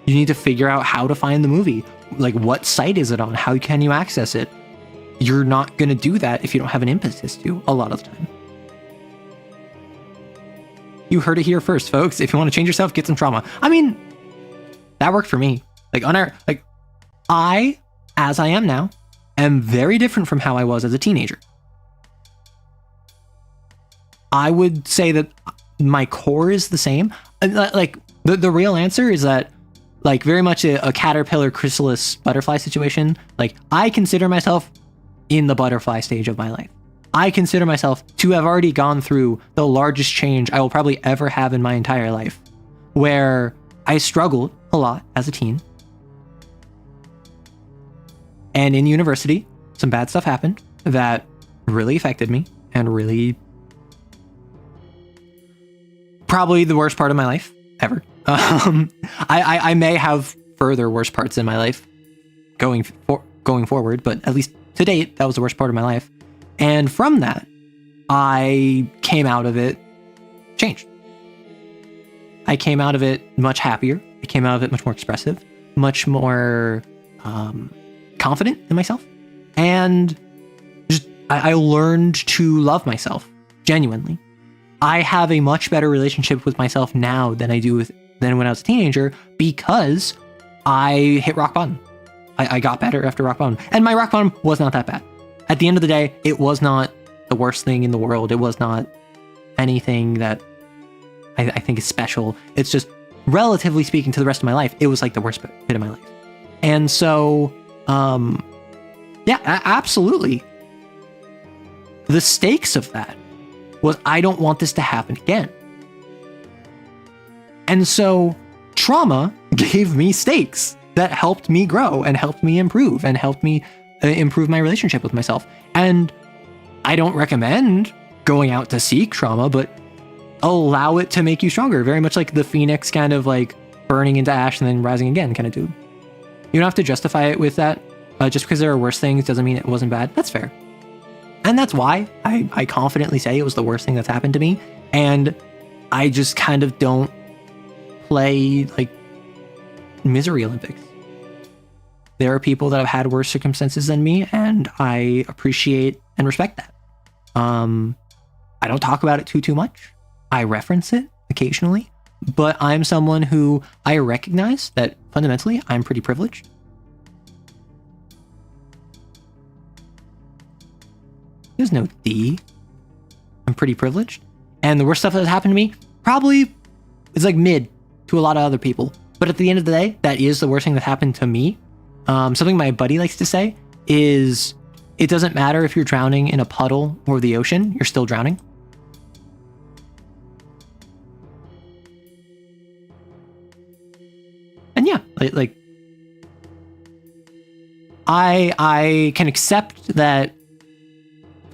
You need to figure out how to find the movie. Like, what site is it on? How can you access it? You're not going to do that if you don't have an impetus to, a lot of the time. You heard it here first, folks. If you want to change yourself, get some trauma. I mean, that worked for me. I, as I am now, am very different from how I was as a teenager. I would say that my core is the same. Like, the real answer is that, like, very much a caterpillar chrysalis butterfly situation. Like, I consider myself in the butterfly stage of my life. I consider myself to have already gone through the largest change I will probably ever have in my entire life, where I struggled a lot as a teen. And in university, some bad stuff happened that really affected me and really, probably the worst part of my life ever. I may have further worse parts in my life going forward, but at least to date, that was the worst part of my life. And from that, I came out of it changed. I came out of it much happier. I came out of it much more expressive, much more confident in myself. And just I learned to love myself genuinely. I have a much better relationship with myself now than I do than when I was a teenager, because I hit rock bottom. I got better after rock bottom. And my rock bottom was not that bad. At the end of the day, it was not the worst thing in the world. It was not anything that I think is special. It's just, relatively speaking to the rest of my life, it was like the worst bit of my life. And so, yeah, absolutely. The stakes of that was, I don't want this to happen again. And so trauma gave me stakes that helped me grow and helped me improve and helped me improve my relationship with myself. And I don't recommend going out to seek trauma, but allow it to make you stronger. Very much like the phoenix, kind of like burning into ash and then rising again kind of dude. You don't have to justify it with that. Just because there are worse things doesn't mean it wasn't bad. That's fair. And that's why I confidently say it was the worst thing that's happened to me. And I just kind of don't play like misery Olympics. There are people that have had worse circumstances than me, and I appreciate and respect that. I don't talk about it too much. I reference it occasionally, but I'm someone who I recognize that fundamentally, I'm pretty privileged. There's no D. I'm pretty privileged. And the worst stuff that has happened to me probably is like mid to a lot of other people. But at the end of the day, that is the worst thing that happened to me. Something my buddy likes to say is, it doesn't matter if you're drowning in a puddle or the ocean, you're still drowning. And yeah, like I can accept that.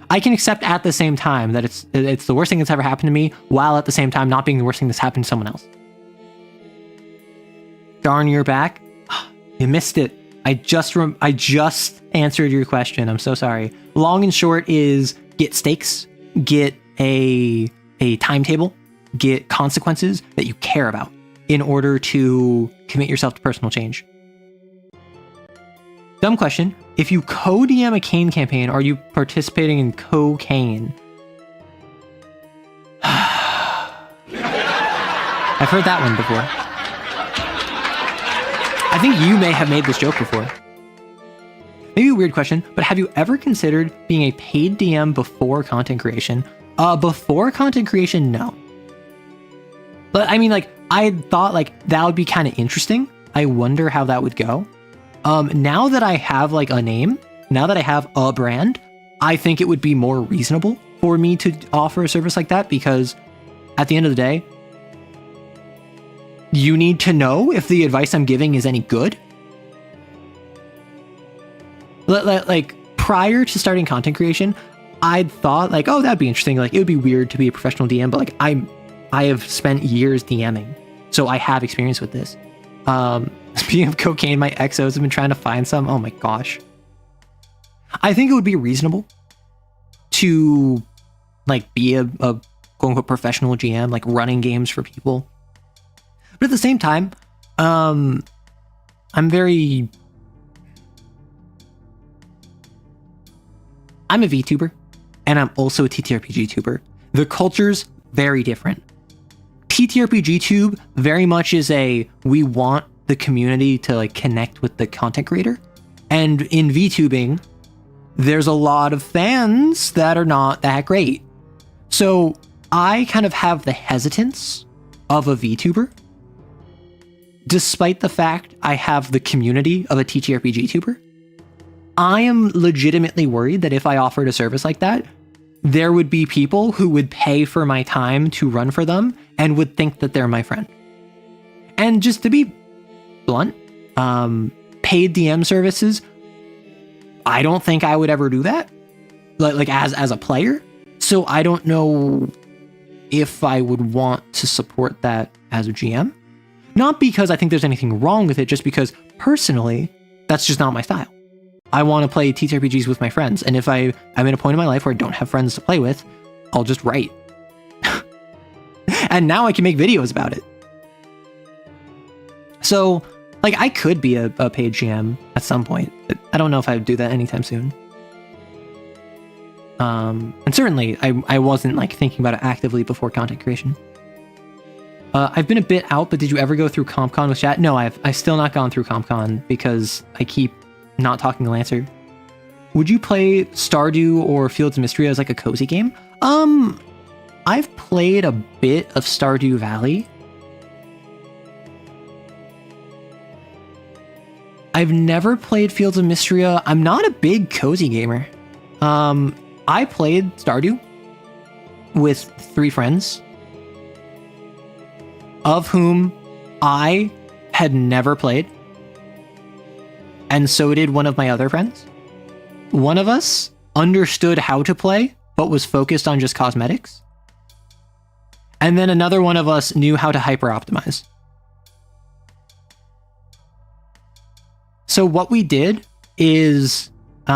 I can accept at the same time that it's the worst thing that's ever happened to me, while at the same time not being the worst thing that's happened to someone else. Darn, you're back. You missed it. I just answered your question. I'm so sorry. Long and short is get stakes, get a timetable, get consequences that you care about in order to commit yourself to personal change. Dumb question. If you co-DM a CAIN campaign, are you participating in CAIN? I've heard that one before. I think you may have made this joke before. Maybe a weird question, but have you ever considered being a paid DM before content creation? Before content creation, no. But I mean, like, I thought like that would be kind of interesting. I wonder how that would go. Now that I have like a name, now that I have a brand, I think it would be more reasonable for me to offer a service like that, because at the end of the day, you need to know if the advice I'm giving is any good. Like prior to starting content creation, I'd thought like, oh, that'd be interesting. Like it would be weird to be a professional DM, but like I have spent years DMing, so I have experience with this. Speaking of cocaine, my exos have been trying to find some. Oh my gosh. I think it would be reasonable to like be a quote unquote professional GM, like running games for people. But at the same time, I'm a VTuber and I'm also a TTRPG tuber. The culture's very different. TTRPG tube very much is we want the community to like connect with the content creator. And in VTubing, there's a lot of fans that are not that great. So I kind of have the hesitance of a VTuber, despite the fact I have the community of a TTRPG tuber. I am legitimately worried that if I offered a service like that, there would be people who would pay for my time to run for them and would think that they're my friend. And just to be blunt, paid DM services, I don't think I would ever do that, like as a player. So I don't know if I would want to support that as a GM. Not because I think there's anything wrong with it, just because personally, that's just not my style. I want to play TTRPGs with my friends, and if I'm at a point in my life where I don't have friends to play with, I'll just write. And now I can make videos about it. So, like, I could be a paid GM at some point, but I don't know if I would do that anytime soon. And certainly, I wasn't, like, thinking about it actively before content creation. I've been a bit out, but did you ever go through CompCon with chat? No, I've still not gone through CompCon because I keep not talking to Lancer. Would you play Stardew or Fields of Mystery as like a cozy game? I've played a bit of Stardew Valley. I've never played Fields of Mysteria. I'm not a big cozy gamer. I played Stardew with 3 friends, of whom I had never played, and so did one of my other friends. One of us understood how to play, but was focused on just cosmetics. And then another one of us knew how to hyper-optimize. So what we did is, we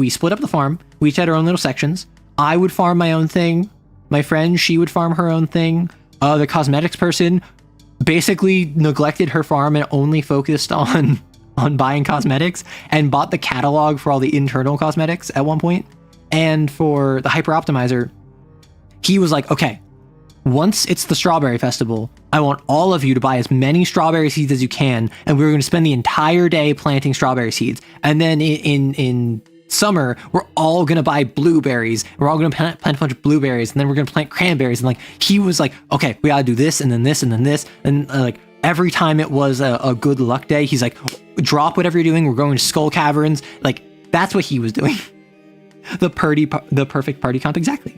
split up the farm. We each had our own little sections. I would farm my own thing. My friend, she would farm her own thing. The cosmetics person basically neglected her farm and only focused on buying cosmetics, and bought the catalog for all the internal cosmetics at one point. And for the hyper optimizer, he was like, okay, once it's the strawberry festival, I want all of you to buy as many strawberry seeds as you can, and we're going to spend the entire day planting strawberry seeds. And then in summer, we're all going to buy blueberries. We're all going to plant a bunch of blueberries, and then we're going to plant cranberries. And like, he was like, okay, we got to do this, and then this, and then this. And like, every time it was a good luck day, he's like, drop whatever you're doing. We're going to Skull Caverns. Like, that's what he was doing. The perfect party comp, exactly.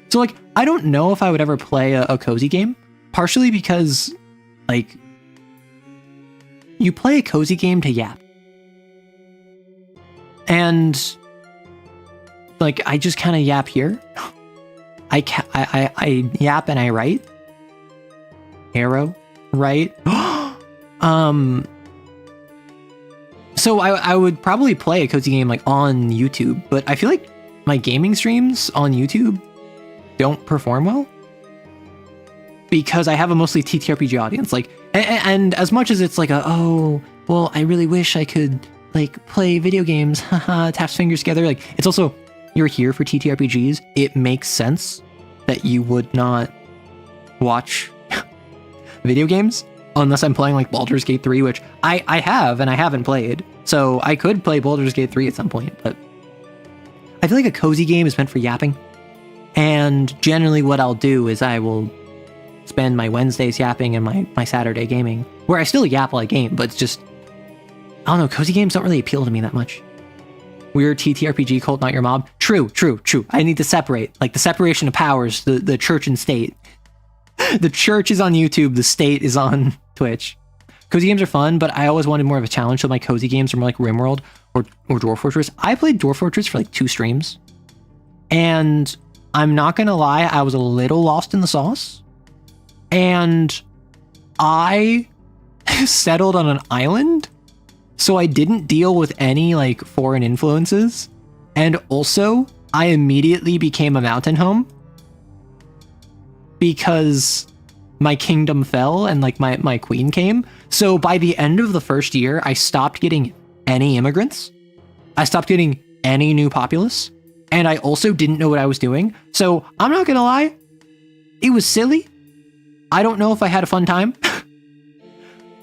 So like, I don't know if I would ever play a cozy game, partially because like, you play a cozy game to yap. And like, I just kind of yap here. I yap and I write. Arrow, right? So I would probably play a cozy game like on YouTube, but I feel like my gaming streams on YouTube don't perform well because I have a mostly TTRPG audience. Like, and as much as it's like oh, well, I really wish I could like play video games, haha, taps fingers together. Like, it's also, you're here for TTRPGs. It makes sense that you would not watch video games unless I'm playing like Baldur's Gate 3, which I have and I haven't played. So I could play Baldur's Gate 3 at some point, but I feel like a cozy game is meant for yapping. And generally what I'll do is I will spend my Wednesdays yapping and my Saturday gaming, where I still yap while I game, but it's just, I don't know, cozy games don't really appeal to me that much. We're a TTRPG cult, not your mob. True. I need to separate, like the separation of powers, the church and state. The church is on YouTube, the state is on Twitch. Cozy games are fun, but I always wanted more of a challenge, so my cozy games are more like RimWorld or Dwarf Fortress. I played Dwarf Fortress for like 2 streams, and I'm not gonna lie, I was a little lost in the sauce, and I settled on an island, so I didn't deal with any like foreign influences, and also I immediately became a mountain home because my kingdom fell and like my queen came. So by the end of the first year, I stopped getting any immigrants. I stopped getting any new populace. And I also didn't know what I was doing. So I'm not gonna lie, it was silly. I don't know if I had a fun time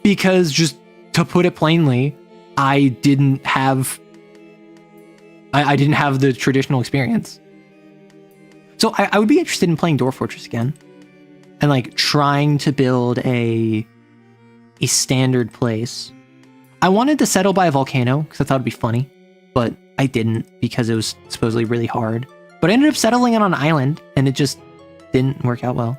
because, just to put it plainly, I didn't have the traditional experience. So I would be interested in playing Dwarf Fortress again and like trying to build a standard place. I wanted to settle by a volcano because I thought it'd be funny, but I didn't because it was supposedly really hard. But I ended up settling on an island and it just didn't work out well.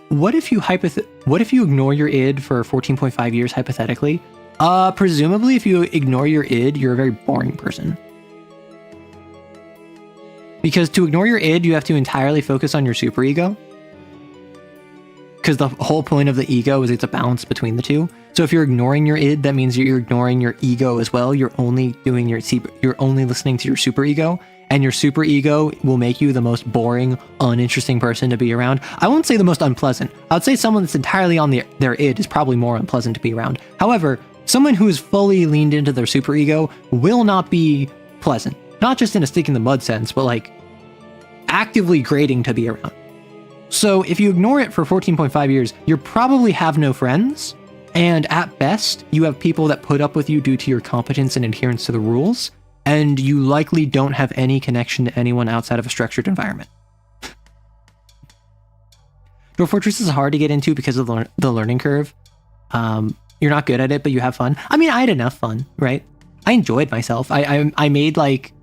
What if you ignore your id for 14.5 years hypothetically? Presumably if you ignore your id, you're a very boring person. Because to ignore your id, you have to entirely focus on your superego. Because the whole point of the ego is it's a balance between the two. So if you're ignoring your id, that means you're ignoring your ego as well. You're only listening to your superego, and your superego will make you the most boring, uninteresting person to be around. I won't say the most unpleasant. I would say someone that's entirely on their id is probably more unpleasant to be around. However, someone who is fully leaned into their superego will not be pleasant. Not just in a stick in the mud sense, but like actively grating to be around. So if you ignore it for 14.5 years, you probably have no friends, and at best, you have people that put up with you due to your competence and adherence to the rules, and you likely don't have any connection to anyone outside of a structured environment. Dwarf Fortress is hard to get into because of the learning curve. You're not good at it, but you have fun. I mean, I had enough fun, right? I enjoyed myself. I made like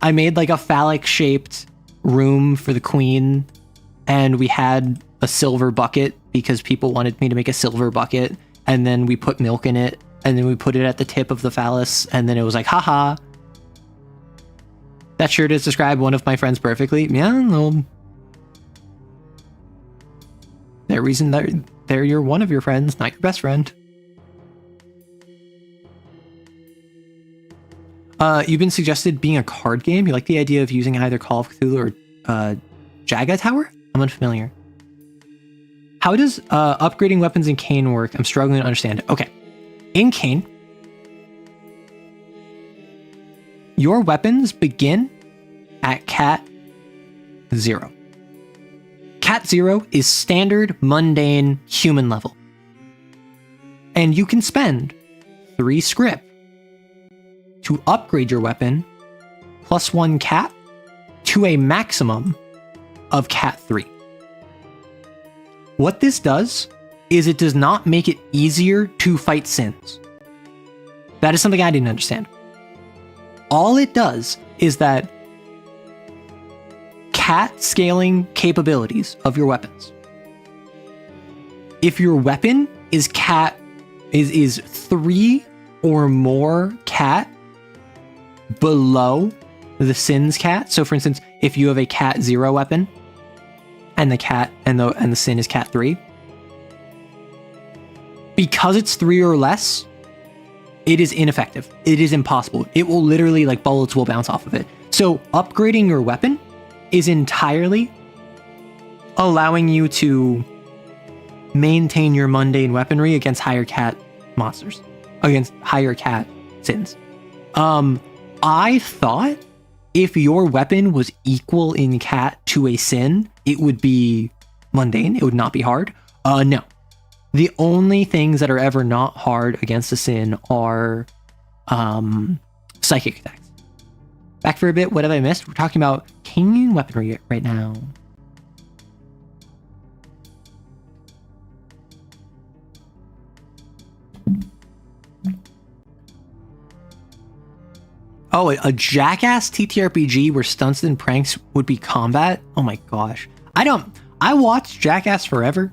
I made like a phallic-shaped room for the queen, and we had a silver bucket because people wanted me to make a silver bucket, and then we put milk in it, and then we put it at the tip of the phallus, and then it was like, haha. That sure does describe one of my friends perfectly. Yeah, no. The reason they're you're one of your friends, not your best friend. You've been suggested being a card game. You like the idea of using either Call of Cthulhu or Jaga Tower? I'm unfamiliar. How does upgrading weapons in CAIN work? I'm struggling to understand it. Okay. In CAIN, your weapons begin at cat 0. Cat 0 is standard, mundane, human level. And you can spend 3 script to upgrade your weapon plus 1 cat to a maximum of cat 3. What this does is it does not make it easier to fight sins. That is something I didn't understand. All it does is that cat scaling capabilities of your weapons. If your weapon is 3 or more cat below the sins cat. So for instance, if you have a cat 0 weapon and the sin is cat 3, because it's 3 or less, it is ineffective. It is impossible. It will literally, like, bullets will bounce off of it. So upgrading your weapon is entirely allowing you to maintain your mundane weaponry against higher cat monsters, against higher cat sins. I thought if your weapon was equal in cat to a sin, it would be mundane. It would not be hard. No. The only things that are ever not hard against a sin are psychic attacks. Back for a bit, what have I missed? We're talking about CAIN weaponry right now. Oh, a Jackass TTRPG where stunts and pranks would be combat? Oh my gosh. I watched Jackass forever.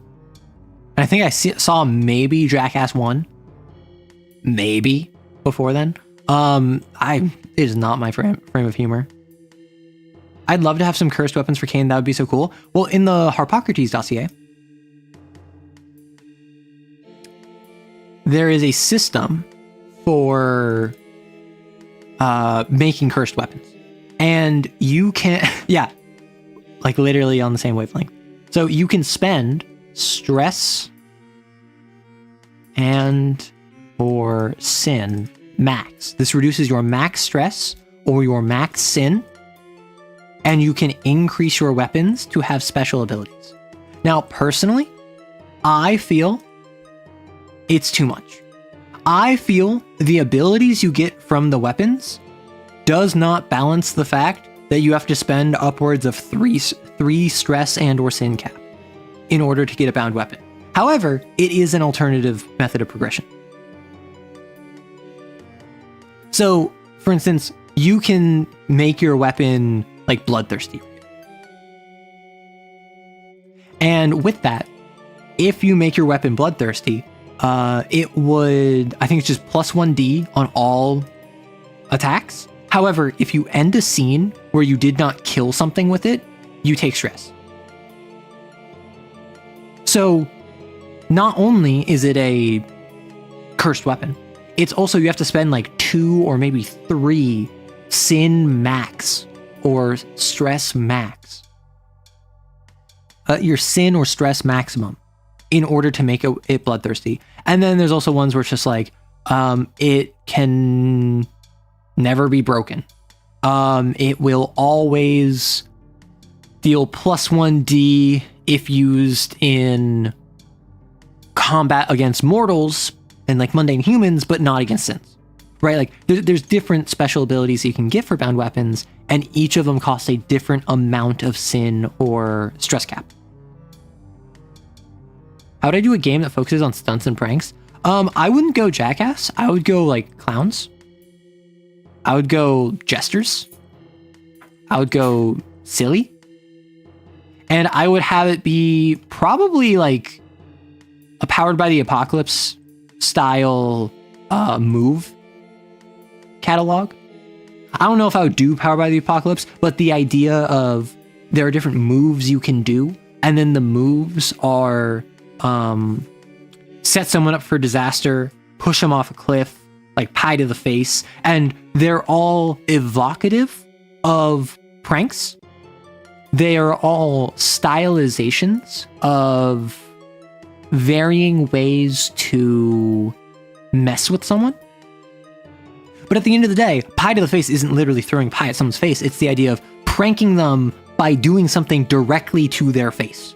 And I think I saw maybe Jackass 1. Maybe before then. It is not my frame of humor. I'd love to have some cursed weapons for CAIN. That would be so cool. Well, in the Harpocrates dossier, there is a system for making cursed weapons. And you can, yeah, like literally on the same wavelength. So you can spend stress and or sin max. This reduces your max stress or your max sin, and you can increase your weapons to have special abilities. Now, personally, I feel it's too much. I feel the abilities you get from the weapons does not balance the fact that you have to spend upwards of 3 stress and or sin cap in order to get a bound weapon. However, it is an alternative method of progression. So, for instance, you can make your weapon like bloodthirsty. And with that, if you make your weapon bloodthirsty, it would, I think it's just plus 1d on all attacks. However, if you end a scene where you did not kill something with it, you take stress. So, not only is it a cursed weapon, it's also you have to spend like 2 or maybe 3 sin max or stress max. Your sin or stress maximum in order to make it bloodthirsty. And then there's also ones where it's just like, it can never be broken. It will always deal plus 1d if used in combat against mortals and like mundane humans, but not against sins, right? Like there's different special abilities you can get for bound weapons, and each of them costs a different amount of sin or stress cap. How would I do a game that focuses on stunts and pranks? I wouldn't go Jackass. I would go like clowns. I would go jesters. I would go silly. And I would have it be probably like a Powered by the Apocalypse style move catalog. I don't know if I would do Powered by the Apocalypse, but the idea of there are different moves you can do, and then the moves are set someone up for disaster, push them off a cliff, like pie to the face, and they're all evocative of pranks. They are all stylizations of varying ways to mess with someone. But at the end of the day, pie to the face isn't literally throwing pie at someone's face. It's the idea of pranking them by doing something directly to their face.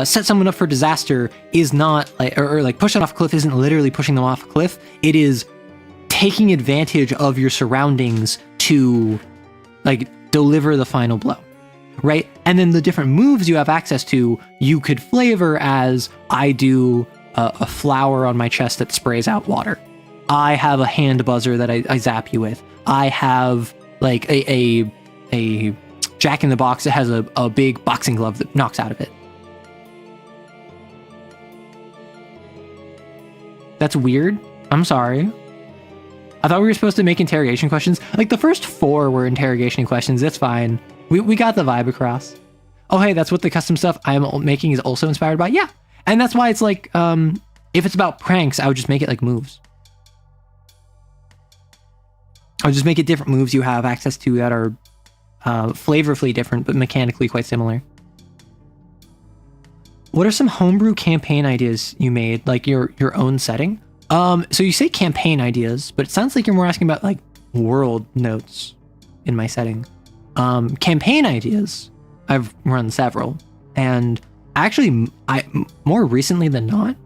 Set someone up for disaster is not like, or like push them off a cliff isn't literally pushing them off a cliff. It is taking advantage of your surroundings to like deliver the final blow, right? And then the different moves you have access to, you could flavor as I do a flower on my chest that sprays out water. I have a hand buzzer that I zap you with. I have like a Jack in the Box that has a big boxing glove that knocks out of it. That's weird. I'm sorry. I thought we were supposed to make interrogation questions. Like the first 4 were interrogation questions. That's fine. We got the vibe across. Oh, hey, that's what the custom stuff I'm making is also inspired by. Yeah. And that's why it's like, if it's about pranks, I would just make it like moves. I would just make it different moves you have access to that are flavorfully different, but mechanically quite similar. What are some homebrew campaign ideas you made, like your own setting? So you say campaign ideas, but it sounds like you're more asking about like world notes in my setting. Campaign ideas, I've run several, and actually, more recently than not,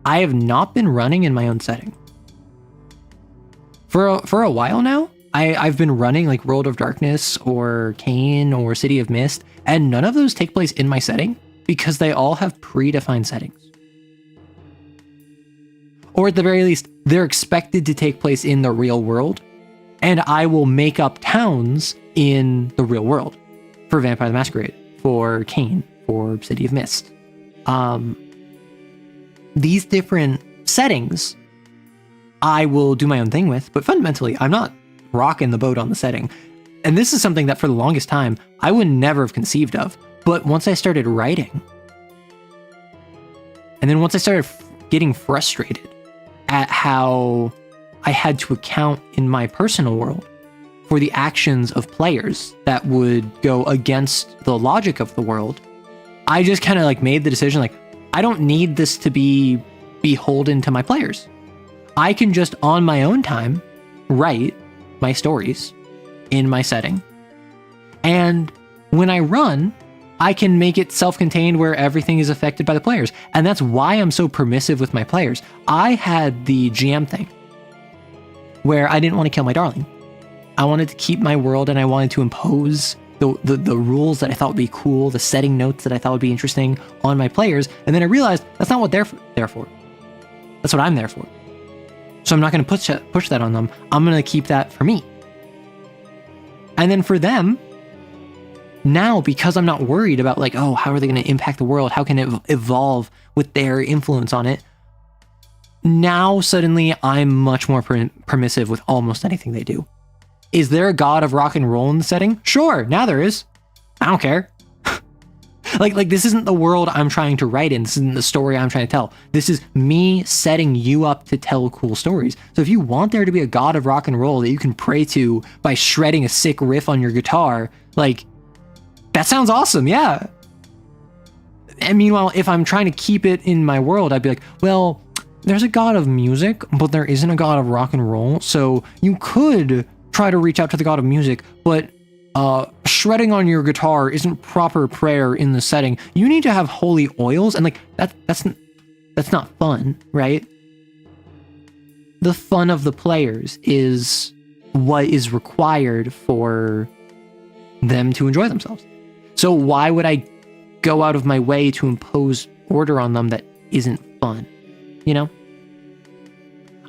I have not been running in my own setting. For a while now, I've been running like World of Darkness or CAIN or City of Mist, and none of those take place in my setting because they all have predefined settings. Or at the very least, they're expected to take place in the real world, and I will make up towns in the real world for Vampire the Masquerade, for CAIN, for City of Mist. These different settings I will do my own thing with, but fundamentally, I'm not rocking the boat on the setting. And this is something that for the longest time, I would never have conceived of. But once I started writing, and then once I started getting frustrated at how I had to account in my personal world for the actions of players that would go against the logic of the world, I just kind of like made the decision, like, I don't need this to be beholden to my players. I can just on my own time write my stories in my setting. And when I run, I can make it self-contained where everything is affected by the players. And that's why I'm so permissive with my players. I had the GM thing where I didn't want to kill my darling. I wanted to keep my world and I wanted to impose the rules that I thought would be cool, the setting notes that I thought would be interesting on my players. And then I realized that's not what they're there for. That's what I'm there for. So I'm not going to push that on them. I'm going to keep that for me. And then for them, now, because I'm not worried about like, oh, how are they going to impact the world? How can it evolve with their influence on it? Now, suddenly, I'm much more permissive with almost anything they do. Is there a god of rock and roll in the setting? Sure, now there is. I don't care. Like this isn't the world I'm trying to write in. This isn't the story I'm trying to tell. This is me setting you up to tell cool stories. So if you want there to be a god of rock and roll that you can pray to by shredding a sick riff on your guitar, like, that sounds awesome, yeah. And meanwhile, if I'm trying to keep it in my world, I'd be like, well, there's a god of music, but there isn't a god of rock and roll. So you could try to reach out to the god of music, but shredding on your guitar isn't proper prayer in the setting. You need to have holy oils, and like that's not fun, right? The fun of the players is what is required for them to enjoy themselves. So why would I go out of my way to impose order on them that isn't fun? You know?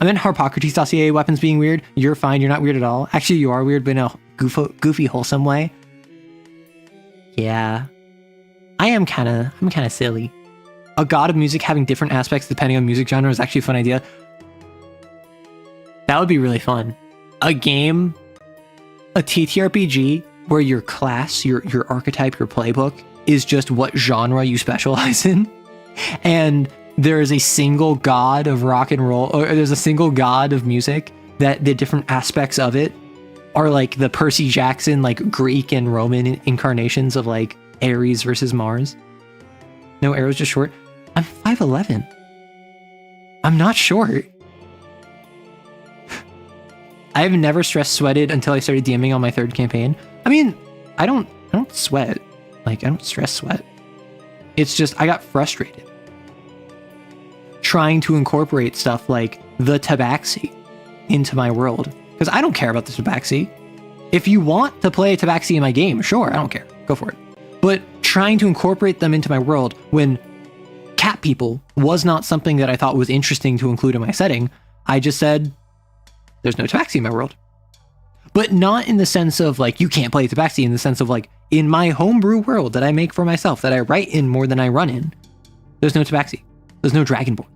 I meant Harpocrates dossier weapons being weird. You're fine. You're not weird at all. Actually, you are weird, but in a goofy, wholesome way. Yeah. I'm kind of silly. A god of music having different aspects depending on music genre is actually a fun idea. That would be really fun. A game, a TTRPG, where your class, your archetype, your playbook is just what genre you specialize in. And there is a single god of rock and roll, or there's a single god of music that the different aspects of it are like the Percy Jackson, like Greek and Roman incarnations of like Ares versus Mars. No, arrow's just short. I'm 5'11". I'm not short. I have never stress sweated until I started DMing on my third campaign. I mean, I don't sweat. Like, I don't stress sweat. It's just, I got frustrated trying to incorporate stuff like the tabaxi into my world. Because I don't care about the tabaxi. If you want to play a tabaxi in my game, sure, I don't care. Go for it. But trying to incorporate them into my world when cat people was not something that I thought was interesting to include in my setting, I just said, there's no tabaxi in my world. But not in the sense of like, you can't play tabaxi, in the sense of like, in my homebrew world that I make for myself, that I write in more than I run in, there's no tabaxi. There's no dragonborn.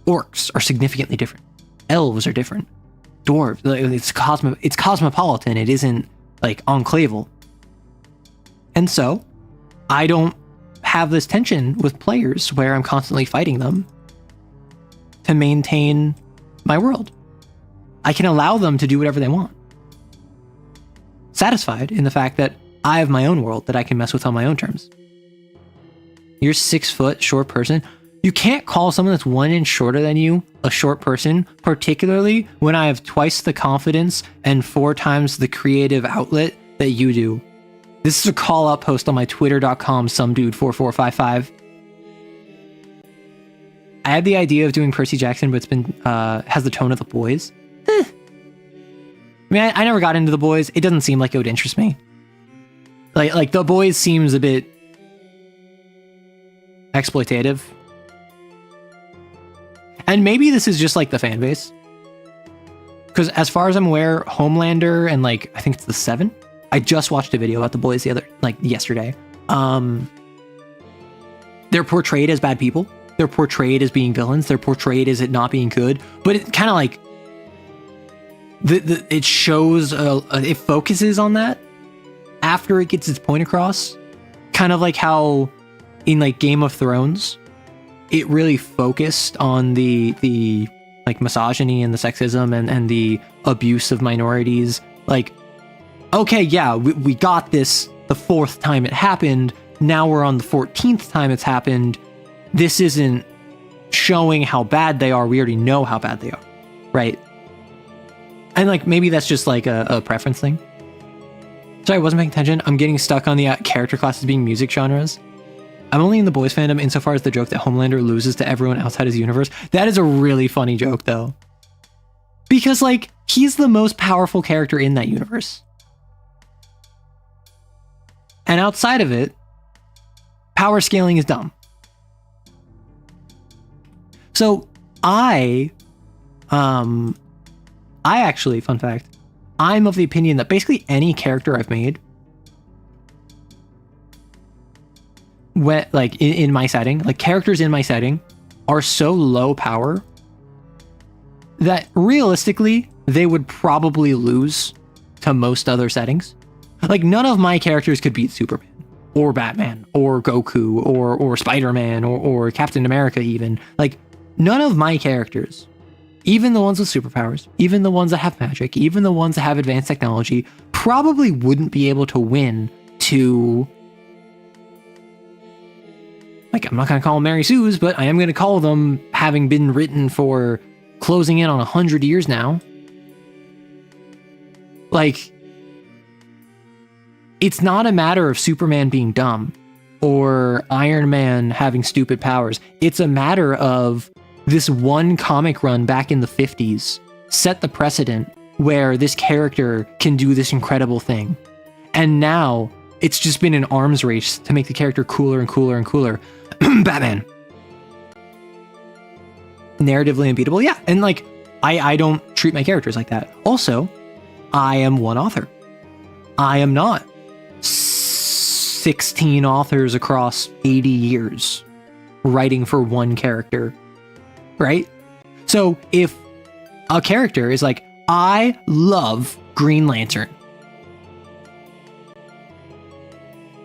Orcs are significantly different. Elves are different. Dwarves, it's cosmopolitan. It isn't like enclaval. And so I don't have this tension with players where I'm constantly fighting them to maintain my world. I can allow them to do whatever they want. Satisfied in the fact that I have my own world that I can mess with on my own terms. You're 6 foot short person. You can't call someone that's 1 inch shorter than you a short person, particularly when I have twice the confidence and 4 times the creative outlet that you do. This is a call out post on my twitter.com somedude4455. I had the idea of doing Percy Jackson, but it's been has the tone of The Boys. I mean, I never got into The Boys. It doesn't seem like it would interest me. Like The Boys seems a bit exploitative. And maybe this is just like the fan base. Because as far as I'm aware, Homelander and like, I think it's the 7. I just watched a video about The Boys yesterday. They're portrayed as bad people. They're portrayed as being villains. They're portrayed as it not being good. But it kind of like, it shows, it focuses on that after it gets its point across. Kind of like how in like Game of Thrones, it really focused on the like misogyny and the sexism and the abuse of minorities. Like, okay, yeah, we got this the 4th time it happened. Now we're on the 14th time it's happened. This isn't showing how bad they are. We already know how bad they are, right? And like, maybe that's just like a preference thing. Sorry, I wasn't paying attention. I'm getting stuck on the character classes being music genres. I'm only in the Boys fandom insofar as the joke that Homelander loses to everyone outside his universe. That is a really funny joke, though. Because, like, he's the most powerful character in that universe. And outside of it, power scaling is dumb. So, I actually, fun fact, I'm of the opinion that basically any character I've made, like in my setting, like characters in my setting are so low power that realistically they would probably lose to most other settings. Like none of my characters could beat Superman or Batman or Goku or Spider-Man or Captain America even. Like none of my characters, even the ones with superpowers, even the ones that have magic, even the ones that have advanced technology, probably wouldn't be able to win to, like, I'm not going to call them Mary Sue's, but I am going to call them, having been written for closing in on 100 years now. Like, it's not a matter of Superman being dumb or Iron Man having stupid powers. It's a matter of this one comic run back in the 50s set the precedent where this character can do this incredible thing. And now it's just been an arms race to make the character cooler and cooler and cooler. Batman. Narratively unbeatable, yeah. And like, I don't treat my characters like that. Also, I am one author. I am not 16 authors across 80 years writing for one character, right? So if a character is like, I love Green Lantern.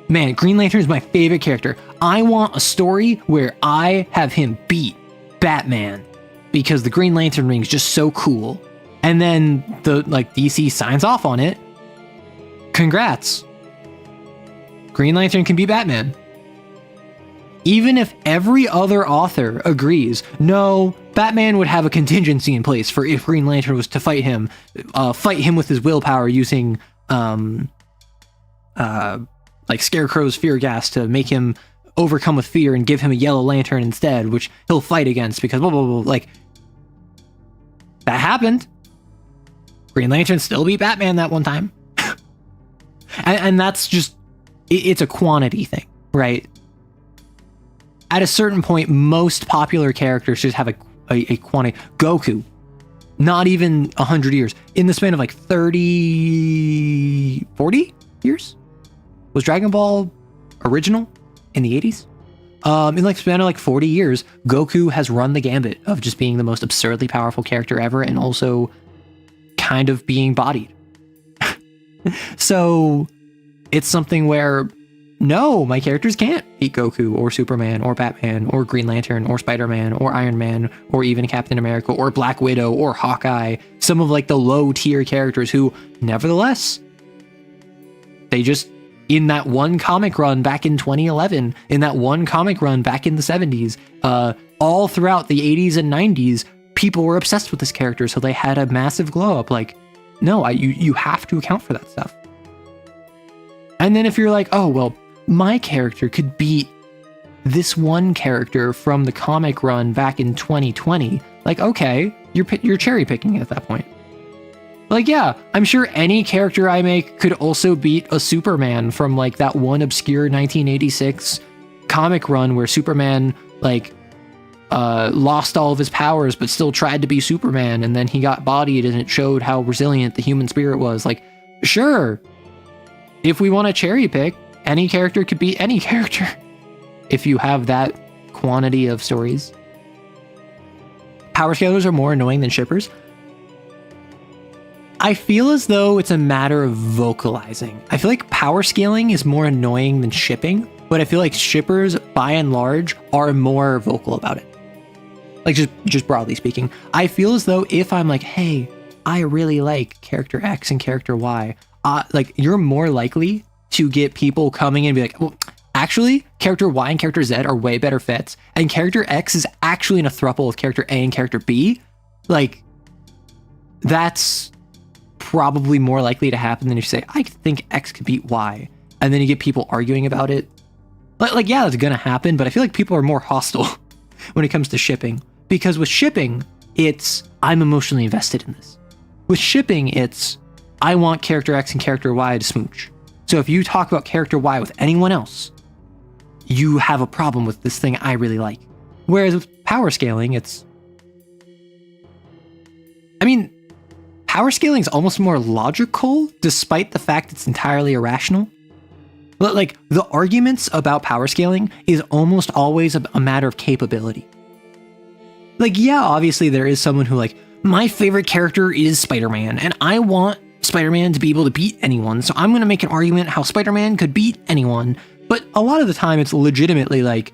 Man, Green Lantern is my favorite character. I want a story where I have him beat Batman because the Green Lantern ring is just so cool. And then DC signs off on it. Congrats. Green Lantern can be Batman. Even if every other author agrees, no, Batman would have a contingency in place for if Green Lantern was to fight him with his willpower using like Scarecrow's fear gas to make him overcome with fear and give him a yellow lantern instead, which he'll fight against because blah, blah, blah. Like, that happened. Green Lantern still beat Batman that one time. and that's just, it's a quantity thing, right? At a certain point, most popular characters just have a quantity. Goku, not even 100 years. In the span of like 40 years? Was Dragon Ball original in the 80s? In like span of like 40 years, Goku has run the gambit of just being the most absurdly powerful character ever and also kind of being bodied. So it's something where, no, my characters can't beat Goku or Superman or Batman or Green Lantern or Spider-Man or Iron Man or even Captain America or Black Widow or Hawkeye. Some of like the low tier characters who, nevertheless, they just, in that one comic run back in 2011, in that one comic run back in the 70s, all throughout the 80s and 90s, people were obsessed with this character, so they had a massive glow up. Like, no, you have to account for that stuff. And then if you're like, oh, well, my character could beat this one character from the comic run back in 2020, like, okay, you're cherry picking at that point. Like, yeah, I'm sure any character I make could also beat a Superman from like that one obscure 1986 comic run where Superman like lost all of his powers but still tried to be Superman, and then he got bodied and it showed how resilient the human spirit was. Like, sure, if we want to cherry pick, any character could beat any character if you have that quantity of stories. Power scalers are more annoying than shippers. I feel as though it's a matter of vocalizing. I feel like power scaling is more annoying than shipping, but I feel like shippers, by and large, are more vocal about it. Like, just broadly speaking. I feel as though if I'm like, hey, I really like character X and character Y, like, you're more likely to get people coming in and be like, well, actually, character Y and character Z are way better fits, and character X is actually in a throuple with character A and character B. Like, that's probably more likely to happen than if you say, I think X could beat Y, and then you get people arguing about it. Like, yeah, that's gonna happen, but I feel like people are more hostile when it comes to shipping, because with shipping, it's, I'm emotionally invested in this. With shipping, it's, I want character X and character Y to smooch. So if you talk about character Y with anyone else, you have a problem with this thing I really like. Whereas with power scaling, it's, I mean, power scaling is almost more logical, despite the fact it's entirely irrational. But like, the arguments about power scaling is almost always a matter of capability. Like, yeah, obviously there is someone who like, my favorite character is Spider-Man, and I want Spider-Man to be able to beat anyone, so I'm going to make an argument how Spider-Man could beat anyone. But a lot of the time it's legitimately like,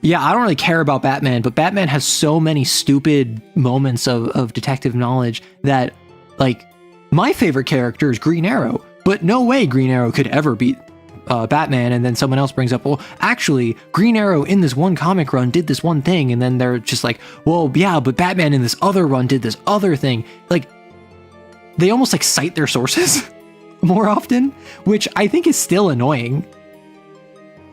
yeah, I don't really care about Batman, but Batman has so many stupid moments of detective knowledge that, like, my favorite character is Green Arrow, but no way Green Arrow could ever beat Batman. And then someone else brings up, well, actually, Green Arrow in this one comic run did this one thing, and then they're just like, well, yeah, but Batman in this other run did this other thing. Like, they almost like cite their sources more often, which I think is still annoying.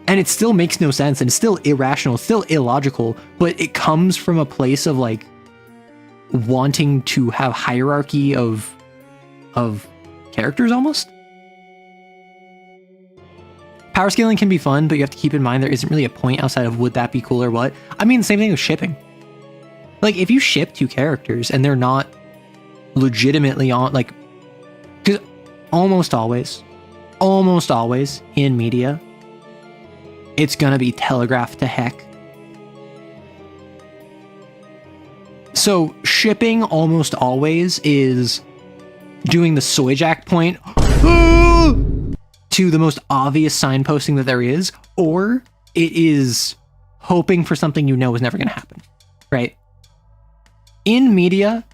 And it still makes no sense, and it's still irrational, it's still illogical, but it comes from a place of like wanting to have hierarchy of characters almost. Power scaling can be fun, but you have to keep in mind there isn't really a point outside of would that be cool or what. I mean, same thing with shipping. Like, if you ship two characters and they're not legitimately on, like, because almost always in media, it's gonna be telegraphed to heck. So shipping almost always is doing the soy jack point to the most obvious signposting that there is, or it is hoping for something you know is never gonna happen, right? In media,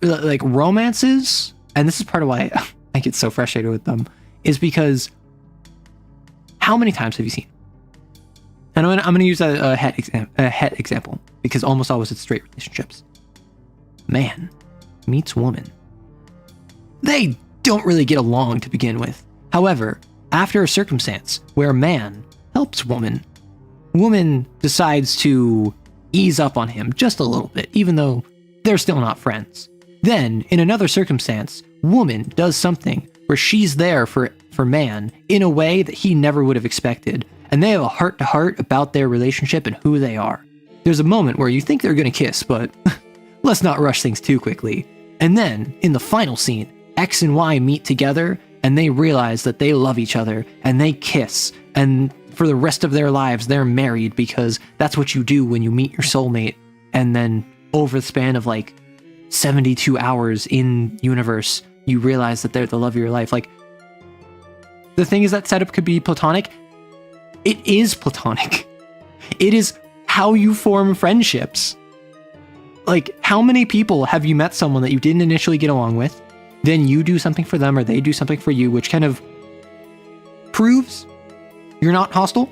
like romances, and this is part of why I get so frustrated with them, is because how many times have you seen? And I'm going to use a het example, because almost always it's straight relationships. Man meets woman. They don't really get along to begin with. However, after a circumstance where man helps woman, woman decides to ease up on him just a little bit, even though they're still not friends. Then, in another circumstance, woman does something where she's there for man in a way that he never would have expected, and they have a heart-to-heart about their relationship and who they are. There's a moment where you think they're gonna kiss, but let's not rush things too quickly. And then, in the final scene, X and Y meet together, and they realize that they love each other, and they kiss, and for the rest of their lives, they're married, because that's what you do when you meet your soulmate. And then, over the span of like 72 hours in universe, you realize that they're the love of your life. Like, the thing is that setup could be platonic. It is platonic. It is how you form friendships. Like, how many people have you met someone that you didn't initially get along with, then you do something for them or they do something for you, which kind of proves you're not hostile,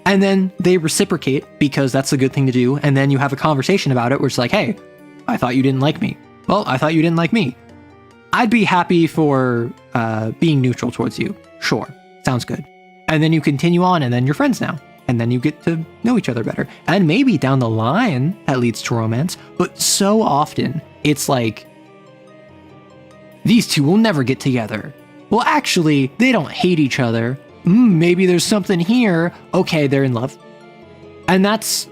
and then they reciprocate because that's a good thing to do, and then you have a conversation about it where it's like, hey, I thought you didn't like me. Well, I thought you didn't like me. I'd be happy for being neutral towards you. Sure, sounds good. And then you continue on, and then you're friends now. And then you get to know each other better. And maybe down the line, that leads to romance. But so often, it's like, these two will never get together. Well, actually, they don't hate each other. Maybe there's something here. Okay, they're in love. And that's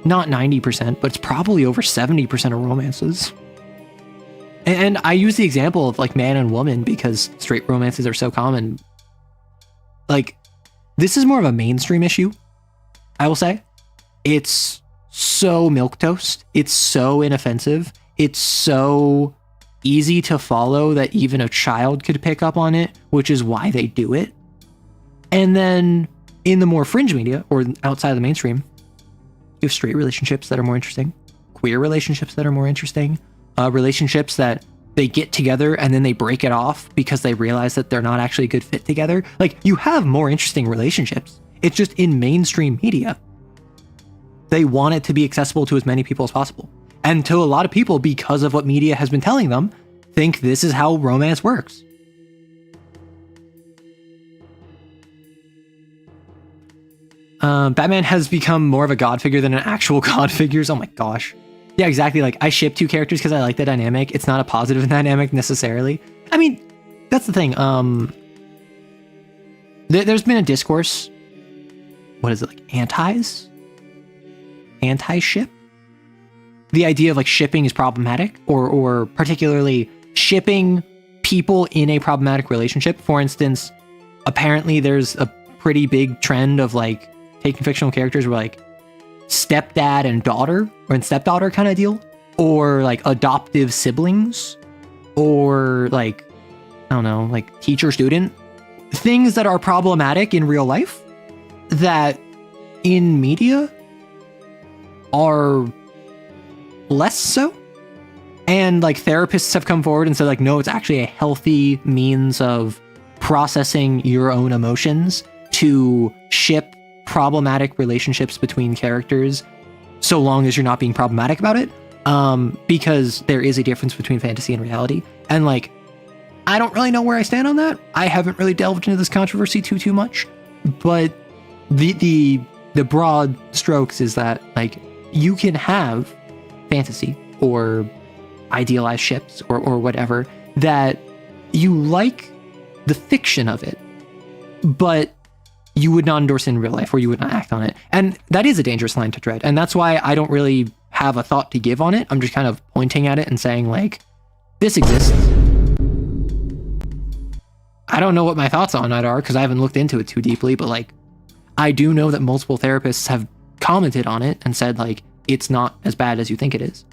not 90%, but it's probably over 70% of romances. And I use the example of like man and woman because straight romances are so common. Like, this is more of a mainstream issue, I will say. It's so milquetoast. It's so inoffensive. It's so easy to follow that even a child could pick up on it, which is why they do it. And then in the more fringe media or outside of the mainstream, you have straight relationships that are more interesting, queer relationships that are more interesting, relationships that they get together and then they break it off because they realize that they're not actually a good fit together. Like, you have more interesting relationships. It's just in mainstream media, they want it to be accessible to as many people as possible. And to a lot of people, because of what media has been telling them, think this is how romance works. Batman has become more of a god figure than an actual god figure. Oh my gosh. Yeah, exactly. Like, I ship two characters because I like the dynamic. It's not a positive dynamic necessarily. I mean, that's the thing. There's been a discourse. What is it, like anti-ship? The idea of like shipping is problematic, or particularly shipping people in a problematic relationship. For instance, apparently there's a pretty big trend of like taking fictional characters where like stepdad and daughter or stepdaughter kind of deal, or like adoptive siblings, or like, I don't know, like teacher student, things that are problematic in real life that in media are less so. And like therapists have come forward and said like, no, it's actually a healthy means of processing your own emotions to ship problematic relationships between characters, so long as you're not being problematic about it, because there is a difference between fantasy and reality. And like, I don't really know where I stand on that. I haven't really delved into this controversy too much, but the broad strokes is that like, you can have fantasy or idealized ships or whatever, that you like the fiction of it, but you would not endorse in real life, or you would not act on it. And that is a dangerous line to tread. And that's why I don't really have a thought to give on it. I'm just kind of pointing at it and saying like, this exists. I don't know what my thoughts on it are because I haven't looked into it too deeply, but like, I do know that multiple therapists have commented on it and said like, it's not as bad as you think it is.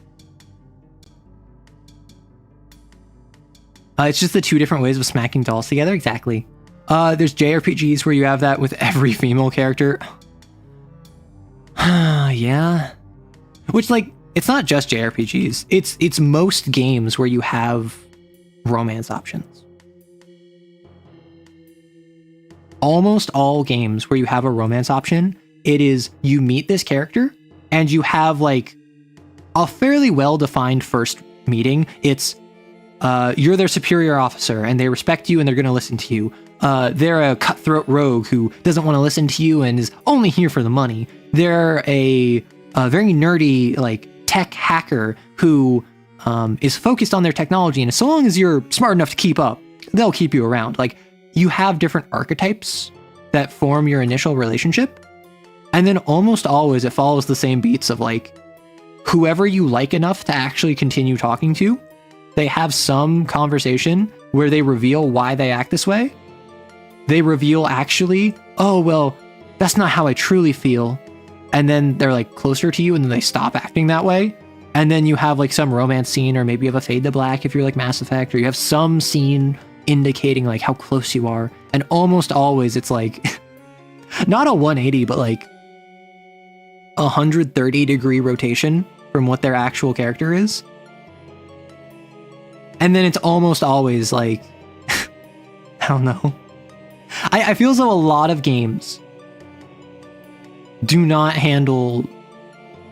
It's just the two different ways of smacking dolls together. Exactly. There's JRPGs where you have that with every female character. Yeah. Which, like, it's not just JRPGs. It's most games where you have romance options. Almost all games where you have a romance option, it is you meet this character and you have, like, a fairly well-defined first meeting. It's you're their superior officer and they respect you and they're going to listen to you. They're a cutthroat rogue who doesn't want to listen to you and is only here for the money. They're a very nerdy like tech hacker who is focused on their technology, and so long as you're smart enough to keep up, they'll keep you around. Like, you have different archetypes that form your initial relationship, and then almost always it follows the same beats of like whoever you like enough to actually continue talking to. They have some conversation where they reveal why they act this way. They reveal actually, oh, well, that's not how I truly feel. And then they're like closer to you and then they stop acting that way. And then you have like some romance scene, or maybe you have a fade to black if you're like Mass Effect, or you have some scene indicating like how close you are. And almost always it's like not a 180, but like 130-degree rotation from what their actual character is. And then it's almost always like, I don't know. I feel as though a lot of games do not handle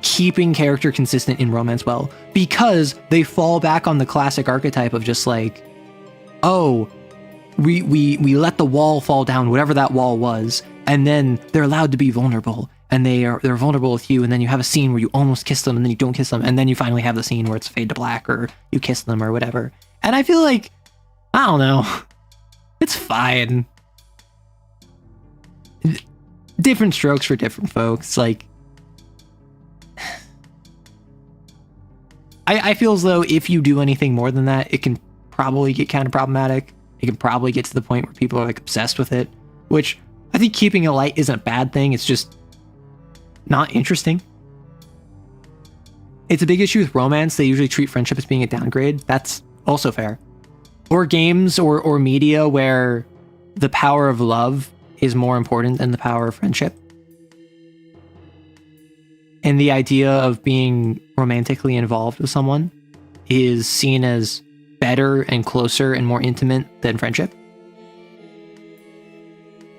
keeping character consistent in romance well, because they fall back on the classic archetype of just like, oh, we let the wall fall down, whatever that wall was, and then they're allowed to be vulnerable, and they're vulnerable with you, and then you have a scene where you almost kiss them and then you don't kiss them, and then you finally have the scene where it's fade to black or you kiss them or whatever. And I feel like, I don't know, it's fine. Different strokes for different folks. Like, I feel as though if you do anything more than that, it can probably get kind of problematic. It can probably get to the point where people are like obsessed with it, which I think keeping it light isn't a bad thing. It's just not interesting. It's a big issue with romance. They usually treat friendship as being a downgrade. That's also fair. Or games or media where the power of love is more important than the power of friendship. And the idea of being romantically involved with someone is seen as better and closer and more intimate than friendship.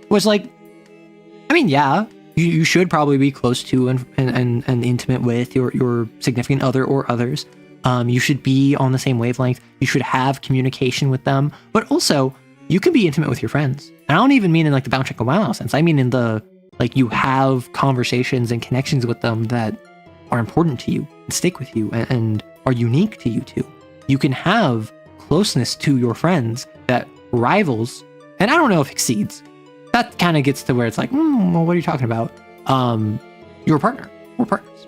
Which, like, I mean, yeah, you should probably be close to and intimate with your significant other or others. You should be on the same wavelength. You should have communication with them. But also, you can be intimate with your friends. And I don't even mean in like the bounce check a wow sense. I mean in the, like, you have conversations and connections with them that are important to you and stick with you and are unique to you too. You can have closeness to your friends that rivals, and I don't know if exceeds. That kind of gets to where it's like, well, what are you talking about? Your partner or partners.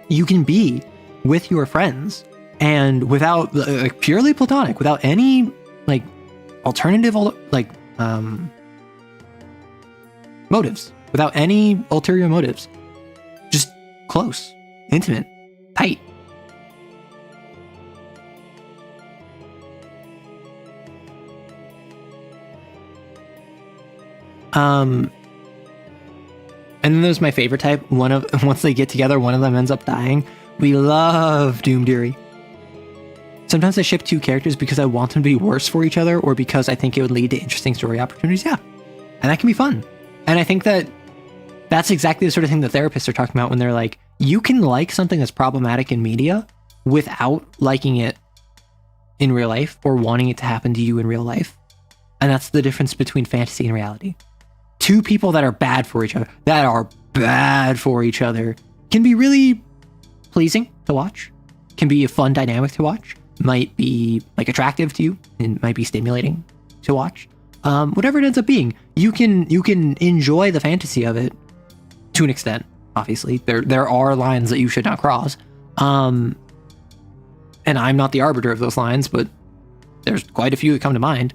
You can be with your friends and without, like, purely platonic, without any like alternative, like, motives, without any ulterior motives, just close, intimate, tight. And then there's my favorite type. Once they get together, one of them ends up dying. We love Doom Deary. Sometimes I ship two characters because I want them to be worse for each other, or because I think it would lead to interesting story opportunities. Yeah, and that can be fun. And I think that that's exactly the sort of thing that therapists are talking about when they're like, you can like something that's problematic in media without liking it in real life or wanting it to happen to you in real life. And that's the difference between fantasy and reality. Two people that are bad for each other, can be really pleasing to watch, can be a fun dynamic to watch, might be like attractive to you, and might be stimulating to watch. Whatever it ends up being, you can enjoy the fantasy of it to an extent. Obviously, there are lines that you should not cross. And I'm not the arbiter of those lines, but there's quite a few that come to mind.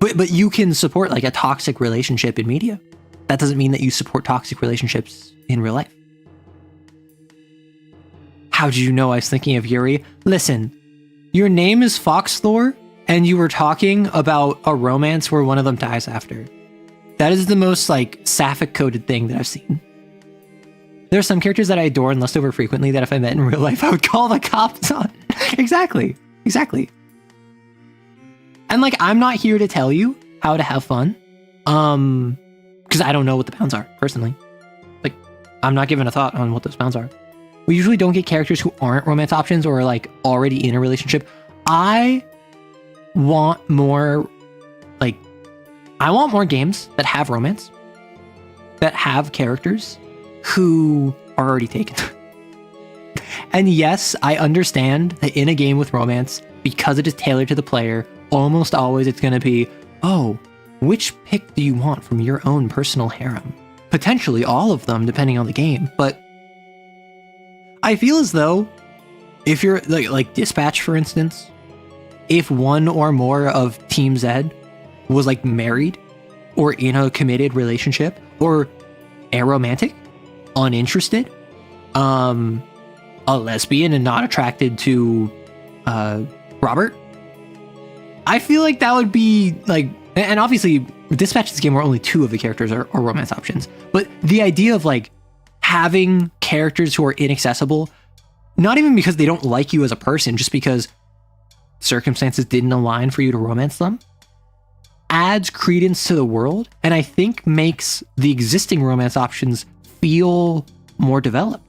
But you can support like a toxic relationship in media. That doesn't mean that you support toxic relationships in real life. How did you know I was thinking of Yuri? Listen, your name is Fox Thor, and you were talking about a romance where one of them dies after. That is the most like sapphic coded thing that I've seen. There are some characters that I adore and lust over frequently that if I met in real life, I would call the cops on. Exactly. And like, I'm not here to tell you how to have fun. Because I don't know what the bounds are, personally. Like, I'm not giving a thought on what those bounds are. We usually don't get characters who aren't romance options or are like already in a relationship. I want more games that have romance, that have characters who are already taken. And yes, I understand that in a game with romance, because it is tailored to the player, almost always it's going to be, oh, which pick do you want from your own personal harem? Potentially all of them, depending on the game. But I feel as though if you're like Dispatch, for instance, if one or more of Team Z was like married or in a committed relationship or aromantic, uninterested, a lesbian and not attracted to Robert, I feel like that would be like, and obviously Dispatch is a game where only 2 of the characters are romance options, but the idea of like having characters who are inaccessible, not even because they don't like you as a person, just because circumstances didn't align for you to romance them, adds credence to the world, and I think makes the existing romance options feel more developed.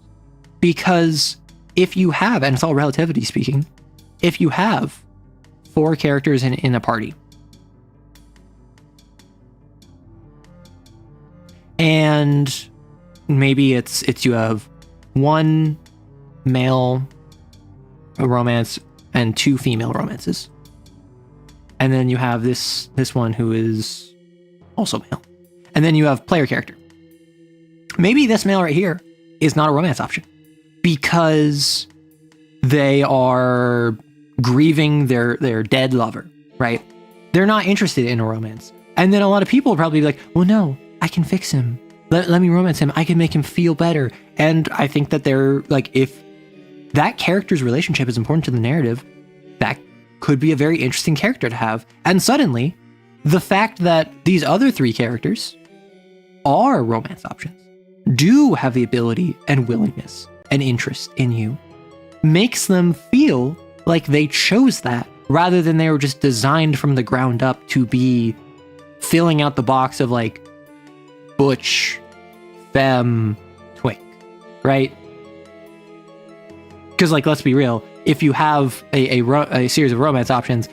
Because if you have, and it's all relativity speaking, if you have 4 characters in a party, and maybe it's you have 1 male romance and 2 female romances, and then you have this one who is also male, and then you have player character. Maybe this male right here is not a romance option because they are grieving their dead lover, right? They're not interested in a romance. And then a lot of people will probably be like, well, no, I can fix him. Let me romance him. I can make him feel better. And I think that they're like, if that character's relationship is important to the narrative, that could be a very interesting character to have. And suddenly, the fact that these other 3 characters are romance options, do have the ability and willingness and interest in you, makes them feel like they chose that rather than they were just designed from the ground up to be filling out the box of like butch, femme, twink, right? Because like, let's be real, if you have a series of romance options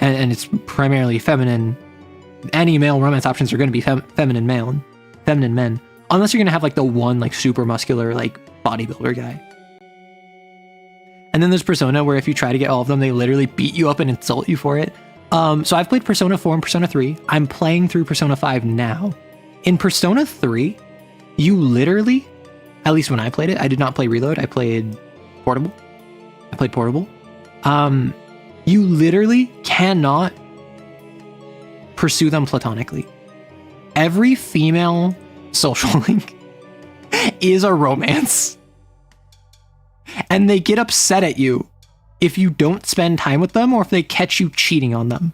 and it's primarily feminine, any male romance options are going to be feminine men, unless you're going to have like the one like super muscular like bodybuilder guy. And then there's Persona, where if you try to get all of them, they literally beat you up and insult you for it. So I've played Persona 4 and Persona 3. I'm playing through Persona 5 now. In Persona 3, you literally, at least when I played it, I did not play Reload, I played Portable. You literally cannot pursue them platonically. Every female social link is a romance. And they get upset at you if you don't spend time with them or if they catch you cheating on them.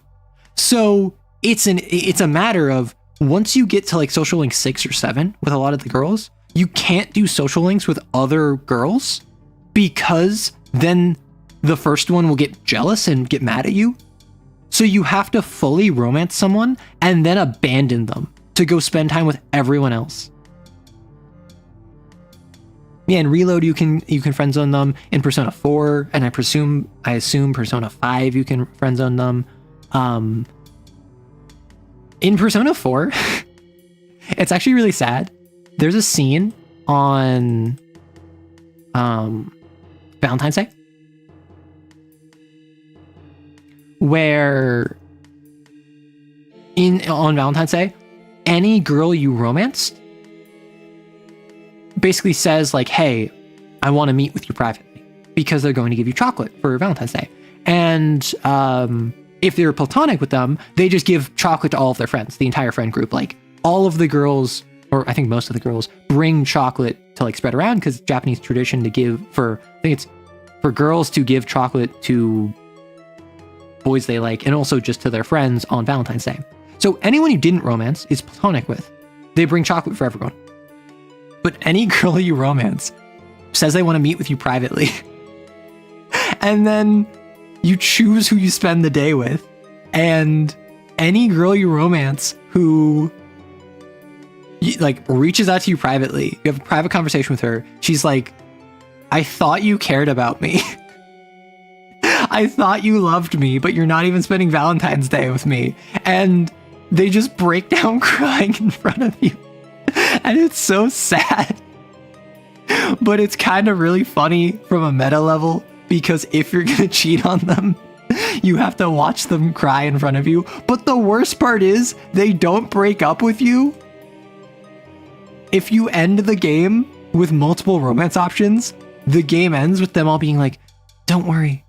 So it's a matter of, once you get to like social link 6 or 7 with a lot of the girls, you can't do social links with other girls because then the first one will get jealous and get mad at you. So you have to fully romance someone and then abandon them to go spend time with everyone else. Yeah, in Reload you can friend zone them. In Persona 4, and I assume Persona 5 you can friend zone them. In Persona 4, it's actually really sad. There's a scene on Valentine's Day where on Valentine's Day, any girl you romanced basically says like, hey, I want to meet with you privately, because they're going to give you chocolate for Valentine's Day. And if they're platonic with them, they just give chocolate to all of their friends, the entire friend group. Like all of the girls, or I think most of the girls, bring chocolate to like spread around, because Japanese tradition to give for girls to give chocolate to boys they like, and also just to their friends on Valentine's Day. So anyone you didn't romance is platonic with, they bring chocolate for everyone. But any girl you romance says they want to meet with you privately. And then you choose who you spend the day with. And any girl you romance who like reaches out to you privately, you have a private conversation with her, she's like, I thought you cared about me. I thought you loved me, but you're not even spending Valentine's Day with me. And they just break down crying in front of you. And it's so sad. But it's kind of really funny from a meta level, because if you're going to cheat on them, you have to watch them cry in front of you. But the worst part is they don't break up with you. If you end the game with multiple romance options, the game ends with them all being like, don't worry,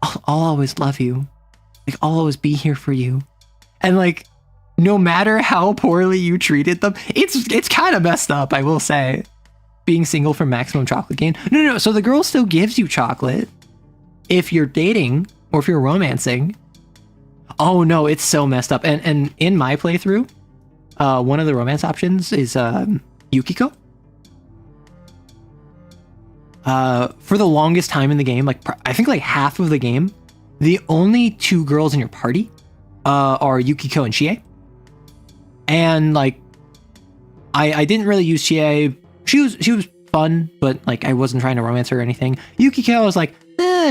I'll always love you. Like, I'll always be here for you. And like, no matter how poorly you treated them, it's kind of messed up, I will say. Being single for maximum chocolate gain. No. So the girl still gives you chocolate if you're dating or if you're romancing. Oh no, it's so messed up. And in my playthrough, one of the romance options is Yukiko. For the longest time in the game, like I think like half of the game, the only two girls in your party are Yukiko and Chie. And like, I didn't really use Chie. She was fun, but like I wasn't trying to romance her or anything. Yukiko, I was like,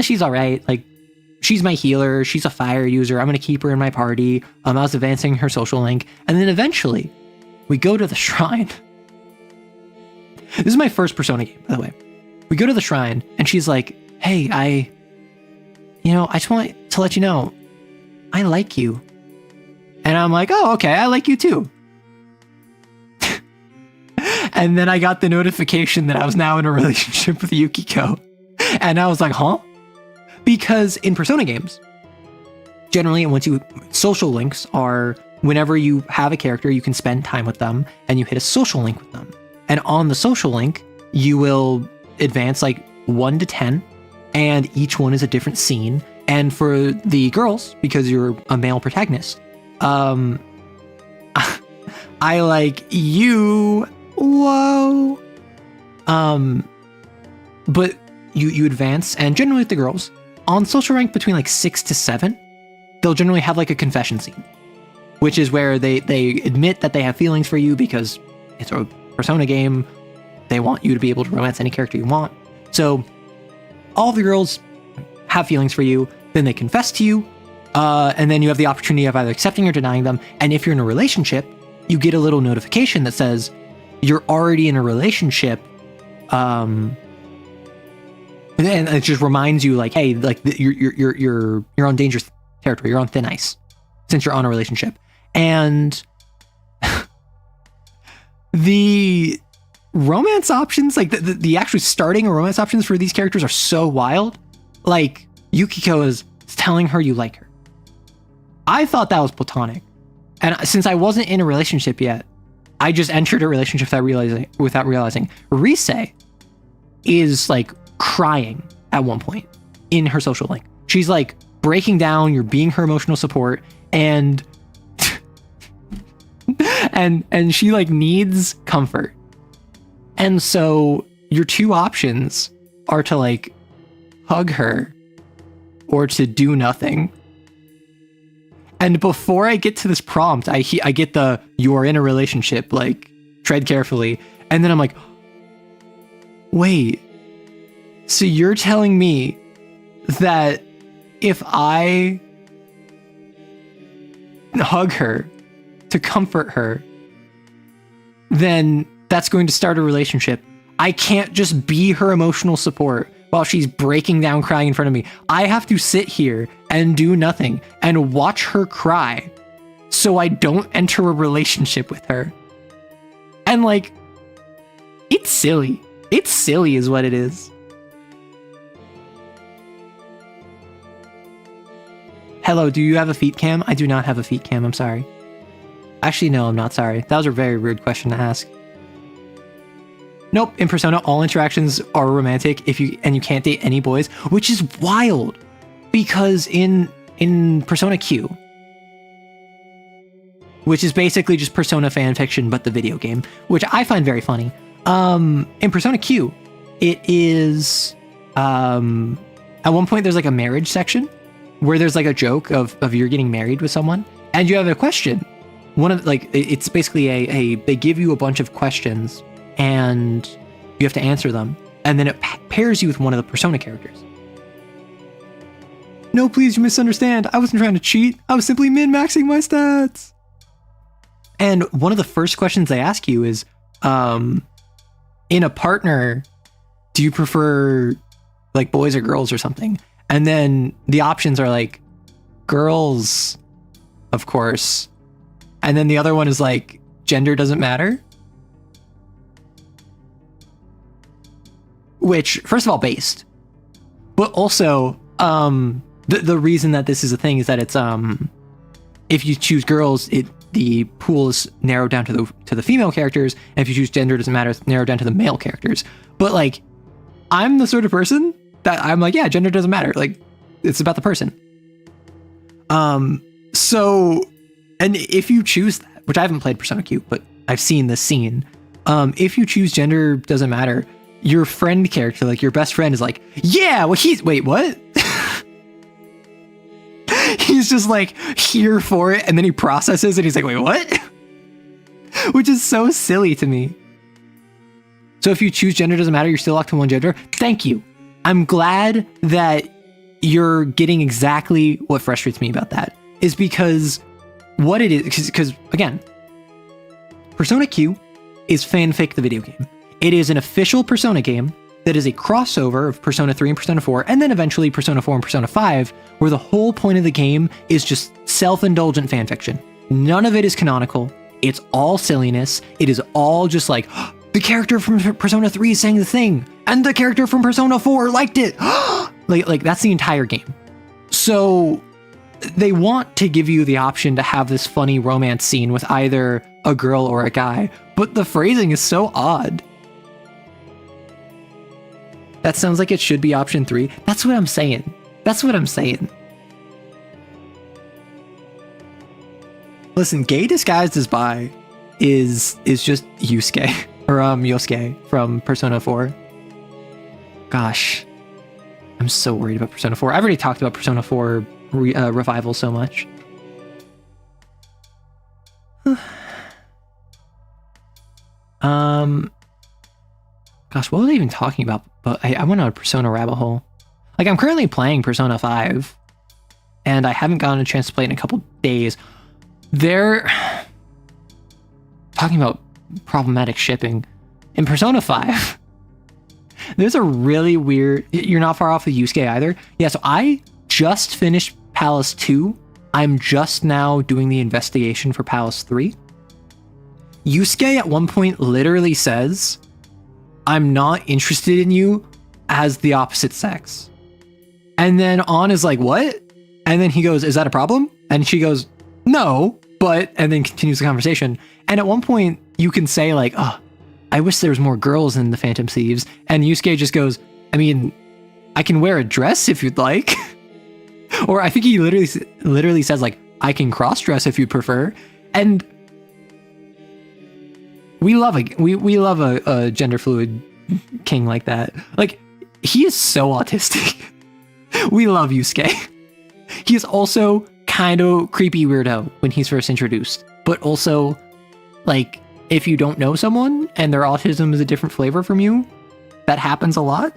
she's all right. Like, she's my healer. She's a fire user. I'm gonna keep her in my party. I was advancing her social link, and then eventually, we go to the shrine. This is my first Persona game, by the way. We go to the shrine, and she's like, hey, I just want to let you know, I like you. And I'm like, oh, okay, I like you too. And then I got the notification that I was now in a relationship with Yukiko. And I was like, huh? Because in Persona games, generally, social links are whenever you have a character, you can spend time with them, and you hit a social link with them. And on the social link, you will advance like 1 to 10, and each one is a different scene. And for the girls, because you're a male protagonist, I like you. Whoa. But you advance, and generally with the girls, on social rank between like 6 to 7, they'll generally have like a confession scene, which is where they admit that they have feelings for you because it's a Persona game. They want you to be able to romance any character you want. So all the girls have feelings for you, then they confess to you, and then you have the opportunity of either accepting or denying them. And if you're in a relationship, you get a little notification that says you're already in a relationship, and it just reminds you like, hey, like you're on dangerous territory, you're on thin ice since you're on a relationship. And the romance options, like the actually starting romance options for these characters are so wild. Like, Yukiko is telling her you like her. I thought that was platonic. And since I wasn't in a relationship yet, I just entered a relationship without realizing. Rise is like crying at one point in her social link. She's like breaking down, you're being her emotional support, and and she like needs comfort. And so your two options are to like hug her or to do nothing. And before I get to this prompt, I get the you're in a relationship, like tread carefully. And then I'm like, wait, so you're telling me that if I hug her to comfort her, then that's going to start a relationship. I can't just be her emotional support while she's breaking down crying in front of me. I have to sit here and do nothing and watch her cry so I don't enter a relationship with her. And like, it's silly. It's silly is what it is. Hello, do you have a feet cam? I do not have a feet cam, I'm sorry. Actually, no, I'm not sorry. That was a very rude question to ask. Nope, in Persona, all interactions are romantic you can't date any boys, which is wild, because in Persona Q, which is basically just Persona fanfiction but the video game, which I find very funny. In Persona Q, it is at one point there's like a marriage section where there's like a joke of you're getting married with someone and you have a question. It's basically they give you a bunch of questions and you have to answer them. and then it pairs you with one of the Persona characters. No, please, you misunderstand. I wasn't trying to cheat. I was simply min-maxing my stats. And one of the first questions they ask you is, in a partner, do you prefer like boys or girls or something? And then the options are like girls, of course. And then the other one is like gender doesn't matter. Which, first of all, based. But also, the reason that this is a thing is that it's if you choose girls, the pool is narrowed down to the female characters, and if you choose gender doesn't matter, it's narrowed down to the male characters. But like, I'm the sort of person that I'm like, yeah, gender doesn't matter. Like, it's about the person. So, and if you choose that, which I haven't played Persona Q, but I've seen this scene. If you choose gender doesn't matter, your friend character, like your best friend, is like, yeah, well, wait, what? He's just like here for it, and then he processes and he's like, wait, what? Which is so silly to me. So if you choose gender doesn't matter, you're still locked to one gender. Thank you. I'm glad that you're getting exactly what frustrates me about that, is because what it is, because again, Persona Q is fanfic the video game. It is an official Persona game that is a crossover of Persona 3 and Persona 4, and then eventually Persona 4 and Persona 5, where the whole point of the game is just self-indulgent fanfiction. None of it is canonical. It's all silliness. It is all just like, the character from Persona 3 is saying the thing, and the character from Persona 4 liked it. like that's the entire game. So they want to give you the option to have this funny romance scene with either a girl or a guy, but the phrasing is so odd. That sounds like it should be option 3. That's what I'm saying. That's what I'm saying. Listen, gay disguised as bi is just Yusuke, or Yosuke from Persona 4. Gosh, I'm so worried about Persona 4. I've already talked about Persona 4 revival so much. Gosh, what was I even talking about? But I went on a Persona rabbit hole. Like, I'm currently playing Persona 5, and I haven't gotten a chance to play it in a couple days. They're talking about problematic shipping. In Persona 5, there's a really weird... You're not far off with Yusuke either. Yeah, so I just finished Palace 2. I'm just now doing the investigation for Palace 3. Yusuke at one point literally says, I'm not interested in you as the opposite sex. And then An is like, what? And then he goes, is that a problem? And she goes, no, but, and then continues the conversation. And at one point you can say like, oh, I wish there was more girls in the Phantom Thieves. And Yusuke just goes, I mean, I can wear a dress if you'd like. Or I think he literally says like, I can cross dress if you prefer. And we love a gender fluid king like that. Like, he is so autistic. We love Yusuke. He is also kind of creepy weirdo when he's first introduced, but also like, if you don't know someone and their autism is a different flavor from you, that happens a lot.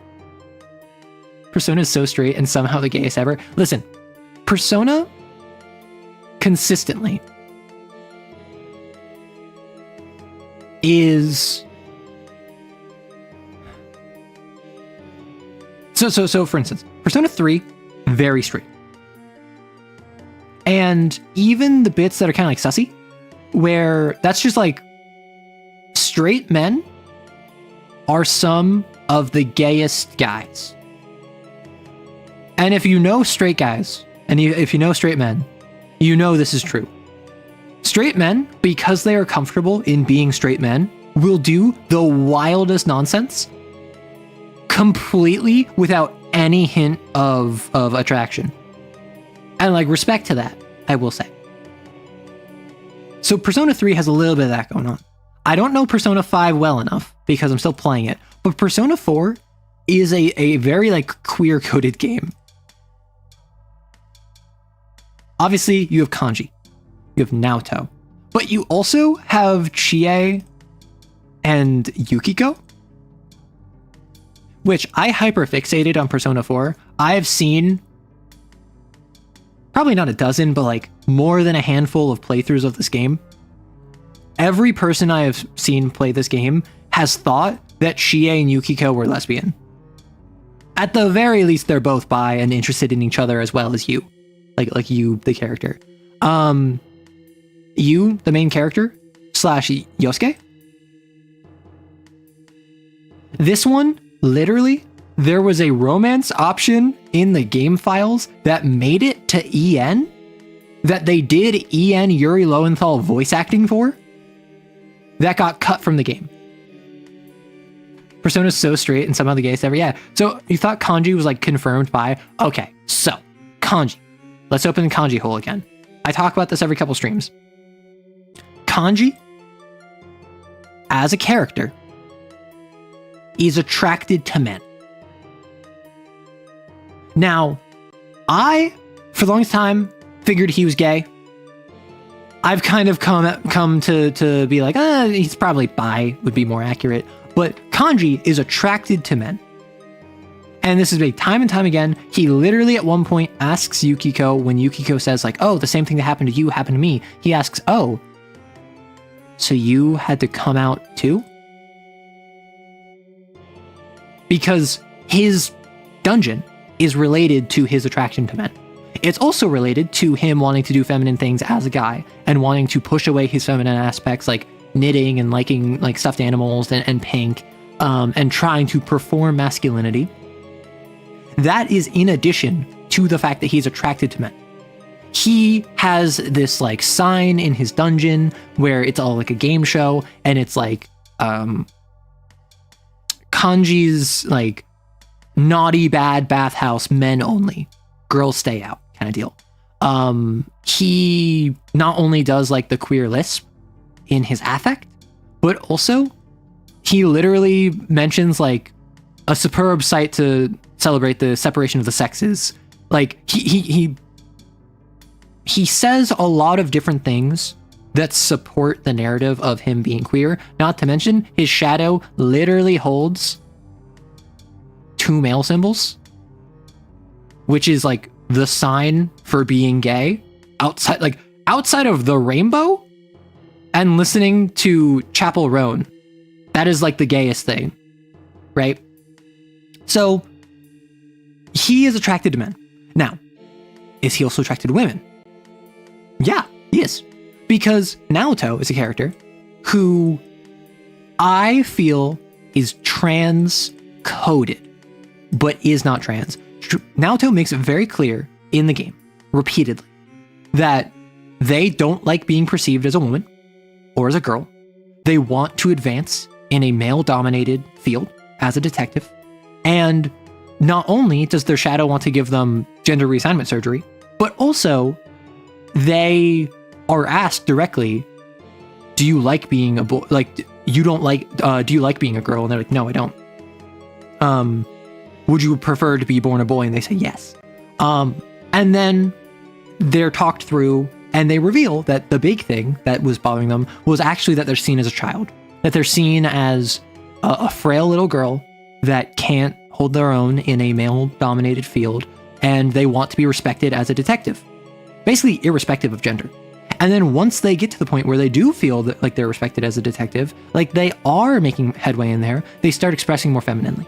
Persona is so straight and somehow the gayest ever. Listen, Persona consistently is so for instance, Persona 3, very straight. And even the bits that are kind of like sussy, where that's just like straight men are some of the gayest guys. And if you know straight guys, and if you know straight men, you know this is true. Straight men, because they are comfortable in being straight men, will do the wildest nonsense completely without any hint of attraction. And like, respect to that, I will say. So Persona 3 has a little bit of that going on. I don't know Persona 5 well enough because I'm still playing it, but Persona 4 is a very like queer-coded game. Obviously, you have Kanji, you have Naoto, but you also have Chie and Yukiko, which I hyperfixated on Persona 4. I've seen probably not a dozen, but like more than a handful of playthroughs of this game. Every person I have seen play this game has thought that Chie and Yukiko were lesbian. At the very least, they're both bi and interested in each other as well as you. Like you, the character. You, the main character, / Yosuke. This one, literally, there was a romance option in the game files that made it to EN, that they did EN Yuri Lowenthal voice acting for, that got cut from the game. Persona's so straight and somehow the gayest ever. Yeah. So you thought kanji was like confirmed by, okay, so kanji. Let's open the kanji hole again. I talk about this every couple streams. Kanji, as a character, is attracted to men. Now, I, for the longest time, figured he was gay. I've kind of come to be like, he's probably bi, would be more accurate. But Kanji is attracted to men. And this is made time and time again. He literally at one point asks Yukiko, when Yukiko says like, oh, the same thing that happened to you happened to me. He asks, oh, so you had to come out too? Because his dungeon is related to his attraction to men. It's also related to him wanting to do feminine things as a guy and wanting to push away his feminine aspects like knitting and liking like stuffed animals and pink, and trying to perform masculinity. That is in addition to the fact that he's attracted to men. He has this like sign in his dungeon where it's all like a game show, and it's like Kanji's like naughty bad bathhouse, men only, girls stay out kind of deal. He not only does like the queer lisp in his affect, but also he literally mentions like a superb sight to celebrate the separation of the sexes. Like he says a lot of different things that support the narrative of him being queer. Not to mention his shadow literally holds 2 male symbols, which is like the sign for being gay outside of the rainbow and listening to Chapel Roan. That is like the gayest thing, right? So he is attracted to men. Now, is he also attracted to women? Yeah, he is. Because Naoto is a character who I feel is trans-coded, but is not trans. Naoto makes it very clear in the game, repeatedly, that they don't like being perceived as a woman or as a girl. They want to advance in a male-dominated field as a detective. And not only does their shadow want to give them gender reassignment surgery, but also they are asked directly, do you like being a boy? Like, you don't like, do you like being a girl? And they're like, no, I don't. Would you prefer to be born a boy? And they say yes. And then they're talked through and they reveal that the big thing that was bothering them was actually that they're seen as a child, that they're seen as a frail little girl that can't hold their own in a male-dominated field, and they want to be respected as a detective, basically irrespective of gender. And then once they get to the point where they do feel that like they're respected as a detective, like they are making headway in there, they start expressing more femininely.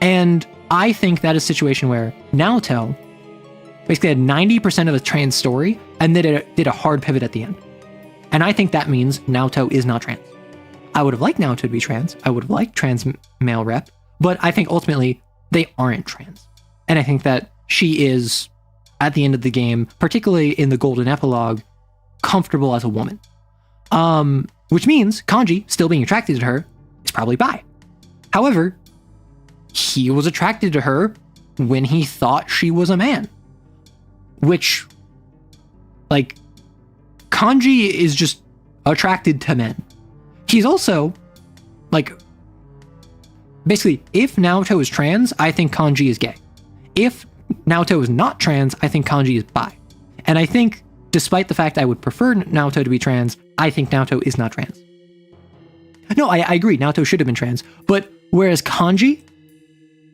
And I think that is a situation where Naoto basically had 90% of the trans story and then did a hard pivot at the end. And I think that means Naoto is not trans. I would have liked Naoto to be trans. I would have liked trans male rep, but I think ultimately they aren't trans. And I think that she is, at the end of the game, particularly in the golden epilogue, comfortable as a woman. Which means Kanji, still being attracted to her, is probably bi. However, he was attracted to her when he thought she was a man. Which, like, Kanji is just attracted to men. He's also, like, basically, if Naoto is trans, I think Kanji is gay. If Naoto is not trans, I think Kanji is bi. And I think, despite the fact I would prefer Naoto to be trans, I think Naoto is not trans. No, I agree, Naoto should have been trans. But whereas Kanji,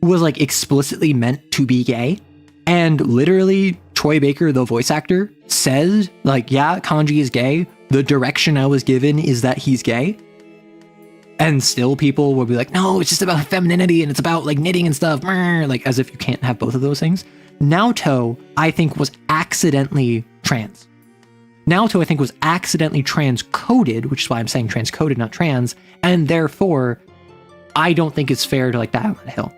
was like explicitly meant to be gay. And literally Troy Baker, the voice actor, says like, yeah, Kanji is gay. The direction I was given is that he's gay. And still people will be like, no, it's just about femininity and it's about like knitting and stuff. Like as if you can't have both of those things. Naoto, I think, was accidentally trans. Naoto, I think, was accidentally transcoded, which is why I'm saying transcoded, not trans. And therefore, I don't think it's fair to like die on that hill.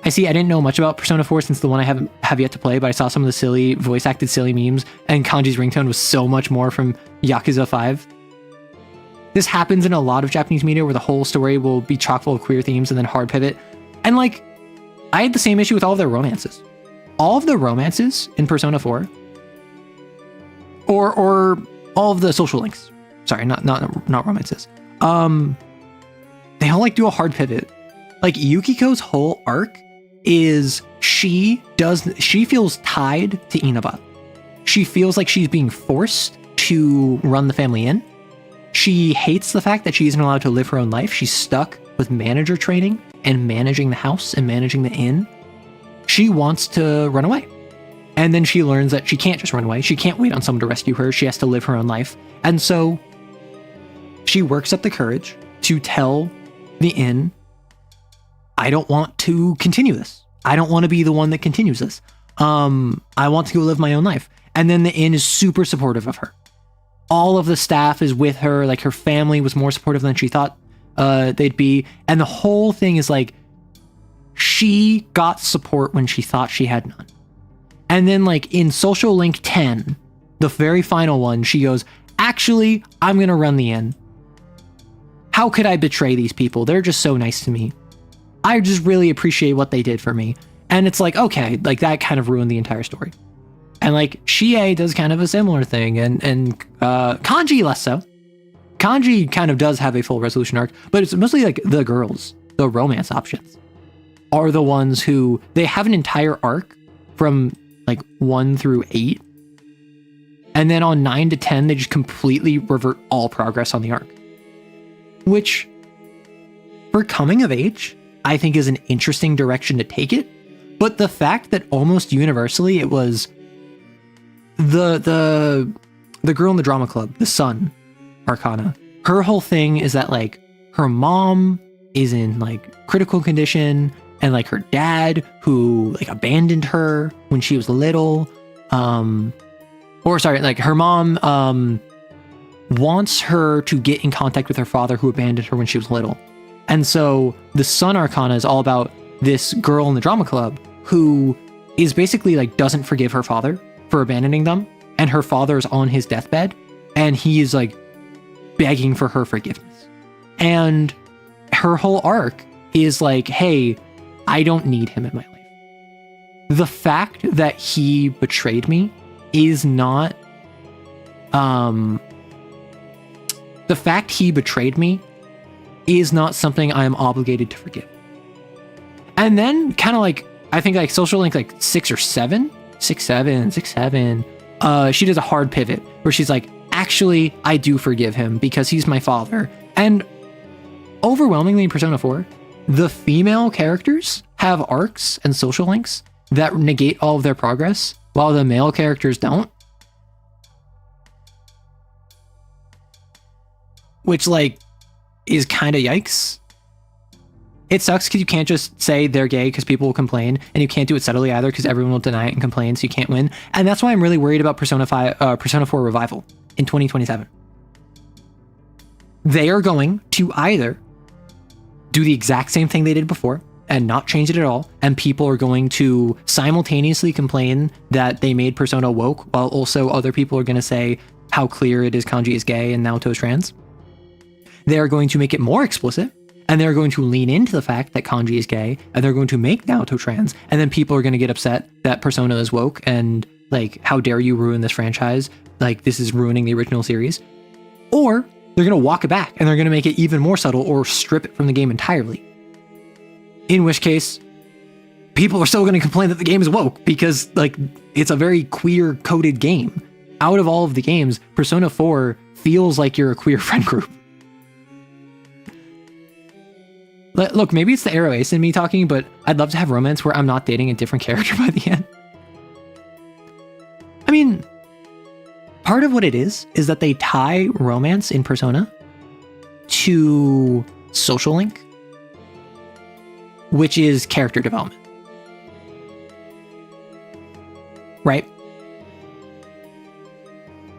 I didn't know much about Persona 4 since the one I have yet to play, but I saw some of the silly, voice-acted silly memes, and Kanji's ringtone was so much more from Yakuza 5. This happens in a lot of Japanese media where the whole story will be chock full of queer themes and then hard pivot. And like, I had the same issue with all of their romances. All of the romances in Persona 4, or all of the social links. Sorry, not romances. They all like do a hard pivot. Like Yukiko's whole arc is she feels tied to Inaba. She feels like she's being forced to run the family inn. She hates the fact that she isn't allowed to live her own life. She's stuck with manager training and managing the house and managing the inn. She wants to run away. And then she learns that she can't just run away. She can't wait on someone to rescue her. She has to live her own life. And so she works up the courage to tell the inn, I don't want to continue this. I don't want to be the one that continues this. I want to go live my own life. And then the inn is super supportive of her. All of the staff is with her. Like her family was more supportive than she thought they'd be. And the whole thing is like, she got support when she thought she had none. And then like in Social Link 10, the very final one, she goes, actually, I'm going to run the inn. How could I betray these people? They're just so nice to me. I just really appreciate what they did for me. And it's like, okay, like that kind of ruined the entire story. And like Shie does kind of a similar thing, and Kanji less so. Kanji kind of does have a full resolution arc, but it's mostly like the girls, the romance options, are the ones who they have an entire arc from like 1 through 8. And then on 9 to 10, they just completely revert all progress on the arc. Which, for coming of age, I think is an interesting direction to take it. But the fact that almost universally it was the girl in the drama club, the Sun Arcana, her whole thing is that like her mom is in like critical condition, and like her dad who like abandoned her when she was little, like her mom wants her to get in contact with her father who abandoned her when she was little. And so the Sun Arcana is all about this girl in the drama club who is basically like doesn't forgive her father for abandoning them, and her father is on his deathbed and he is like begging for her forgiveness. And her whole arc is like, hey, I don't need him in my life. The fact that he betrayed me is not the fact he betrayed me is not something I am obligated to forgive. And then kind of like, I think like Social Link like 6 or 7, she does a hard pivot where she's like, actually, I do forgive him because he's my father. And overwhelmingly in Persona 4, the female characters have arcs and social links that negate all of their progress, while the male characters don't. Which like is kind of yikes. It sucks because you can't just say they're gay because people will complain, and you can't do it subtly either because everyone will deny it and complain, so you can't win. And that's why I'm really worried about Persona 4 Revival in 2027. They are going to either do the exact same thing they did before and not change it at all, and people are going to simultaneously complain that they made Persona woke, while also other people are going to say how clear it is Kanji is gay and Naoto is trans. They are going to make it more explicit, and they're going to lean into the fact that Kanji is gay, and they're going to make Naoto trans, and then people are going to get upset that Persona is woke, and like, how dare you ruin this franchise? Like, this is ruining the original series. Or they're going to walk it back, and they're going to make it even more subtle or strip it from the game entirely. In which case, people are still going to complain that the game is woke, because like, it's a very queer-coded game. Out of all of the games, Persona 4 feels like you're a queer friend group. Look, maybe it's the arrow ace in me talking, but I'd love to have romance where I'm not dating a different character by the end. I mean, part of what it is that they tie romance in Persona to social link, which is character development. Right?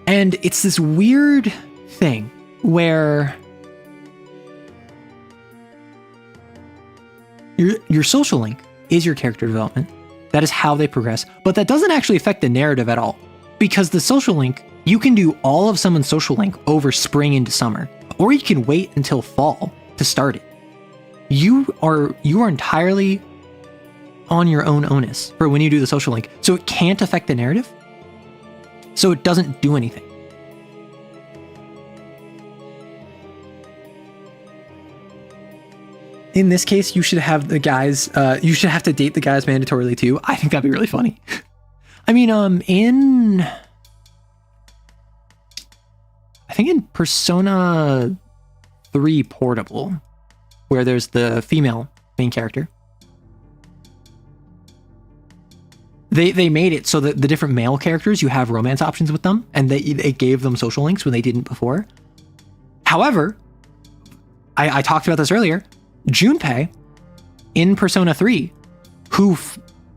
And it's this weird thing where your social link is your character development. That is how they progress, but that doesn't actually affect the narrative at all. Because the social link, you can do all of someone's social link over spring into summer, or you can wait until fall to start it. You are entirely on your own onus for when you do the social link, so it can't affect the narrative. So it doesn't do anything. In this case, you should have the guys, you should have to date the guys mandatorily too. I think that'd be really funny. I mean, I think in Persona 3 Portable, where there's the female main character, they made it so that the different male characters, you have romance options with them, and they gave them social links when they didn't before. However, I talked about this earlier, Junpei in Persona 3, who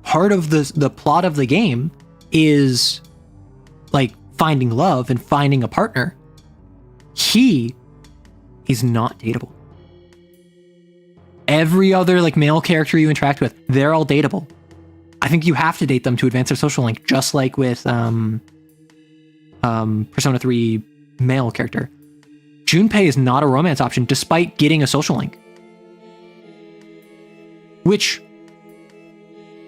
part of the plot of the game is like finding love and finding a partner, he is not dateable. Every other like male character you interact with, they're all dateable. I think you have to date them to advance their social link, just like with Persona 3 male character. Junpei is not a romance option despite getting a social link, which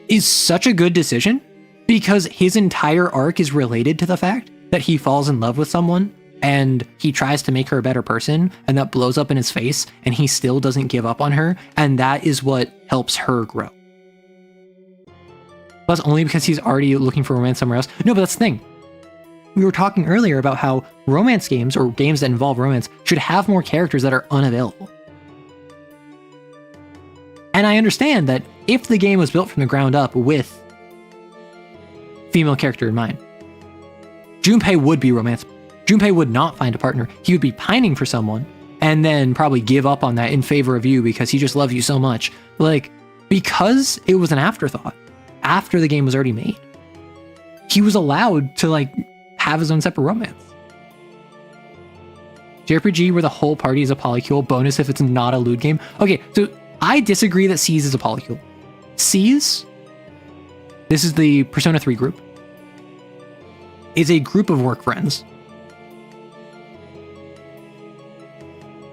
is such a good decision because his entire arc is related to the fact that he falls in love with someone and he tries to make her a better person, and that blows up in his face, and he still doesn't give up on her, and that is what helps her grow. Plus, only because he's already looking for romance somewhere else. No, but that's the thing. We were talking earlier about how romance games, or games that involve romance, should have more characters that are unavailable. And I understand that if the game was built from the ground up with female character in mind, Junpei would be romanceable. Junpei would not find a partner. He would be pining for someone and then probably give up on that in favor of you because he just loves you so much. Like, because it was an afterthought after the game was already made, he was allowed to like have his own separate romance. JRPG where the whole party is a polycule, bonus if it's not a lewd game. Okay, so I disagree that C's is a polycule. C's, this is the Persona 3 group, is a group of work friends.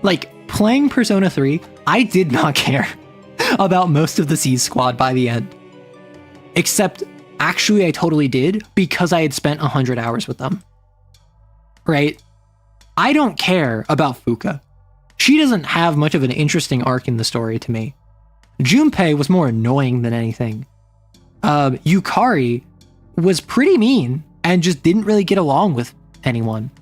Like, playing Persona 3, I did not care about most of the C's squad by the end. Except, actually I totally did, because I had spent 100 hours with them. Right? I don't care about Fuka. She doesn't have much of an interesting arc in the story to me. Junpei was more annoying than anything. Yukari was pretty mean and just didn't really get along with anyone.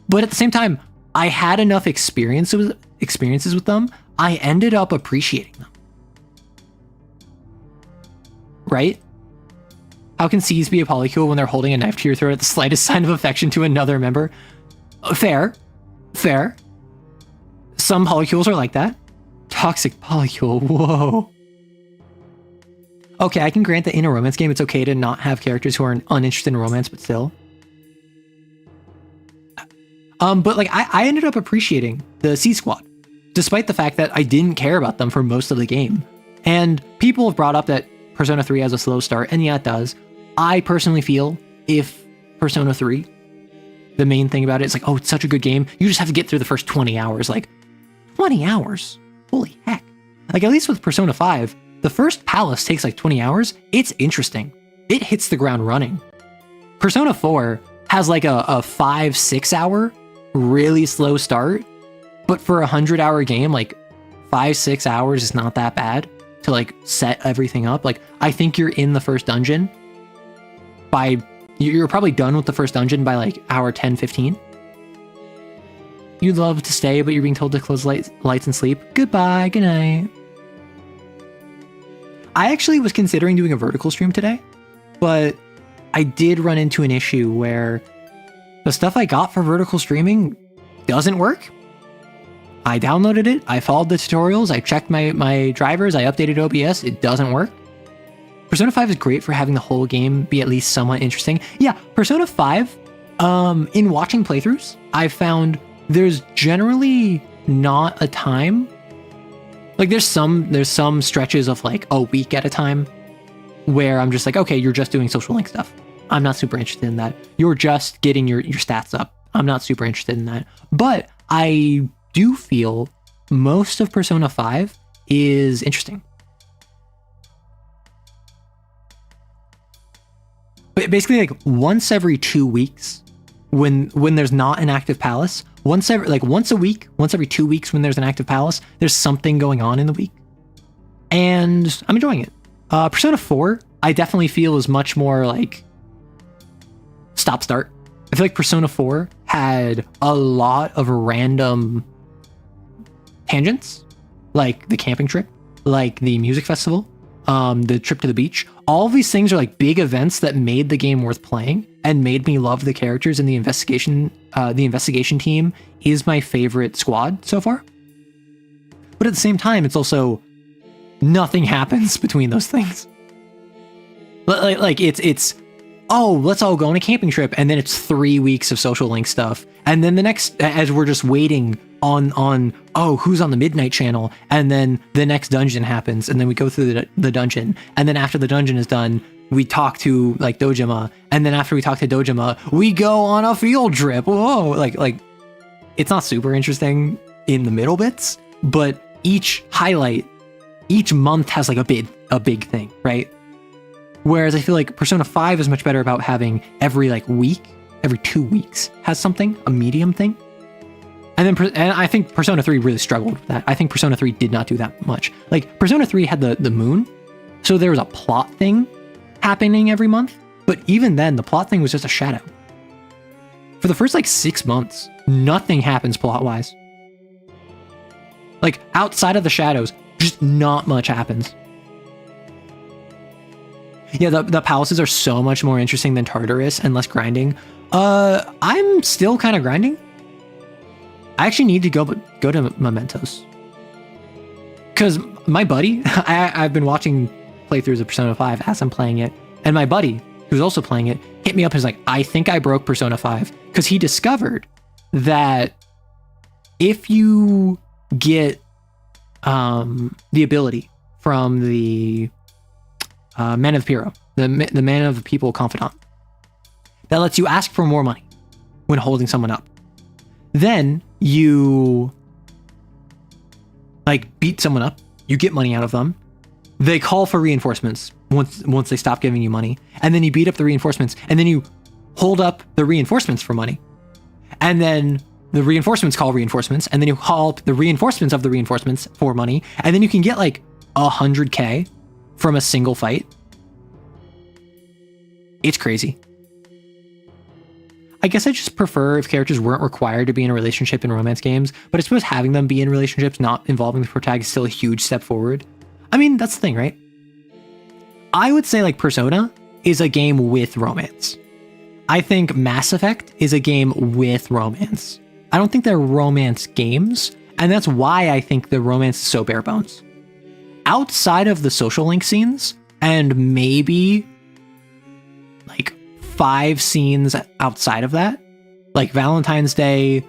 But at the same time, I had enough experiences with them, I ended up appreciating them. Right? How can C's be a polycule when they're holding a knife to your throat at the slightest sign of affection to another member? Fair. Some polycules are like that. Toxic polycule, whoa. Okay, I can grant that in a romance game, it's okay to not have characters who are uninterested in romance, but still. But like, I ended up appreciating the C Squad, despite the fact that I didn't care about them for most of the game. And people have brought up that Persona 3 has a slow start, and yeah, it does. I personally feel if Persona 3, the main thing about it is like, oh, it's such a good game, you just have to get through the first 20 hours. Like, 20 hours? Holy heck. Like, at least with Persona 5, the first palace takes like 20 hours. It's interesting. It hits the ground running. Persona 4 has like a 5-6 hour really slow start, but for a 100-hour game, like 5-6 hours is not that bad to like set everything up. Like, I think you're in the first dungeon you're probably done with the first dungeon by like hour 10-15. You'd love to stay, but you're being told to close lights and sleep. Goodbye, good night. I actually was considering doing a vertical stream today, but I did run into an issue where the stuff I got for vertical streaming doesn't work. I downloaded it, I followed the tutorials, I checked my drivers, I updated OBS, it doesn't work. Persona 5 is great for having the whole game be at least somewhat interesting. Yeah, Persona 5, in watching playthroughs, I found there's generally not a time. Like there's some stretches of like a week at a time where I'm just like, okay, you're just doing social link stuff. I'm not super interested in that. You're just getting your stats up. I'm not super interested in that. But I do feel most of Persona 5 is interesting. But basically, like once every 2 weeks, when there's not an active palace, once a week, once every 2 weeks when there's an active palace, there's something going on in the week, and I'm enjoying it. Persona 4, I definitely feel is much more like stop-start. I feel like Persona 4 had a lot of random tangents, like the camping trip, like the music festival, the trip to the beach. All of these things are like big events that made the game worth playing and made me love the characters. And the investigation team is my favorite squad so far. But at the same time, it's also nothing happens between those things. Like it's oh, let's all go on a camping trip, and then it's 3 weeks of social link stuff, and then the next, as we're just waiting on oh, who's on the midnight channel, and then the next dungeon happens, and then we go through the dungeon, and then after the dungeon is done, we talk to like Dojima, and then after we talk to Dojima, we go on a field trip. Whoa, like it's not super interesting in the middle bits, but each month has like a big thing, right? Whereas I feel like Persona 5 is much better about having every like week, every 2 weeks has something, a medium thing. And I think Persona 3 really struggled with that. I think Persona 3 did not do that much. Like Persona 3 had the moon, so there was a plot thing happening every month, but even then the plot thing was just a shadow. For the first like 6 months, nothing happens plot-wise. Like outside of the shadows, just not much happens. Yeah, the palaces are so much more interesting than Tartarus and less grinding. I'm still kind of grinding. I actually need to go to Mementos. Because my buddy, I've been watching playthroughs of Persona 5 as I'm playing it, and my buddy, who's also playing it, hit me up and was like, I think I broke Persona 5. Because he discovered that if you get the ability from the Man of the Hero, the Man of the People confidant, that lets you ask for more money when holding someone up. Then you like beat someone up, you get money out of them. They call for reinforcements once they stop giving you money, and then you beat up the reinforcements, and then you hold up the reinforcements for money, and then the reinforcements call reinforcements, and then you call the reinforcements of the reinforcements for money, and then you can get like 100k from a single fight. It's crazy. I guess I just prefer if characters weren't required to be in a relationship in romance games, but I suppose having them be in relationships not involving the protagonist is still a huge step forward. I mean, that's the thing, right? I would say like Persona is a game with romance. I think Mass Effect is a game with romance. I don't think they're romance games, and that's why I think the romance is so bare bones. Outside of the social link scenes, and maybe like 5 scenes outside of that, like Valentine's Day,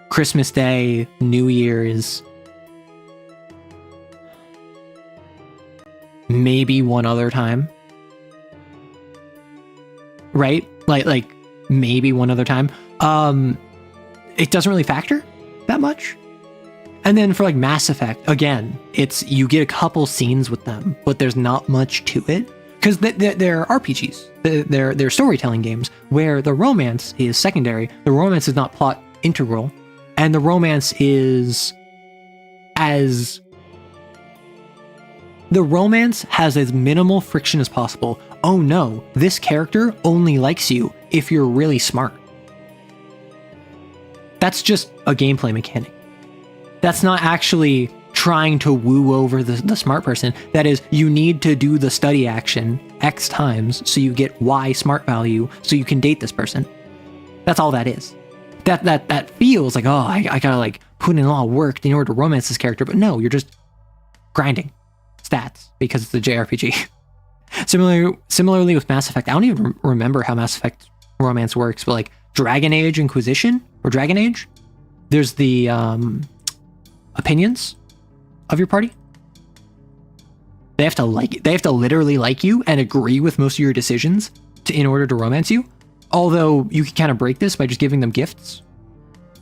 Christmas Day, New Year's, maybe one other time, right? Like maybe one other time. It doesn't really factor that much. And then for like Mass Effect, again, it's you get a couple scenes with them, but there's not much to it because they're RPGs, they're storytelling games where the romance is secondary. The romance is not plot integral, and the romance has as minimal friction as possible. Oh no, this character only likes you if you're really smart. That's just a gameplay mechanic. That's not actually trying to woo over the smart person. That is, you need to do the study action X times so you get Y smart value so you can date this person. That's all that is. That feels like, oh, I gotta like put in a lot of work in order to romance this character, but no, you're just grinding stats because it's a JRPG. Similarly with Mass Effect, I don't even remember how Mass Effect romance works, but like Dragon Age Inquisition or Dragon Age, there's the opinions of your party. They have to literally like you and agree with most of your decisions in order to romance you. Although you can kind of break this by just giving them gifts.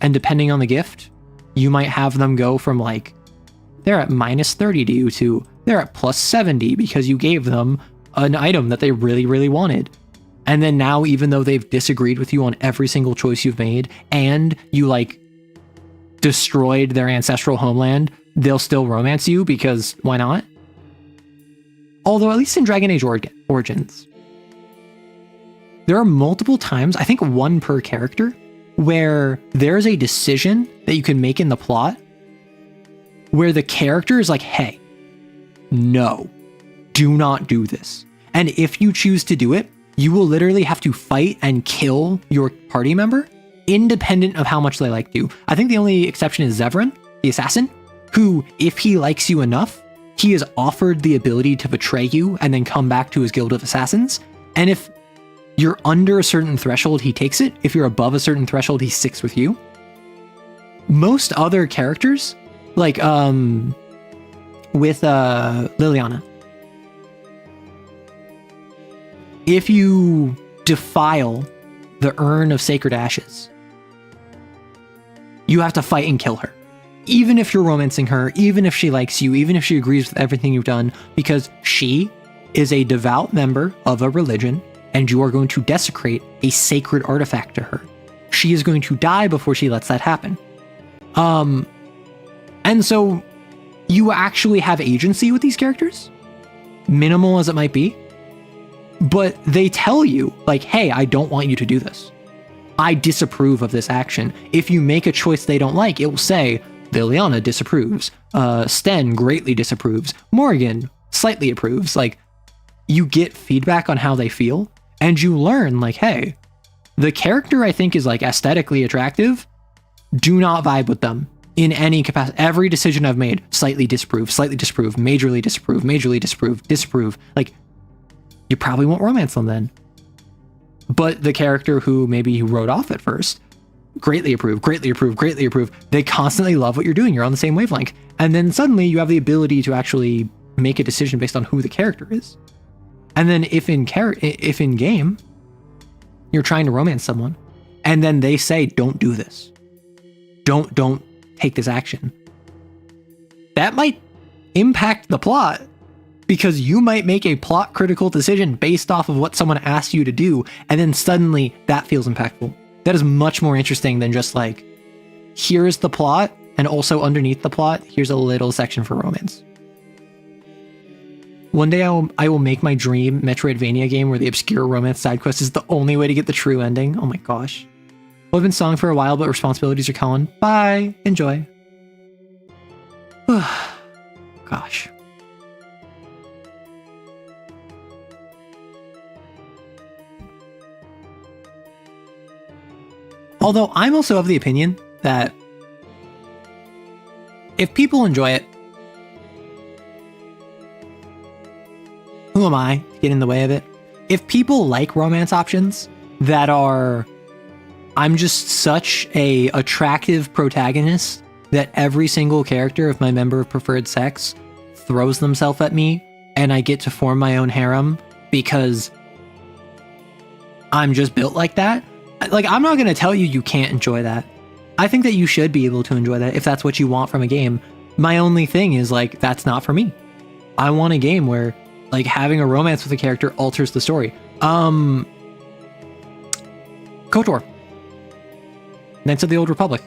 And depending on the gift, you might have them go from like, they're at -30 to you to they're at +70 because you gave them an item that they really, really wanted. And then now, even though they've disagreed with you on every single choice you've made, and you like destroyed their ancestral homeland, they'll still romance you because why not? Although at least in Dragon Age Origins, there are multiple times, I think one per character, where there's a decision that you can make in the plot where the character is like, hey, no, do not do this. And if you choose to do it, you will literally have to fight and kill your party member, independent of how much they like you. I think the only exception is Zevran, the assassin, who, if he likes you enough, he is offered the ability to betray you and then come back to his guild of assassins. And if you're under a certain threshold, he takes it. If you're above a certain threshold, he sticks with you. Most other characters, like with Liliana, if you defile the urn of sacred ashes, you have to fight and kill her. Even if you're romancing her, even if she likes you, even if she agrees with everything you've done, because she is a devout member of a religion, and you are going to desecrate a sacred artifact to her. She is going to die before she lets that happen. And so you actually have agency with these characters, minimal as it might be, but they tell you, like, hey, I don't want you to do this. I disapprove of this action. If you make a choice they don't like, it will say, Liliana disapproves, Sten greatly disapproves, Morgan slightly approves. Like, you get feedback on how they feel, and you learn, like, hey, the character I think is like aesthetically attractive, do not vibe with them in any capacity. Every decision I've made, slightly disapprove, majorly disapprove. Like, you probably won't romance them then. But the character who maybe you wrote off at first, greatly approve. They constantly love what you're doing. You're on the same wavelength. And then suddenly you have the ability to actually make a decision based on who the character is. And then if in game, you're trying to romance someone, and then they say, don't do this. Don't take this action. That might impact the plot, because you might make a plot critical decision based off of what someone asked you to do, and then suddenly that feels impactful. That is much more interesting than just like, here's the plot, and also underneath the plot, here's a little section for romance. One day I will make my dream Metroidvania game where the obscure romance side quest is the only way to get the true ending. Oh my gosh. Well, I've been sawing for a while, but responsibilities are calling. Bye. Enjoy. Gosh. Although I'm also of the opinion that if people enjoy it, who am I to get in the way of it? If people like romance options that are, I'm just such a attractive protagonist that every single character of my member of preferred sex throws themselves at me and I get to form my own harem because I'm just built like that. Like, I'm not going to tell you can't enjoy that. I think that you should be able to enjoy that if that's what you want from a game. My only thing is, like, that's not for me. I want a game where, like, having a romance with a character alters the story. KOTOR. Knights of the Old Republic.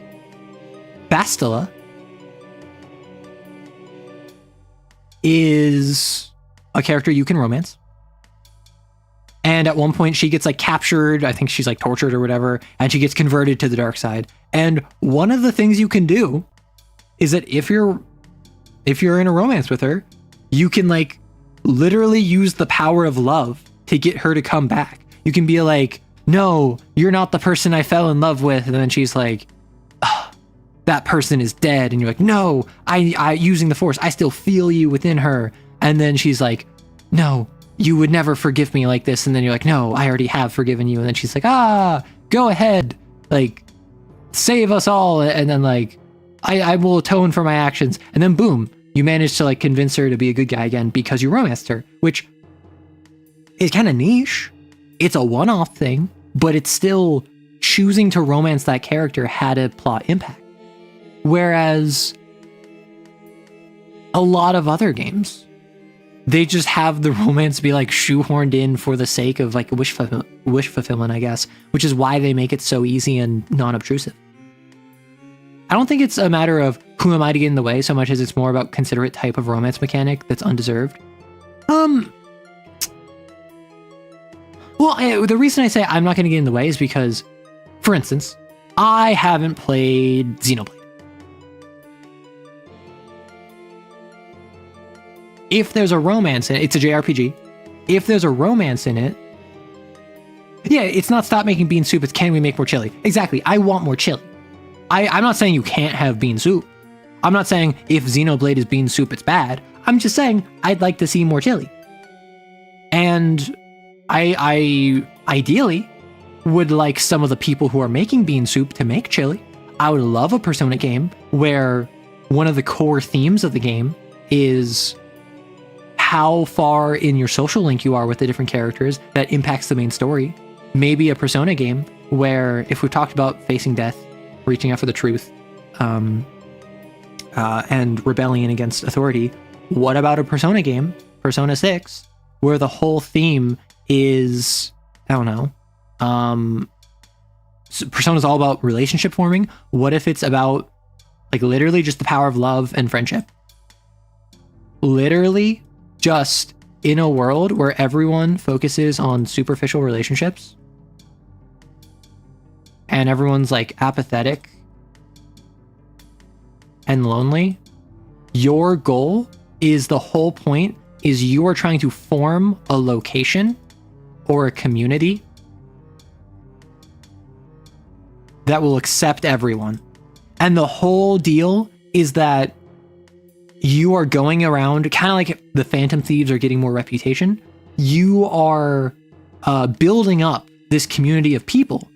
Bastila is a character you can romance. And at one point she gets like captured, I think she's like tortured or whatever, and she gets converted to the dark side. And one of the things you can do is that if you're if you're in a romance with her, you can like literally use the power of love to get her to come back. You can be like, no, you're not the person I fell in love with. And then she's like, oh, that person is dead. And you're like, no, I using the force, I still feel you within her. And then she's like, no, you would never forgive me like this. And then you're like, no, I already have forgiven you. And then she's like, go ahead, like save us all. And then like, I will atone for my actions. And then boom, you manage to like convince her to be a good guy again because you romanced her, which is kind of niche. It's a one-off thing, but it's still choosing to romance that character had a plot impact. Whereas a lot of other games, they just have the romance be like shoehorned in for the sake of like wish fulfillment, I guess, which is why they make it so easy and non-obtrusive. I don't think it's a matter of who am I to get in the way so much as it's more about considerate type of romance mechanic that's undeserved. Well, the reason I say I'm not going to get in the way is because, for instance, I haven't played Xenoblade. If there's a romance in it, it's a JRPG. If there's a romance in it, yeah, it's not stop making bean soup, it's can we make more chili? Exactly, I want more chili. I'm not saying you can't have bean soup. I'm not saying if Xenoblade is bean soup, it's bad. I'm just saying I'd like to see more chili. And I ideally would like some of the people who are making bean soup to make chili. I would love a Persona game where one of the core themes of the game is how far in your social link you are with the different characters that impacts the main story. Maybe a Persona game where, if we've talked about facing death, reaching out for the truth, and rebellion against authority, what about a Persona game, Persona 6, where the whole theme is, I don't know, Persona's all about relationship forming. What if it's about like literally just the power of love and friendship? Literally just in a world where everyone focuses on superficial relationships and everyone's like apathetic and lonely, your goal is, the whole point is you are trying to form a location or a community that will accept everyone. And the whole deal is that you are going around, kind of like the Phantom Thieves are getting more reputation. You are building up this community of people.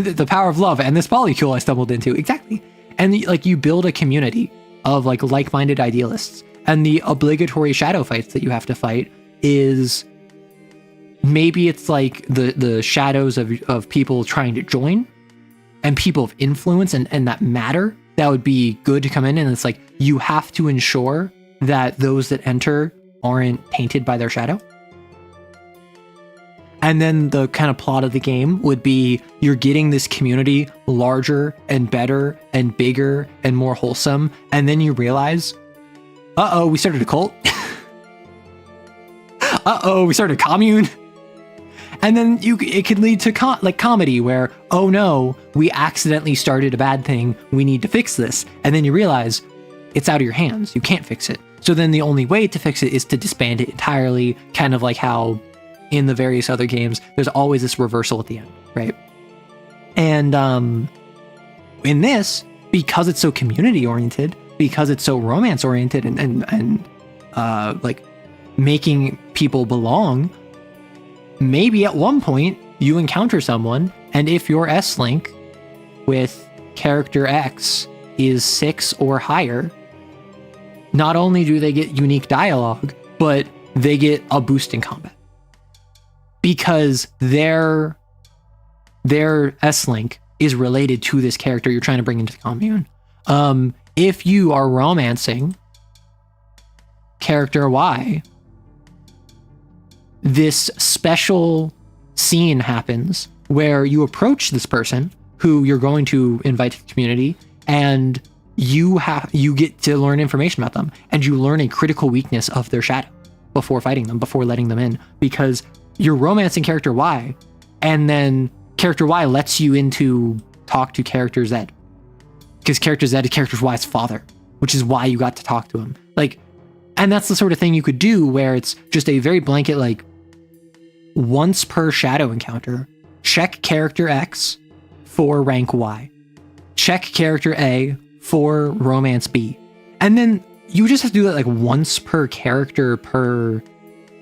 The power of love and this polycule I stumbled into. Exactly. And like you build a community of like-minded idealists. And the obligatory shadow fights that you have to fight is maybe it's like the shadows of people trying to join and people of influence and that matter. That would be good to come in, and it's like you have to ensure that those that enter aren't tainted by their shadow. And then the kind of plot of the game would be you're getting this community larger and better and bigger and more wholesome, and then you realize, uh-oh, we started a cult. Uh-oh, we started a commune. And then it could lead to comedy where, oh no, we accidentally started a bad thing. We need to fix this. And then you realize it's out of your hands. You can't fix it. So then the only way to fix it is to disband it entirely, kind of like how in the various other games, there's always this reversal at the end, right? And in this, because it's so community oriented, because it's so romance oriented and like making people belong, maybe at one point you encounter someone, and if your S-Link with character X is 6 or higher, not only do they get unique dialogue, but they get a boost in combat. Because their S-Link is related to this character you're trying to bring into the commune. If you are romancing character Y, this special scene happens where you approach this person who you're going to invite to the community, and you get to learn information about them, and you learn a critical weakness of their shadow before fighting them, before letting them in, because you're romancing character Y, and then character Y lets you into talk to character Z, because character Z is character Y's father, which is why you got to talk to him. Like, and that's the sort of thing you could do where it's just a very blanket, like, once per shadow encounter, check character X for rank Y, check character A for romance B. And then you just have to do that like once per character per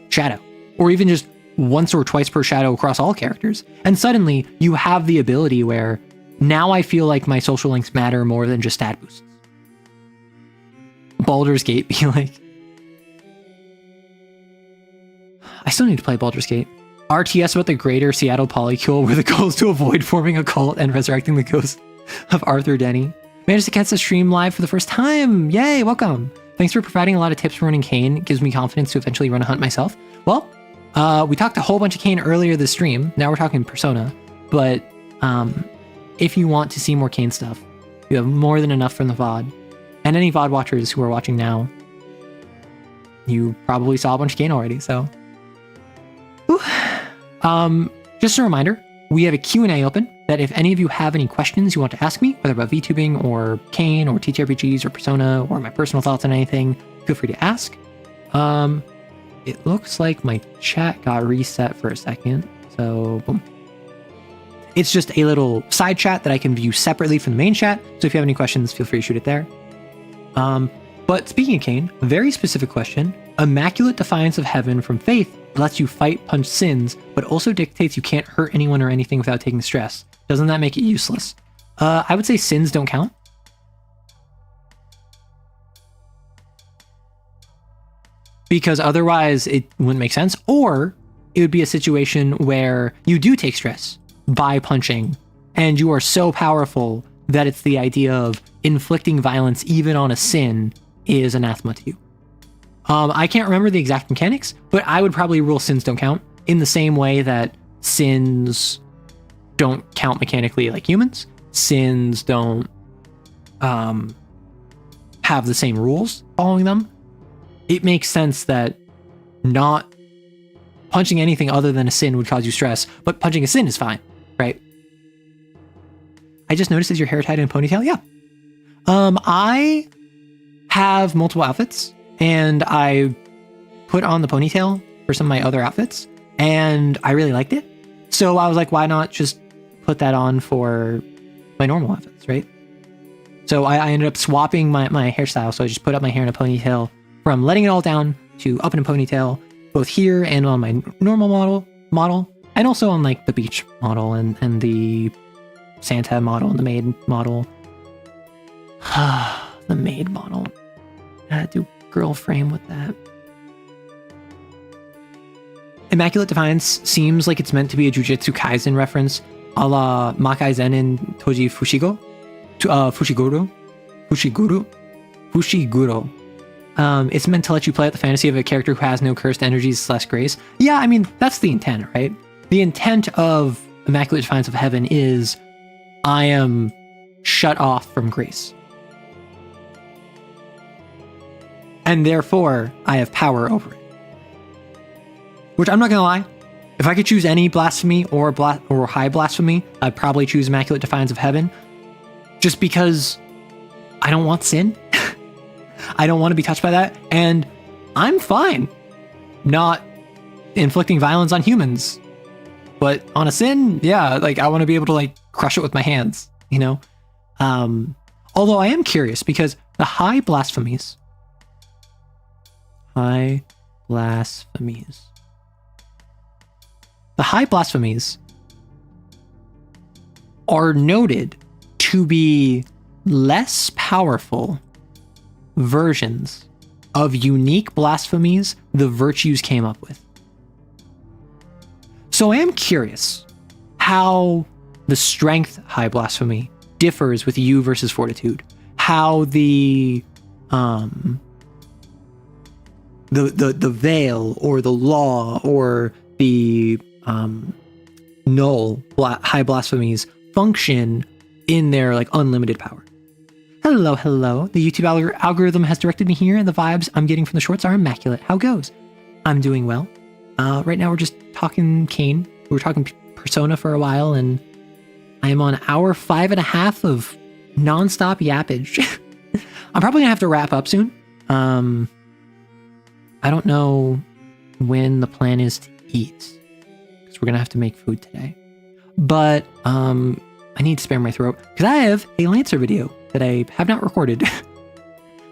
shadow, or even just once or twice per shadow across all characters. And suddenly you have the ability where now I feel like my social links matter more than just stat boosts. Baldur's Gate be like, I still need to play Baldur's Gate. RTS about the greater Seattle polycule where the goal is to avoid forming a cult and resurrecting the ghost of Arthur Denny. Managed to catch the stream live for the first time. Yay, welcome. Thanks for providing a lot of tips for running CAIN. It gives me confidence to eventually run a hunt myself. Well, we talked a whole bunch of CAIN earlier this stream. Now we're talking Persona. But if you want to see more CAIN stuff, you have more than enough from the VOD. And any VOD watchers who are watching now, you probably saw a bunch of CAIN already, so. Whew. Just a reminder, we have a Q&A open that if any of you have any questions you want to ask me, whether about VTubing or CAIN or TTRPGs or Persona or my personal thoughts on anything, feel free to ask. It looks like my chat got reset for a second, so boom. It's just a little side chat that I can view separately from the main chat, so if you have any questions, feel free to shoot it there. But speaking of CAIN, a very specific question. Immaculate defiance of heaven from faith lets you fight punch sins, but also dictates you can't hurt anyone or anything without taking stress. Doesn't that make it useless? I would say sins don't count. Because otherwise it wouldn't make sense. Or it would be a situation where you do take stress by punching, and you are so powerful that it's the idea of inflicting violence even on a sin is anathema to you. I can't remember the exact mechanics, but I would probably rule sins don't count in the same way that sins don't count mechanically like humans. Sins don't have the same rules following them. It makes sense that not punching anything other than a sin would cause you stress, but punching a sin is fine, right? I just noticed, is your hair tied in a ponytail? Yeah. I have multiple outfits, and I put on the ponytail for some of my other outfits, and I really liked it. So I was like, why not just put that on for my normal outfits, right? So I ended up swapping my hairstyle. So I just put up my hair in a ponytail from letting it all down to up in a ponytail, both here and on my normal model, and also on like the beach model and the Santa model and the maid model. The maid model. I do girl frame with that. Immaculate Defiance seems like it's meant to be a Jujutsu Kaisen reference, a la Makai Zen in Toji Fushiguro. It's meant to let you play out the fantasy of a character who has no cursed energies / grace. Yeah, I mean, that's the intent, right? The intent of Immaculate Defiance of Heaven is I am shut off from grace. And therefore, I have power over it. Which I'm not gonna lie, if I could choose any blasphemy or high blasphemy, I'd probably choose Immaculate Defiance of Heaven. Just because I don't want sin. I don't want to be touched by that. And I'm fine not inflicting violence on humans. But on a sin, yeah, like I want to be able to like crush it with my hands, you know? Although I am curious because the high blasphemies are noted to be less powerful versions of unique blasphemies the virtues came up with. So I am curious how the strength high blasphemy differs with you versus fortitude. How the veil or the law or the null high blasphemies function in their like unlimited power. Hello. The YouTube algorithm has directed me here, and the vibes I'm getting from the shorts are immaculate. How goes? I'm doing well. Right now we're just talking CAIN. We were talking Persona for a while, and I am on hour 5.5 of nonstop yappage. I'm probably gonna have to wrap up soon. I don't know when the plan is to eat, because we're gonna have to make food today. But I need to spare my throat because I have a Lancer video that I have not recorded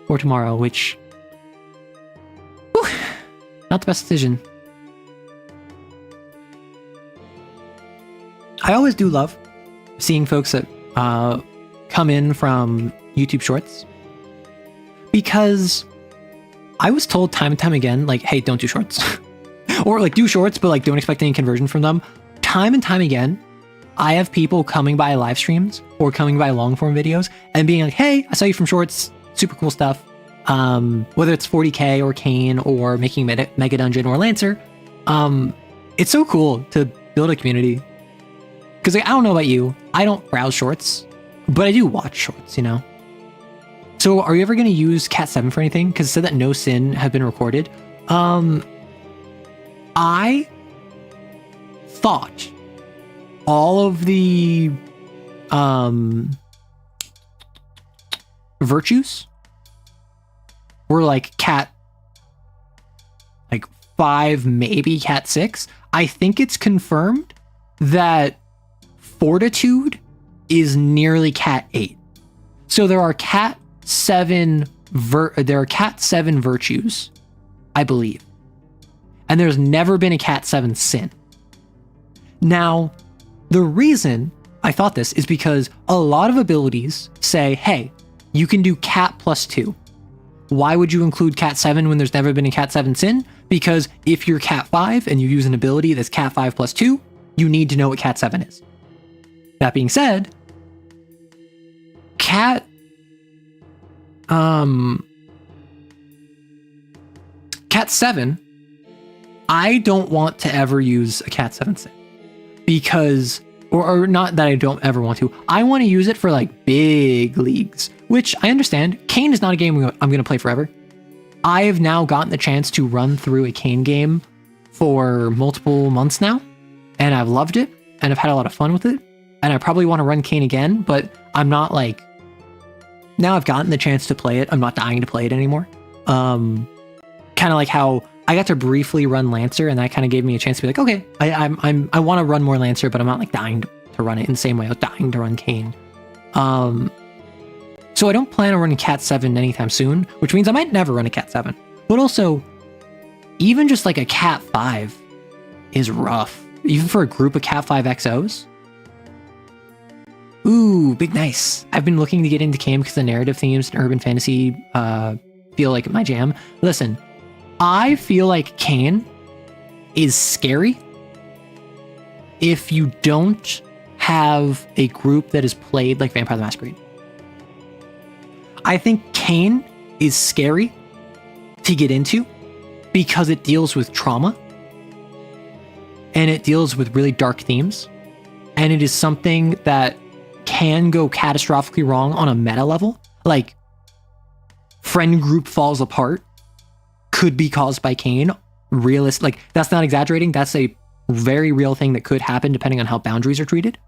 for tomorrow, which, whew, not the best decision. I always do love seeing folks that come in from YouTube Shorts, because I was told time and time again, like, hey, don't do Shorts. Or like do Shorts, but like don't expect any conversion from them. Time and time again, I have people coming by live streams or coming by long form videos and being like, hey, I saw you from Shorts, super cool stuff. Whether it's 40k or CAIN or making Mega Dungeon or Lancer, it's so cool to build a community. Because like, I don't know about you, I don't browse Shorts, but I do watch Shorts, you know? So are you ever going to use Cat 7 for anything? Because it said that no sin had been recorded. I thought all of the virtues were like Cat like 5, maybe Cat 6. I think it's confirmed that Fortitude is nearly Cat 8. So there are Cat 7 virtues, I believe. And there's never been a Cat 7 sin. Now, the reason I thought this is because a lot of abilities say, hey, you can do Cat +2. Why would you include Cat 7 when there's never been a Cat 7 sin? Because if you're Cat 5 and you use an ability that's Cat 5 +2, you need to know what Cat 7 is. That being said, Cat 7, I don't want to ever use a Cat 7 sin. Because, or not that I don't ever want to, I want to use it for like big leagues, which I understand. CAIN is not a game I'm going to play forever. I have now gotten the chance to run through a CAIN game for multiple months now, and I've loved it, and I've had a lot of fun with it, and I probably want to run CAIN again, but I'm not like, now I've gotten the chance to play it, I'm not dying to play it anymore. Kind of like how I got to briefly run Lancer, and that kind of gave me a chance to be like, okay, I want to run more Lancer, but I'm not like dying to run it in the same way I was dying to run CAIN. So I don't plan on running Cat 7 anytime soon, which means I might never run a Cat 7. But also, even just like a Cat 5 is rough, even for a group of Cat 5 XOs. Ooh, big nice. I've been looking to get into CAIN because the narrative themes and urban fantasy feel like my jam. Listen, I feel like CAIN is scary if you don't have a group that is played like Vampire the Masquerade. I think CAIN is scary to get into because it deals with trauma and it deals with really dark themes, and it is something that can go catastrophically wrong on a meta level. Like, friend group falls apart could be caused by CAIN. Like, that's not exaggerating. That's a very real thing that could happen depending on how boundaries are treated.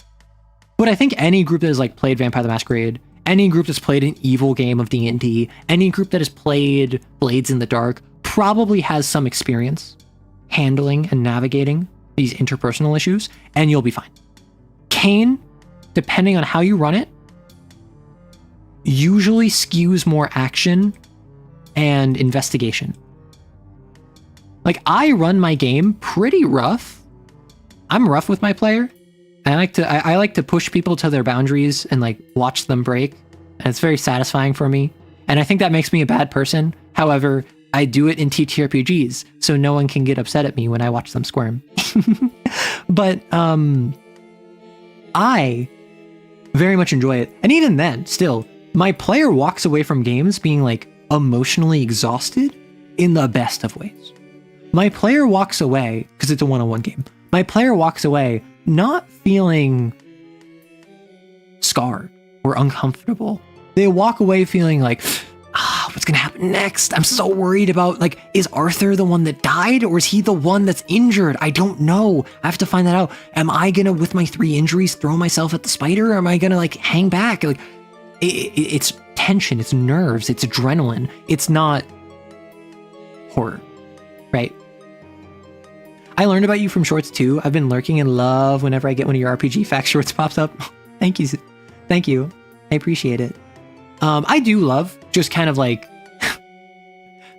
But I think any group that has like played Vampire the Masquerade, any group that's played an evil game of D&D, any group that has played Blades in the Dark probably has some experience handling and navigating these interpersonal issues, and you'll be fine. CAIN, depending on how you run it, usually skews more action and investigation. Like, I run my game pretty rough. I'm rough with my player. I like to push people to their boundaries and like watch them break. And it's very satisfying for me. And I think that makes me a bad person. However, I do it in TTRPGs, so no one can get upset at me when I watch them squirm. But I very much enjoy it. And even then, still, my player walks away from games being like emotionally exhausted in the best of ways. My player walks away, because it's a one-on-one game, my player walks away not feeling scarred or uncomfortable. They walk away feeling like, what's gonna happen next? I'm so worried about, like, is Arthur the one that died, or is he the one that's injured? I don't know. I have to find that out. Am I gonna, with my 3 injuries, throw myself at the spider, or am I gonna like hang back? Like, it's tension, it's nerves, it's adrenaline. It's not horror, right? I learned about you from shorts too. I've been lurking in love whenever I get one of your RPG Facts shorts pops up. Thank you. Thank you. I appreciate it. I do love just kind of like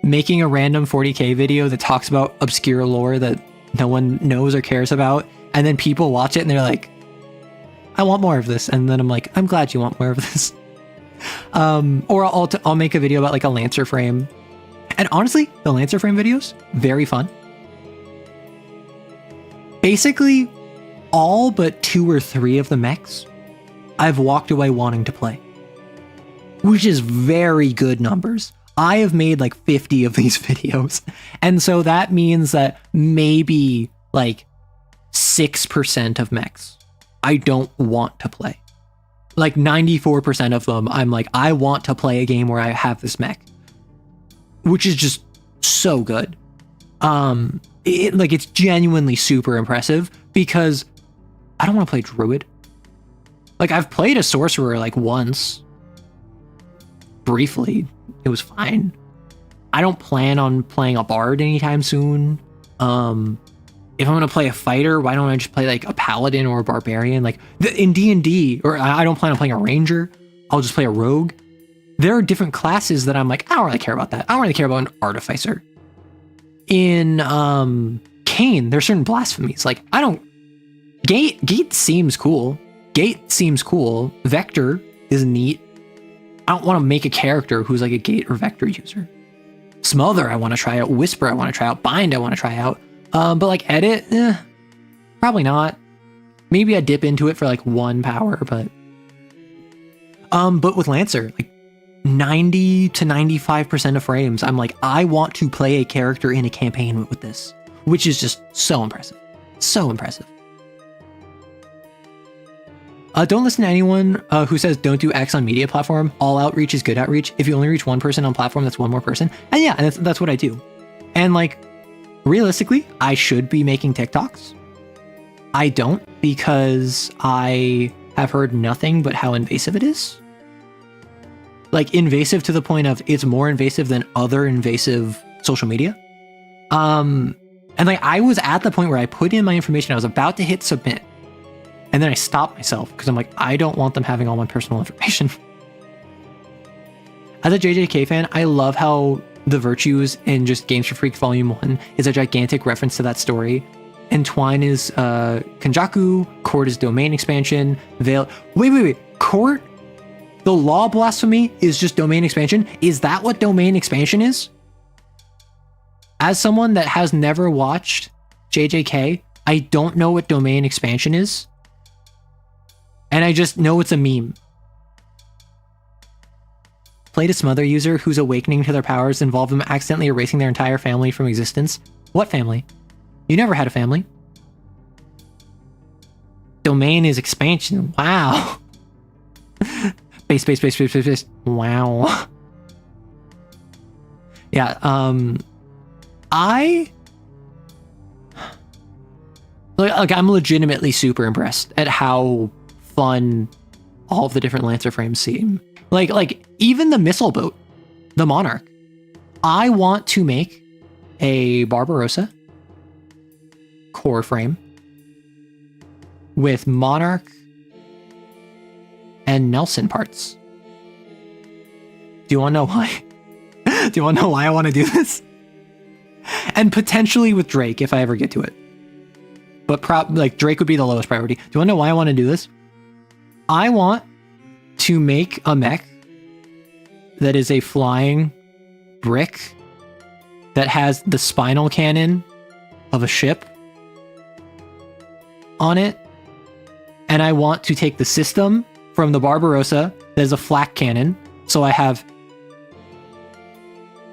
making a random 40k video that talks about obscure lore that no one knows or cares about. And then people watch it and they're like, I want more of this. And then I'm like, I'm glad you want more of this. Or I'll make a video about like a Lancer frame. And honestly, the Lancer frame videos, very fun. Basically, all but 2 or 3 of the mechs, I've walked away wanting to play. Which is very good numbers. I have made like 50 of these videos. And so that means that maybe like 6% of mechs I don't want to play. Like 94% of them, I'm like, I want to play a game where I have this mech. Which is just so good. It's genuinely super impressive because I don't want to play Druid. Like, I've played a Sorcerer like once. Briefly. It was fine. I don't plan on playing a Bard anytime soon. If I'm going to play a fighter, why don't I just play like a Paladin or a Barbarian? Like in D&D, or I don't plan on playing a Ranger. I'll just play a Rogue. There are different classes that I'm like, I don't really care about that. I don't really care about an Artificer. In CAIN, there's certain blasphemies. Like, I don't... Gate seems cool. Gate seems cool. Vector is neat. I don't want to make a character who's like a Gate or Vector user. Smother, I want to try out. Whisper, I want to try out. Bind, I want to try out. But like Edit, probably not. Maybe I dip into it for like 1 power, but with Lancer, like 90 to 95% of frames, I'm like, I want to play a character in a campaign with this, which is just so impressive. So impressive. Don't listen to anyone who says don't do X on media platform. All outreach is good outreach. If you only reach 1 person on platform, that's 1 more person. And yeah, that's what I do. And like, realistically, I should be making TikToks. I don't, because I have heard nothing but how invasive it is. Like, invasive to the point of it's more invasive than other invasive social media. And like, I was at the point where I put in my information, I was about to hit submit. And then I stopped myself because I'm like, I don't want them having all my personal information. As a JJK fan, I love how The Virtues in just Games for Freaks Volume 1 is a gigantic reference to that story. And Twine is Kenjaku, Court is domain expansion, Veil... Wait. Court? The law blasphemy is just domain expansion? Is that what domain expansion is? As someone that has never watched JJK, I don't know what domain expansion is. And I just know it's a meme. Played a Smother user whose awakening to their powers involved them accidentally erasing their entire family from existence. What family? You never had a family. Domain is expansion. Wow. Space. Wow. Yeah, I'm legitimately super impressed at how fun all of the different Lancer frames seem. Like even the missile boat, the Monarch. I want to make a Barbarossa core frame with Monarch and Nelson parts. Do you want to know why? Do you want to know why I want to do this? And potentially with Drake if I ever get to it. But Drake would be the lowest priority. Do you want to know why I want to do this? I want to make a mech that is a flying brick that has the spinal cannon of a ship on it. And I want to take the system from the Barbarossa that is a flak cannon. So I have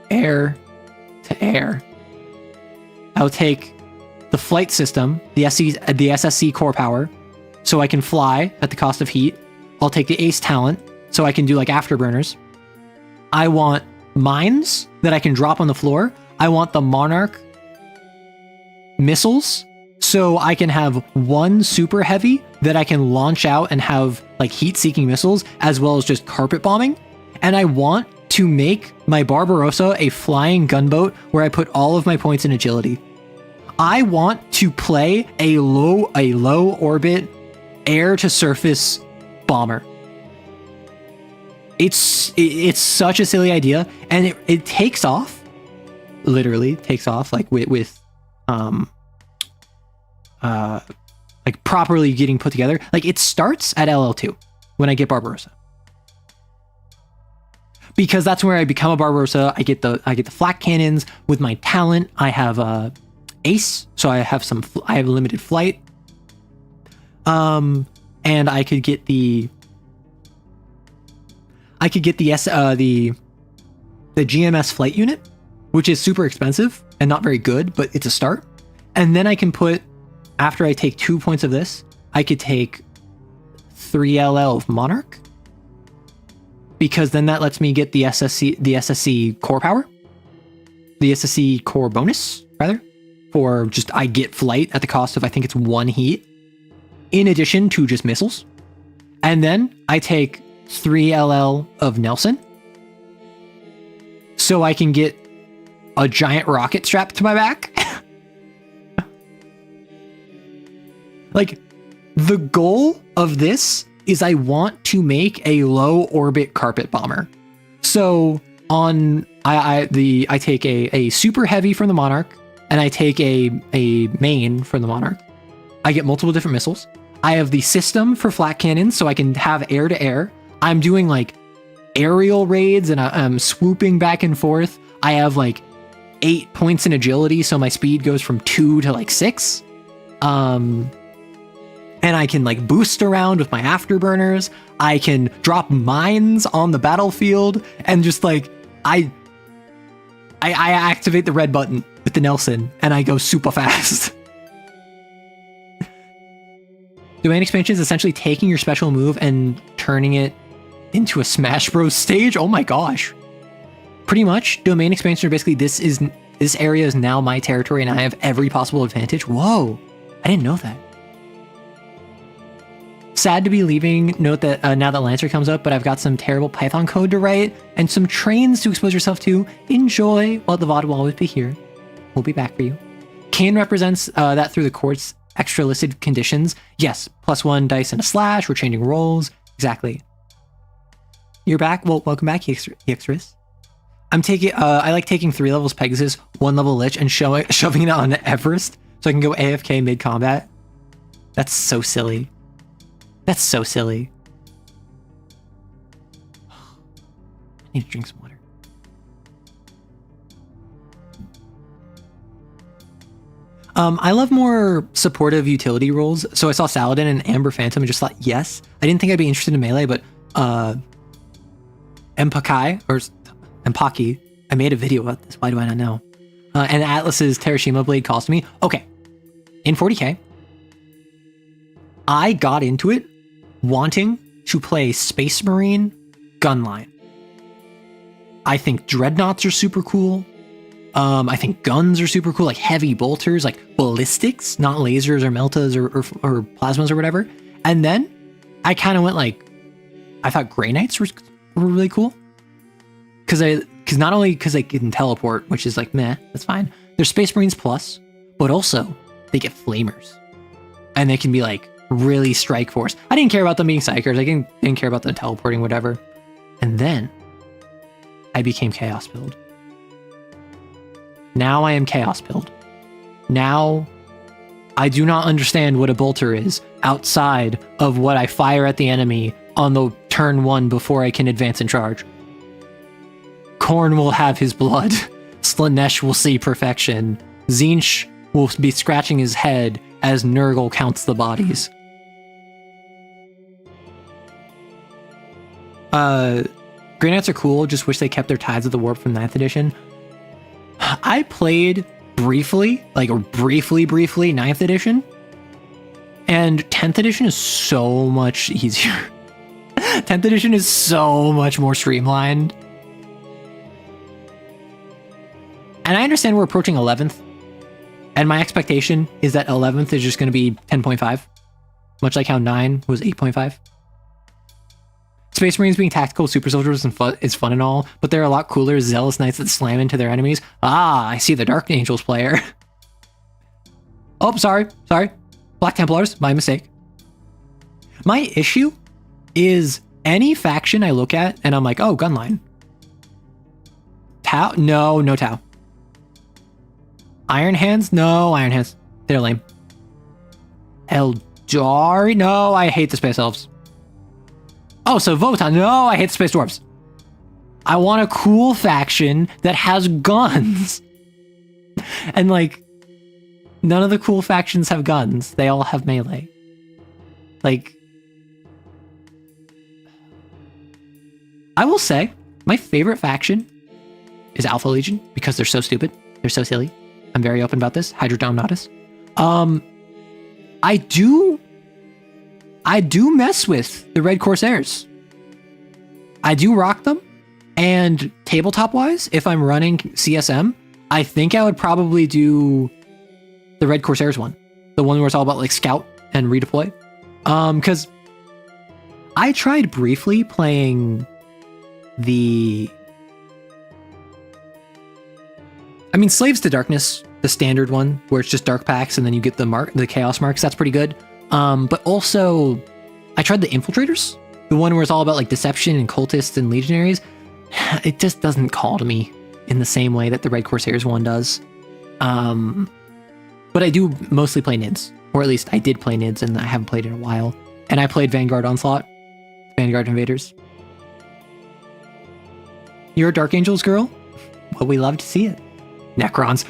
air to air. I'll take the flight system, the SSC core power, so I can fly at the cost of heat. I'll take the ace talent, so I can do like afterburners. I want mines that I can drop on the floor. I want the Monarch missiles, so I can have 1 super heavy that I can launch out and have like heat-seeking missiles, as well as just carpet bombing. And I want to make my Barbarossa a flying gunboat where I put all of my points in agility. I want to play a low orbit air-to-surface bomber. It's such a silly idea, and it takes off, literally takes off, like with like properly getting put together. Like it starts at LL2 when I get Barbarossa, because that's where I become a Barbarossa. I get the flak cannons with my talent. I have ace, so I have limited flight. And I could get the GMS flight unit, which is super expensive and not very good, but it's a start. And then I can put, after I take 2 points of this, I could take 3 LL of Monarch, because then that lets me get the SSC core power, the SSC core bonus rather, for just I get flight at the cost of, I think it's 1 heat, in addition to just missiles. And then I take 3 LL of Nelson, so I can get a giant rocket strapped to my back. Like, the goal of this is I want to make a low orbit carpet bomber. So I take a super heavy from the Monarch, and I take a main from the Monarch. I get multiple different missiles. I have the system for flak cannons, so I can have air to air. I'm doing like aerial raids, and I'm swooping back and forth. I have like 8 points in agility, so my speed goes from 2 to like 6. And I can like boost around with my afterburners. I can drop mines on the battlefield, and just like I activate the red button with the Nelson, and I go super fast. Domain expansion is essentially taking your special move and turning it into a Smash Bros stage. Oh my gosh. Pretty much, domain expansion are basically this area is now my territory, and I have every possible advantage. Whoa, I didn't know that. Sad to be leaving. Note that now that Lancer comes up, but I've got some terrible Python code to write and some trains to expose yourself to. Enjoy while the VOD will always be here. We'll be back for you. CAIN represents that through the court's extra listed conditions. Yes, +1 dice and a slash. We're changing roles. Exactly. You're back. Well, welcome back, Extras. I'm taking. I like taking 3 levels Pegasus, 1 level Lich, and shoving it on Everest so I can go AFK mid combat. That's so silly. That's so silly. I need to drink some water. I love more supportive utility roles. So I saw Saladin and Amber Phantom and just thought, yes. I didn't think I'd be interested in melee, but Empaki, I made a video about this. Why do I not know? And Atlas's Terashima Blade cost me. Okay. In 40k, I got into it wanting to play Space Marine Gunline. I think Dreadnoughts are super cool. I think guns are super cool, like heavy bolters, like ballistics, not lasers or meltas or plasmas or whatever. And then I kind of went like, I thought Grey Knights were really cool. Because not only because they can teleport, which is like meh, that's fine. They're Space Marines plus, but also they get flamers, and they can be like really strike force. I didn't care about them being psychers. I didn't care about them teleporting, whatever. And then I became Chaos build. Now I am Chaos build. Now I do not understand what a bolter is outside of what I fire at the enemy on the turn 1 before I can advance and charge. Korn will have his blood. Slanesh will see perfection. Zinch will be scratching his head as Nurgle counts the bodies. Grey Knights are cool, just wish they kept their Tides of the Warp from 9th edition. I played briefly 9th edition, and 10th edition is so much easier. 10th edition is so much more streamlined. And I understand we're approaching 11th, and my expectation is that 11th is just going to be 10.5, much like how 9 was 8.5. Space Marines being tactical super soldiers is fun and all, but they're a lot cooler as zealous knights that slam into their enemies. Ah, I see the Dark Angels player. Oh, sorry. Black Templars, my mistake. My issue is any faction I look at and I'm like, oh, gunline. Tau? No Tau. Iron Hands? No Iron Hands. They're lame. Eldari? No, I hate the Space Elves. Oh, so Votan? No, I hate the Space Dwarves. I want a cool faction that has guns. And like, none of the cool factions have guns. They all have melee. Like, I will say, my favorite faction is Alpha Legion because they're so stupid. They're so silly. I'm very open about this. Hydrodome Natus. I do mess with the Red Corsairs. I do rock them. And tabletop-wise, if I'm running CSM, I think I would probably do the Red Corsairs one. The one where it's all about like scout and redeploy. Because I tried briefly playing Slaves to Darkness, the standard one, where it's just dark packs and then you get the chaos marks. That's pretty good. But also, I tried the Infiltrators, the one where it's all about like deception and cultists and legionaries. It just doesn't call to me in the same way that the Red Corsairs one does. But I do mostly play NIDS, or at least I did play NIDS, and I haven't played in a while. And I played Vanguard Onslaught, Vanguard Invaders. You're a Dark Angels girl? Well, we love to see it. Necrons.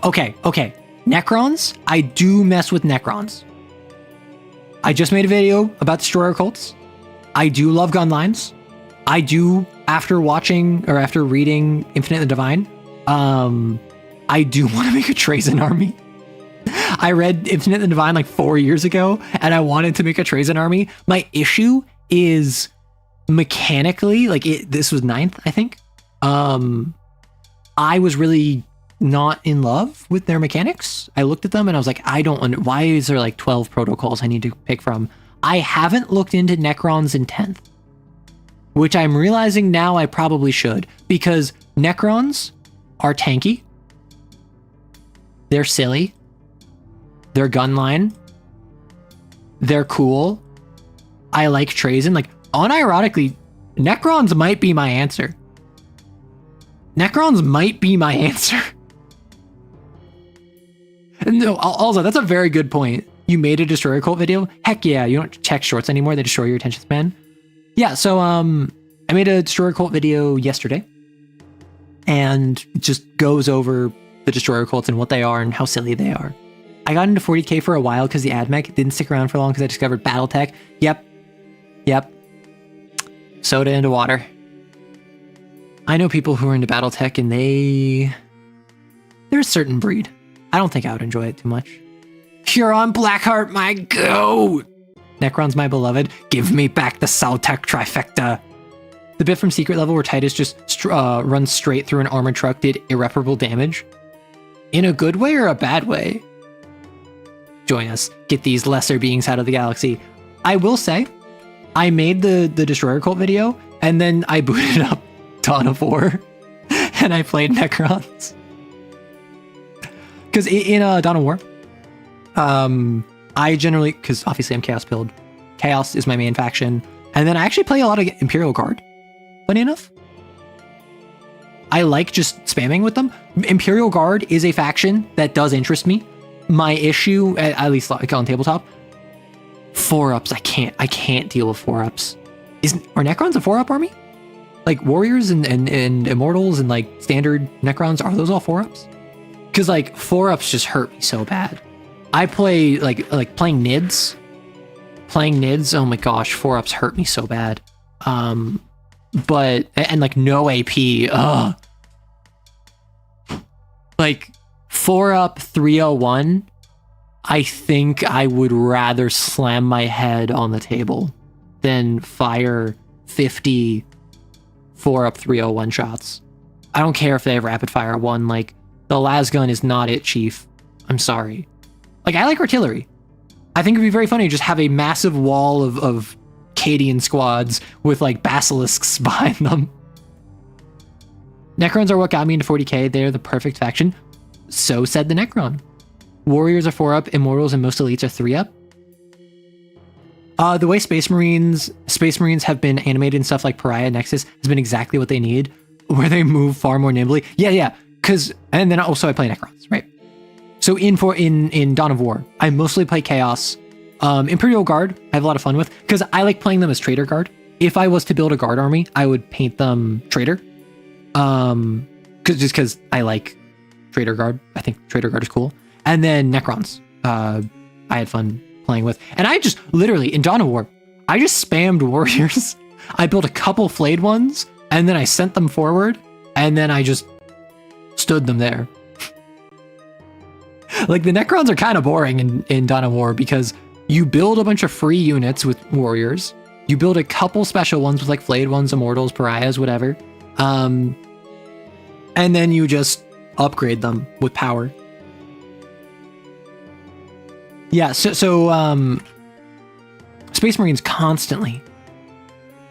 Okay. Necrons, I do mess with Necrons. I just made a video about Destroyer Cults. I do love gun lines. I do, after reading Infinite and Divine, I do want to make a Trazen army. I read Infinite and Divine like 4 years ago, and I wanted to make a Trazen army. My issue is mechanically, this was 9th, I think. I was really not in love with their mechanics. I looked at them and I was like, why is there like 12 protocols I need to pick from? I haven't looked into Necrons in 10th, which I'm realizing now I probably should, because Necrons are tanky. They're silly. They're gunline. They're cool. I like Trazen. Like, unironically, Necrons might be my answer. No, also, that's a very good point. You made a Destroyer Cult video? Heck yeah, you don't check shorts anymore. They destroy your attention span. Yeah, so I made a Destroyer Cult video yesterday. And it just goes over the Destroyer Cults and what they are and how silly they are. I got into 40k for a while because the AdMech didn't stick around for long because I discovered Battletech. Yep. Soda into water. I know people who are into Battletech and they're a certain breed. I don't think I would enjoy it too much. Huron Blackheart, my goat! Necron's my beloved. Give me back the Saltec trifecta. The bit from Secret Level where Titus just runs straight through an armored truck did irreparable damage. In a good way or a bad way? Join us. Get these lesser beings out of the galaxy. I will say, I made the Destroyer Cult video, and then I booted up Dawn of War, and I played Necrons. Because in Dawn of War, I generally, because obviously I'm Chaos build, Chaos is my main faction, and then I actually play a lot of Imperial Guard, funny enough. I like just spamming with them. Imperial Guard is a faction that does interest me. My issue, at least like on tabletop, 4-ups, I can't deal with 4-ups. Are Necrons a 4-up army? Like Warriors and Immortals and like standard Necrons, are those all 4-ups? Because like 4-ups just hurt me so bad. I play like playing NIDS. Oh my gosh, 4-ups hurt me so bad. But like no AP. Like 4-up 301. I think I would rather slam my head on the table than fire 50 4-up 301 shots. I don't care if they have rapid fire 1. Like, the lasgun is not it, Chief. I'm sorry. Like, I like artillery. I think it'd be very funny to just have a massive wall of Arcadian squads with like basilisks behind them. Necrons are what got me into 40k. They're the perfect faction. So said the Necron. Warriors are 4-up, Immortals and most elites are 3-up. The way Space Marines have been animated and stuff like Pariah Nexus has been exactly what they need, where they move far more nimbly. Yeah. And then also I play Necrons, right? So in Dawn of War, I mostly play Chaos. Imperial Guard, I have a lot of fun with, because I like playing them as Traitor Guard. If I was to build a Guard army, I would paint them Traitor. Because I like Traitor Guard. I think Traitor Guard is cool. And then Necrons, I had fun playing with. And I just literally, in Dawn of War, I just spammed warriors. I built a couple flayed ones, and then I sent them forward, and then I just stood them there. Like, the Necrons are kind of boring in Dawn of War, because you build a bunch of free units with warriors. You build a couple special ones with like flayed ones, immortals, pariahs, whatever. And then you just upgrade them with power. Yeah, so Space Marines constantly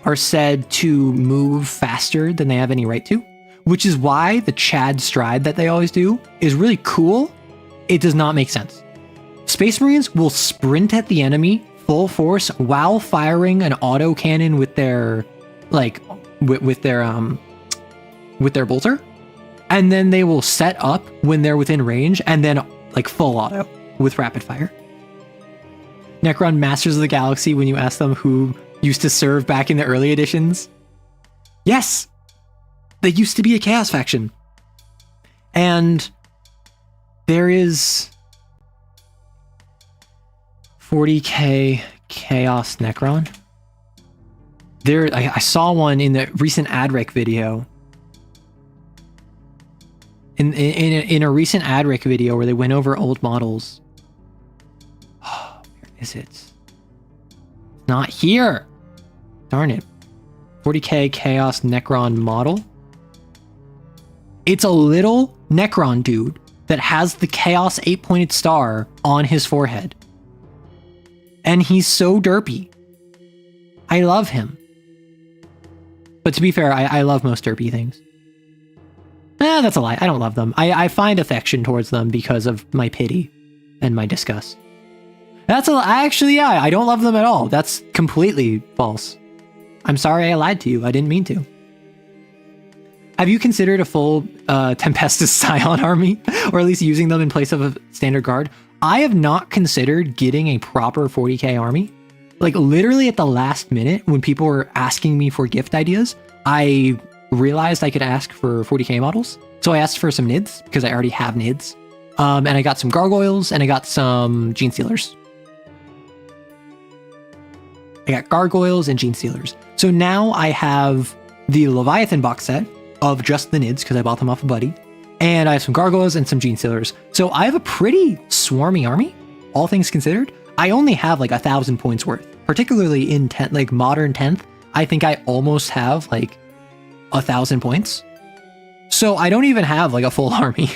are said to move faster than they have any right to, which is why the Chad stride that they always do is really cool. It does not make sense. Space Marines will sprint at the enemy full force while firing an autocannon with their with their bolter, and then they will set up when they're within range and then like full auto with rapid fire. Necron Masters of the Galaxy, when you ask them who used to serve back in the early editions, yes, they used to be a Chaos faction. And there is 40k Chaos Necron. I saw one in the recent AdRec video. In a recent AdRec video where they went over old models. Oh, where is it? It's not here. Darn it. 40k Chaos Necron model. It's a little Necron dude that has the Chaos 8-pointed star on his forehead. And he's so derpy. I love him. But to be fair, I love most derpy things. That's a lie. I don't love them. I find affection towards them because of my pity and my disgust. That's a lie. Actually, yeah, I don't love them at all. That's completely false. I'm sorry I lied to you. I didn't mean to. Have you considered a full Tempestus Scion army? Or at least using them in place of a standard guard? I have not considered getting a proper 40k army. Like, literally at the last minute, when people were asking me for gift ideas, I realized I could ask for 40k models. So I asked for some NIDs, because I already have NIDs. And I got some gargoyles, and I got some gene stealers. I got gargoyles and gene stealers. So now I have the Leviathan box set of just the NIDs, because I bought them off a buddy. And I have some gargoyles and some gene stealers. So I have a pretty swarmy army, all things considered. I only have like 1,000 points worth, particularly in modern 10th. I think I almost have like 1,000 points. So I don't even have like a full army,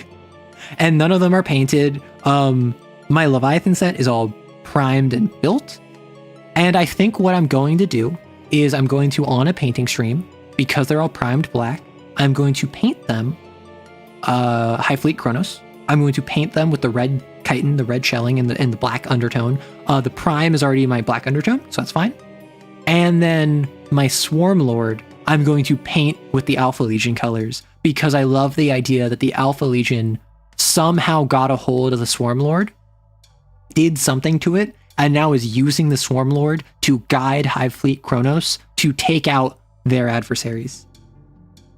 and none of them are painted. My Leviathan set is all primed and built. And I think what I'm going to do is I'm going to, on a painting stream, because they're all primed black, I'm going to paint them High Fleet Chronos. I'm going to paint them with the red chitin, the red shelling, and the black undertone. The prime is already my black undertone, so that's fine. And then my Swarm Lord, I'm going to paint with the Alpha Legion colors, because I love the idea that the Alpha Legion somehow got a hold of the Swarm Lord, did something to it, and now is using the Swarm Lord to guide Hive Fleet Chronos to take out their adversaries.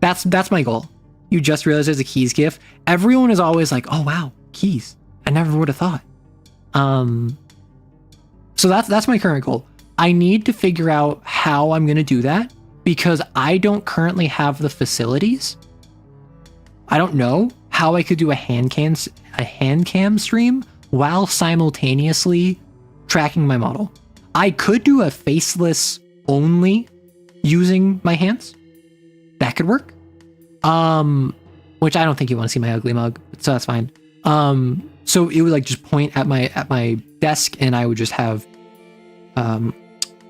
That's my goal. You just realized there's a keys gift. Everyone is always like, oh wow, keys. I never would have thought. So that's my current goal. I need to figure out how I'm going to do that, because I don't currently have the facilities. I don't know how I could do a hand cam stream while simultaneously tracking my model. I could do a faceless only using my hands. That could work. Which I don't think you want to see my ugly mug, so that's fine. So it would like just point at my desk, and I would just have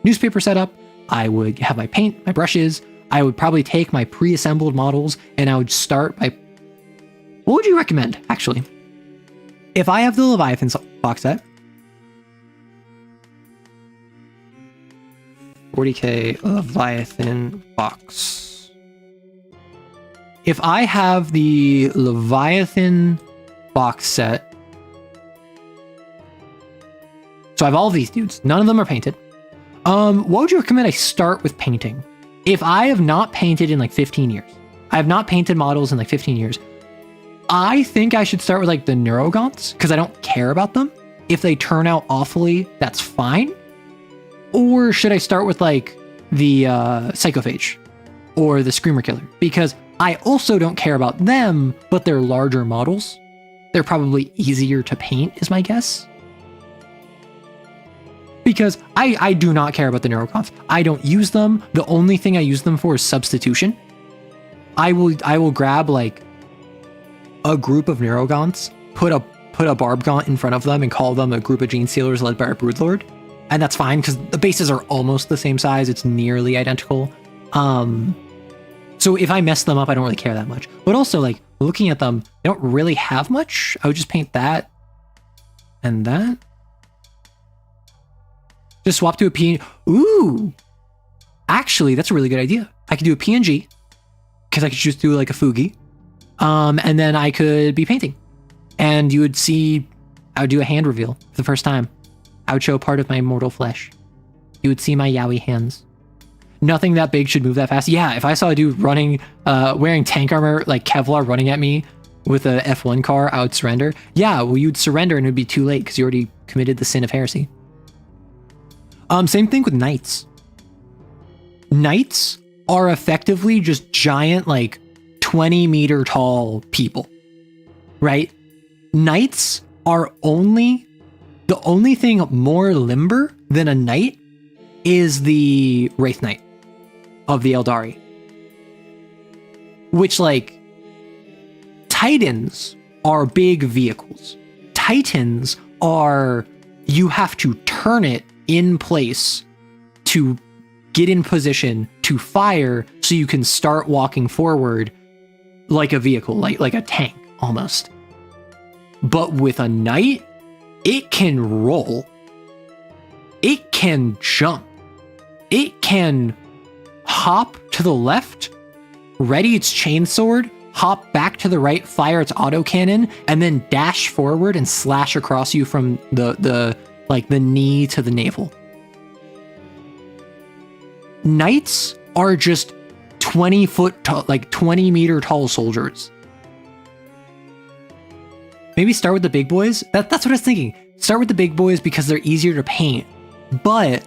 newspaper set up, I would have my paint, my brushes. I would probably take my pre-assembled models and I would start by... What would you recommend, actually? If I have the Leviathan box set, 40K Leviathan box. If I have the Leviathan box set, so I have all of these dudes. None of them are painted. What would you recommend I start with painting? If I have not painted in like 15 years, I have not painted models in like 15 years, I think I should start with like the Neurogaunts because I don't care about them. If they turn out awfully, that's fine. Or should I start with like the Psychophage or the Screamer Killer? Because I also don't care about them, but they're larger models. They're probably easier to paint is my guess. Because I do not care about the Neurogaunts. I don't use them. The only thing I use them for is substitution. I will grab like a group of Neurogaunts, put a Barb Gaunt in front of them and call them a group of Gene Stealers led by a Broodlord. And that's fine because the bases are almost the same size. It's nearly identical. So if I mess them up, I don't really care that much. But also like looking at them, they don't really have much. I would just paint that and that. Just swap to a PNG. Ooh, actually, that's a really good idea. I could do a PNG because I could just do like a Fugi. And then I could be painting. And you would see, I would do a hand reveal for the first time. I would show part of my immortal flesh. You would see my yaoi hands. Nothing that big should move that fast. Yeah, if I saw a dude running, wearing tank armor, like Kevlar running at me with a F1 car, I would surrender. Yeah, well, you'd surrender and it'd be too late because you already committed the sin of heresy. Same thing with knights. Knights are effectively just giant, like 20 meter tall people, right? Knights are the only thing more limber than a knight is the Wraith Knight of the Eldari. Which, like, Titans are big vehicles. Titans are, you have to turn it in place to get in position to fire so you can start walking forward like a vehicle, like a tank almost. But with a knight, it can roll. It can jump. It can hop to the left, ready its chainsword, hop back to the right, fire its autocannon, and then dash forward and slash across you from the knee to the navel. Knights are just 20 foot tall, like 20 meter tall soldiers. Maybe start with the big boys. That's what I was thinking. Start with the big boys because they're easier to paint, but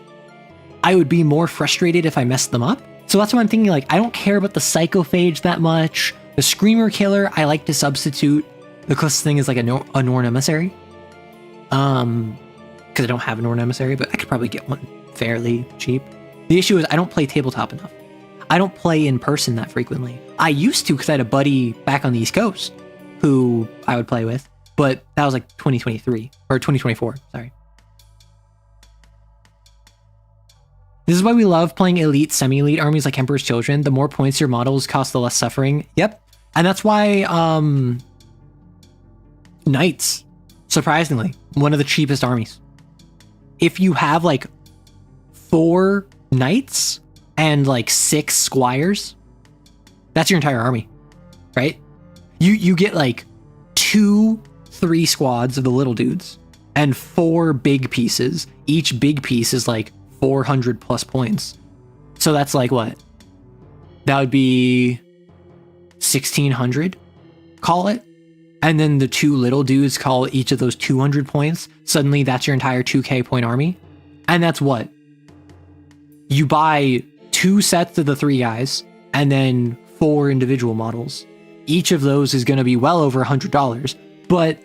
I would be more frustrated if I messed them up. So that's why I'm thinking, like, I don't care about the Psychophage that much. The Screamer Killer, I like to substitute. The closest thing is like a Norn Emissary. Because I don't have a Norn Emissary, but I could probably get one fairly cheap. The issue is I don't play tabletop enough. I don't play in person that frequently. I used to because I had a buddy back on the East Coast who I would play with, but that was like 2023 or 2024, sorry. This is why we love playing elite, semi-elite armies like Emperor's Children. The more points your models cost, the less suffering. Yep. And that's why Knights, surprisingly, one of the cheapest armies. If you have like 4 Knights and like 6 Squires, that's your entire army, right? You get like 2-3 squads of the little dudes and 4 big pieces. Each big piece is like 400 plus points. So that's like what? That would be 1600, call it. And then the 2 little dudes call each of those 200 points. Suddenly that's your entire 2k point army. And that's what? You buy 2 sets of the 3 guys and then 4 individual models. Each of those is going to be well over $100. But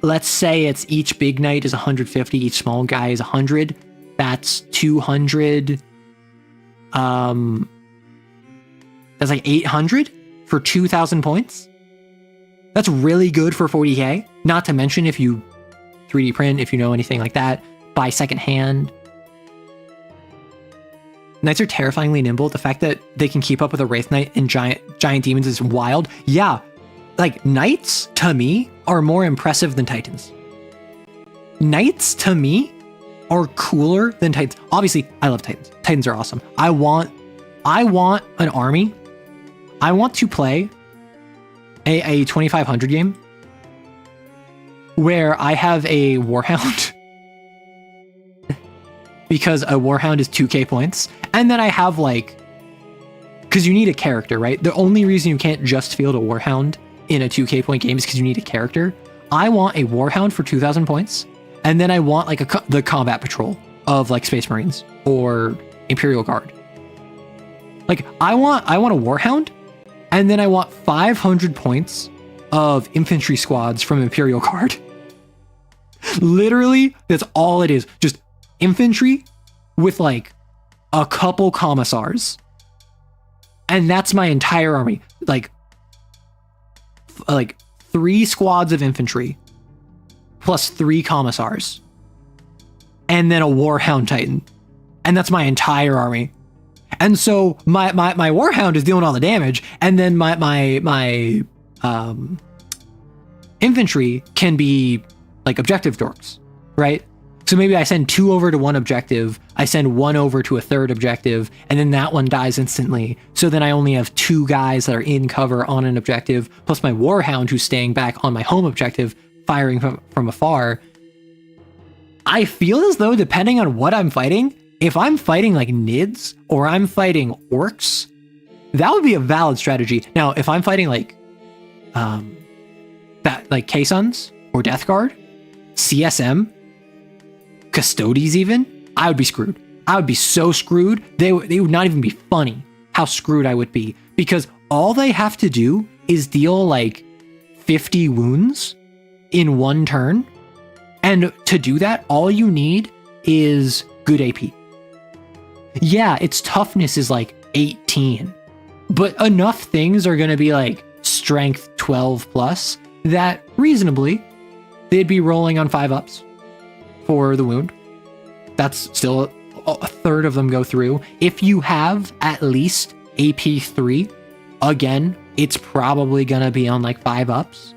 let's say it's each big knight is 150, each small guy is 100. That's 200. That's like 800 for 2,000 points. That's really good for 40k. Not to mention if you 3D print, if you know anything like that, buy secondhand. Knights are terrifyingly nimble. The fact that they can keep up with a Wraith Knight and giant demons is wild. Yeah, like Knights to me are more impressive than Titans. Knights to me are cooler than Titans. Obviously, I love Titans. Titans are awesome. I want an army. I want to play a 2500 game where I have a Warhound because a Warhound is 2k points. And then I have like, because you need a character, right? The only reason you can't just field a Warhound in a 2k point game is because you need a character. I want a Warhound for 2000 points. And then I want like the combat patrol of like Space Marines or Imperial Guard. Like I want a Warhound, and then I want 500 points of infantry squads from Imperial Guard. Literally, that's all it is. Just infantry with like a couple commissars. And that's my entire army. Like 3 squads of infantry plus 3 commissars. And then a Warhound Titan. And that's my entire army. And so my Warhound is dealing all the damage, and then my infantry can be like objective dorks, right? So maybe I send 2 over to one objective, I send 1 over to a third objective, and then that one dies instantly. So then I only have 2 guys that are in cover on an objective, plus my Warhound who's staying back on my home objective, firing from afar. I feel as though, depending on what I'm fighting, if I'm fighting like Nids or I'm fighting Orcs, that would be a valid strategy. Now, if I'm fighting like K-Suns or Death Guard, CSM, Custodes even, I would be screwed. I would be so screwed. They would not even be funny how screwed I would be, because all they have to do is deal like 50 wounds in one turn. And to do that, all you need is good AP. Yeah, its toughness is like 18, but enough things are going to be like strength 12 plus that reasonably they'd be rolling on 5-ups for the wound. That's still a third of them go through. If you have at least AP 3, again, it's probably going to be on like 5-ups.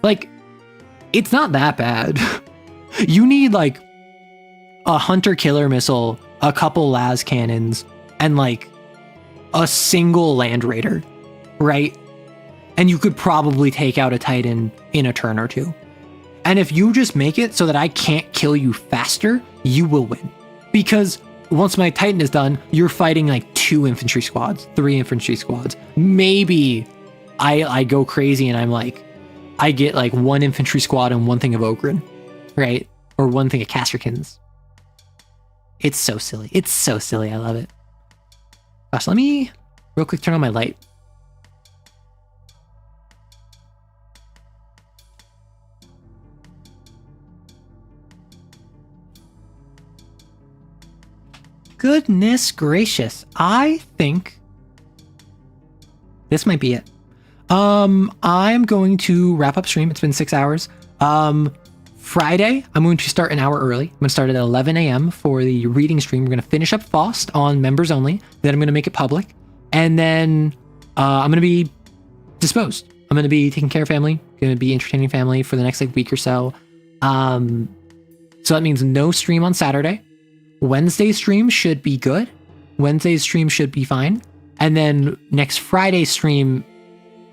Like, it's not that bad. You need like a hunter killer missile, a couple las cannons, and like a single land raider, right? And you could probably take out a Titan in a turn or 2. And if you just make it so that I can't kill you faster, you will win. Because once my Titan is done, you're fighting like 2 infantry squads, 3 infantry squads. Maybe I go crazy and I'm like, I get like 1 infantry squad and 1 thing of Ogren, right? Or 1 thing of Casterkins. It's so silly. It's so silly. I love it. Gosh, let me real quick turn on my light. Goodness gracious. I think this might be it. I'm going to wrap up stream. It's been 6 hours. Friday, I'm going to start an hour early. I'm going to start at 11 a.m. for the reading stream. We're going to finish up Faust on members only. Then I'm going to make it public. And then I'm going to be disposed. I'm going to be taking care of family. Going to be entertaining family for the next like week or so. So that means no stream on Saturday. Wednesday's stream should be good. Wednesday's stream should be fine. And then next Friday's stream,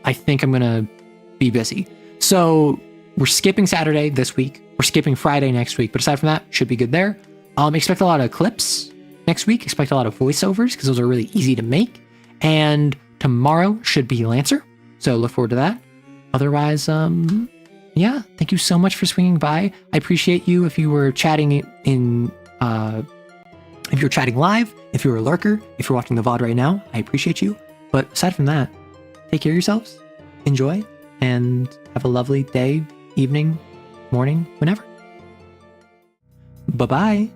I think I'm going to be busy. So we're skipping Saturday this week. We're skipping Friday next week. But aside from that, should be good there. Expect a lot of clips next week. Expect a lot of voiceovers because those are really easy to make. And tomorrow should be Lancer. So look forward to that. Otherwise, yeah, thank you so much for swinging by. I appreciate you if you were chatting if you're chatting live, if you're a lurker, if you're watching the VOD right now, I appreciate you. But aside from that, take care of yourselves, enjoy, and have a lovely day, evening, morning, whenever. Bye-bye.